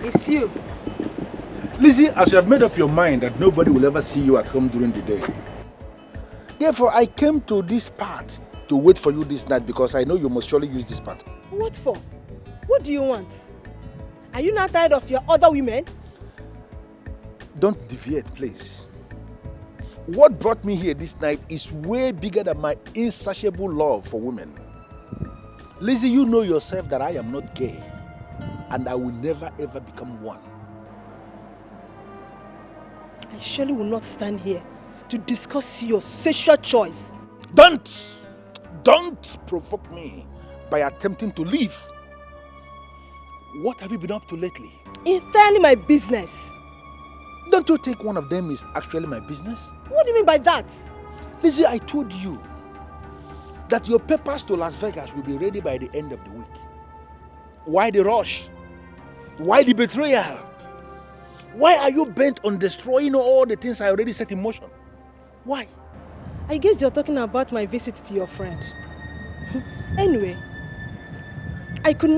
It's you. Lizzie, as you have made up your mind that nobody will ever see you at home during the day. Therefore, I came to this part to wait for you this night because I know you must surely use this part. What for? What do you want? Are you not tired of your other women? Don't deviate, please. What brought me here this night is way bigger than my insatiable love for women. Lizzie, you know yourself that I am not gay. And I will never ever become one. I surely will not stand here to discuss your sexual choice. Don't provoke me by attempting to leave. What have you been up to lately? Entirely my business. Don't you think one of them is actually my business? What do you mean by that? Lizzie, I told you that your papers to Las Vegas will be ready by the end of the week. Why the rush? Why the betrayal? Why are you bent on destroying all the things I already set in motion? Why? I guess you're talking about my visit to your friend. Anyway, I could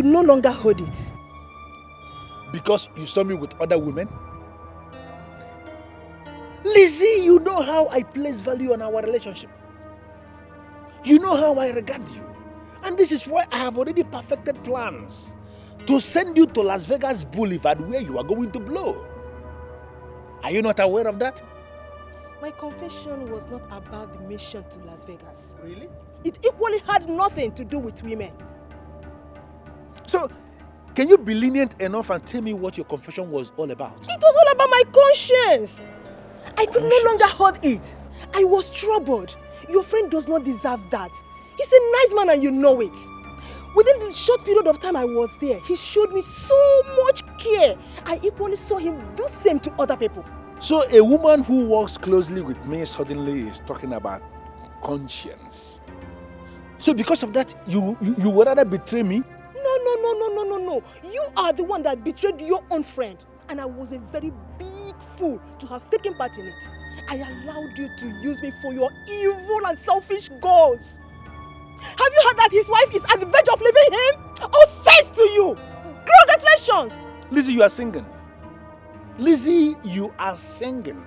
no longer hold it. Because you saw me with other women? Lizzie, you know how I place value on our relationship. You know how I regard you. And this is why I have already perfected plans to send you to Las Vegas Boulevard where you are going to blow. Are you not aware of that? My confession was not about the mission to Las Vegas. Really? It equally had nothing to do with women. So, can you be lenient enough and tell me what your confession was all about? It was all about my conscience. I could no longer hold it. I was troubled. Your friend does not deserve that. He's a nice man and you know it. Within the short period of time I was there, he showed me so much care. I equally saw him do same to other people. So a woman who works closely with me suddenly is talking about conscience. So because of that, you would rather betray me? No. You are the one that betrayed your own friend. And I was a very big fool to have taken part in it. I allowed you to use me for your evil and selfish goals. Have you heard that his wife is at the verge of leaving him? Offense to you! Congratulations! Lizzie, you are singing. Lizzie, you are singing.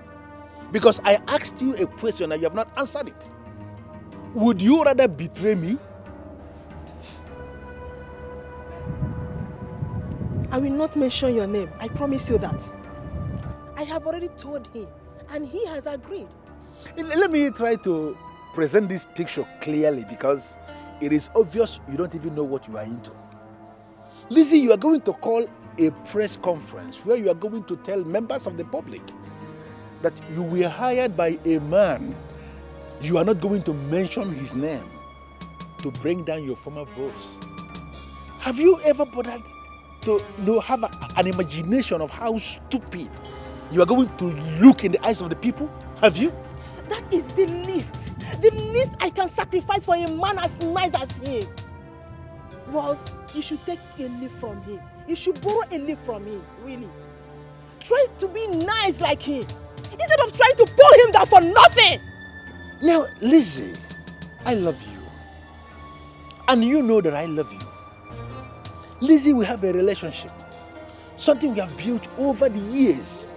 Because I asked you a question and you have not answered it. Would you rather betray me? I will not mention your name. I promise you that. I have already told him and he has agreed. Let me try to present this picture clearly because it is obvious you don't even know what you are into. Lizzie, you are going to call a press conference where you are going to tell members of the public that you were hired by a man. You are not going to mention his name to bring down your former boss. Have you ever bothered to have an imagination of how stupid you are going to look in the eyes of the people? Have you? That is the least I can sacrifice for a man as nice as him. Boss, you should take a leaf from him. You should borrow a leaf from him, really. Try to be nice like him, instead of trying to pull him down for nothing. Now, Lizzie, I love you. And you know that I love you. Lizzie, we have a relationship. Something we have built over the years.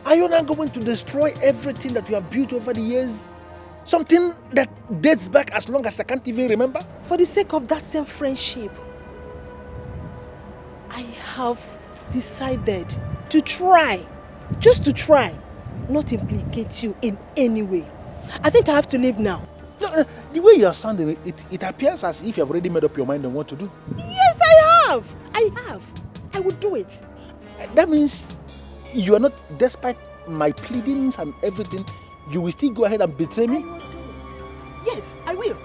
Are you not going to destroy everything that we have built over the years? Something that dates back as long as I can't even remember? For the sake of that same friendship, I have decided to try, just to try, not implicate you in any way. I think I have to leave now. No, the way you are sounding, it appears as if you have already made up your mind on what to do. Yes, I have. I will do it. That means you are not, despite my pleadings and everything, you will still go ahead and betray me? Yes, I will.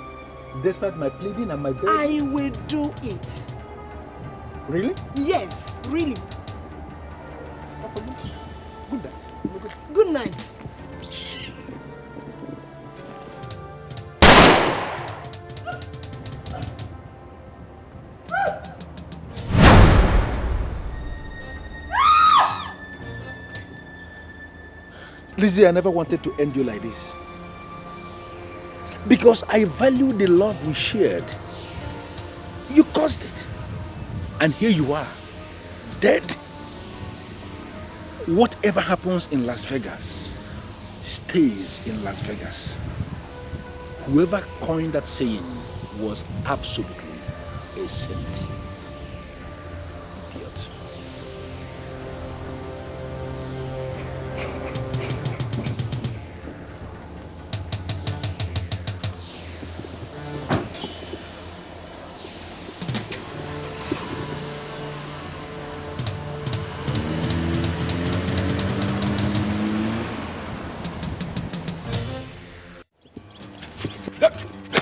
Despite my pleading and my begging? I will do it. Really? Yes, really. Good night. Good night. Lizzie, I never wanted to end you like this. Because I value the love we shared. You caused it. And here you are, dead. Whatever happens in Las Vegas stays in Las Vegas. Whoever coined that saying was absolutely a saint. Idiot.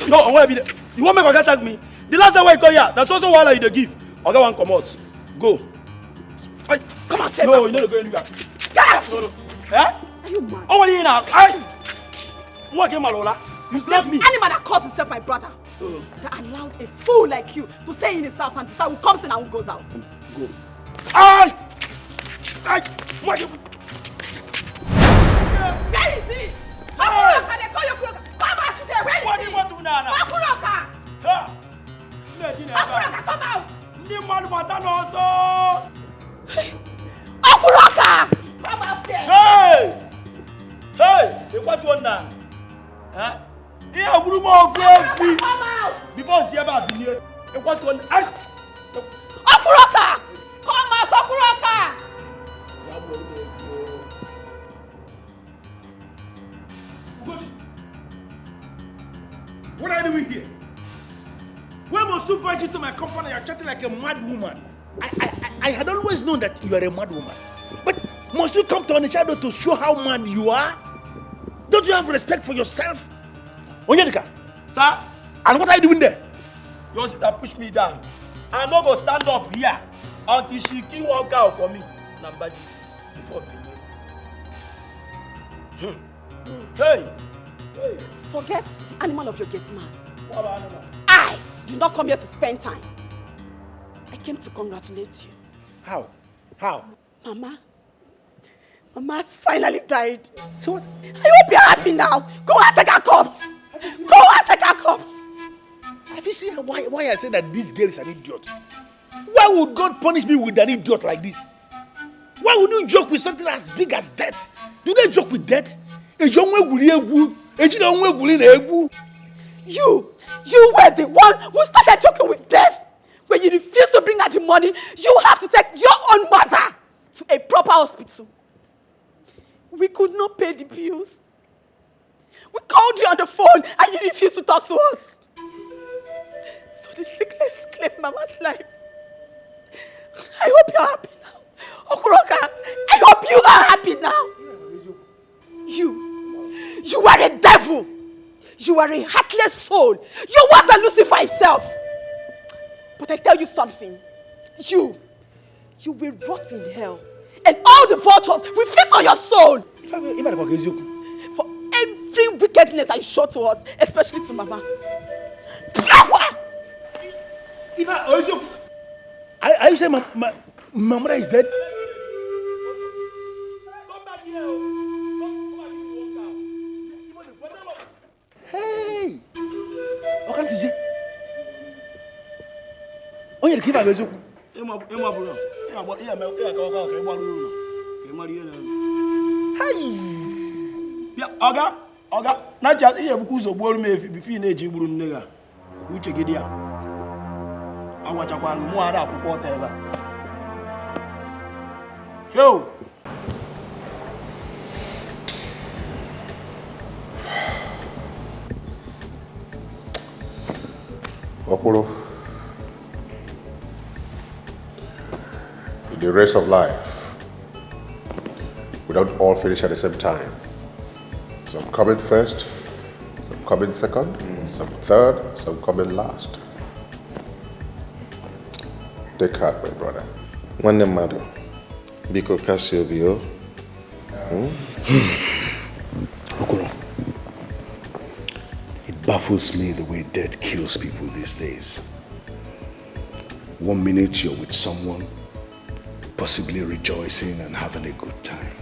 No, I want to be there. You want me to sack me? The last time I come here, that's also while you dey give. Oga wan come out. Go. Ay, come on, say no, you no go anywhere. Get out! No. Eh? Are you mad? Oh, what are you now? What came Malola? You slapped me. Animal that calls himself my brother. That allows a fool like you to stay in his house and decide who comes in and who goes out. Go. Ay! Ay! What you? Where is he? Akuroka, they call you Akuroka. Come out today. Where is he? What do you want to now? Akuroka! Akuroka, come out! Akuroka! Come out there! Hey! Hey! What do you want now? Huh? Here, Akuroka, come out! Before you see about the year, what do you want? Akuroka! Come out, Akuroka! What are you doing here? Why must you barge into my company? You're chatting like a mad woman. I had always known that you are a mad woman. But must you come to Onitsha to show how mad you are? Don't you have respect for yourself? Onyedika. Sir? And what are you doing there? Your sister pushed me down. I'm not going to stand up here until she kill one cow for me. Number this before me. Hey! Hey! Forget the animal of your gate man. What about animal? I did not come here to spend time. I came to congratulate you. How? How? Mama has finally died. So what? I hope you're happy now. Go and take her corpse. Go and take her corpse. Have you seen why I say that this girl is an idiot? Why would God punish me with an idiot like this? Why would you joke with something as big as death? Do they joke with death? You were the one who started joking with death. When you refuse to bring her the money, you have to take your own mother to a proper hospital. We could not pay the bills. We called you on the phone and you refused to talk to us. So the sickness claimed Mama's life. I hope you're happy now. Okuroka, I hope you are happy now. You are a devil. You are a heartless soul. You was the Lucifer itself. But I tell you something. You will rot in hell. And all the vultures will feast on your soul. For every wickedness that you show to us, especially to Mama. Are you saying my mother is dead? Hey! Okan TJ. Onye the kiva bezu. Hey! Ya oga, na just ihe buku zo gboru me bifi na eji gburu nne ga. Ku uche gidi ya. Awachakwa mu ara akwụkwọ ta ebe a. Yo! Okoro, in the race of life, we don't all finish at the same time. Some coming first, some coming second, some third, some coming last. Take heart, my brother. One name, madam. Biko Casio. Okoro, it baffles me the way death kills people these days. 1 minute you're with someone, possibly rejoicing and having a good time.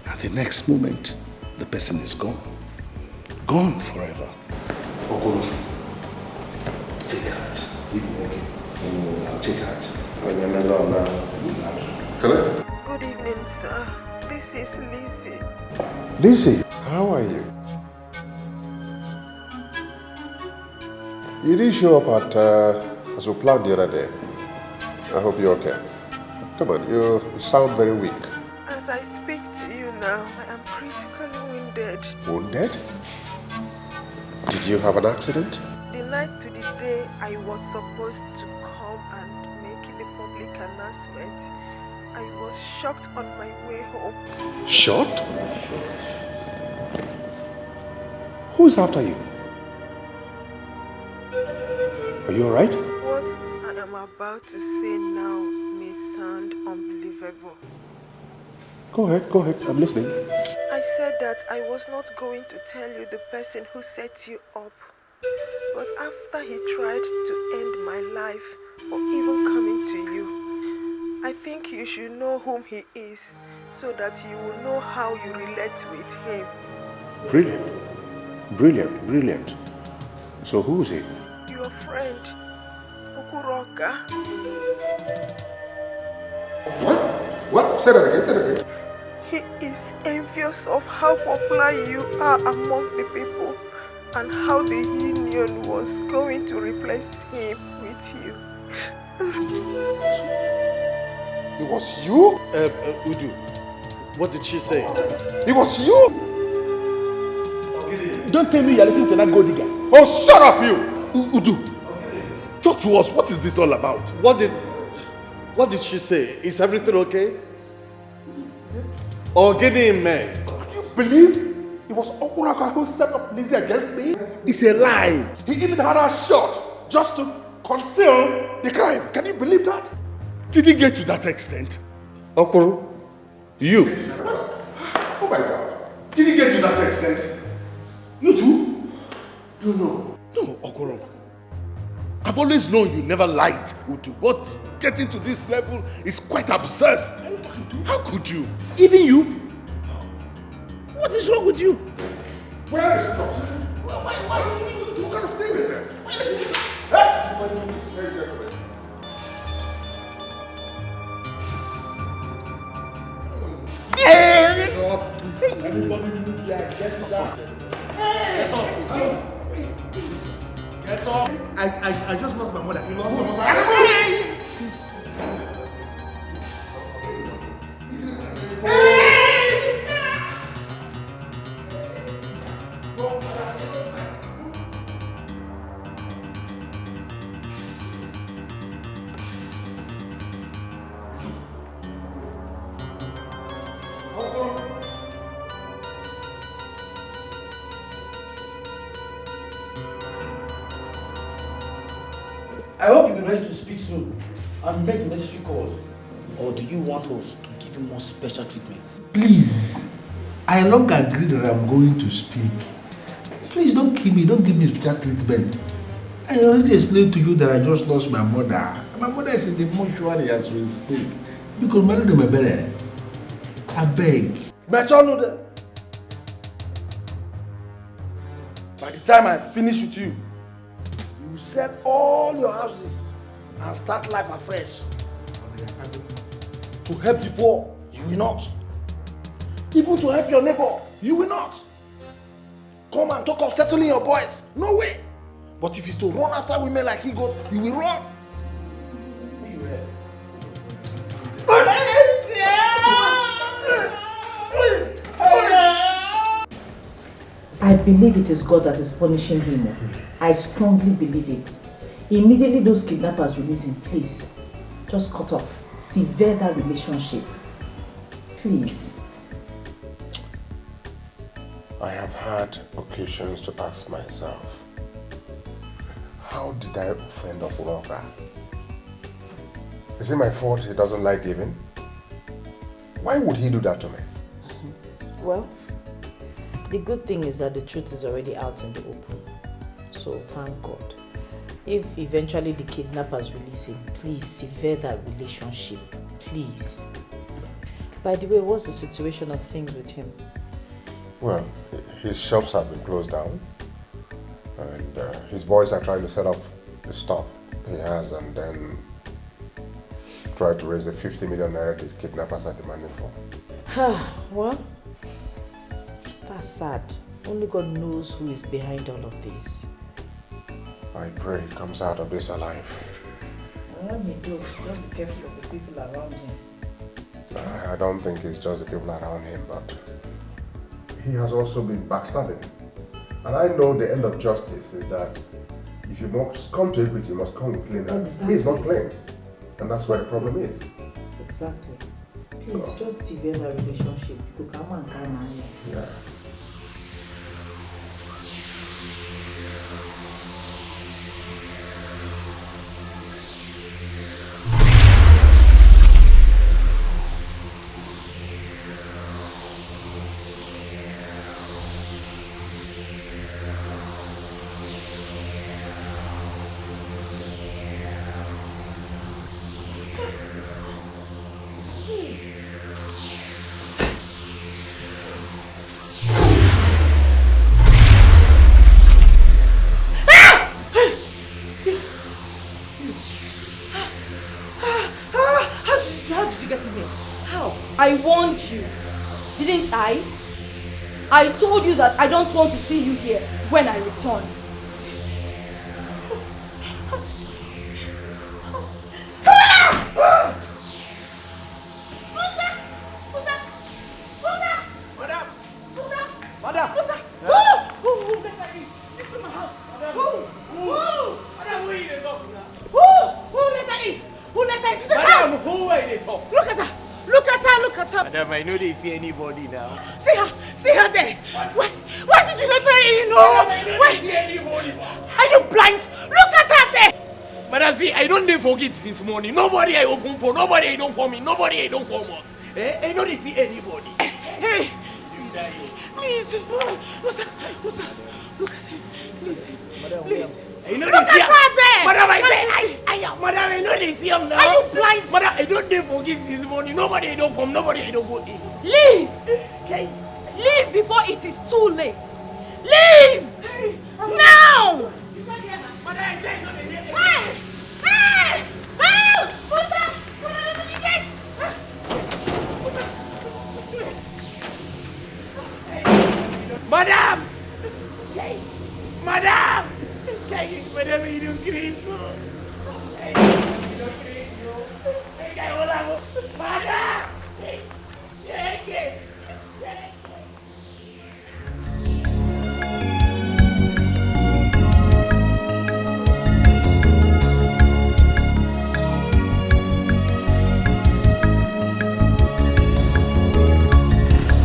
And the next moment, the person is gone. Gone forever. Okoro, take heart. Keep walking. Take heart. Hello? Good evening, sir. This is Lizzie. Lizzie, how are you? You didn't show up at as we planned the other day. I hope you're okay. Come on, you sound very weak. As I speak to you now, I am critically wounded. Wounded? Did you have an accident? The night to the day I was supposed to come and make the public announcement, I was shocked on my way home. Shot? Who's after you? Are you alright? What I am about to say now may sound unbelievable. Go ahead, I'm listening. I said that I was not going to tell you the person who set you up. But after he tried to end my life for even coming to you, I think you should know whom he is so that you will know how you relate with him. Brilliant. So who is he? Your friend, Okuroka. What? Say that again. He is envious of how popular you are among the people and how the union was going to replace him with you. It was you? Udu, what did she say? It was you? Don't tell me you're listening to that gold digger. Oh, shut up, you! Udu, talk to us. What is this all about? What did she say? Is everything okay? Or getting man? Can you believe it was Okuraka who set up Lizzie against me? It's a lie. He even had her shot just to conceal the crime. Can you believe that? Did it get to that extent? Okoro, you. Oh my God. Did it get to that extent? You too? No, Okoro. I've always known you never liked Utu, but getting to this level is quite absurd. How could you? Even you? What is wrong with you? Where is it? Why do you need to do? What kind of thing is this? Where is it? Hey! What do you need to say, gentlemen? Everybody move there, get down. Get off. Get off. I just lost my mother. You lost your mother? I hope you'll be ready to speak soon and make the necessary calls. Or do you want us to give you more special treatments? Please, I long agreed that I'm going to speak. Please don't kill me, don't give me special treatment. I already explained to you that I just lost my mother. My mother is in the mortuary as we speak. Because my mother my belly. I beg. By the time I finish with you, you will sell all your houses and start life afresh. To help the poor, you will not. Even to help your neighbor, you will not. Come and talk of settling your boys. No way. But if it's to run after women like you will run. I believe it is God that is punishing him. I strongly believe it. Immediately those kidnappers release him, please. Just cut off. Sever that relationship. Please. I have had occasions to ask myself, how did I offend Okunoka? Is it my fault he doesn't like giving? Why would he do that to me? Well, the good thing is that the truth is already out in the open. So thank God. If eventually the kidnappers release him, please sever that relationship. Please. By the way, what's the situation of things with him? Well, his shops have been closed down. And his boys are trying to set up the stuff he has and then try to raise the 50 million naira the kidnappers are demanding for. Well, that's sad. Only God knows who is behind all of this. I pray he comes out of this alive. When he does, just be careful of the people around him. I don't think it's just the people around him, but he has also been backstabbing. And I know the end of justice is that if you must come to equity, you must come with clean hands. Exactly. He's not clean. And that's where the problem is. Exactly. Please, just sever that relationship. You come and come on. Yeah. I warned you, didn't I? I told you that I don't want to see you here when I return. Madam, I know they see anybody now. See her there. Why did you let her in? No. Madam, I know they see anybody. Are you blind? Look at her there. But I see, I don't forget since morning. Nobody I open for, nobody I don't call me, nobody I don't call out. I don't see anybody. Hey, please, what's up? Look at him, please. I know Look at her there! Madam, Madam, I know they see him now. Are you blind? Madam, I don't forget since morning. Nobody I don't come, nobody I don't go in. Leave! Okay. Leave before it is too late. Leave! Now! Madam! Madam! Madam, you don't crazy. Madam!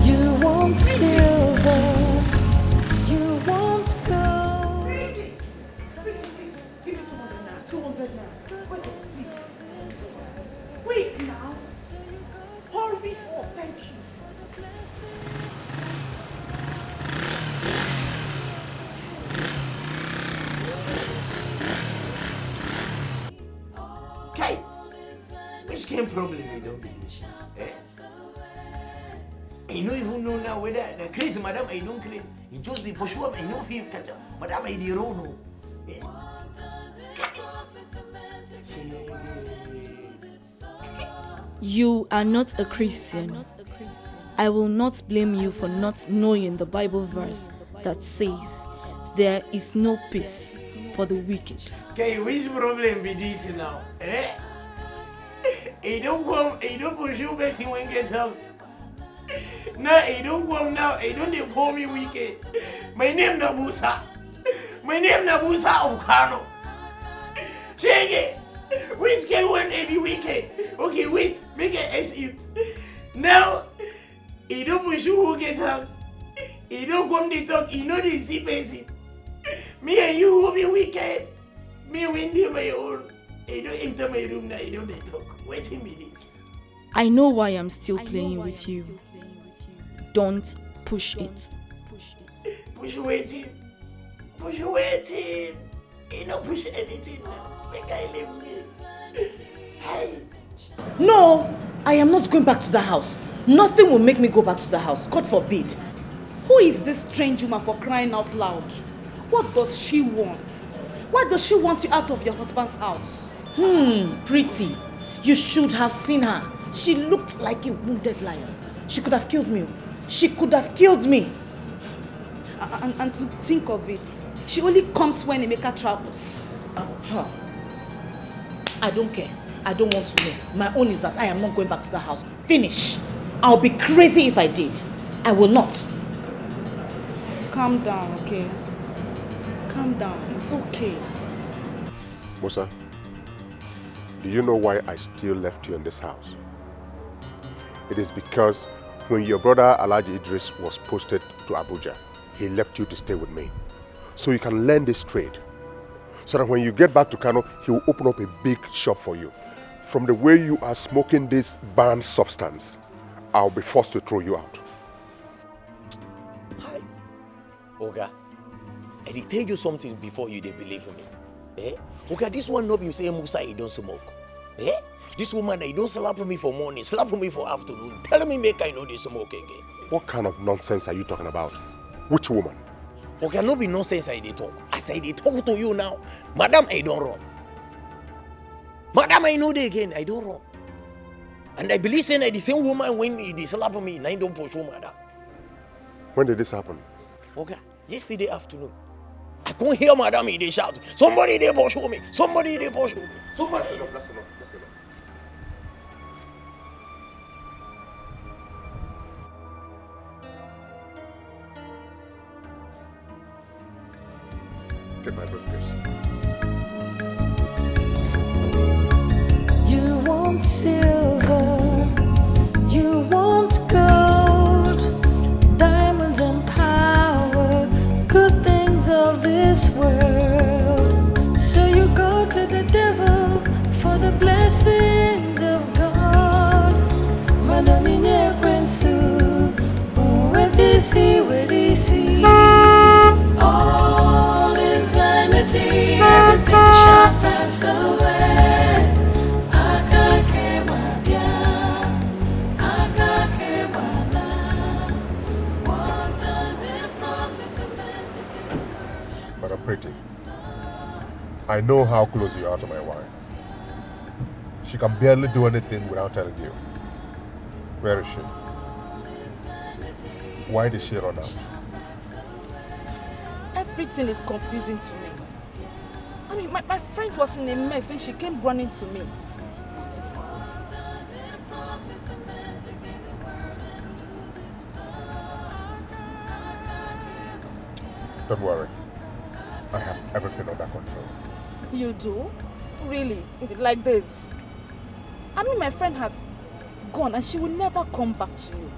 You want silver, you want gold. Give me 200 now. Where's it? Please. Quick now. Hurry up. Thank you. Okay. Which game problem we don't be this? I don't even know now whether the crazy madam I don't crazy. He just the push up I know him catch up. Madam I the wrong no. You are not a Christian. I will not blame you for not knowing the Bible verse that says, there is no peace for the wicked. Okay, which problem be this now? I don't push you best when get house. No, I don't come now. I don't they call me wicked. My name Nabusa. My name Nabusa Okano. Shege, which can one be wicked? Okay, wait, make an excuse. Now, I don't push you who get house. I don't come to talk. I know they see person. Me and you will be wicked. Me win my own. I don't enter my room now. I don't they talk. Wait a minute. I know why I'm still playing with you. Don't push it. Push waiting. Push waiting. You don't push anything now. Make I leave this. Hey. No, I am not going back to the house. Nothing will make me go back to the house. God forbid. Who is this strange woman for crying out loud? What does she want? Why does she want you out of your husband's house? Pretty. You should have seen her. She looked like a wounded lion. She could have killed me. She could have killed me. And to think of it, she only comes when Emeka travels. I don't care. I don't want to know. My own is that I am not going back to the house. Finish. I'll be crazy if I did. I will not. Calm down, okay? Calm down. It's okay. Musa, do you know why I still left you in this house? It is because when your brother Alhaji Idris was posted to Abuja, he left you to stay with me. So you can learn this trade. So that when you get back to Kano, he will open up a big shop for you. From the way you are smoking this banned substance, I'll be forced to throw you out. Hi. Oga, I did tell you something before you did believe me. Oga, this one not you say Musa, he don't smoke. This woman, he don't slap me for morning, slap me for afternoon. Tell me make I know they smoke again. What kind of nonsense are you talking about? Which woman? Okay, no be nonsense I dey talk. As I dey talk to you now, madam, I don't run. Madam, I know they again, I don't run. And I believe saying the same woman when he slap me, I don't pursue madam. When did this happen? Okay, yesterday afternoon. I can't hear madam, they shout, somebody they pursue me, somebody they pursue me. Somebody. That's enough, that's enough, that's enough. Get my briefcase. You want silver, you want gold, diamonds and power, good things of this world. So you go to the devil see what they see. All is vanity, everything shall pass away. But I'm pretty. I know how close you are to my wife. She can barely do anything without telling you. Where is she? Why did she run out? Everything is confusing to me. I mean, my friend was in a mess when she came running to me. What is happening? Don't worry. I have everything under control. You do? Really? Like this? I mean, my friend has gone and she will never come back to you.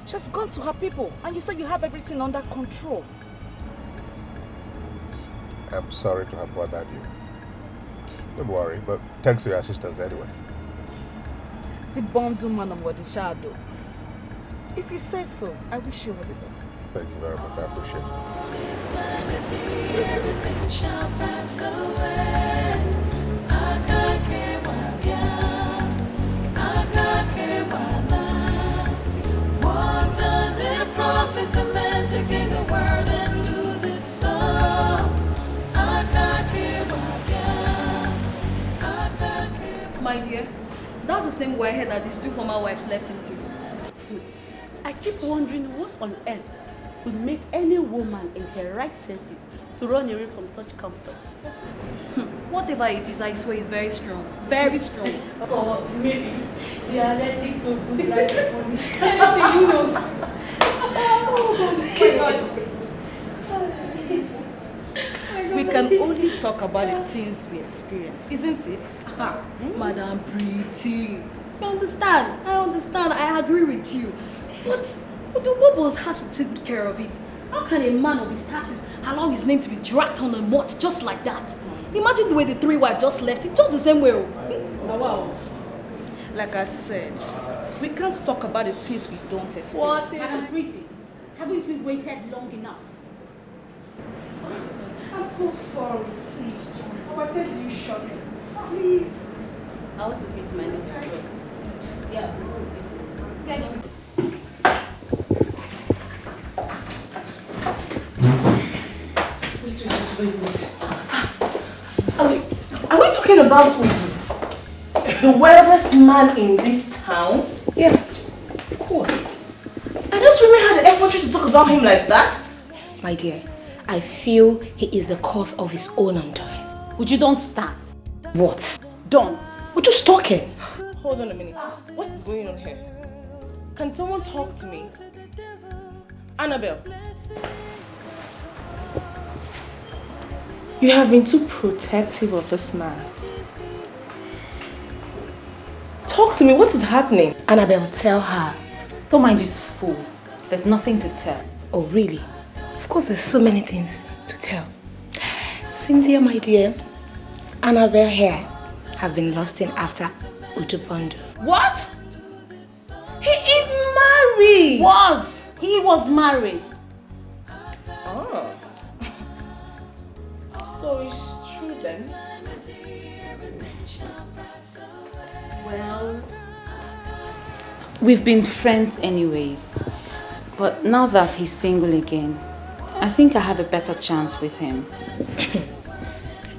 She has gone to her people and you said you have everything under control. I'm sorry to have bothered you. Don't worry, but thanks for your assistance anyway. The bondwoman of the shadow. If you say so, I wish you all the best. Thank you very much. I appreciate it. Everything shall pass away. What does it profit a man to gain the world and lose his soul? My dear, that's the same warhead that his two former wives left him to. I keep wondering what on earth would make any woman in her right senses to run away from such comfort. Whatever it is, I swear is very strong. Very strong. Or maybe they are allergic to good life. Anything you knows. Oh my God. We can only talk about the things we experience, isn't it? Madam Pretty. You understand? I understand. I agree with you. But the Wobbles has to take good care of it. How can a man of his status allow his name to be dragged on a moat just like that? Imagine the way the three wives just left him, just the same way. Wow. Like I said, we can't talk about the things we don't experience. What? Madam Pretty, haven't we waited long enough? I'm so sorry. Please, I wanted to you shortly. Please. I want to kiss my nose. Yeah. Wait. Are we talking about the weirdest man in this town? Yeah. Of course. I just remember had the effort to talk about him like that. My dear, I feel he is the cause of his own undoing. Would you don't start? What? Don't. We're just talking. Hold on a minute. What is going on here? Can someone talk to me? Annabelle. You have been too protective of this man. Talk to me. What is happening? Annabelle, tell her. Don't mind these fools. There's nothing to tell. Oh, really? Of course, there's so many things to tell. Cynthia, my dear, Annabelle here have been lusting after Udubondo. What? He is married. He was married. Oh. So it's true then? Well, we've been friends anyways. But now that he's single again, I think I have a better chance with him.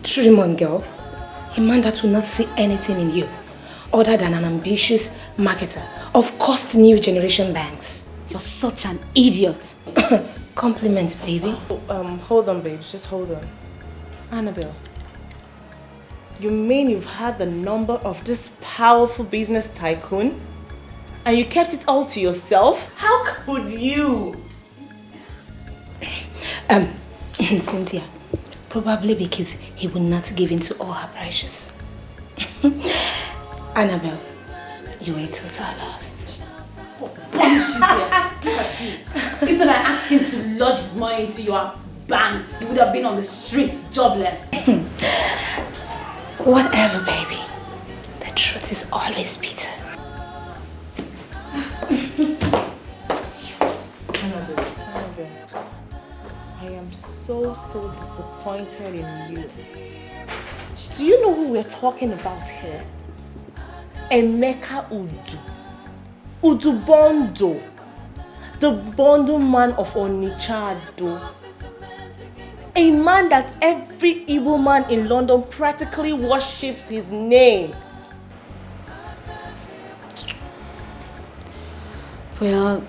Tremon girl, a man that will not see anything in you other than an ambitious marketer of cost new generation banks. You're such an idiot. Compliment, baby. Hold on, babes. Just hold on. Annabelle, you mean you've had the number of this powerful business tycoon and you kept it all to yourself? How could you? Cynthia, probably because he will not give in to all her pressures. Annabelle, you were a total lost. Punish you there. Look at you. If not I asked him to lodge his money into your bank, you would have been on the streets, jobless. Whatever, baby. The truth is always bitter. so disappointed in you. Do you know who we're talking about here? Emeka Udu Bondo, the Bondo man of Onitsha. A man that every Igbo man in London practically worships his name. Well,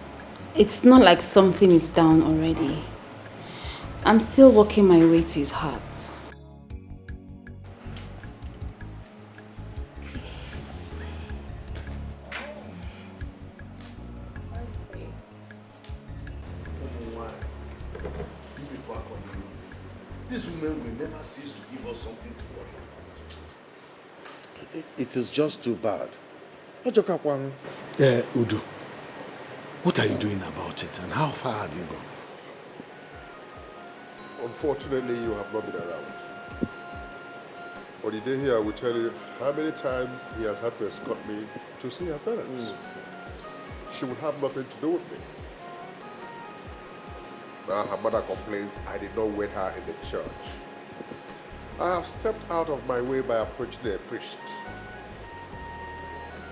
it's not like something is down already. I'm still working my way to his heart. These women will never cease to give us something to worry about. It is just too bad. Udo, what are you doing about it and how far have you gone? Unfortunately, you have not been around. On the day here, I will tell you how many times he has had to escort me to see her parents. She would have nothing to do with me. Now her mother complains I did not wed her in the church. I have stepped out of my way by approaching a priest,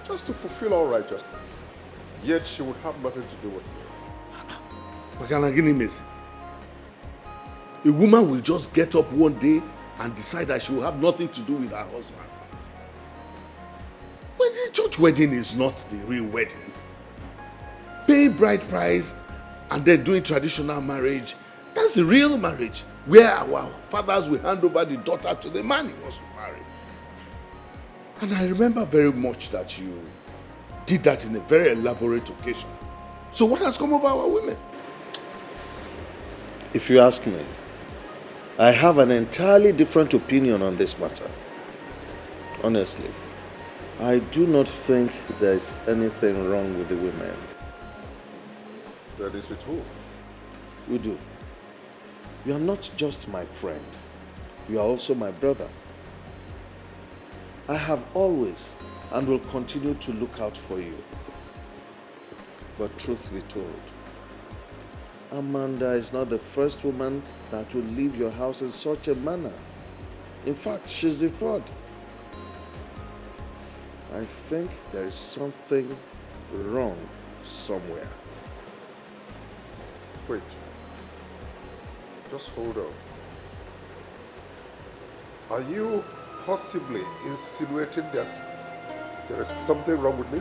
just to fulfill all righteousness. Yet she would have nothing to do with me. A woman will just get up one day and decide that she will have nothing to do with her husband. When the church wedding is not the real wedding. Pay bride price and then doing traditional marriage, that's the real marriage, where our fathers will hand over the daughter to the man he wants to marry. And I remember very much that you did that in a very elaborate occasion. So what has come over our women? If you ask me, I have an entirely different opinion on this matter. Honestly, I do not think there is anything wrong with the women. That is with who? Udo, you are not just my friend. You are also my brother. I have always and will continue to look out for you. But truth be told, Amanda is not the first woman that will leave your house in such a manner. In fact, she's the third. I think there is something wrong somewhere. Wait. Just hold on. Are you possibly insinuating that there is something wrong with me?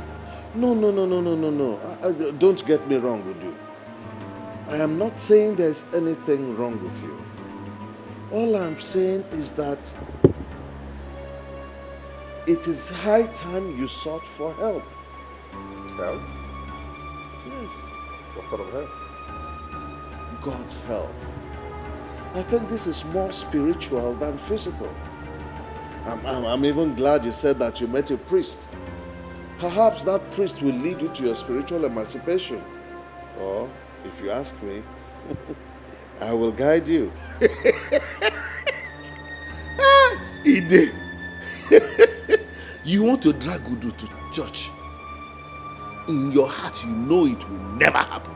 No. Don't get me wrong, Udo. I am not saying there's anything wrong with you. All I'm saying is that it is high time you sought for help. Help? Yes. What sort of help? God's help. I think this is more spiritual than physical. I'm even glad you said that you met a priest. Perhaps that priest will lead you to your spiritual emancipation. Or, if you ask me, I will guide you. Ide, you want to drag Udo to church. In your heart, you know it will never happen.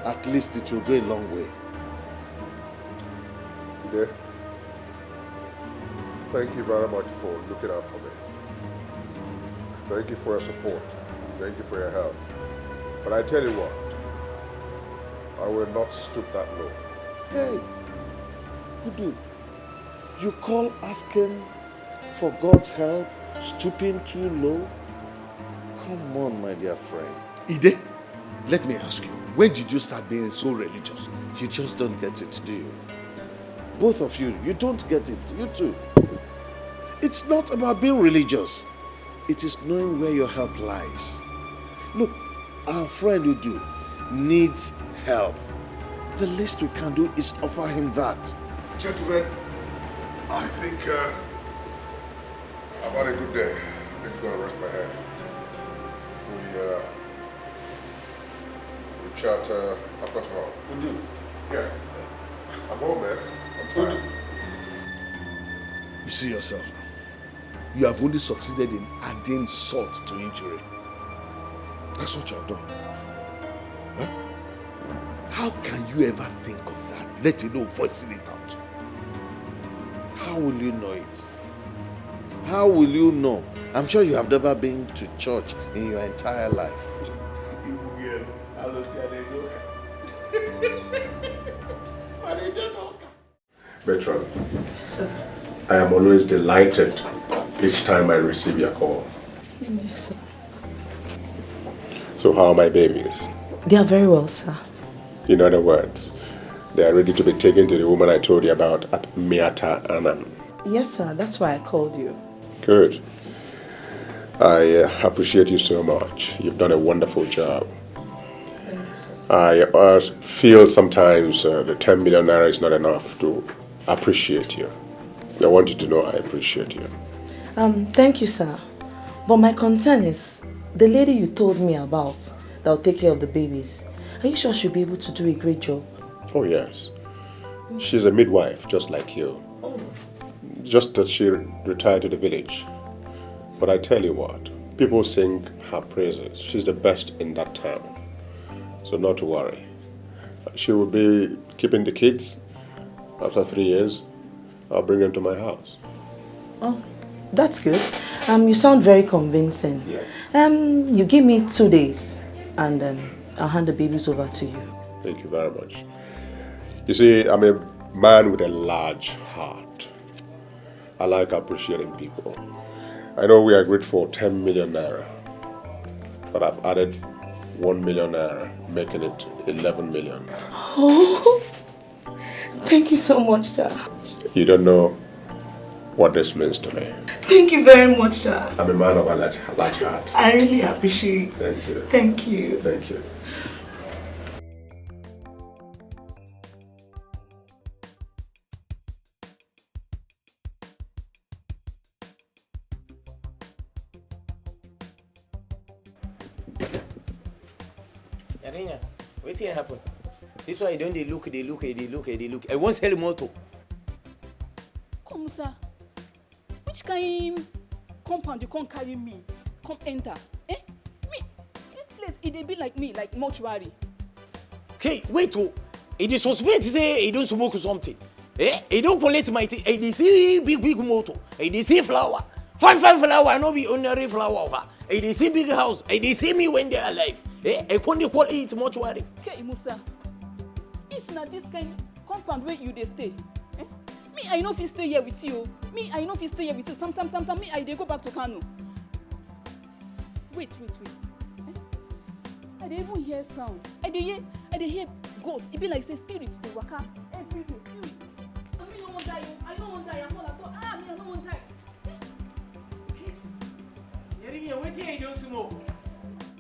At least it will go a long way. Ide, thank you very much for looking out for me. Thank you for your support. Thank you for your help. But I tell you what, I will not stoop that low. Hey, Udo, you call asking for God's help stooping too low? Come on, my dear friend. Ide, let me ask you, when did you start being so religious? You just don't get it, do you? Both of you, you don't get it. You too. It's not about being religious. It is knowing where your help lies. Look, our friend Udo needs help. The least we can do is offer him that. Gentlemen, I think I've had a good day. Let's go and rest my head. We chat after tomorrow. We do? Yeah. I'm home, man. I'm tired. You see yourself now. You have only succeeded in adding salt to injury. That's what you have done. Huh? How can you ever think of that? let alone voicing it out. How will you know it? How will you know? I'm sure you have never been to church in your entire life. Bertrand, Sir. I am always delighted each time I receive your call. Yes, sir. So how are my babies? They are very well, sir. In other words, they are ready to be taken to the woman I told you about at Miata Anam. Yes, sir. That's why I called you. Good. I appreciate you so much. You've done a wonderful job. I feel sometimes the 10 million naira is not enough to appreciate you. I want you to know I appreciate you. Thank you, sir. But my concern is the lady you told me about that will take care of the babies. Are you sure she'll be able to do a great job? Oh, yes. She's a midwife, just like you. Oh. Just that she retired to the village. But I tell you what, people sing her praises. She's the best in that town. So not to worry. She will be keeping the kids. After 3 years, I'll bring them to my house. Oh, that's good. You sound very convincing. Yeah. You give me 2 days and I'll hand the babies over to you. Thank you very much. You see, I'm a man with a large heart. I like appreciating people. I know we agreed for 10 million naira, but I've added 1 million naira, making it 11 million. Oh, thank you so much, sir. You don't know what this means to me. Thank you very much, sir. I'm a man of a large heart. I really appreciate it. Thank you. Thank you. Thank you. Yarinya, wetin happen? This why you don't they look. I won't sell motor. Come, sir. Which kind compound you can't carry me? Come enter. Eh? Me, this place, it be like me, like mortuary. Okay, wait. It is suspect say he don't smoke something. Eh? He don't collect my thing. He see big motor. He see flower. Fine flower, no be ordinary flower. He see big house. He see me when they are alive. Eh? I can't call it mortuary. Okay, Musa. If not this kind compound where you they stay, eh? Me, I know if you stay here with you. Me, I know if you stay here with you. Some, me, I they go back to Kano. Wait. Eh? I dey even hear sound. I dey hear ghosts. It be like say spirits they waka everywhere. Spirit. I mean, no one die. I don't want die. I'm not at all. I don't want die. Okay. Yarinya, wetin you don't smoke?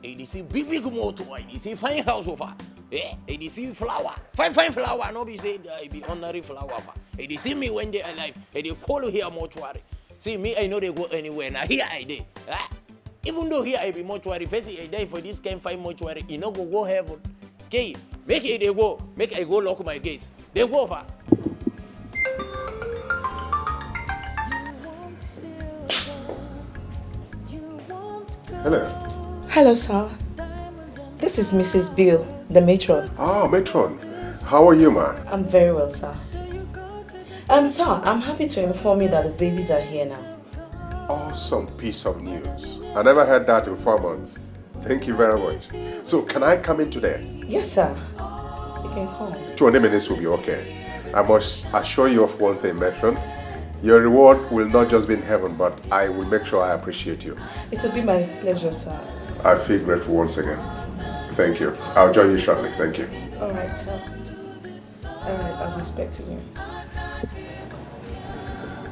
He see big motor. He see fine house over. Eh? He see flower. Fine flower. No be say it be ordinary flower. He see me when they alive. They call here mortuary. See me, I know they go anywhere. Now here I dey. Even though here I be mortuary, person I die for this kind fine mortuary, you no go heaven. Okay, make it they go. Make I go lock my gate. They go over. Hello. Hello, sir. This is Mrs. Bill, the matron. Oh, matron. How are you, ma? I'm very well, sir. Sir, I'm happy to inform you that the babies are here now. Awesome piece of news. I never heard that in 4 months. Thank you very much. So, can I come in today? Yes, sir. You can come. 20 minutes will be okay. I must assure you of one thing, matron. Your reward will not just be in heaven, but I will make sure I appreciate you. It will be my pleasure, sir. I feel grateful once again. Thank you. I'll join you shortly. Thank you. All right, sir. All right, I'm expecting you.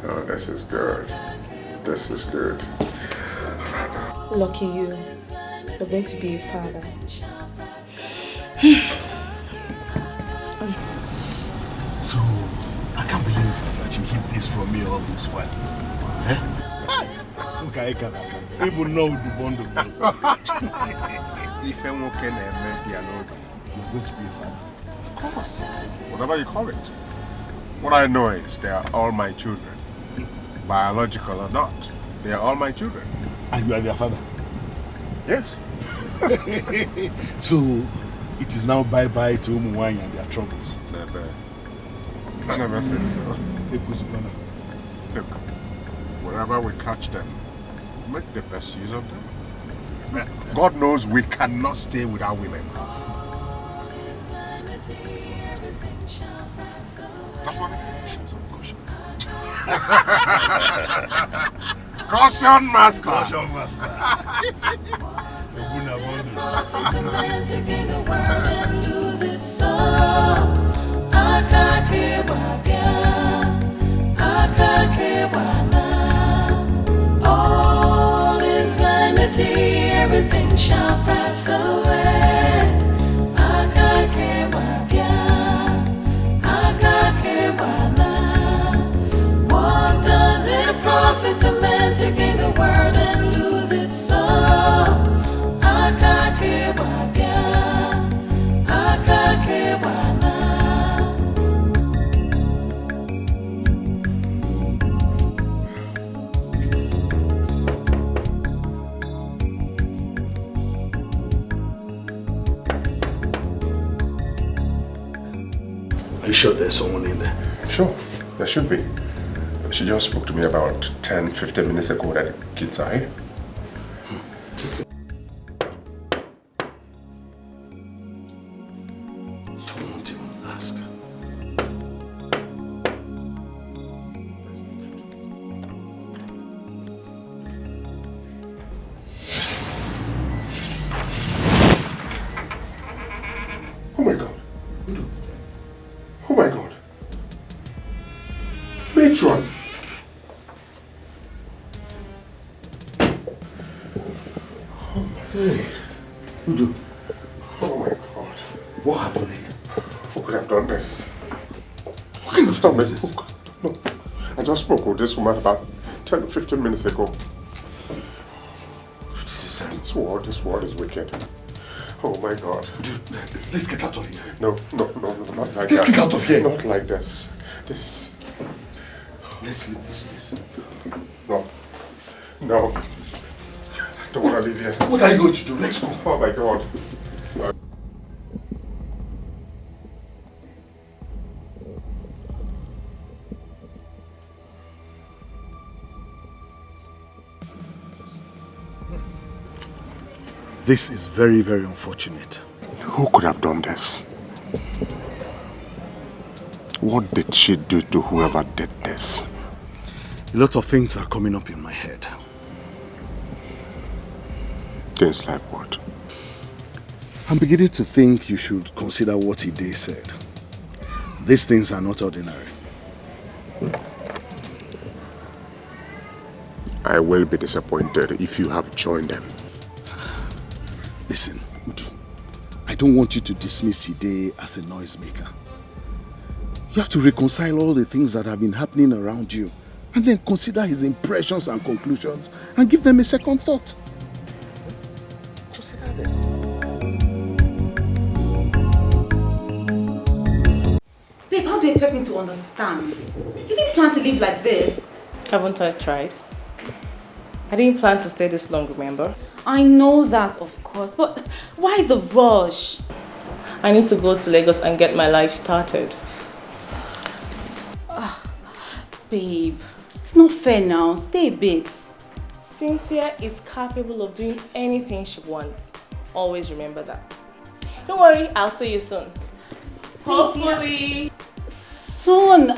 Oh, this is good. This is good. Lucky you. You're going to be a father. So, I can't believe that you hid this from me all this while. Eh? Okay, I can. Even know the bundle. If I'm okay, you're going to be a father. Of course. Whatever you call it. What I know is they are all my children. Biological or not, they are all my children. And you are their father? Yes. So, it is now bye-bye to Umuwanyi and their troubles. Never. I never said so. Look, wherever we catch them, make the best use of them. God knows we cannot stay without women. That's what it is. Caution, master. Caution, master. All is vanity, everything shall pass away. What does it profit a man to gain the world and lose his soul? Are you sure there's someone in there? Sure, there should be. She just spoke to me about 10-15 minutes ago that the kids are here. Don't even ask. Oh my God. Oh my God. Matron. Hey, Udo. Oh my God. What happened here? Who could have done this? Who could have done this? No. I just spoke with this woman about 10 to 15 minutes ago. This world is wicked. Oh my God. Dude, let's get out of here. No, not like that. Let's get out of here. Not like this. This. Let's leave this place. No. I don't want to leave here. What are you going to do? Let's go. Oh my God. This is very, very unfortunate. Who could have done this? What did she do to whoever did this? A lot of things are coming up in my head. Things like what? I'm beginning to think you should consider what Ide said. These things are not ordinary. I will be disappointed if you have joined them. Listen, Udu, I don't want you to dismiss Ide as a noisemaker. You have to reconcile all the things that have been happening around you and then consider his impressions and conclusions and give them a second thought. Consider them. Babe, how do you expect me to understand? You didn't plan to live like this. Haven't I tried? I didn't plan to stay this long, remember? I know that, of course, but why the rush? I need to go to Lagos and get my life started. Babe, it's not fair now. Stay a bit. Cynthia is capable of doing anything she wants. Always remember that. Don't worry, I'll see you soon. Hopefully. Soon.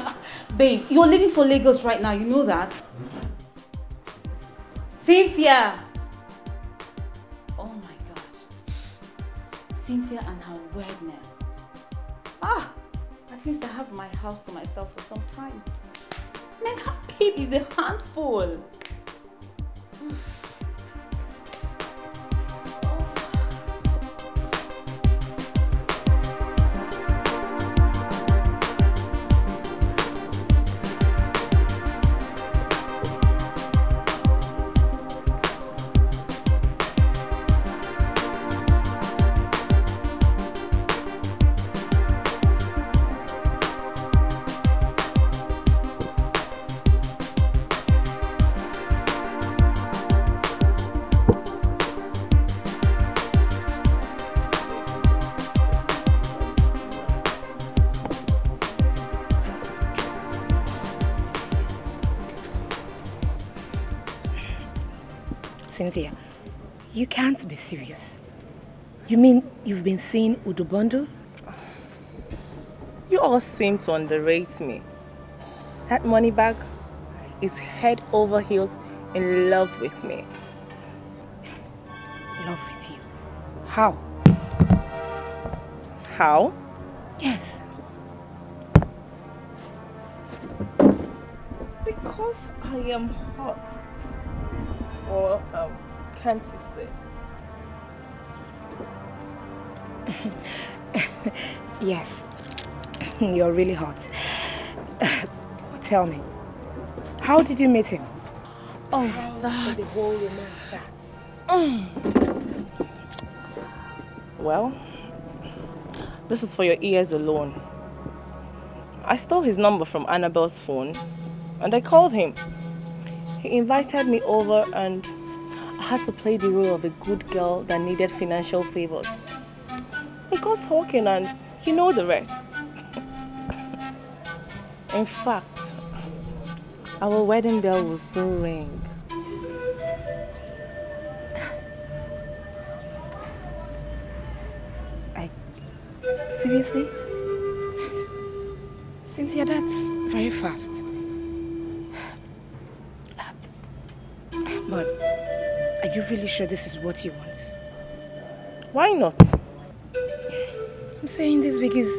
Babe, you're leaving for Lagos right now, you know that? Cynthia! Oh my God. Cynthia and her weirdness. At least I have my house to myself for some time. Man, that babe is a handful. Cynthia, you can't be serious. You mean you've been seeing Udubondo? You all seem to underrate me. That money bag is head over heels in love with me. Love with you? How? How? Yes. Because I am hot. Or, can't you say it? Yes. You're really hot. But tell me, how did you meet him? Oh, that's... the whole romance starts. Well, this is for your ears alone. I stole his number from Annabelle's phone and I called him. He invited me over and I had to play the role of a good girl that needed financial favors. We got talking and you know the rest. In fact, our wedding bell will soon ring. Seriously? Cynthia, that's very fast. But are you really sure this is what you want? Why not? I'm saying this because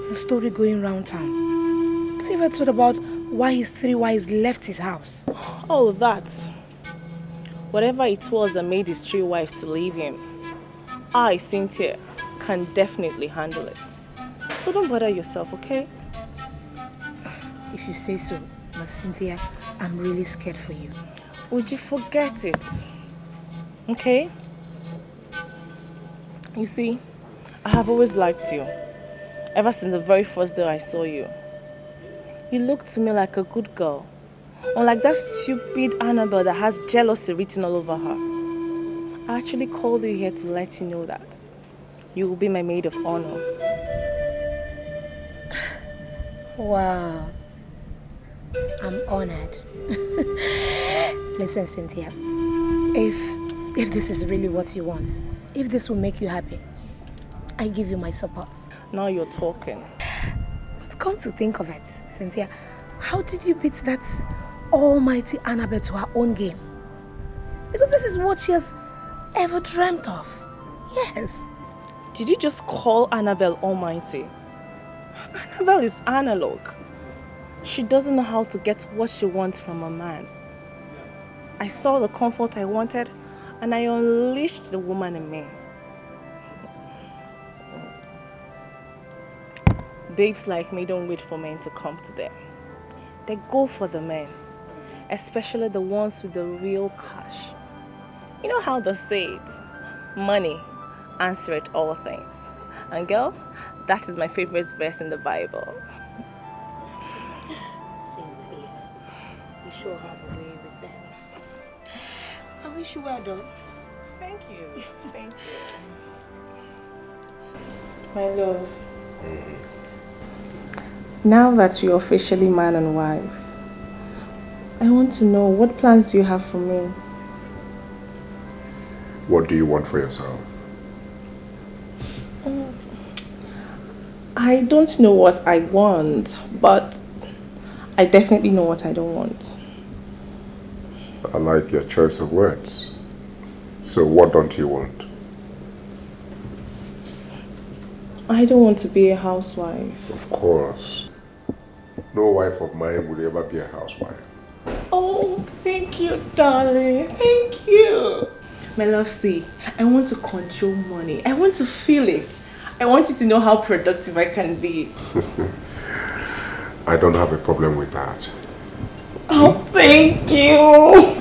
the story going round town. Have you ever thought about why his 3 wives left his house? Oh, that. Whatever it was that made his 3 wives to leave him, I, Cynthia, can definitely handle it. So don't bother yourself, okay? If you say so, but Cynthia, I'm really scared for you. Would you forget it? Okay? You see, I have always liked you. Ever since the very first day I saw you. You looked to me like a good girl. Unlike that stupid Annabelle that has jealousy written all over her. I actually called you here to let you know that you will be my maid of honor. Wow. I'm honored. Listen, Cynthia. If this is really what you want, if this will make you happy, I give you my support. Now you're talking. But come to think of it, Cynthia, how did you beat that almighty Annabelle to her own game? Because this is what she has ever dreamt of. Yes. Did you just call Annabelle almighty? Annabelle is analog. She doesn't know how to get what she wants from a man. I saw the comfort I wanted and I unleashed the woman in me. Babes like me don't wait for men to come to them. They go for the men, especially the ones with the real cash. You know how they say it, money answereth all things. And girl, that is my favorite verse in the Bible. Cynthia, you sure have a way with that. I wish you well done. Thank you. Thank you. My love. Now that you're officially man and wife, I want to know, what plans do you have for me? What do you want for yourself? I don't know what I want, but I definitely know what I don't want. I like your choice of words. So what don't you want? I don't want to be a housewife. Of course. No wife of mine would ever be a housewife. Oh, thank you, darling. Thank you. My love, see, I want to control money. I want to feel it. I want you to know how productive I can be. I don't have a problem with that. Oh, thank you.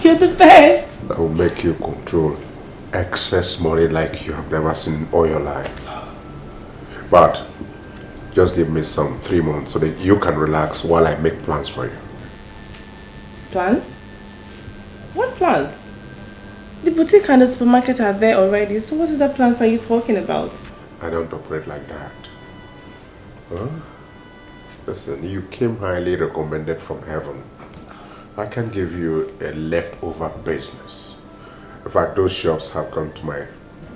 You're the best. That will make you control excess money like you have never seen in all your life. But just give me some 3 months so that you can relax while I make plans for you. Plans? What plans? The boutique and the supermarket are there already, so what other plans are you talking about? I don't operate like that. Huh? Listen, you came highly recommended from heaven. I can give you a leftover business. In fact, those shops have gone to my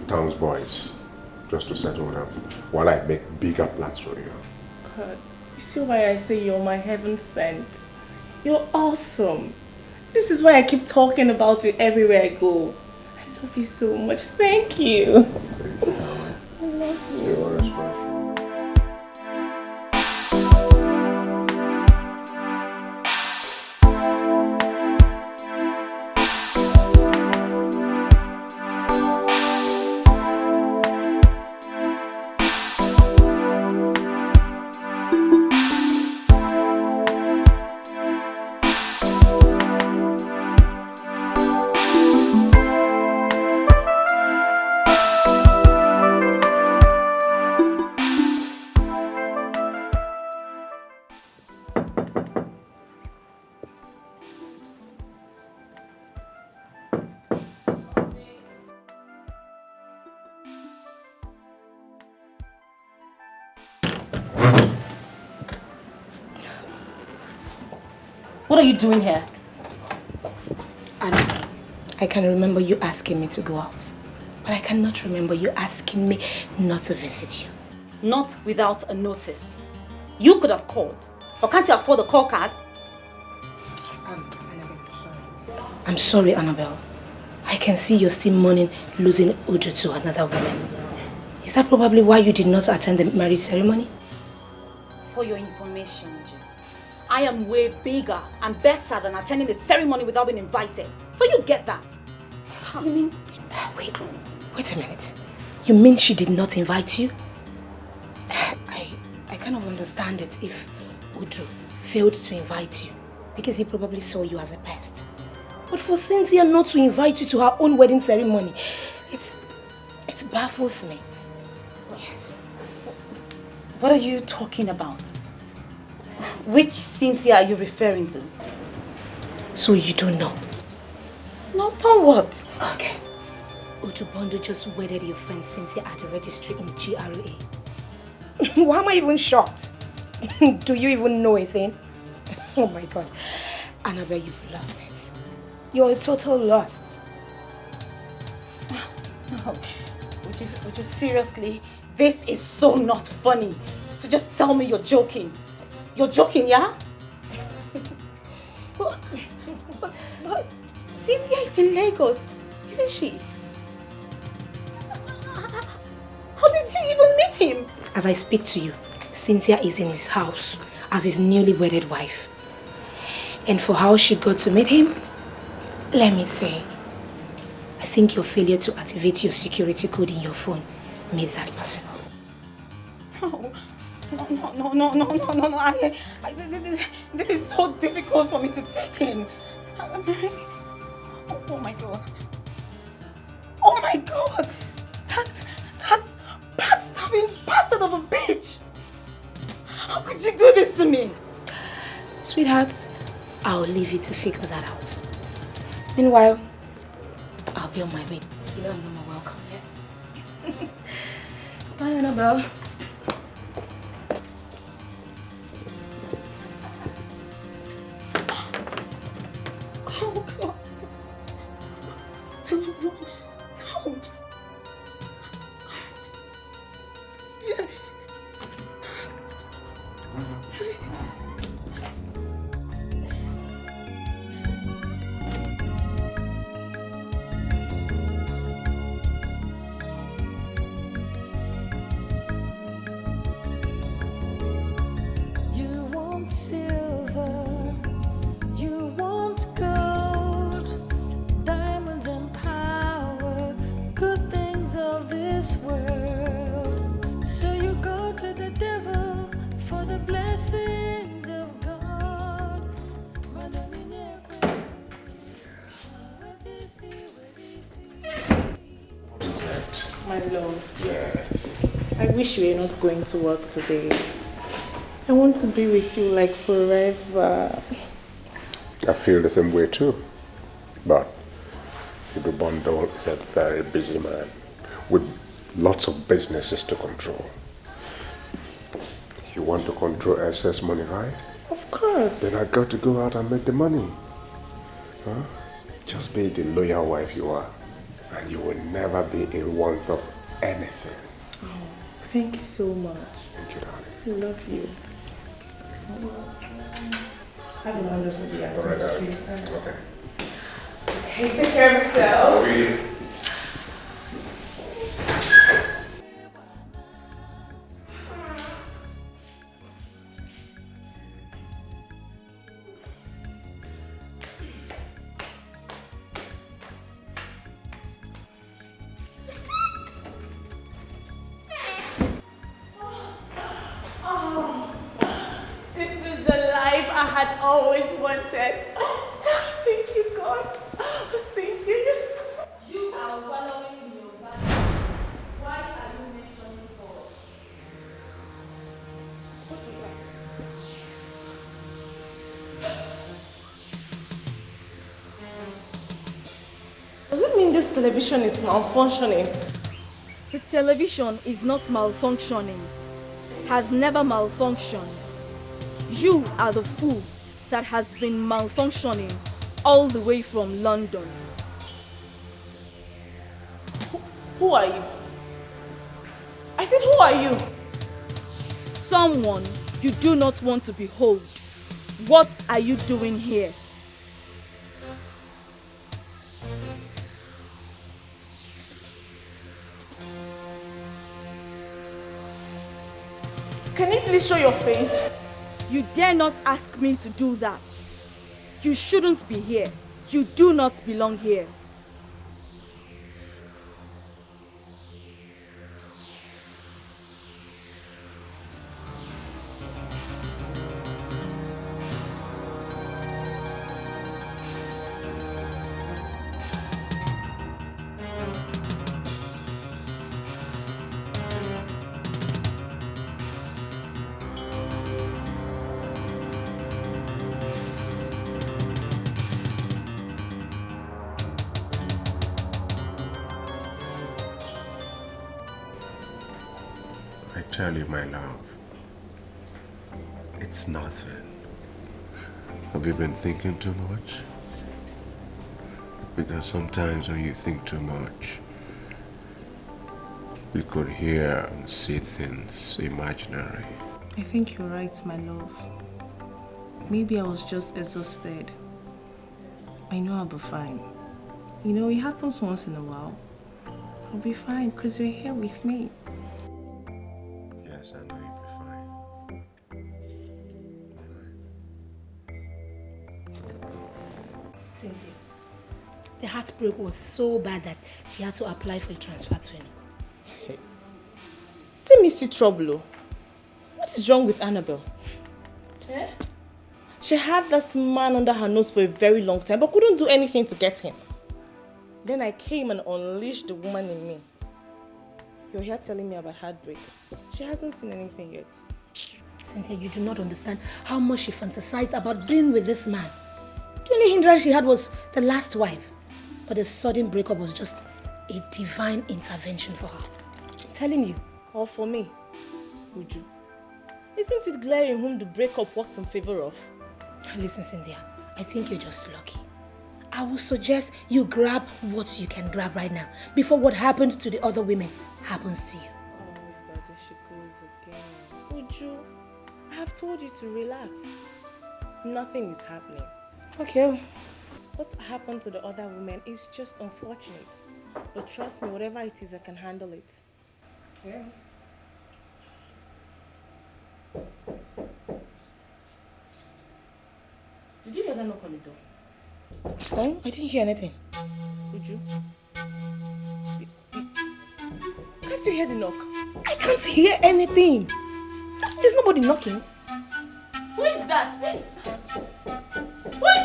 town's boys just to settle them while I make bigger plans for you. But you see why I say you're my heaven sent? You're awesome. This is why I keep talking about you everywhere I go. I love you so much. Thank you. I love you. You're special. What are you doing here? Anna, I can remember you asking me to go out. But I cannot remember you asking me not to visit you. Not without a notice. You could have called. Or can't you afford a call card? Annabelle, I'm sorry. I'm sorry, Annabelle. I can see you're still mourning losing Uju to another woman. Is that probably why you did not attend the marriage ceremony? For your information, Uju, I am way bigger and better than attending the ceremony without being invited. So you get that. You mean... Wait a minute. You mean she did not invite you? I kind of understand it if Uju failed to invite you because he probably saw you as a pest. But for Cynthia not to invite you to her own wedding ceremony, it baffles me. Yes. What are you talking about? Which Cynthia are you referring to? So you don't know? No, don't what? Okay. Uju Bondo just wedded your friend Cynthia at the registry in GRA. Why am I even shocked? Do you even know a thing? Oh my God. Annabelle, you've lost it. You're a total lost. No. Would you seriously? This is so not funny. So just tell me you're joking. You're joking, yeah? but Cynthia is in Lagos, isn't she? How did she even meet him? As I speak to you, Cynthia is in his house as his newly wedded wife. And for how she got to meet him, let me say, I think your failure to activate your security code in your phone made that possible. No. This is so difficult for me to take in. Oh my God. Oh my God. That's backstabbing bastard of a bitch. How could you do this to me? Sweetheart, I'll leave you to figure that out. Meanwhile, I'll be on my way. You know I'm welcome, yeah? Bye, Annabelle. Oh God. No. Dear. You want silver, you want gold, diamonds and power, good things of this world. So you go to the devil for the blessings of God. My love. Yes. I wish you were not going to work today. I want to be with you like forever. I feel the same way too. But Bondo is a very busy man with lots of businesses to control. You want to control excess money, right? Of course. Then I got to go out and make the money. Huh? Just be the loyal wife you are. And you will never be in want of anything. Oh, thank you so much. Thank you, darling. I love you. Have a wonderful day. All right, darling. Okay. Hey, take care of yourself. Really? This is the life I had always wanted. Thank you, God. Cynthia. You are wallowing in your body. Why are you mentioning God? What was that? Does it mean this television is malfunctioning? The television is not malfunctioning. Has never malfunctioned. You are the fool that has been malfunctioning all the way from London. Who are you? I said, who are you? Someone you do not want to behold. What are you doing here? Can you please show your face? You dare not ask me to do that. You shouldn't be here. You do not belong here. I tell you, my love, it's nothing. Have you been thinking too much? Because sometimes when you think too much, you could hear and see things imaginary. I think you're right, my love. Maybe I was just exhausted. I know I'll be fine. You know, it happens once in a while. I'll be fine because you're here with me. Yes, I know you'll be fine. Cynthia, the heartbreak was so bad that she had to apply for a transfer to him. See me see trouble. Oh. What is wrong with Annabelle? Eh? She had this man under her nose for a very long time but couldn't do anything to get him. Then I came and unleashed the woman in me. You're here telling me about heartbreak. She hasn't seen anything yet. Cynthia, you do not understand how much she fantasized about being with this man. The only hindrance she had was the last wife. But the sudden breakup was just a divine intervention for her. I'm telling you. Or for me, Uju. Isn't it glaring whom the breakup works in favor of? Listen, Cynthia, I think you're just lucky. I would suggest you grab what you can grab right now before what happened to the other women happens to you. Oh, but there she goes again. Uju, I have told you to relax. Nothing is happening. Okay. What's happened to the other women is just unfortunate. But trust me, whatever it is, I can handle it. Okay. Did you hear that knock on the door? Oh, I didn't hear anything. Uju? Can't you hear the knock? I can't hear anything. There's nobody knocking. Who is that? What?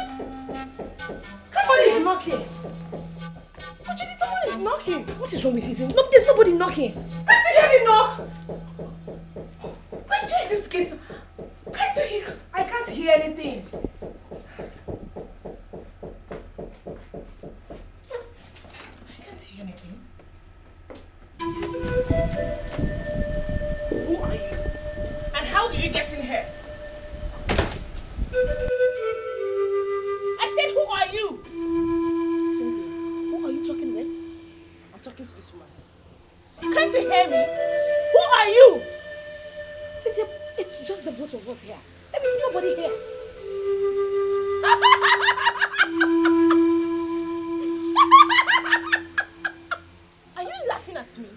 Somebody is knocking. Uju, someone is knocking. What is wrong with you? No, there's nobody knocking. Can't you hear the knock? Wait, where is this gate? Can't you hear? I can't hear anything. I can't hear anything. Who are you? And how did you get in here? I said, who are you? Cynthia, who are you talking with? hear me? Who are you? Cynthia, it's just the both of us here. There is nobody here. Are you laughing at me?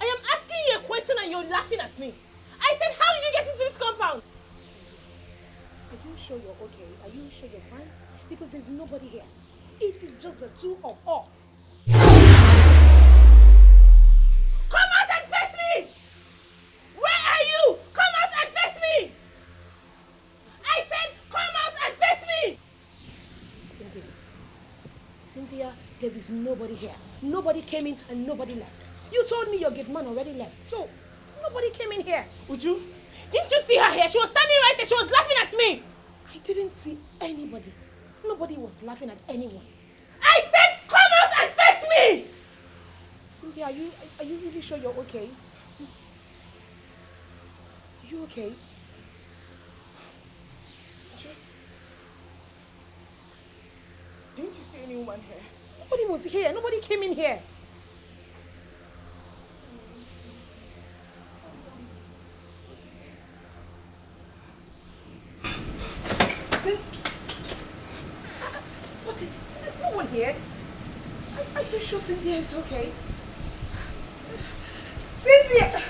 I am asking you a question and you're laughing at me. I said, how did you get into this compound? Are you sure you're okay? Are you sure you're fine? Because there's nobody here. It is just the two of us. Come out and face me! Where are you? Come out and face me! I said, come out and face me! Cynthia, there is nobody here. Nobody came in and nobody left. You told me your gate man already left. So, nobody came in here. Uju, didn't you see her here? She was standing right there. She was laughing at me. I didn't see anybody. Nobody was laughing at anyone. I said, come out and face me! Cynthia, are you really sure you're okay? Are you okay? Didn't you see anyone here? Nobody was here. Nobody came in here. What is? There's no one here. Are you sure Cynthia is okay? Cynthia!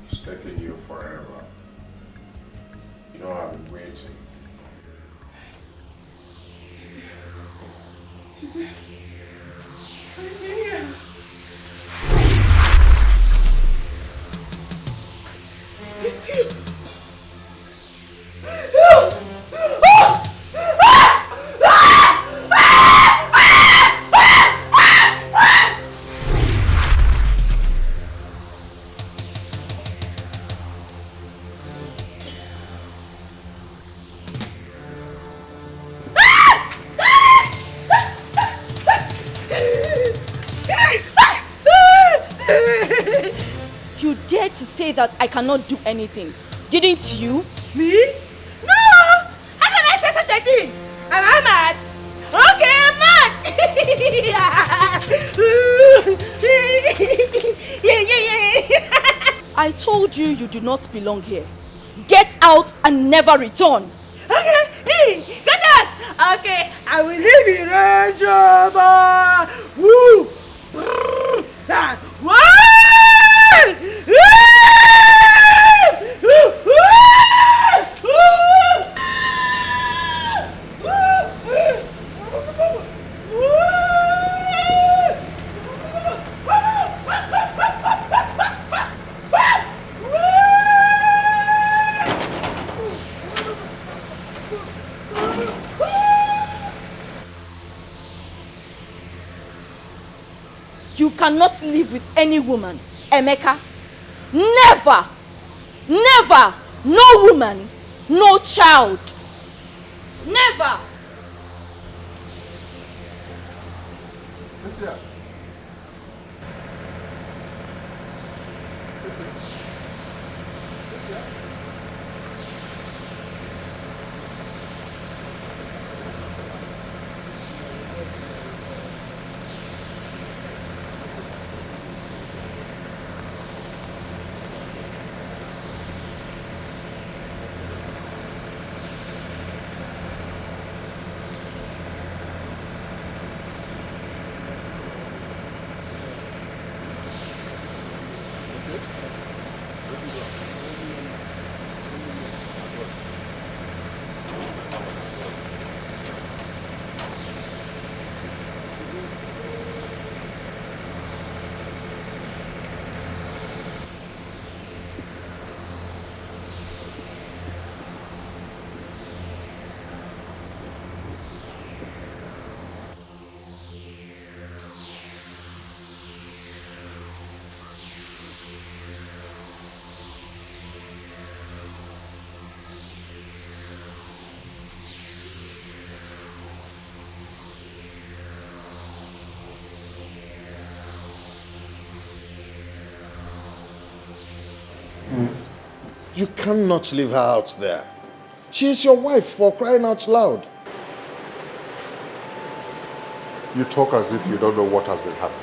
It's taking you forever. You know I've been waiting. It's you. You dare to say that I cannot do anything, didn't you? Me? No! How can I say such a thing? Am I mad? Okay, I'm mad! I told you you do not belong here. Get out and never return. Okay, get out! Okay, I will leave you, Rajaba! Woo! Woo! You cannot live with any woman, Emeka. Never! Never! No woman, no child. Never! Cynthia. You cannot leave her out there. She is your wife, for crying out loud. You talk as if you don't know what has been happening.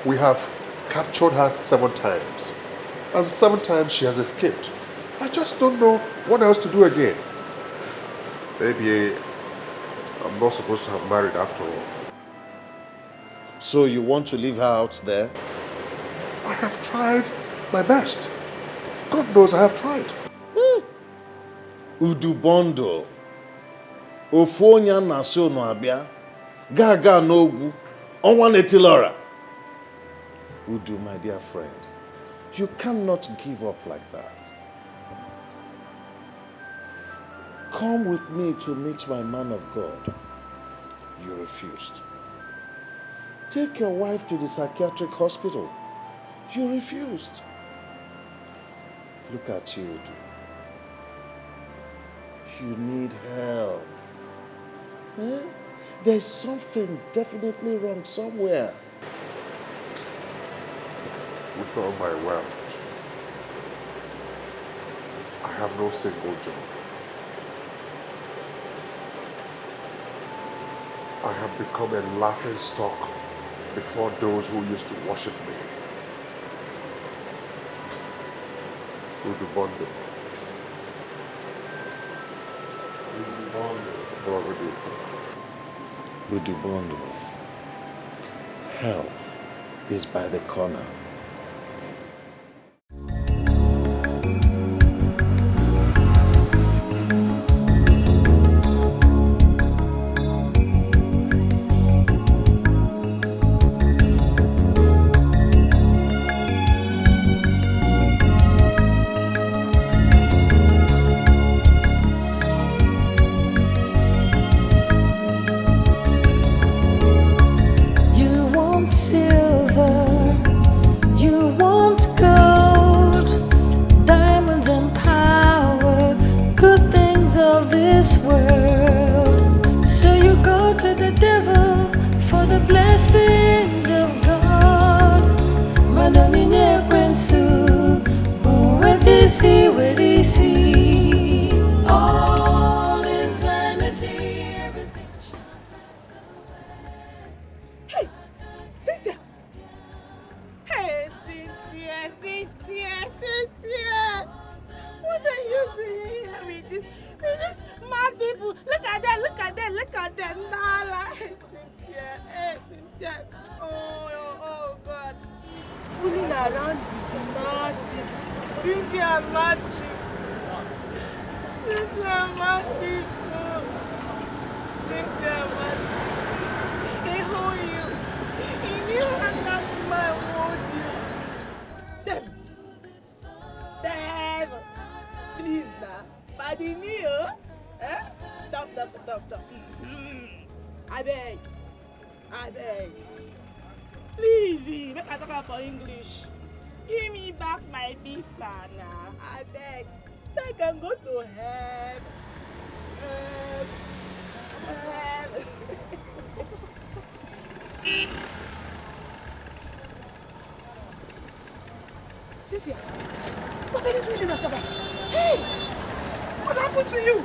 We have captured her 7 times. And 7 times she has escaped. I just don't know what else to do again. Maybe I'm not supposed to have married after all. So you want to leave her out there? I have tried my best. God knows I have tried. Udubondo. Ofonya na so no abia. Gaga no ogu. Onwa netilora. Udu, my dear friend, you cannot give up like that. Come with me to meet my man of God. You refused. Take your wife to the psychiatric hospital. You refused. Look at you, Udu. You need help. Eh? There's something definitely wrong somewhere. With all my wealth, I have no single job. I have become a laughing stock before those who used to worship me. Udubondo. Udubondo. Hell is by the corner. All is vanity, everything shall pass away. Hey, Cynthia! Hey, Cynthia! What are you doing here with this mad people? Look at them, Nala. Cynthia, hey, Cynthia. Oh, God. Fooling around with mad people. Cynthia, mad people. Cynthia, mad people. Cynthia, mad people. They hold you. In your hand, that's my hold you. Them. Please, now. Pardon me, eh? Stop. I beg. Please, make I talk for English. Give me back my visa now. I beg. So I can go to hell. Cynthia, what are you doing in Asaba? Hey! What happened to you?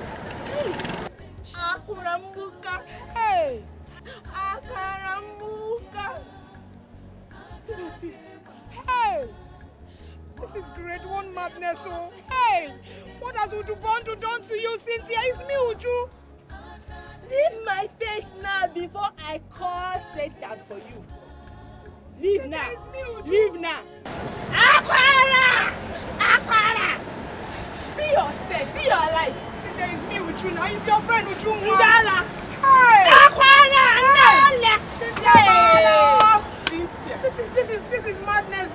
Hey! Akurambuka! Hey! Akarambuka! Hey! This is grade 1 madness, oh! Hey! What has Udubondo done to you, Cynthia? It's me, Uju! Leave my face now before I call Satan for you. Leave now! Leave now! Aquara! See yourself, see your life. Cynthia, it's me, Uju now. It's your friend, Uju. Ndala! Hey! Aquara! Ndala! Cynthia! This is madness.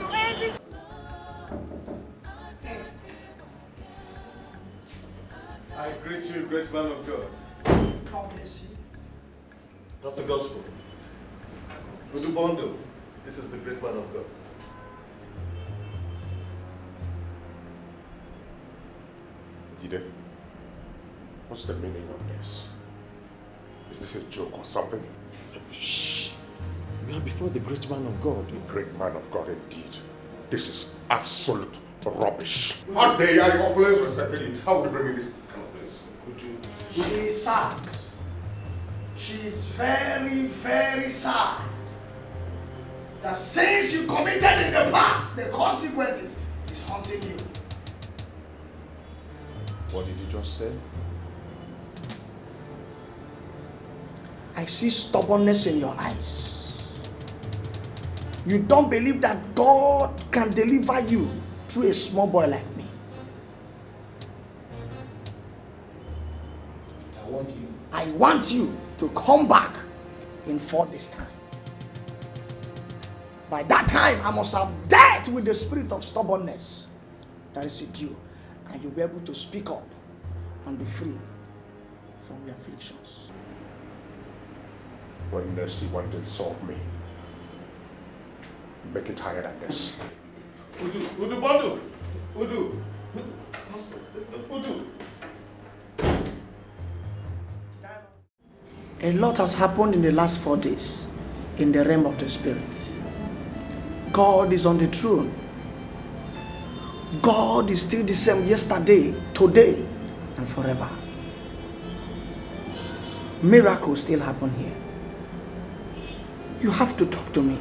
I greet you, great man of God. God bless you. That's the gospel. Udubondo, this is the great man of God. Dikeh, what's the meaning of this? Is this a joke or something? Shh. We are before the great man of God. The great man of God indeed. This is absolute Rubbish. How dare I always respected it? How would you bring me this kind of place? She is sad. She is very, very sad. The sins you committed in the past, the consequences is haunting you. What did you just say? I see stubbornness in your eyes. You don't believe that God can deliver you through a small boy like me. I want you to come back in 4 days' time. By that time, I must have dealt with the spirit of stubbornness that is in you, and you'll be able to speak up and be free from your afflictions. When next you want to insult me, make it higher than this. Udu Bandu! Udu! A lot has happened in the last 4 days in the realm of the spirit. God is on the throne. God is still the same yesterday, today, and forever. Miracles still happen here. You have to talk to me.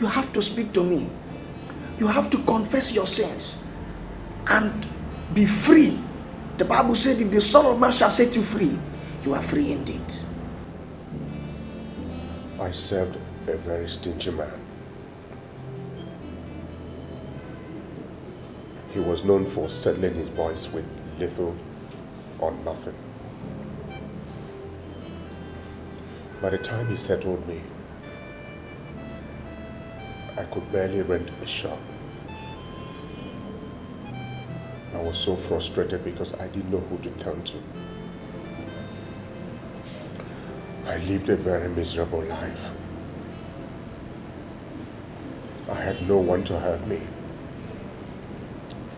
You have to speak to me. You have to confess your sins and be free. The Bible said, if the Son of Man shall set you free, you are free indeed. I served a very stingy man. He was known for settling his boys with little or nothing. By the time he settled me, I could barely rent a shop. I was so frustrated because I didn't know who to turn to. I lived a very miserable life. I had no one to help me,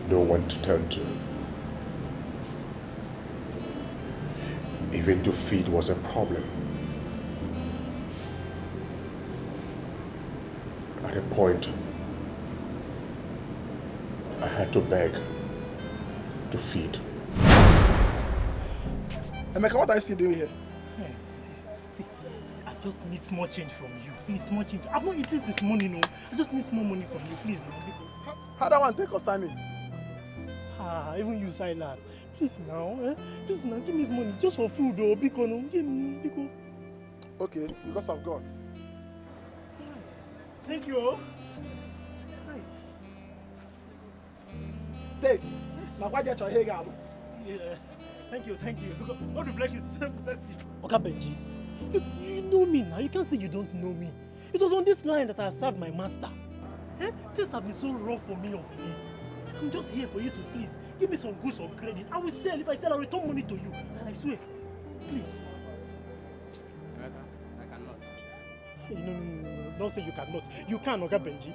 no one to turn to. Even to feed was a problem. At a point, I had to beg to feed. Emeka, what are you still doing here? See, I just need small change from you. Please, small change. I've not eaten this morning, no. I just need small money from you, please. Now. How that one take concern me? Even you, Silas. Please now, please now, give me money just for food, though. Biko, no, give me, Biko. Okay, because of God. Thank you. Take. Now why get your hair out? Yeah. Thank you. Because all the blessings, bless you. Okay, Benji. You know me now. You can't say you don't know me. It was on this line that I served my master. Things have been so rough for me of late. I'm just here for you to please give me some goods or credit. I will sell. If I sell, I'll return money to you. And I swear. Please. I cannot. Hey, no. Don't say you cannot. You can, Oga Benji.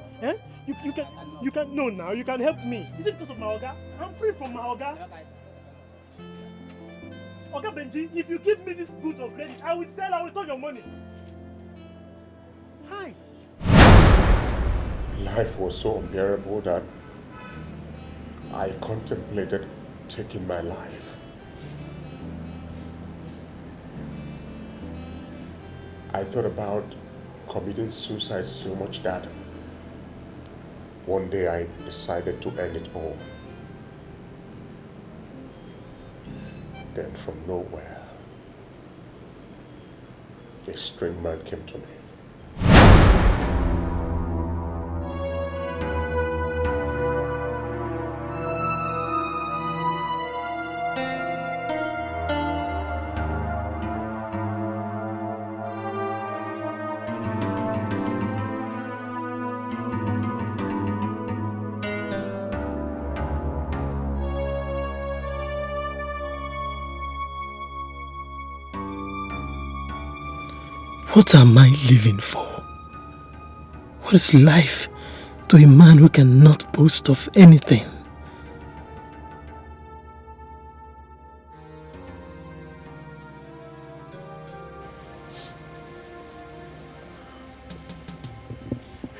You can. You can. No, now you can help me. Is it because of my Oga? I'm free from my Oga. Oga Benji, if you give me this goods or credit, I will sell. I will return your money. Hi. Life was so unbearable that I contemplated taking my life. I thought about committing suicide so much that one day I decided to end it all. Then from nowhere, a strange man came to me. What am I living for? What is life to a man who cannot boast of anything?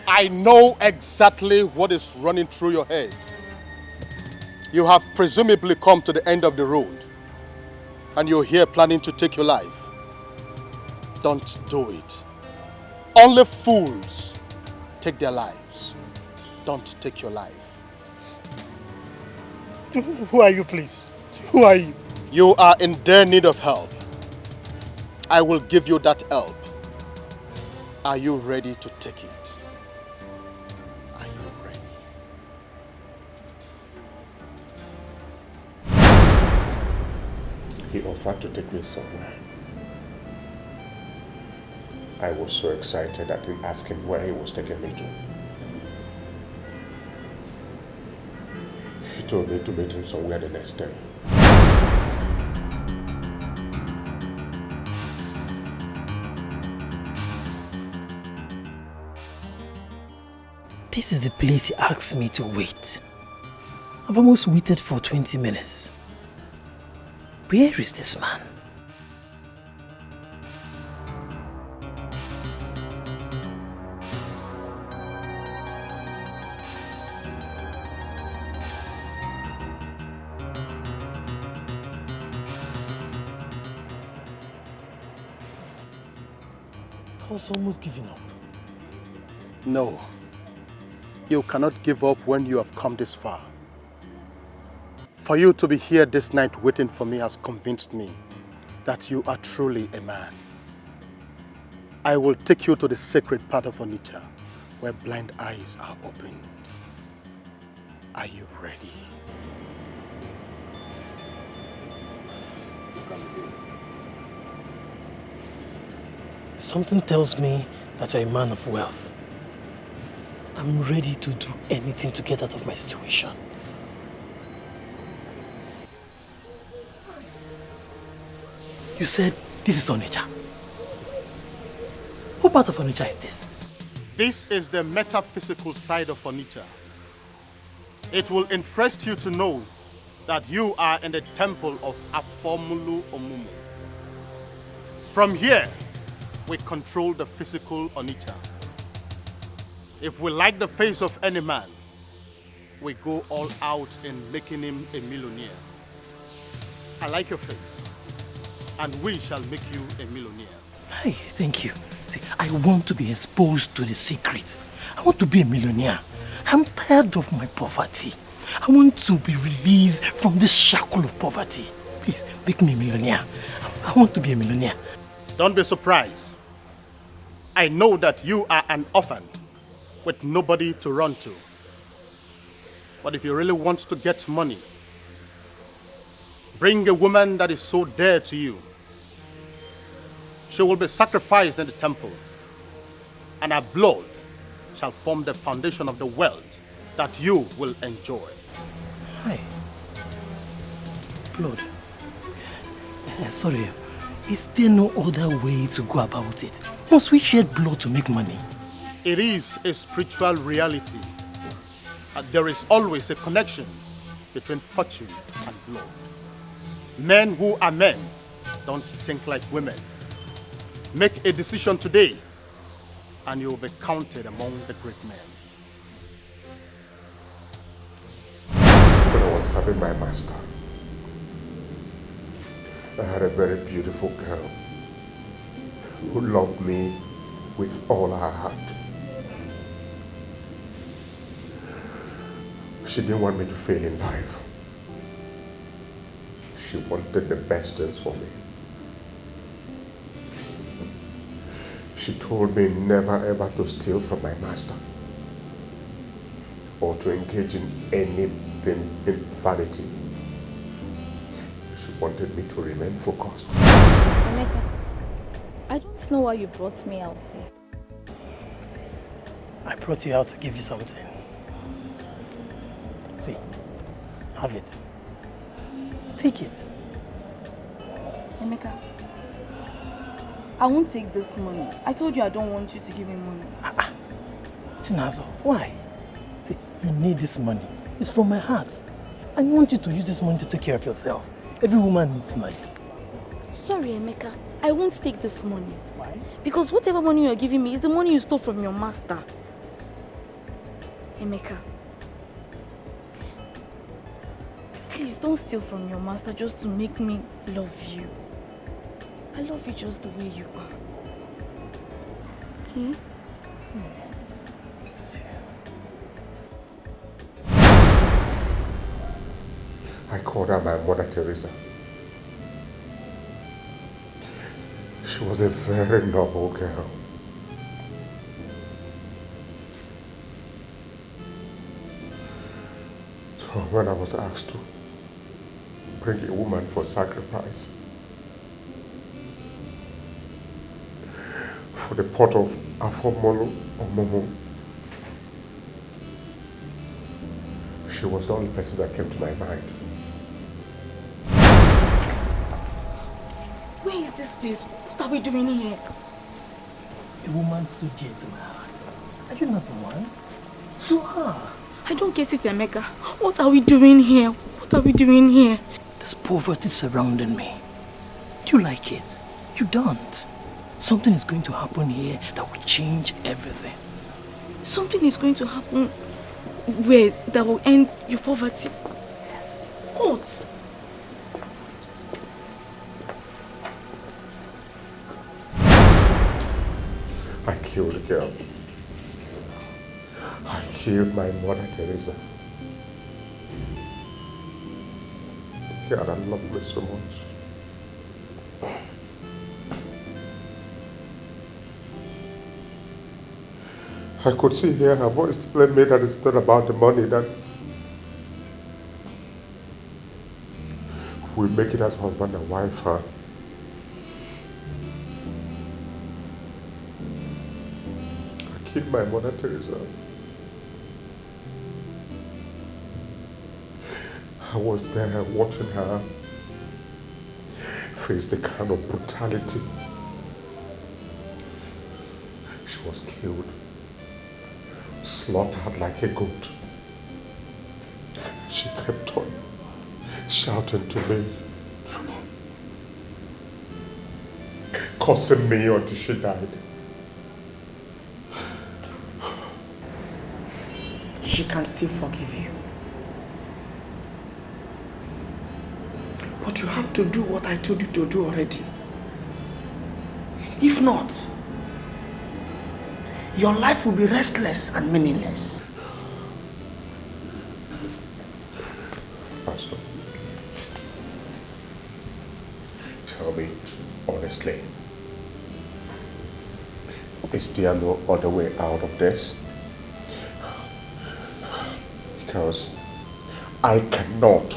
I know exactly what is running through your head. You have presumably come to the end of the road and you're here planning to take your life. Don't do it. Only fools take their lives. Don't take your life. Who are you, please? Who are you? You are in dire need of help. I will give you that help. Are you ready to take it? Are you ready? He offered to take me somewhere. I was so excited I didn't ask him where he was taking me to. He told me to meet him somewhere the next day. This is the place he asked me to wait. I've almost waited for 20 minutes. Where is this man? I was almost giving up. No. You cannot give up when you have come this far. For you to be here this night waiting for me has convinced me that you are truly a man. I will take you to the sacred part of Onitsha where blind eyes are opened. Are you ready? Something tells me that you're a man of wealth. I'm ready to do anything to get out of my situation. You said this is Onitsha. What part of Onitsha is this? This is the metaphysical side of Onitsha. It will interest you to know that you are in the temple of Afomulu Omumu. From here, we control the physical Onitsha. If we like the face of any man, we go all out in making him a millionaire. I like your face, and we shall make you a millionaire. Hey, thank you. See, I want to be exposed to the secrets. I want to be a millionaire. I'm tired of my poverty. I want to be released from this shackle of poverty. Please, make me a millionaire. I want to be a millionaire. Don't be surprised. I know that you are an orphan with nobody to run to. But if you really want to get money, bring a woman that is so dear to you. She will be sacrificed in the temple, and her blood shall form the foundation of the wealth that you will enjoy. Hi. Blood. Sorry, is there no other way to go about it? Must we shed blood to make money? It is a spiritual reality. There is always a connection between fortune and blood. Men who are men don't think like women. Make a decision today, and you will be counted among the great men. When I was serving my master, I had a very beautiful girl who loved me with all her heart. She didn't want me to fail in life. She wanted the best things for me. She told me never ever to steal from my master or to engage in anything in vanity. She wanted me to remain focused. Emeka, I don't know why you brought me out here. I brought you out to give you something. See, have it. Take it. Emeka, I won't take this money. I told you I don't want you to give me money. Chinazo, why? See, you need this money. It's from my heart. I want you to use this money to take care of yourself. Every woman needs money. Sorry, Emeka. I won't take this money. Why? Because whatever money you're giving me is the money you stole from your master. Emeka, Please don't steal from your master just to make me love you. I love you just the way you are. Hmm? I called her my Mother Teresa. She was a very noble girl. So when I was asked to bring a woman for sacrifice for the pot of Afomolo or Momo, she was the only person that came to my mind. Where is this place? What are we doing here? A woman so dear to my heart. Are you not the one? You are. I don't get it, Emeka. What are we doing here? What are we doing here? There's poverty surrounding me. Do you like it? You don't. Something is going to happen here that will change everything. Something is going to happen where that will end your poverty. Yes. What? I killed a girl. I killed my Mother Teresa. God, I love her so much. I could see here her voice telling me that it's not about the money, that we make it as husband and wife, huh? I killed my Mother Teresa. I was there watching her face the kind of brutality. She was killed, slaughtered like a goat. She kept on shouting to me, cursing me until she died. She can still forgive you. But you have to do what I told you to do already. If not, your life will be restless and meaningless. Pastor, tell me honestly, is there no other way out of this? Because I cannot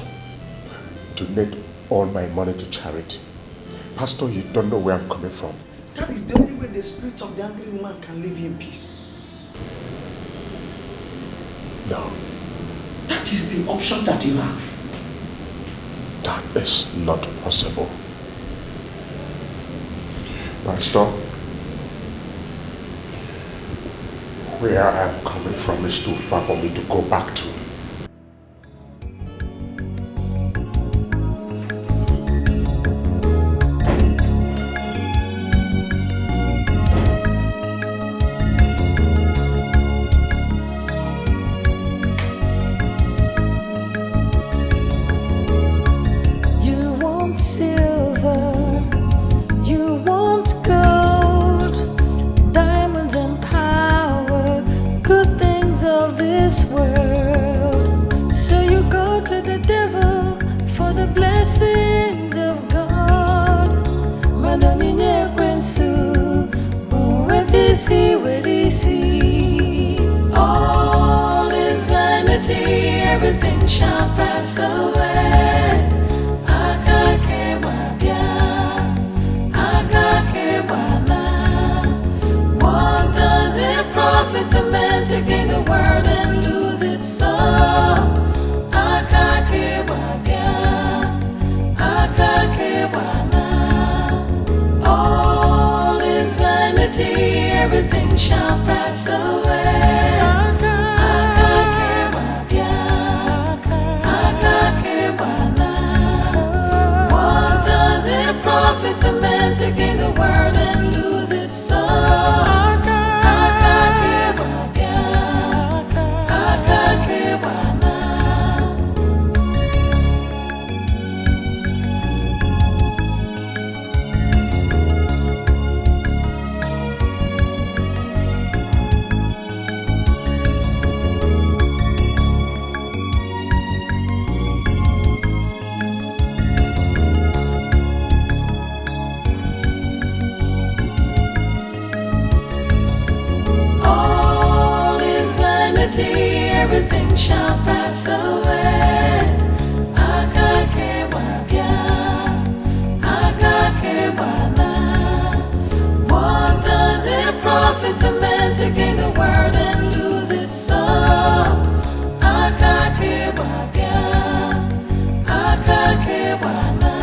donate all my money to charity. Pastor, you don't know where I'm coming from. That is the only way the spirit of the angry woman can live in peace. No. That is the option that you have. That is not possible. Pastor, where I'm coming from is too far for me to go back to. Everything shall pass away. What does it profit a man to gain the world and lose his soul? All is vanity, everything shall pass away. Profit a man to gain the world and lose his soul. everything shall pass away. Akake wabia, akake wana. What does it profit a man to gain the world and lose his soul? Akake wabia, akake wana.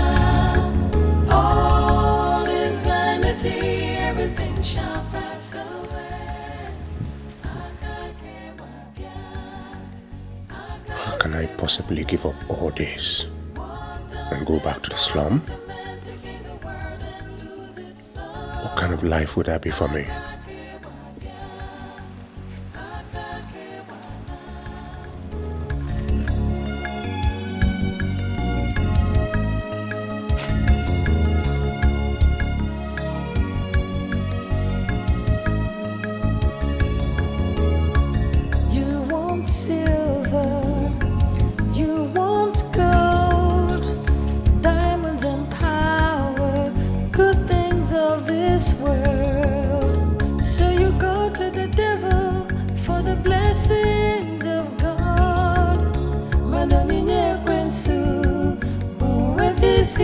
All is vanity, everything shall pass away. How can I possibly give up all this and go back to the slum? What kind of life would that be for me? You want silver, you want gold, diamonds and power, good things of this world. So you go to the devil for the blessings of God. Manonine kwensu, where is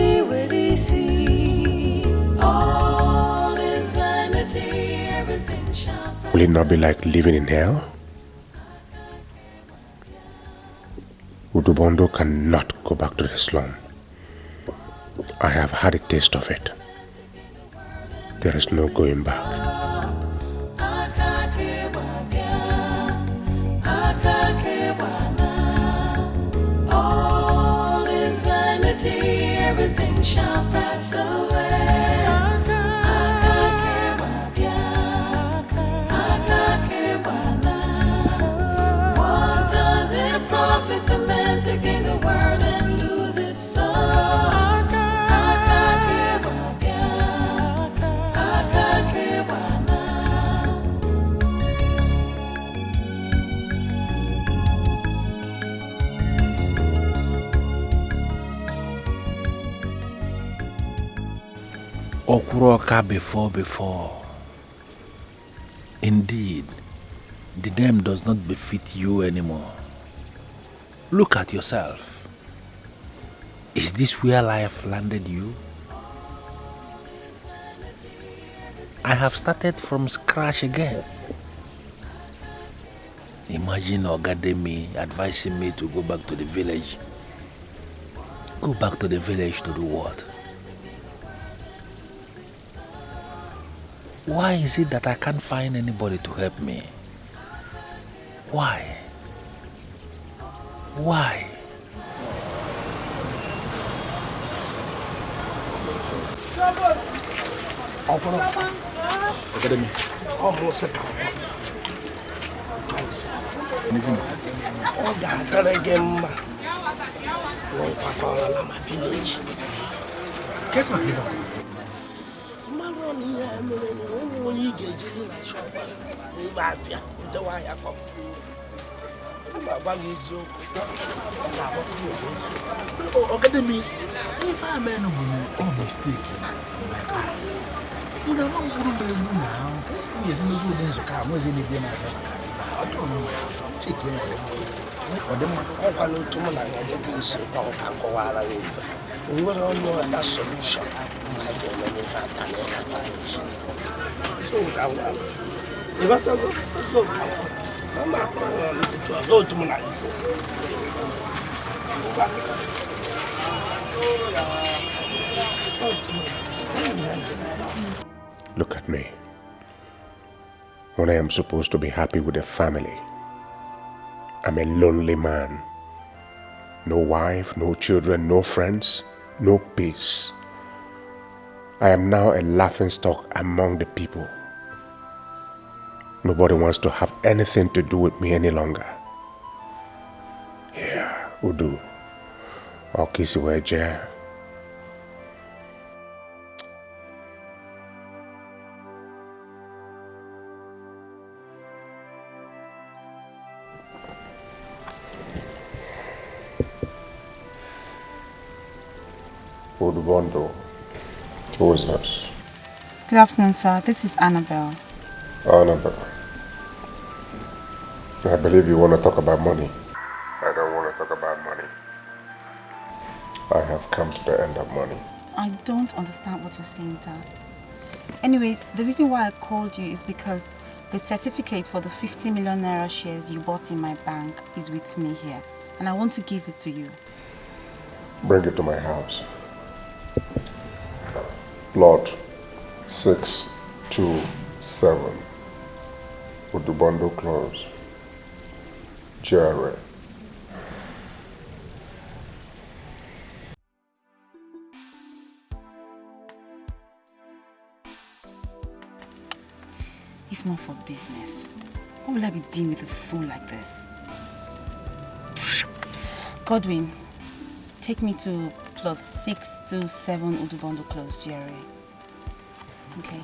he? All is vanity, everything shall pass. Will it not be like living in hell? Udubondo cannot go back to the slum. I have had a taste of it. There is no going back. Akake wabia, akake wana. All is vanity, everything shall pass away. Akake wabia, akake wana. What does it profit a man to gain the world and lose his soul? Akake wabia, akake wana. Okuroka before. Indeed, the name does not befit you anymore. Look at yourself. Is this where life landed you? I have started from scratch again. Imagine Ogademi advising me to go back to the village. Go back to the village to do what? Why is it that I can't find anybody to help me? Why? Why? Academy. Almost a couple. Oh, God, again. My village. Guess what, when you get in a shop, you mafia, the way I come. Oh, Academy. If I am no mistake in my part, you know, I'm going to do now. This is in the woods. Come, was in the dinner. I don't know. Check it. Or the man, I want to know I can see how I can go out of it. We will all know that solution. I don't know if I can. So, if I go, so, I'm not going to go to my nice. Look at me. When I am supposed to be happy with a family, I'm a lonely man. No wife, no children, no friends, no peace. I am now a laughingstock among the people. Nobody wants to have anything to do with me any longer. Yeah, Udu. I'll kiss you, Eje. Udubondo. Who is this? Good afternoon, sir. This is Annabelle. Annabelle. I believe you want to talk about money. I don't want to talk about money. I have come to the end of money. I don't understand what you're saying, sir. Anyways, the reason why I called you is because the certificate for the 50 million naira shares you bought in my bank is with me here. And I want to give it to you. Bring it to my house. Plot 627. With the bundle close. Jerry. If not for business, what will I be doing with a fool like this? Godwin, take me to plot 627 Udubondo Close, Jerry. Okay.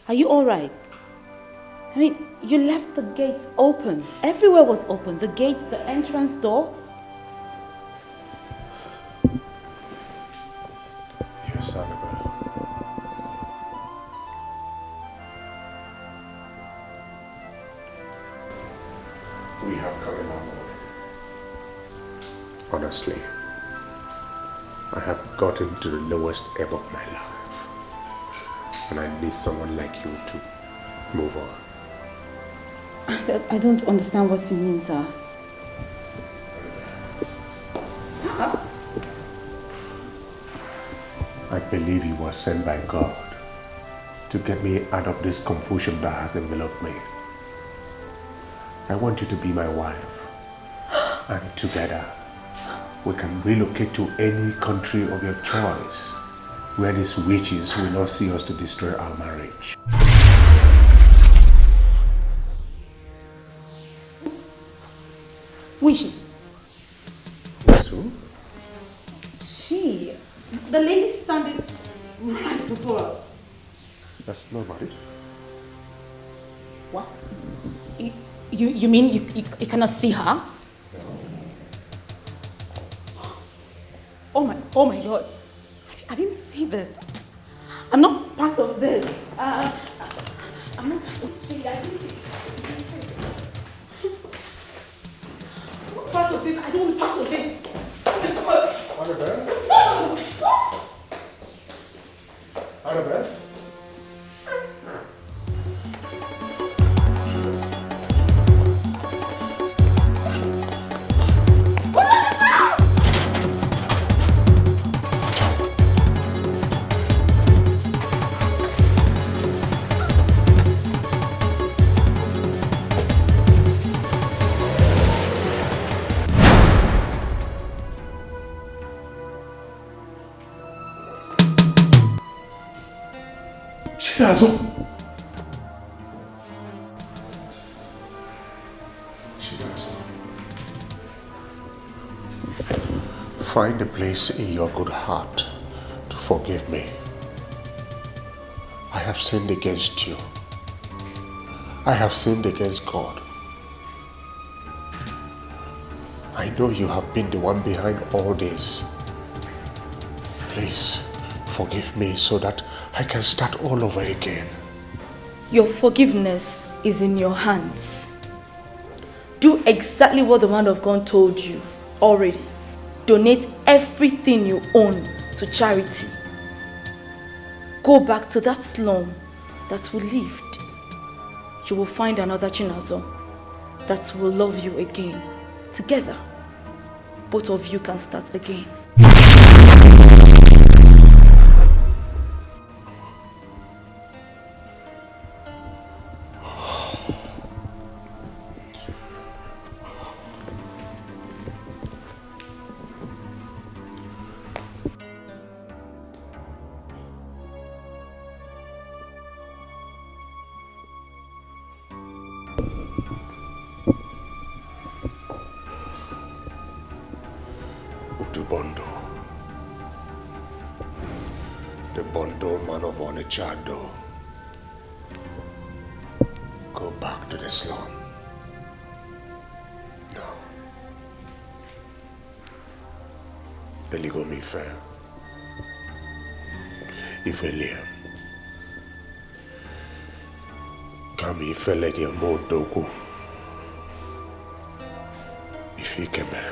Are you all right? I mean, you left the gates open. Everywhere was open. The gates, the entrance door. Yes, Annabelle. We have come a long way. Honestly, I have gotten to the lowest ebb of my life. And I need someone like you to move on. I don't understand what you mean, sir. Sir? I believe you were sent by God to get me out of this confusion that has enveloped me. I want you to be my wife. And together, we can relocate to any country of your choice, where these witches will not see us to destroy our marriage. Who is she? Who's who? She. The lady standing right before us. That's nobody. What? You mean you cannot see her? Oh my God. I didn't see this. I'm not part of this. I'm not part of this. I didn't see this. I'm not part of this. I don't want part of it. Annabelle? Annabelle? Chinazo. Find a place in your good heart to forgive me. I have sinned against you. I have sinned against God. I know you have been the one behind all this. Please forgive me so that I can start all over again. Your forgiveness is in your hands. Do exactly what the man of God told you already. Donate everything you own to charity. Go back to that slum that we lived. You will find another Chinazo that will love you again. Together, both of you can start again. The Bondo man of Onechado. Go back to the slum. No. Eligo mi fe. Ifeliam. Kami ifelege modoku. Ifikeme.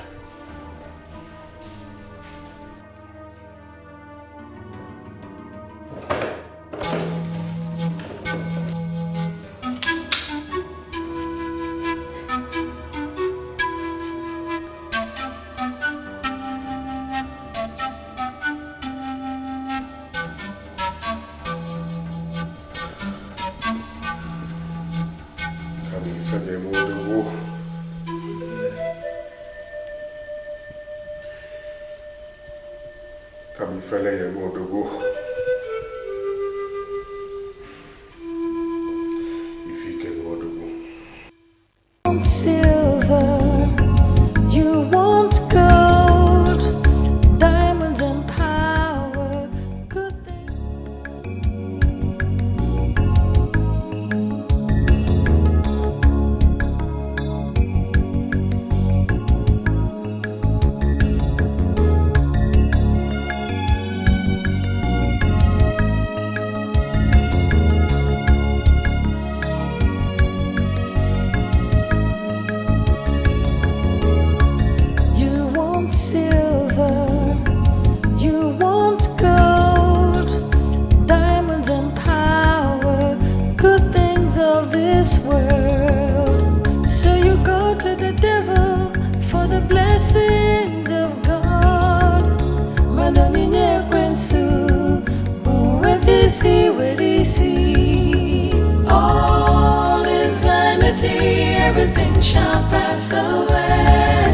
All is vanity, everything shall pass away.